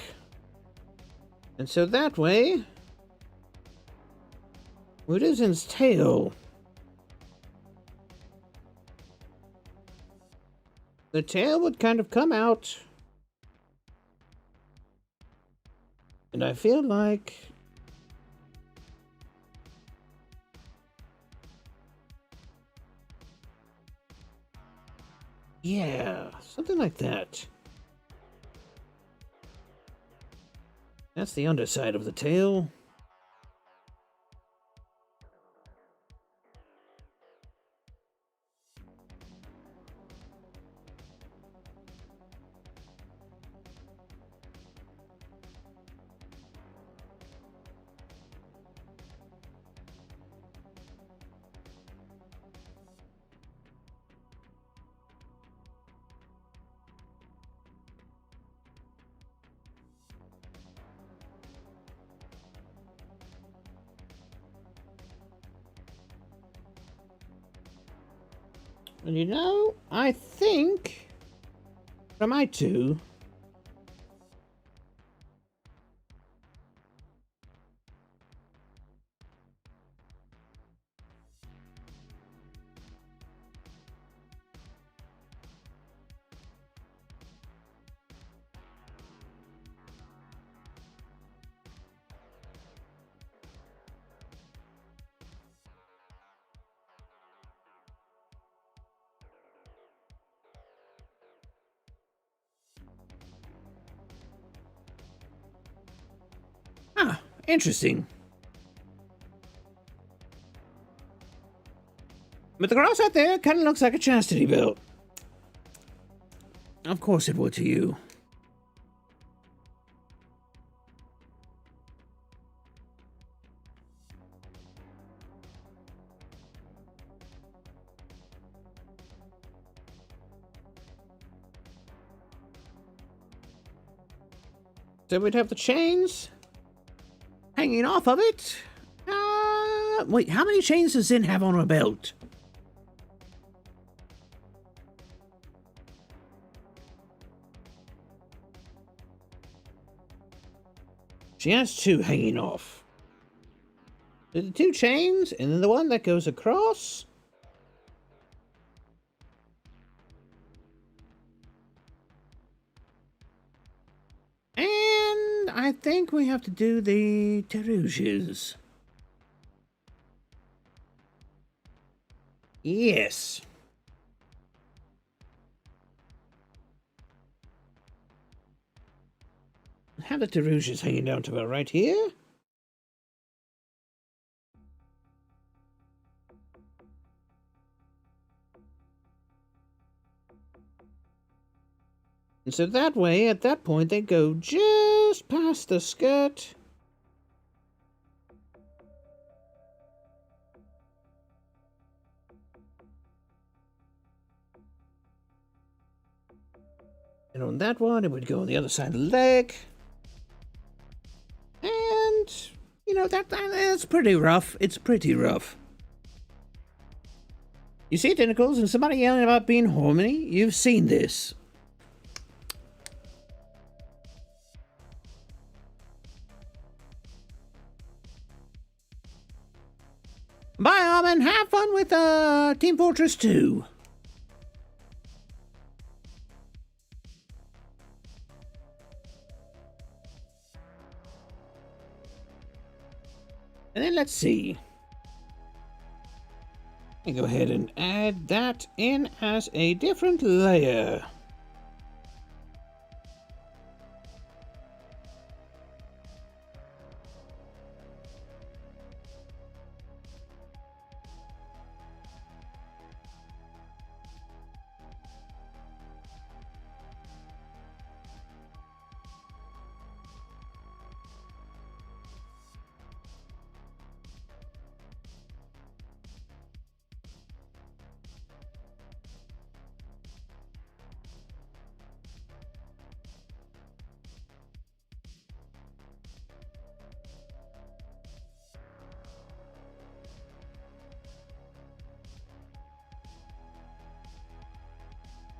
And so that way, it is his tail. The tail would kind of come out. And I feel like yeah, something like that. That's the underside of the tail. And you know, I think what I might do Interesting. But the cross out there kind of looks like a chastity belt. Of course it would to you. So we'd have the chains hanging off of it. Wait, how many chains does Zen have on her belt? She has 2 hanging off. The 2 chains, and then the one that goes across. And I think we have to do the Terouges. Yes. Have the Terouges hanging down to about right here. And so that way, at that point, they go just past the skirt. And on that one, it would go on the other side of the leg. And, you know, that's pretty rough. It's pretty rough. You see tentacles and somebody yelling about being horny? You've seen this. Bye, Armin. Have fun with Team Fortress 2. And then let's see. I go ahead and add that in as a different layer.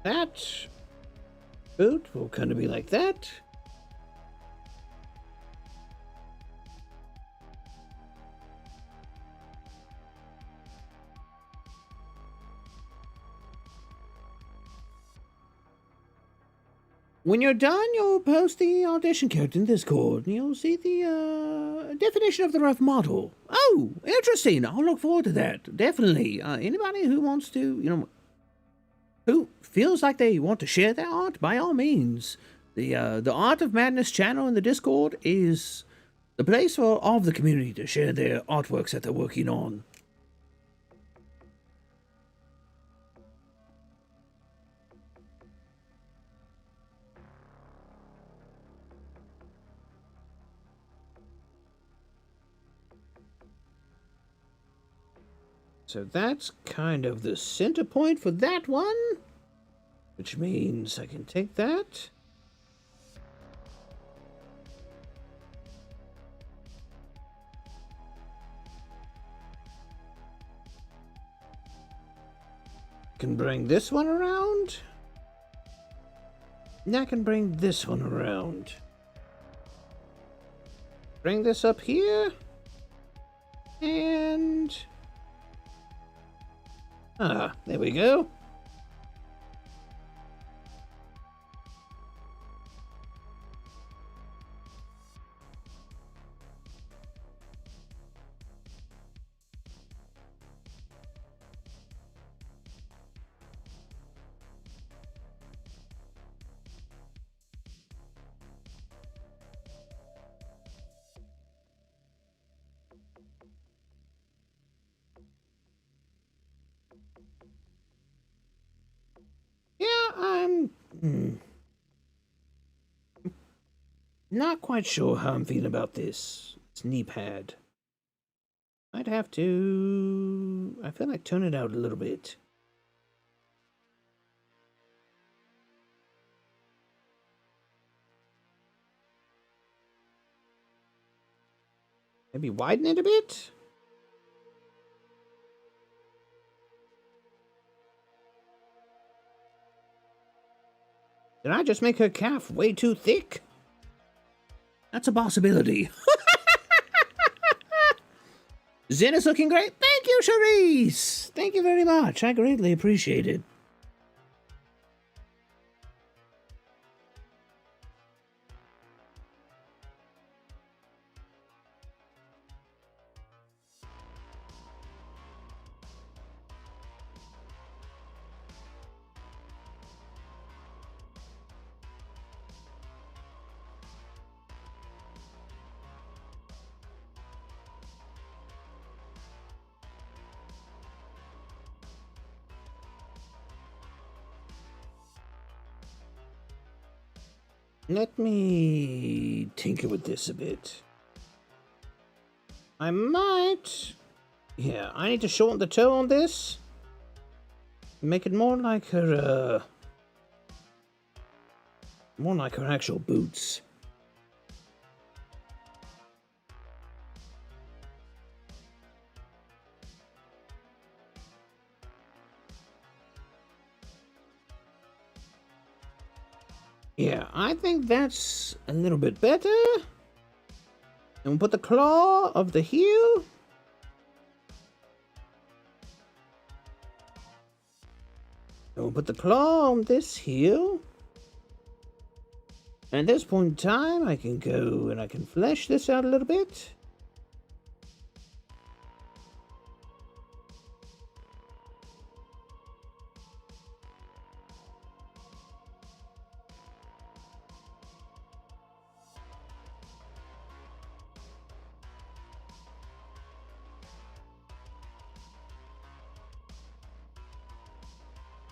That boot will kind of be like that. When you're done, you'll post the audition character in Discord, and you'll see the definition of the rough model. Oh, interesting. I'll look forward to that. Definitely. Anybody who wants to, you know, who feels like they want to share their art, by all means. The Art of Madness channel in the Discord is the place for all of the community to share their artworks that they're working on. So that's kind of the center point for that one, which means I can take that. Can bring this one around. Now I can bring this one around. Bring this up here. And there we go. Yeah, I'm not quite sure how I'm feeling about this knee pad. I'd have to... I feel like turn it out a little bit. Maybe widen it a bit? Did I just make her calf way too thick? That's a possibility. Zen is looking great. Thank you, Charisse. Thank you very much. I greatly appreciate it. Let me tinker with this a bit. I might... Yeah, I need to shorten the toe on this. Make it more like her, more like her actual boots. Yeah, I think that's a little bit better. And we'll put the claw of the heel. And we'll put the claw on this heel. And at this point in time, I can go and I can flesh this out a little bit.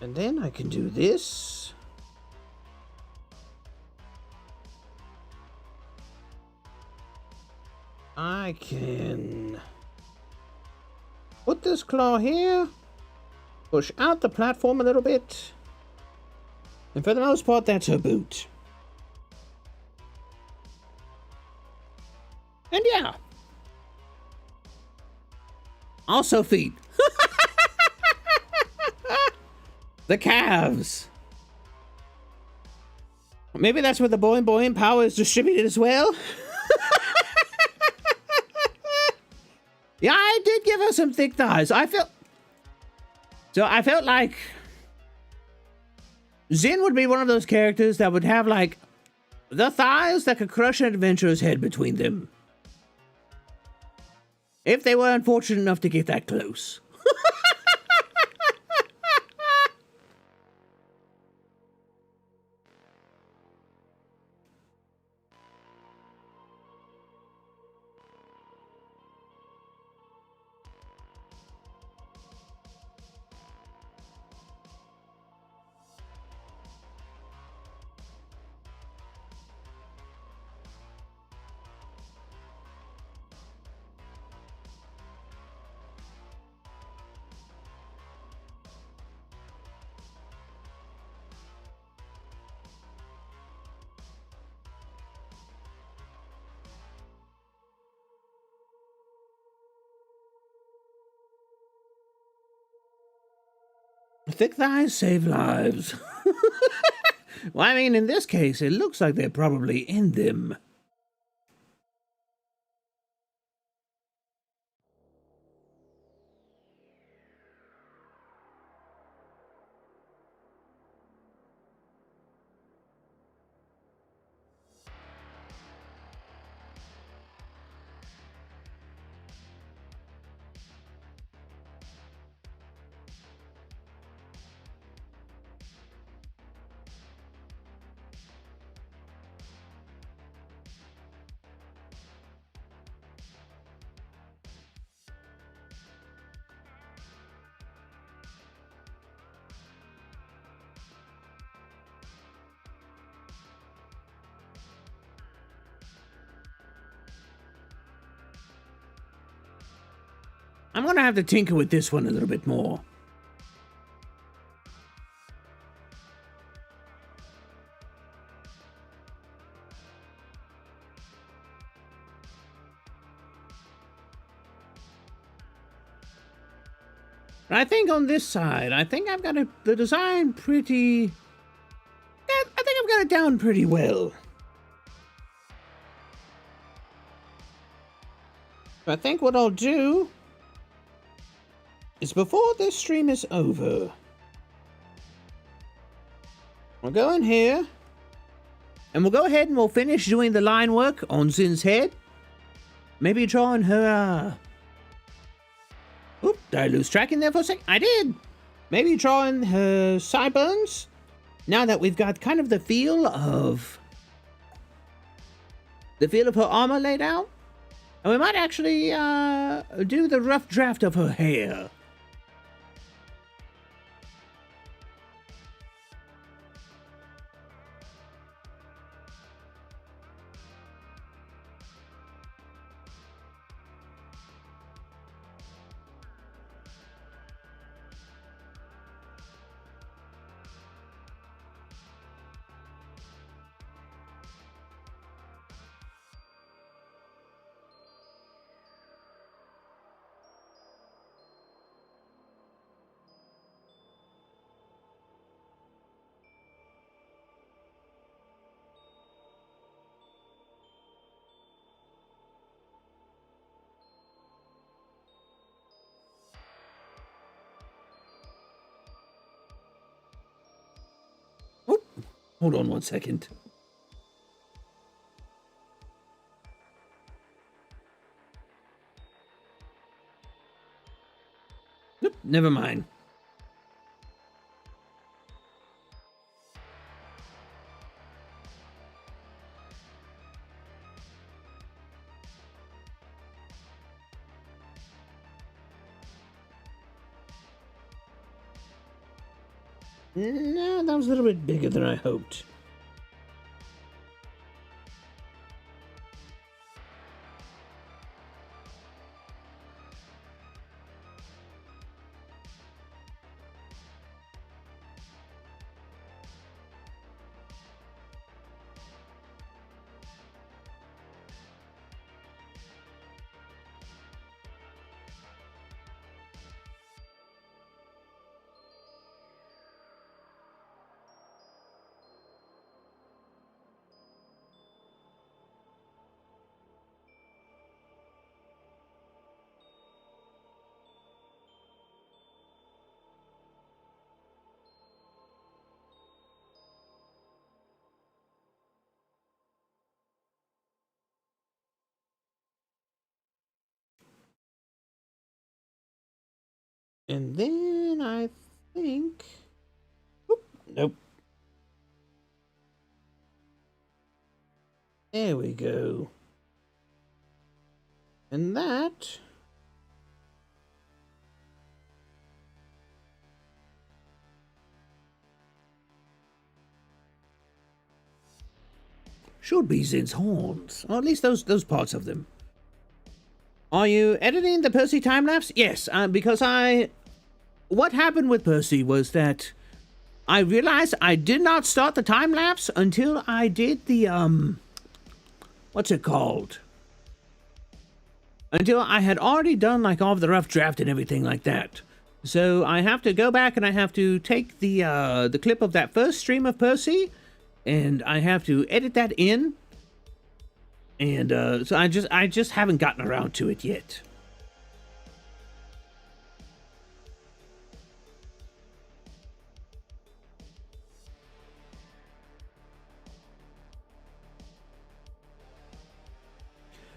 And then I can do this. I can put this claw here, push out the platform a little bit, and for the most part, that's her boot. And yeah. Also feet. The calves. Maybe that's where the boing boing power is distributed as well. Yeah, I did give her some thick thighs. I felt like Zin would be one of those characters that would have like the thighs that could crush an adventurer's head between them. If they were unfortunate enough to get that close. Thick thighs save lives. Well, I mean, in this case, it looks like they're probably in them. I'm gonna have to tinker with this one a little bit more. I think on this side, I think I've got the design pretty... I think I've got it down pretty well. I think what I'll do is before this stream is over, we'll go in here and we'll go ahead and we'll finish doing the line work on Zin's head. Maybe drawing her, Oop, did I lose track in there for a second? I did! Maybe drawing her sideburns. Now that we've got kind of the feel of her armor laid out. And we might actually do the rough draft of her hair. Hold on one second. Nope, never mind. No, that was a little bit bigger than I hoped. And then I think... Oop, nope. There we go. And that... should be Zin's horns. Or at least those parts of them. Are you editing the Percy time-lapse? Yes, because what happened with Percy was that I realized I did not start the time-lapse until I did the, what's it called? Until I had already done, like, all of the rough draft and everything like that. So I have to go back and I have to take the clip of that first stream of Percy, and I have to edit that in. And, so I just haven't gotten around to it yet.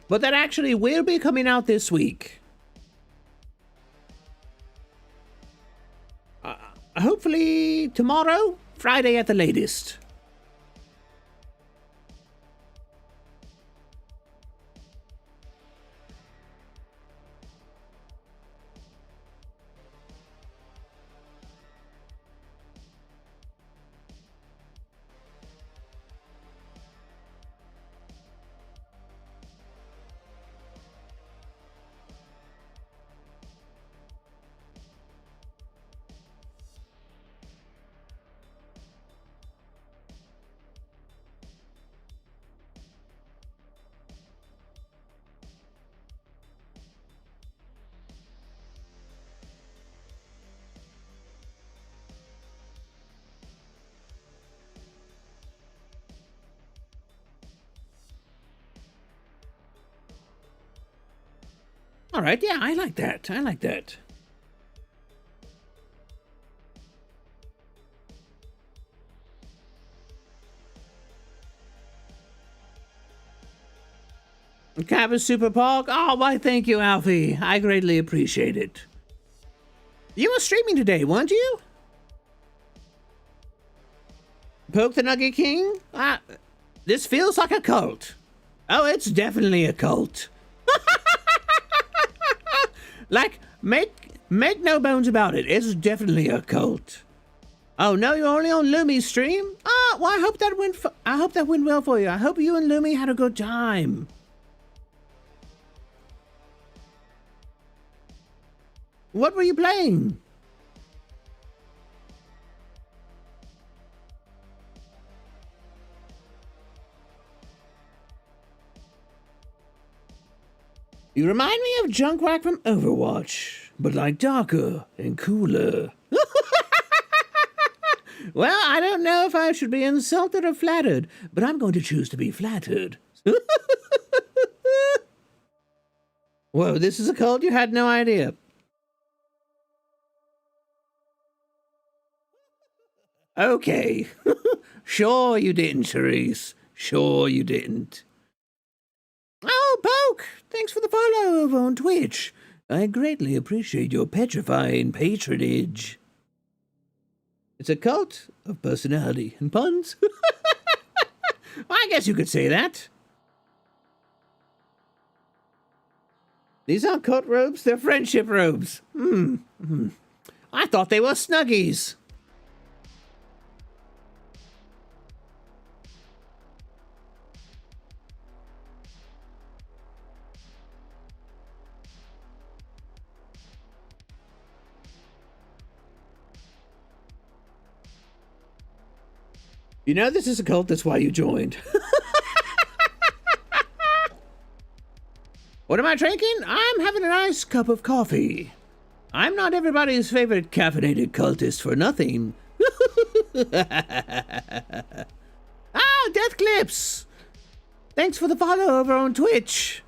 But that actually will be coming out this week. Hopefully tomorrow, Friday at the latest. All right, yeah, I like that. I like that. Cabba Super Park? Oh, why, thank you, Alfie. I greatly appreciate it. You were streaming today, weren't you? Poke the Nugget King? This feels like a cult. Oh, it's definitely a cult. Like, make no bones about it. It's definitely a cult. Oh no, you're only on Lumi's stream? Ah, well, I hope that went well for you. I hope you and Lumi had a good time. What were you playing? You remind me of Junkwack from Overwatch, but like darker and cooler. Well, I don't know if I should be insulted or flattered, but I'm going to choose to be flattered. Whoa, this is a cult? You had no idea. Okay. Sure you didn't, Therese. Sure you didn't. Oh, Poke! Thanks for the follow over on Twitch. I greatly appreciate your petrifying patronage. It's a cult of personality and puns. I guess you could say that. These aren't cult robes, they're friendship robes. I thought they were Snuggies. You know this is a cult, that's why you joined. What am I drinking? I'm having a nice cup of coffee. I'm not everybody's favorite caffeinated cultist for nothing. Death Clips! Thanks for the follow over on Twitch.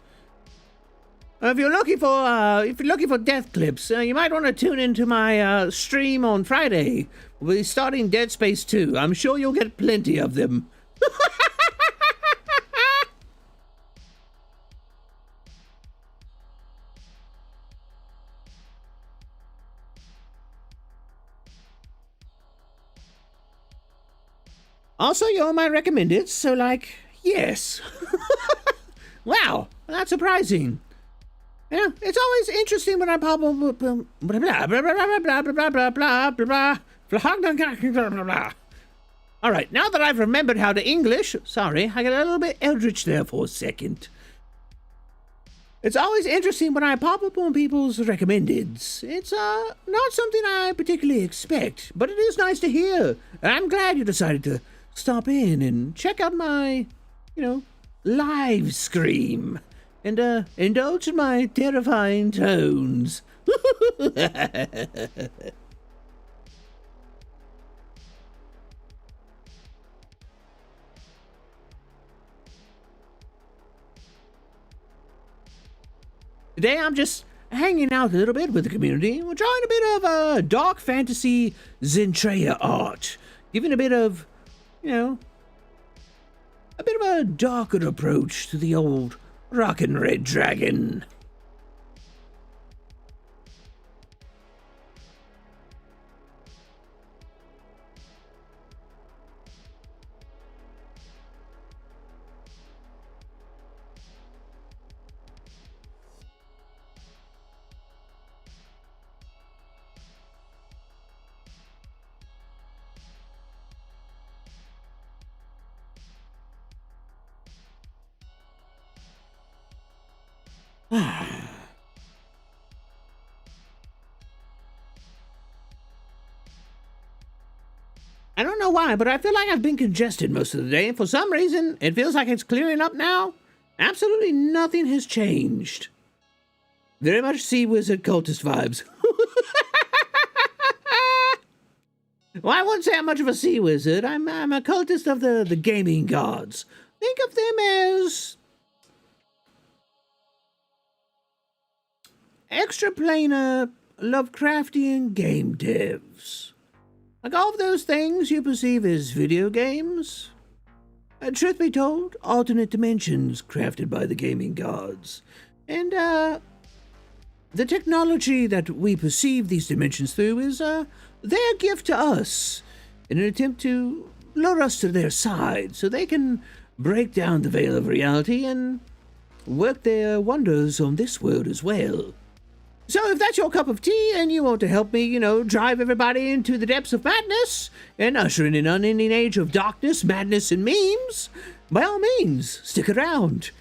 If you're looking for Death Clips, you might want to tune into my stream on Friday. We'll be starting Dead Space 2. I'm sure you'll get plenty of them. Also, you're my recommended, so like, yes. Wow, that's surprising. Yeah, it's always interesting when I pop up blah blah blah blah blah blah blah blah blah blah. All right, now that I've remembered how to English, sorry, I got a little bit eldritch there for a second. It's always interesting when I pop up on people's recommendeds. It's not something I particularly expect, but it is nice to hear. And I'm glad you decided to stop in and check out my, live stream. And indulge in my terrifying tones. Today I'm just hanging out a little bit with the community. We're trying a bit of dark fantasy Zentreya art. Giving a bit of, a bit of a darker approach to the old Rockin Red Dragon. I don't know why, but I feel like I've been congested most of the day. For some reason, it feels like it's clearing up now. Absolutely nothing has changed. Very much Sea Wizard cultist vibes. Well, I wouldn't say I'm much of a Sea Wizard. I'm a cultist of the gaming gods. Think of them as extra planar Lovecraftian game devs. Like all of those things you perceive as video games. Truth be told, alternate dimensions crafted by the gaming gods. And, the technology that we perceive these dimensions through is, their gift to us in an attempt to lure us to their side so they can break down the veil of reality and work their wonders on this world as well. So if that's your cup of tea and you want to help me, drive everybody into the depths of madness and usher in an unending age of darkness, madness, and memes, by all means, stick around.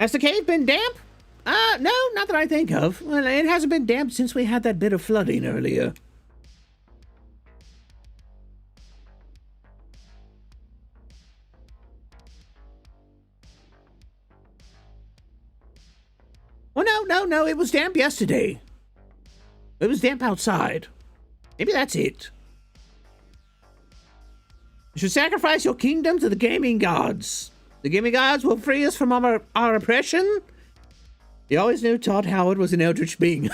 Has the cave been damp? No, not that I think of. Well, it hasn't been damp since we had that bit of flooding earlier. Well, no, it was damp yesterday. It was damp outside. Maybe that's it. You should sacrifice your kingdom to the gaming gods. The gaming gods will free us from our oppression. You always knew Todd Howard was an eldritch being.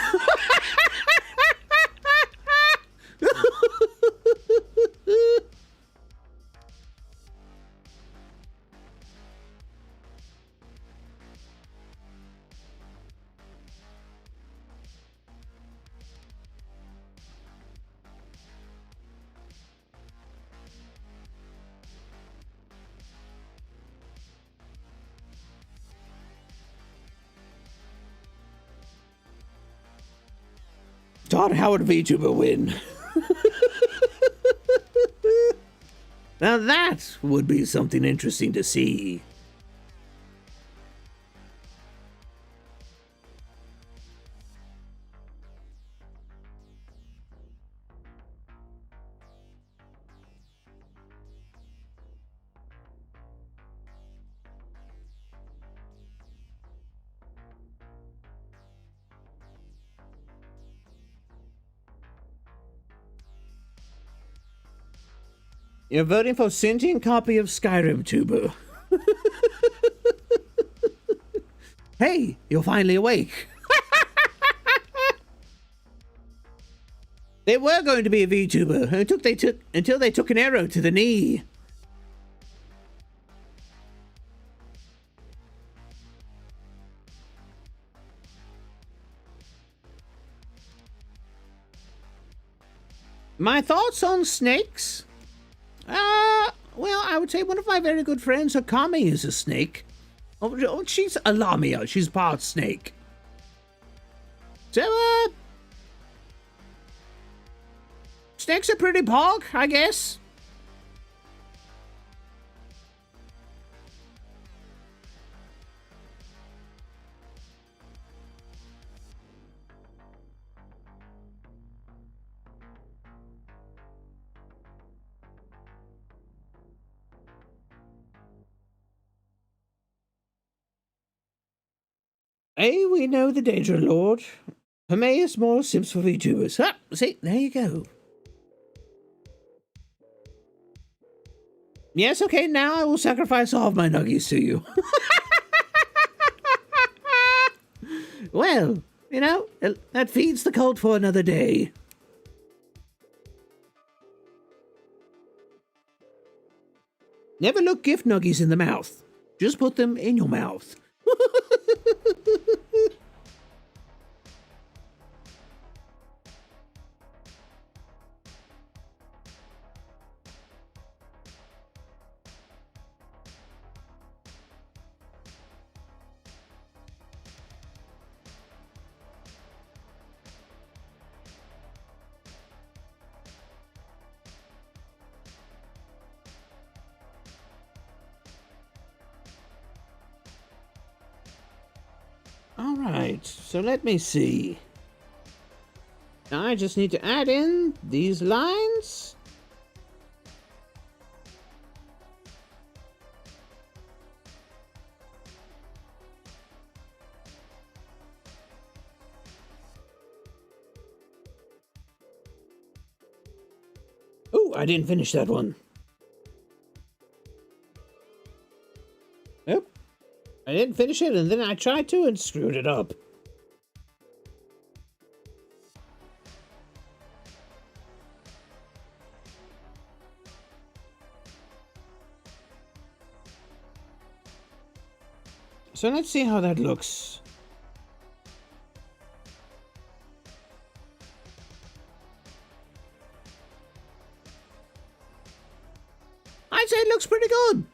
Todd Howard Vtuber win. Now that would be something interesting to see. You're voting for sentient copy of Skyrim Tuber. Hey, you're finally awake. They were going to be a VTuber until they took an arrow to the knee. My thoughts on snakes? Well, I would say one of my very good friends, Akami, is a snake. Oh, she's a lamia. She's part snake. So, snakes are pretty pog, I guess. Hey, we know the danger, Lord. Hermaeus more sims for VTubers. Ah, see, there you go. Yes, okay, now I will sacrifice all of my nuggies to you. Well, that feeds the cult for another day. Never look gift nuggies in the mouth. Just put them in your mouth. All right, so let me see. I just need to add in these lines. Oh, I didn't finish that one. I didn't finish it, and then I tried to and screwed it up. So let's see how that looks. I'd say it looks pretty good.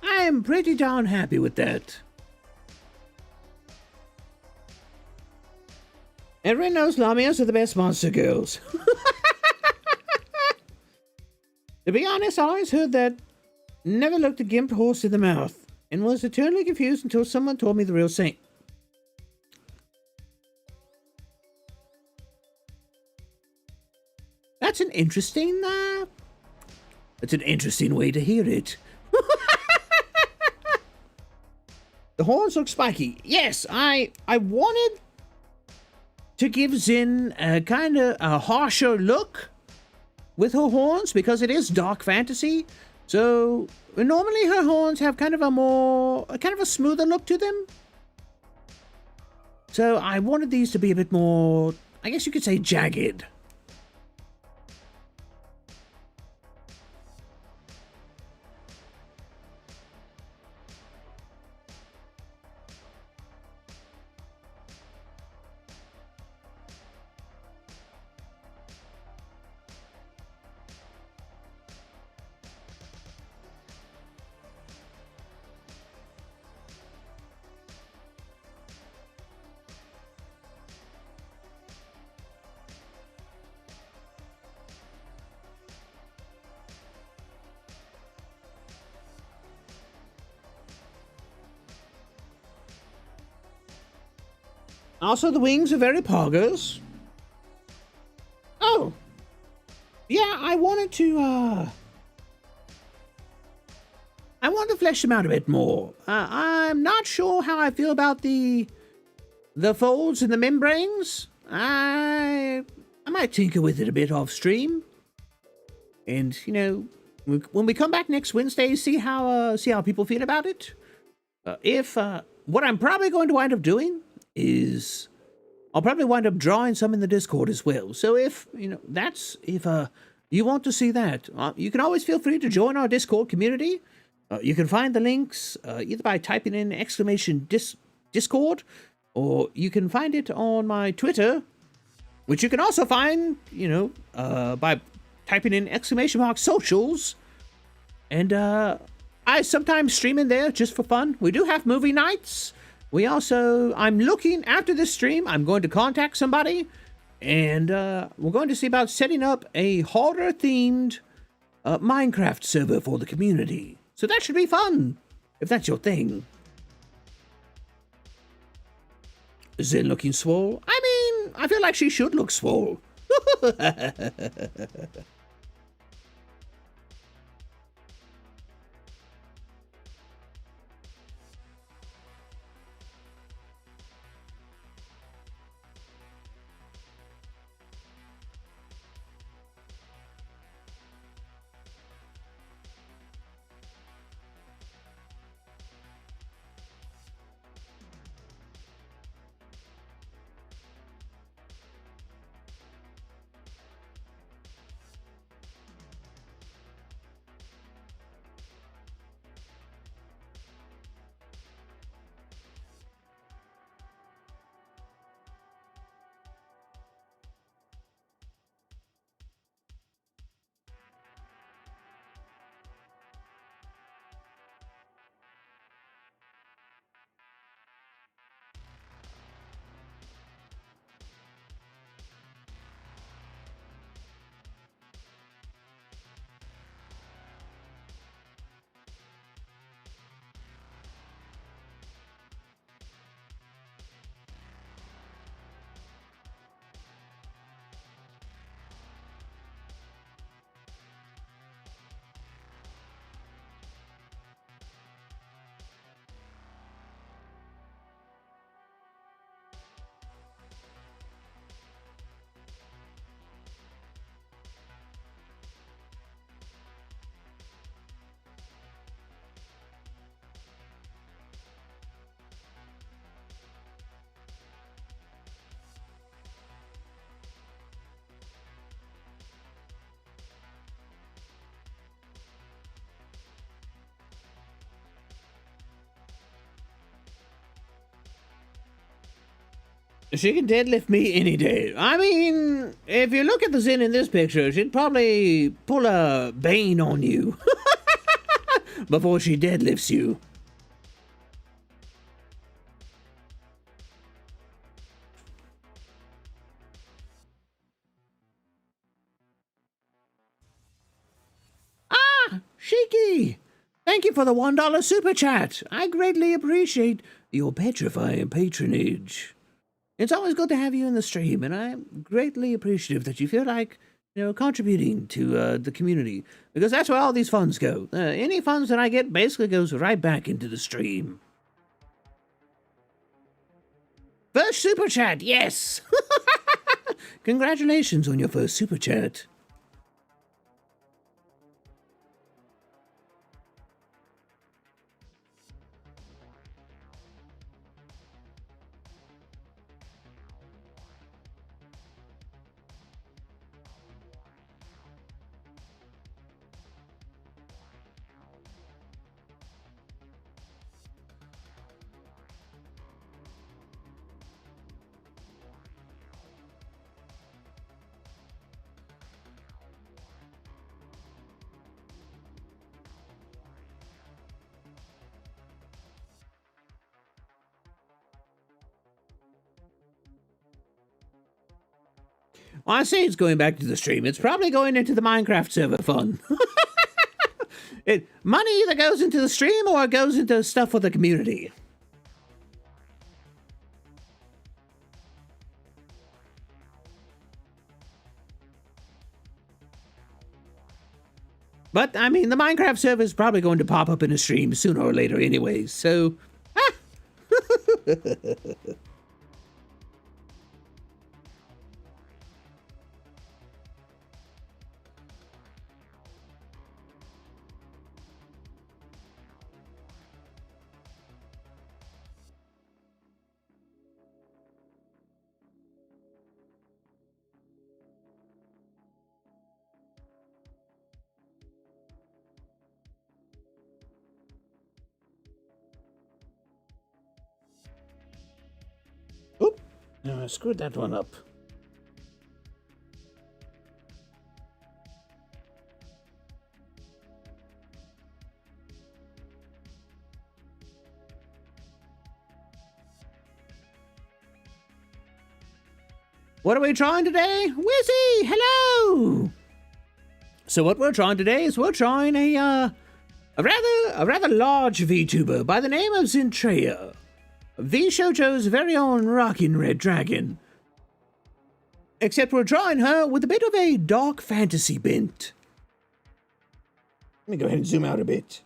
I'm pretty darn happy with that. Everyone knows Lamias are the best monster girls. To be honest, I always heard that. Never looked a gimped horse in the mouth. And was eternally confused until someone told me the real thing. That's an interesting way to hear it. The horns look spiky. Yes, I wanted to give Zen a kind of a harsher look with her horns because it is dark fantasy. So normally her horns have kind of a smoother look to them. So I wanted these to be a bit more, I guess you could say, jagged. Also, the wings are very poggers. Oh. Yeah, I wanted to flesh them out a bit more. I'm not sure how I feel about the folds and the membranes. I might tinker with it a bit off stream. And, you know, when we come back next Wednesday, see how people feel about it. What I'm probably going to wind up doing is I'll probably wind up drawing some in the Discord as well. So if you want to see that, you can always feel free to join our Discord community. You can find the links either by typing in Discord, or you can find it on my Twitter, which you can also find, by typing in !socials. And I sometimes stream in there just for fun. We do have movie nights. I'm looking after this stream, I'm going to contact somebody, and we're going to see about setting up a horror-themed Minecraft server for the community. So that should be fun, if that's your thing. Zen looking swole? I mean, I feel like she should look swole. She can deadlift me any day. I mean, if you look at the Zen in this picture, she'd probably pull a Bane on you before she deadlifts you. Ah, Shiki! Thank you for the $1 super chat. I greatly appreciate your petrifying patronage. It's always good to have you in the stream, and I'm greatly appreciative that you feel like, contributing to the community, because that's where all these funds go. Any funds that I get basically goes right back into the stream. First super chat, yes! Congratulations on your first super chat. Well, I say it's going back to the stream. It's probably going into the Minecraft server fund. Money either goes into the stream or it goes into stuff for the community. But, I mean, the Minecraft server is probably going to pop up in a stream sooner or later anyways, so... Ah! Oop! No, I screwed that one up. What are we trying today? Wizzy, hello! So what we're trying today is we're trying a rather large VTuber by the name of Zentreya. Vshojo's very own Rockin Red Dragon. Except we're drawing her with a bit of a dark fantasy bent. Let me go ahead and zoom out a bit.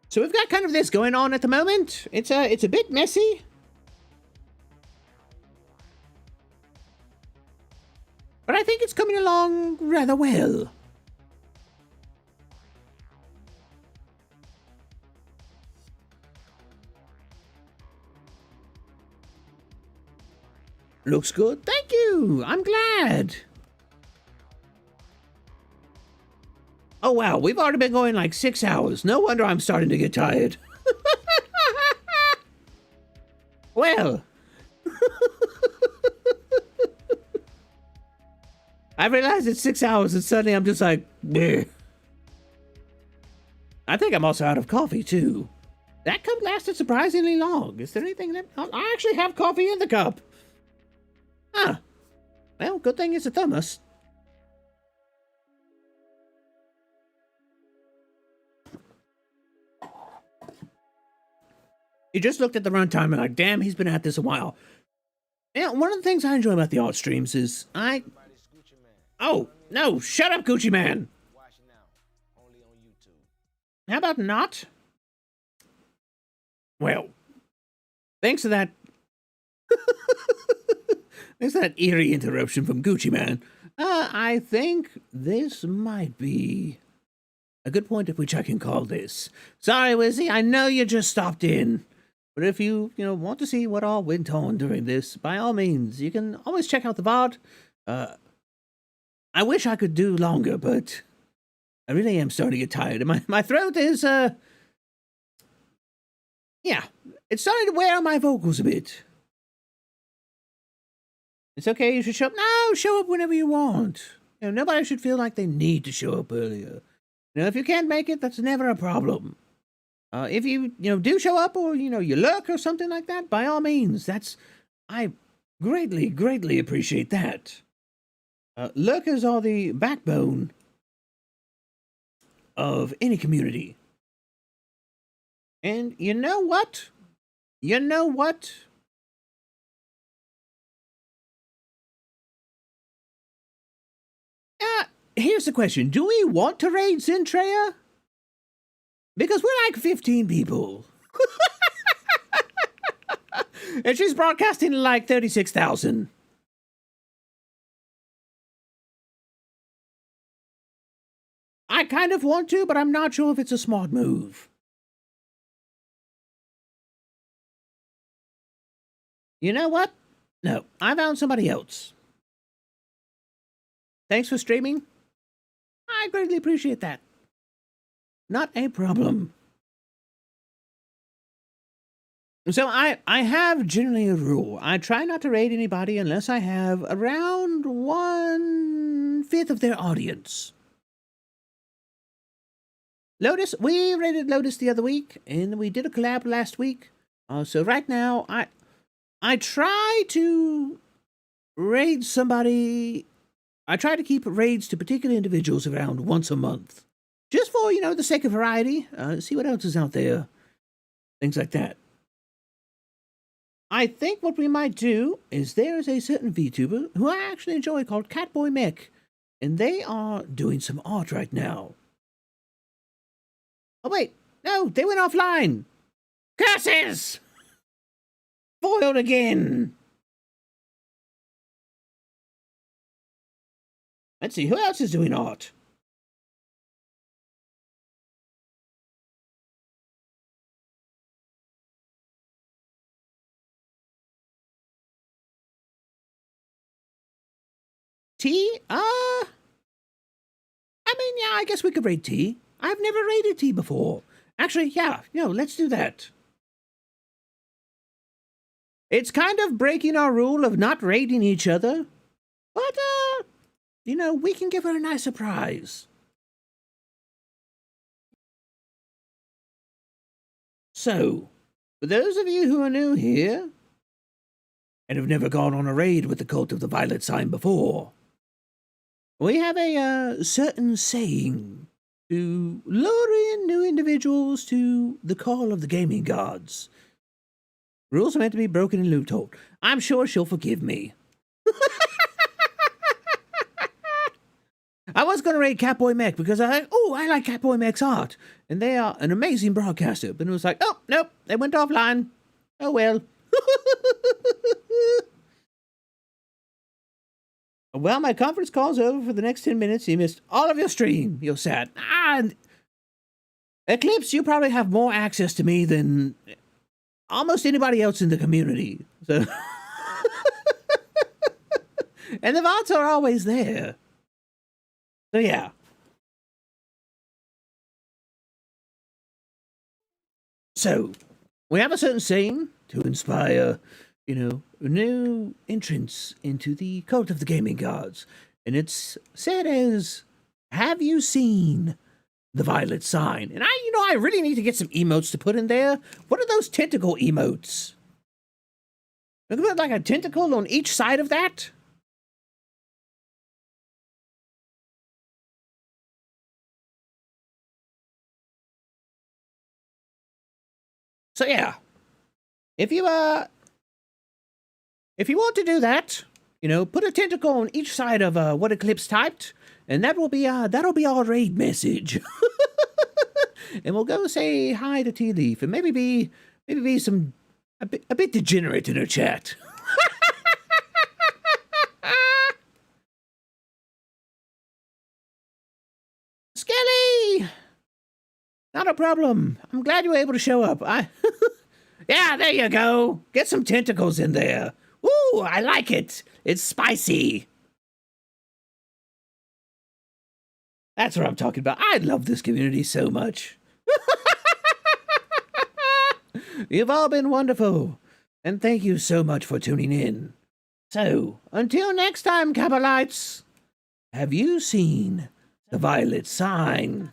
So we've got kind of this going on at the moment. It's a bit messy. But I think it's coming along rather well. Looks good. Thank you. I'm glad. Oh, wow. We've already been going like 6 hours. No wonder I'm starting to get tired. Well. I realized it's 6 hours and suddenly I'm just like, bleh. I think I'm also out of coffee, too. That cup lasted surprisingly long. Is there anything that... I actually have coffee in the cup. Huh. Well, good thing it's a thermos. You just looked at the runtime and like, damn, he's been at this a while. Yeah, one of the things I enjoy about the art streams is Oh, no, shut up, Gucci Man. How about not? Well, thanks to that... Thanks to that eerie interruption from Gucci Man. I think this might be a good point at which I can call this. Sorry, Wizzy, I know you just stopped in. But if you want to see what all went on during this, by all means, you can always check out the VOD. I wish I could do longer, but I really am starting to get tired. My throat is, Yeah, it's starting to wear on my vocals a bit. It's okay, you should show up. No, show up whenever you want. You know, nobody should feel like they need to show up earlier. You know, if you can't make it, that's never a problem. If you do show up, or you lurk or something like that, by all means, I greatly appreciate that. Lurkers are the backbone of any community. And you know what? Here's the question. Do we want to raid Zentreya? Because we're like 15 people. And she's broadcasting like 36,000. I kind of want to, but I'm not sure if it's a smart move. You know what? No, I found somebody else. Thanks for streaming. I greatly appreciate that. Not a problem. So I have generally a rule. I try not to raid anybody unless I have around 1/5 of their audience. Lotus, we raided Lotus the other week, and we did a collab last week. So right now, I try to raid somebody. I try to keep raids to particular individuals around once a month. Just for, the sake of variety. See what else is out there. Things like that. I think what we might do is there is a certain VTuber who I actually enjoy called Catboy Mech. And they are doing some art right now. Oh, wait. No, they went offline. Curses! Foiled again. Let's see, who else is doing art? T? I mean, yeah, I guess we could raid T. I've never raided T before. Actually, yeah, let's do that. It's kind of breaking our rule of not raiding each other. But, we can give her a nice surprise. So, for those of you who are new here, and have never gone on a raid with the Cult of the Violet Sign before, we have a certain saying to lure in new individuals to the call of the gaming gods. Rules are meant to be broken and loopholed. I'm sure she'll forgive me. I was going to raid Catboy Mech because I like Catboy Mech's art. And they are an amazing broadcaster. But it was like, oh, nope, they went offline. Oh, well. Well, my conference call's over for the next 10 minutes. You missed all of your stream. You're sad. And Eclipse, you probably have more access to me than almost anybody else in the community. So, and the VODs are always there. So, yeah. So, we have a certain saying to inspire, new entrance into the cult of the gaming gods. And it's said as, have you seen the violet sign? And I really need to get some emotes to put in there. What are those tentacle emotes? Look at like a tentacle on each side of that. So yeah, if you want to do that, put a tentacle on each side of what Eclipse typed, and that'll be our raid message. And we'll go say hi to Tea Leaf, and maybe be a bit degenerate in her chat. Skelly! Not a problem. I'm glad you were able to show up. Yeah, there you go. Get some tentacles in there. Ooh, I like it. It's spicy. That's what I'm talking about. I love this community so much. You've all been wonderful, and thank you so much for tuning in. So, until next time, Kabhaalytes, have you seen the violet sign?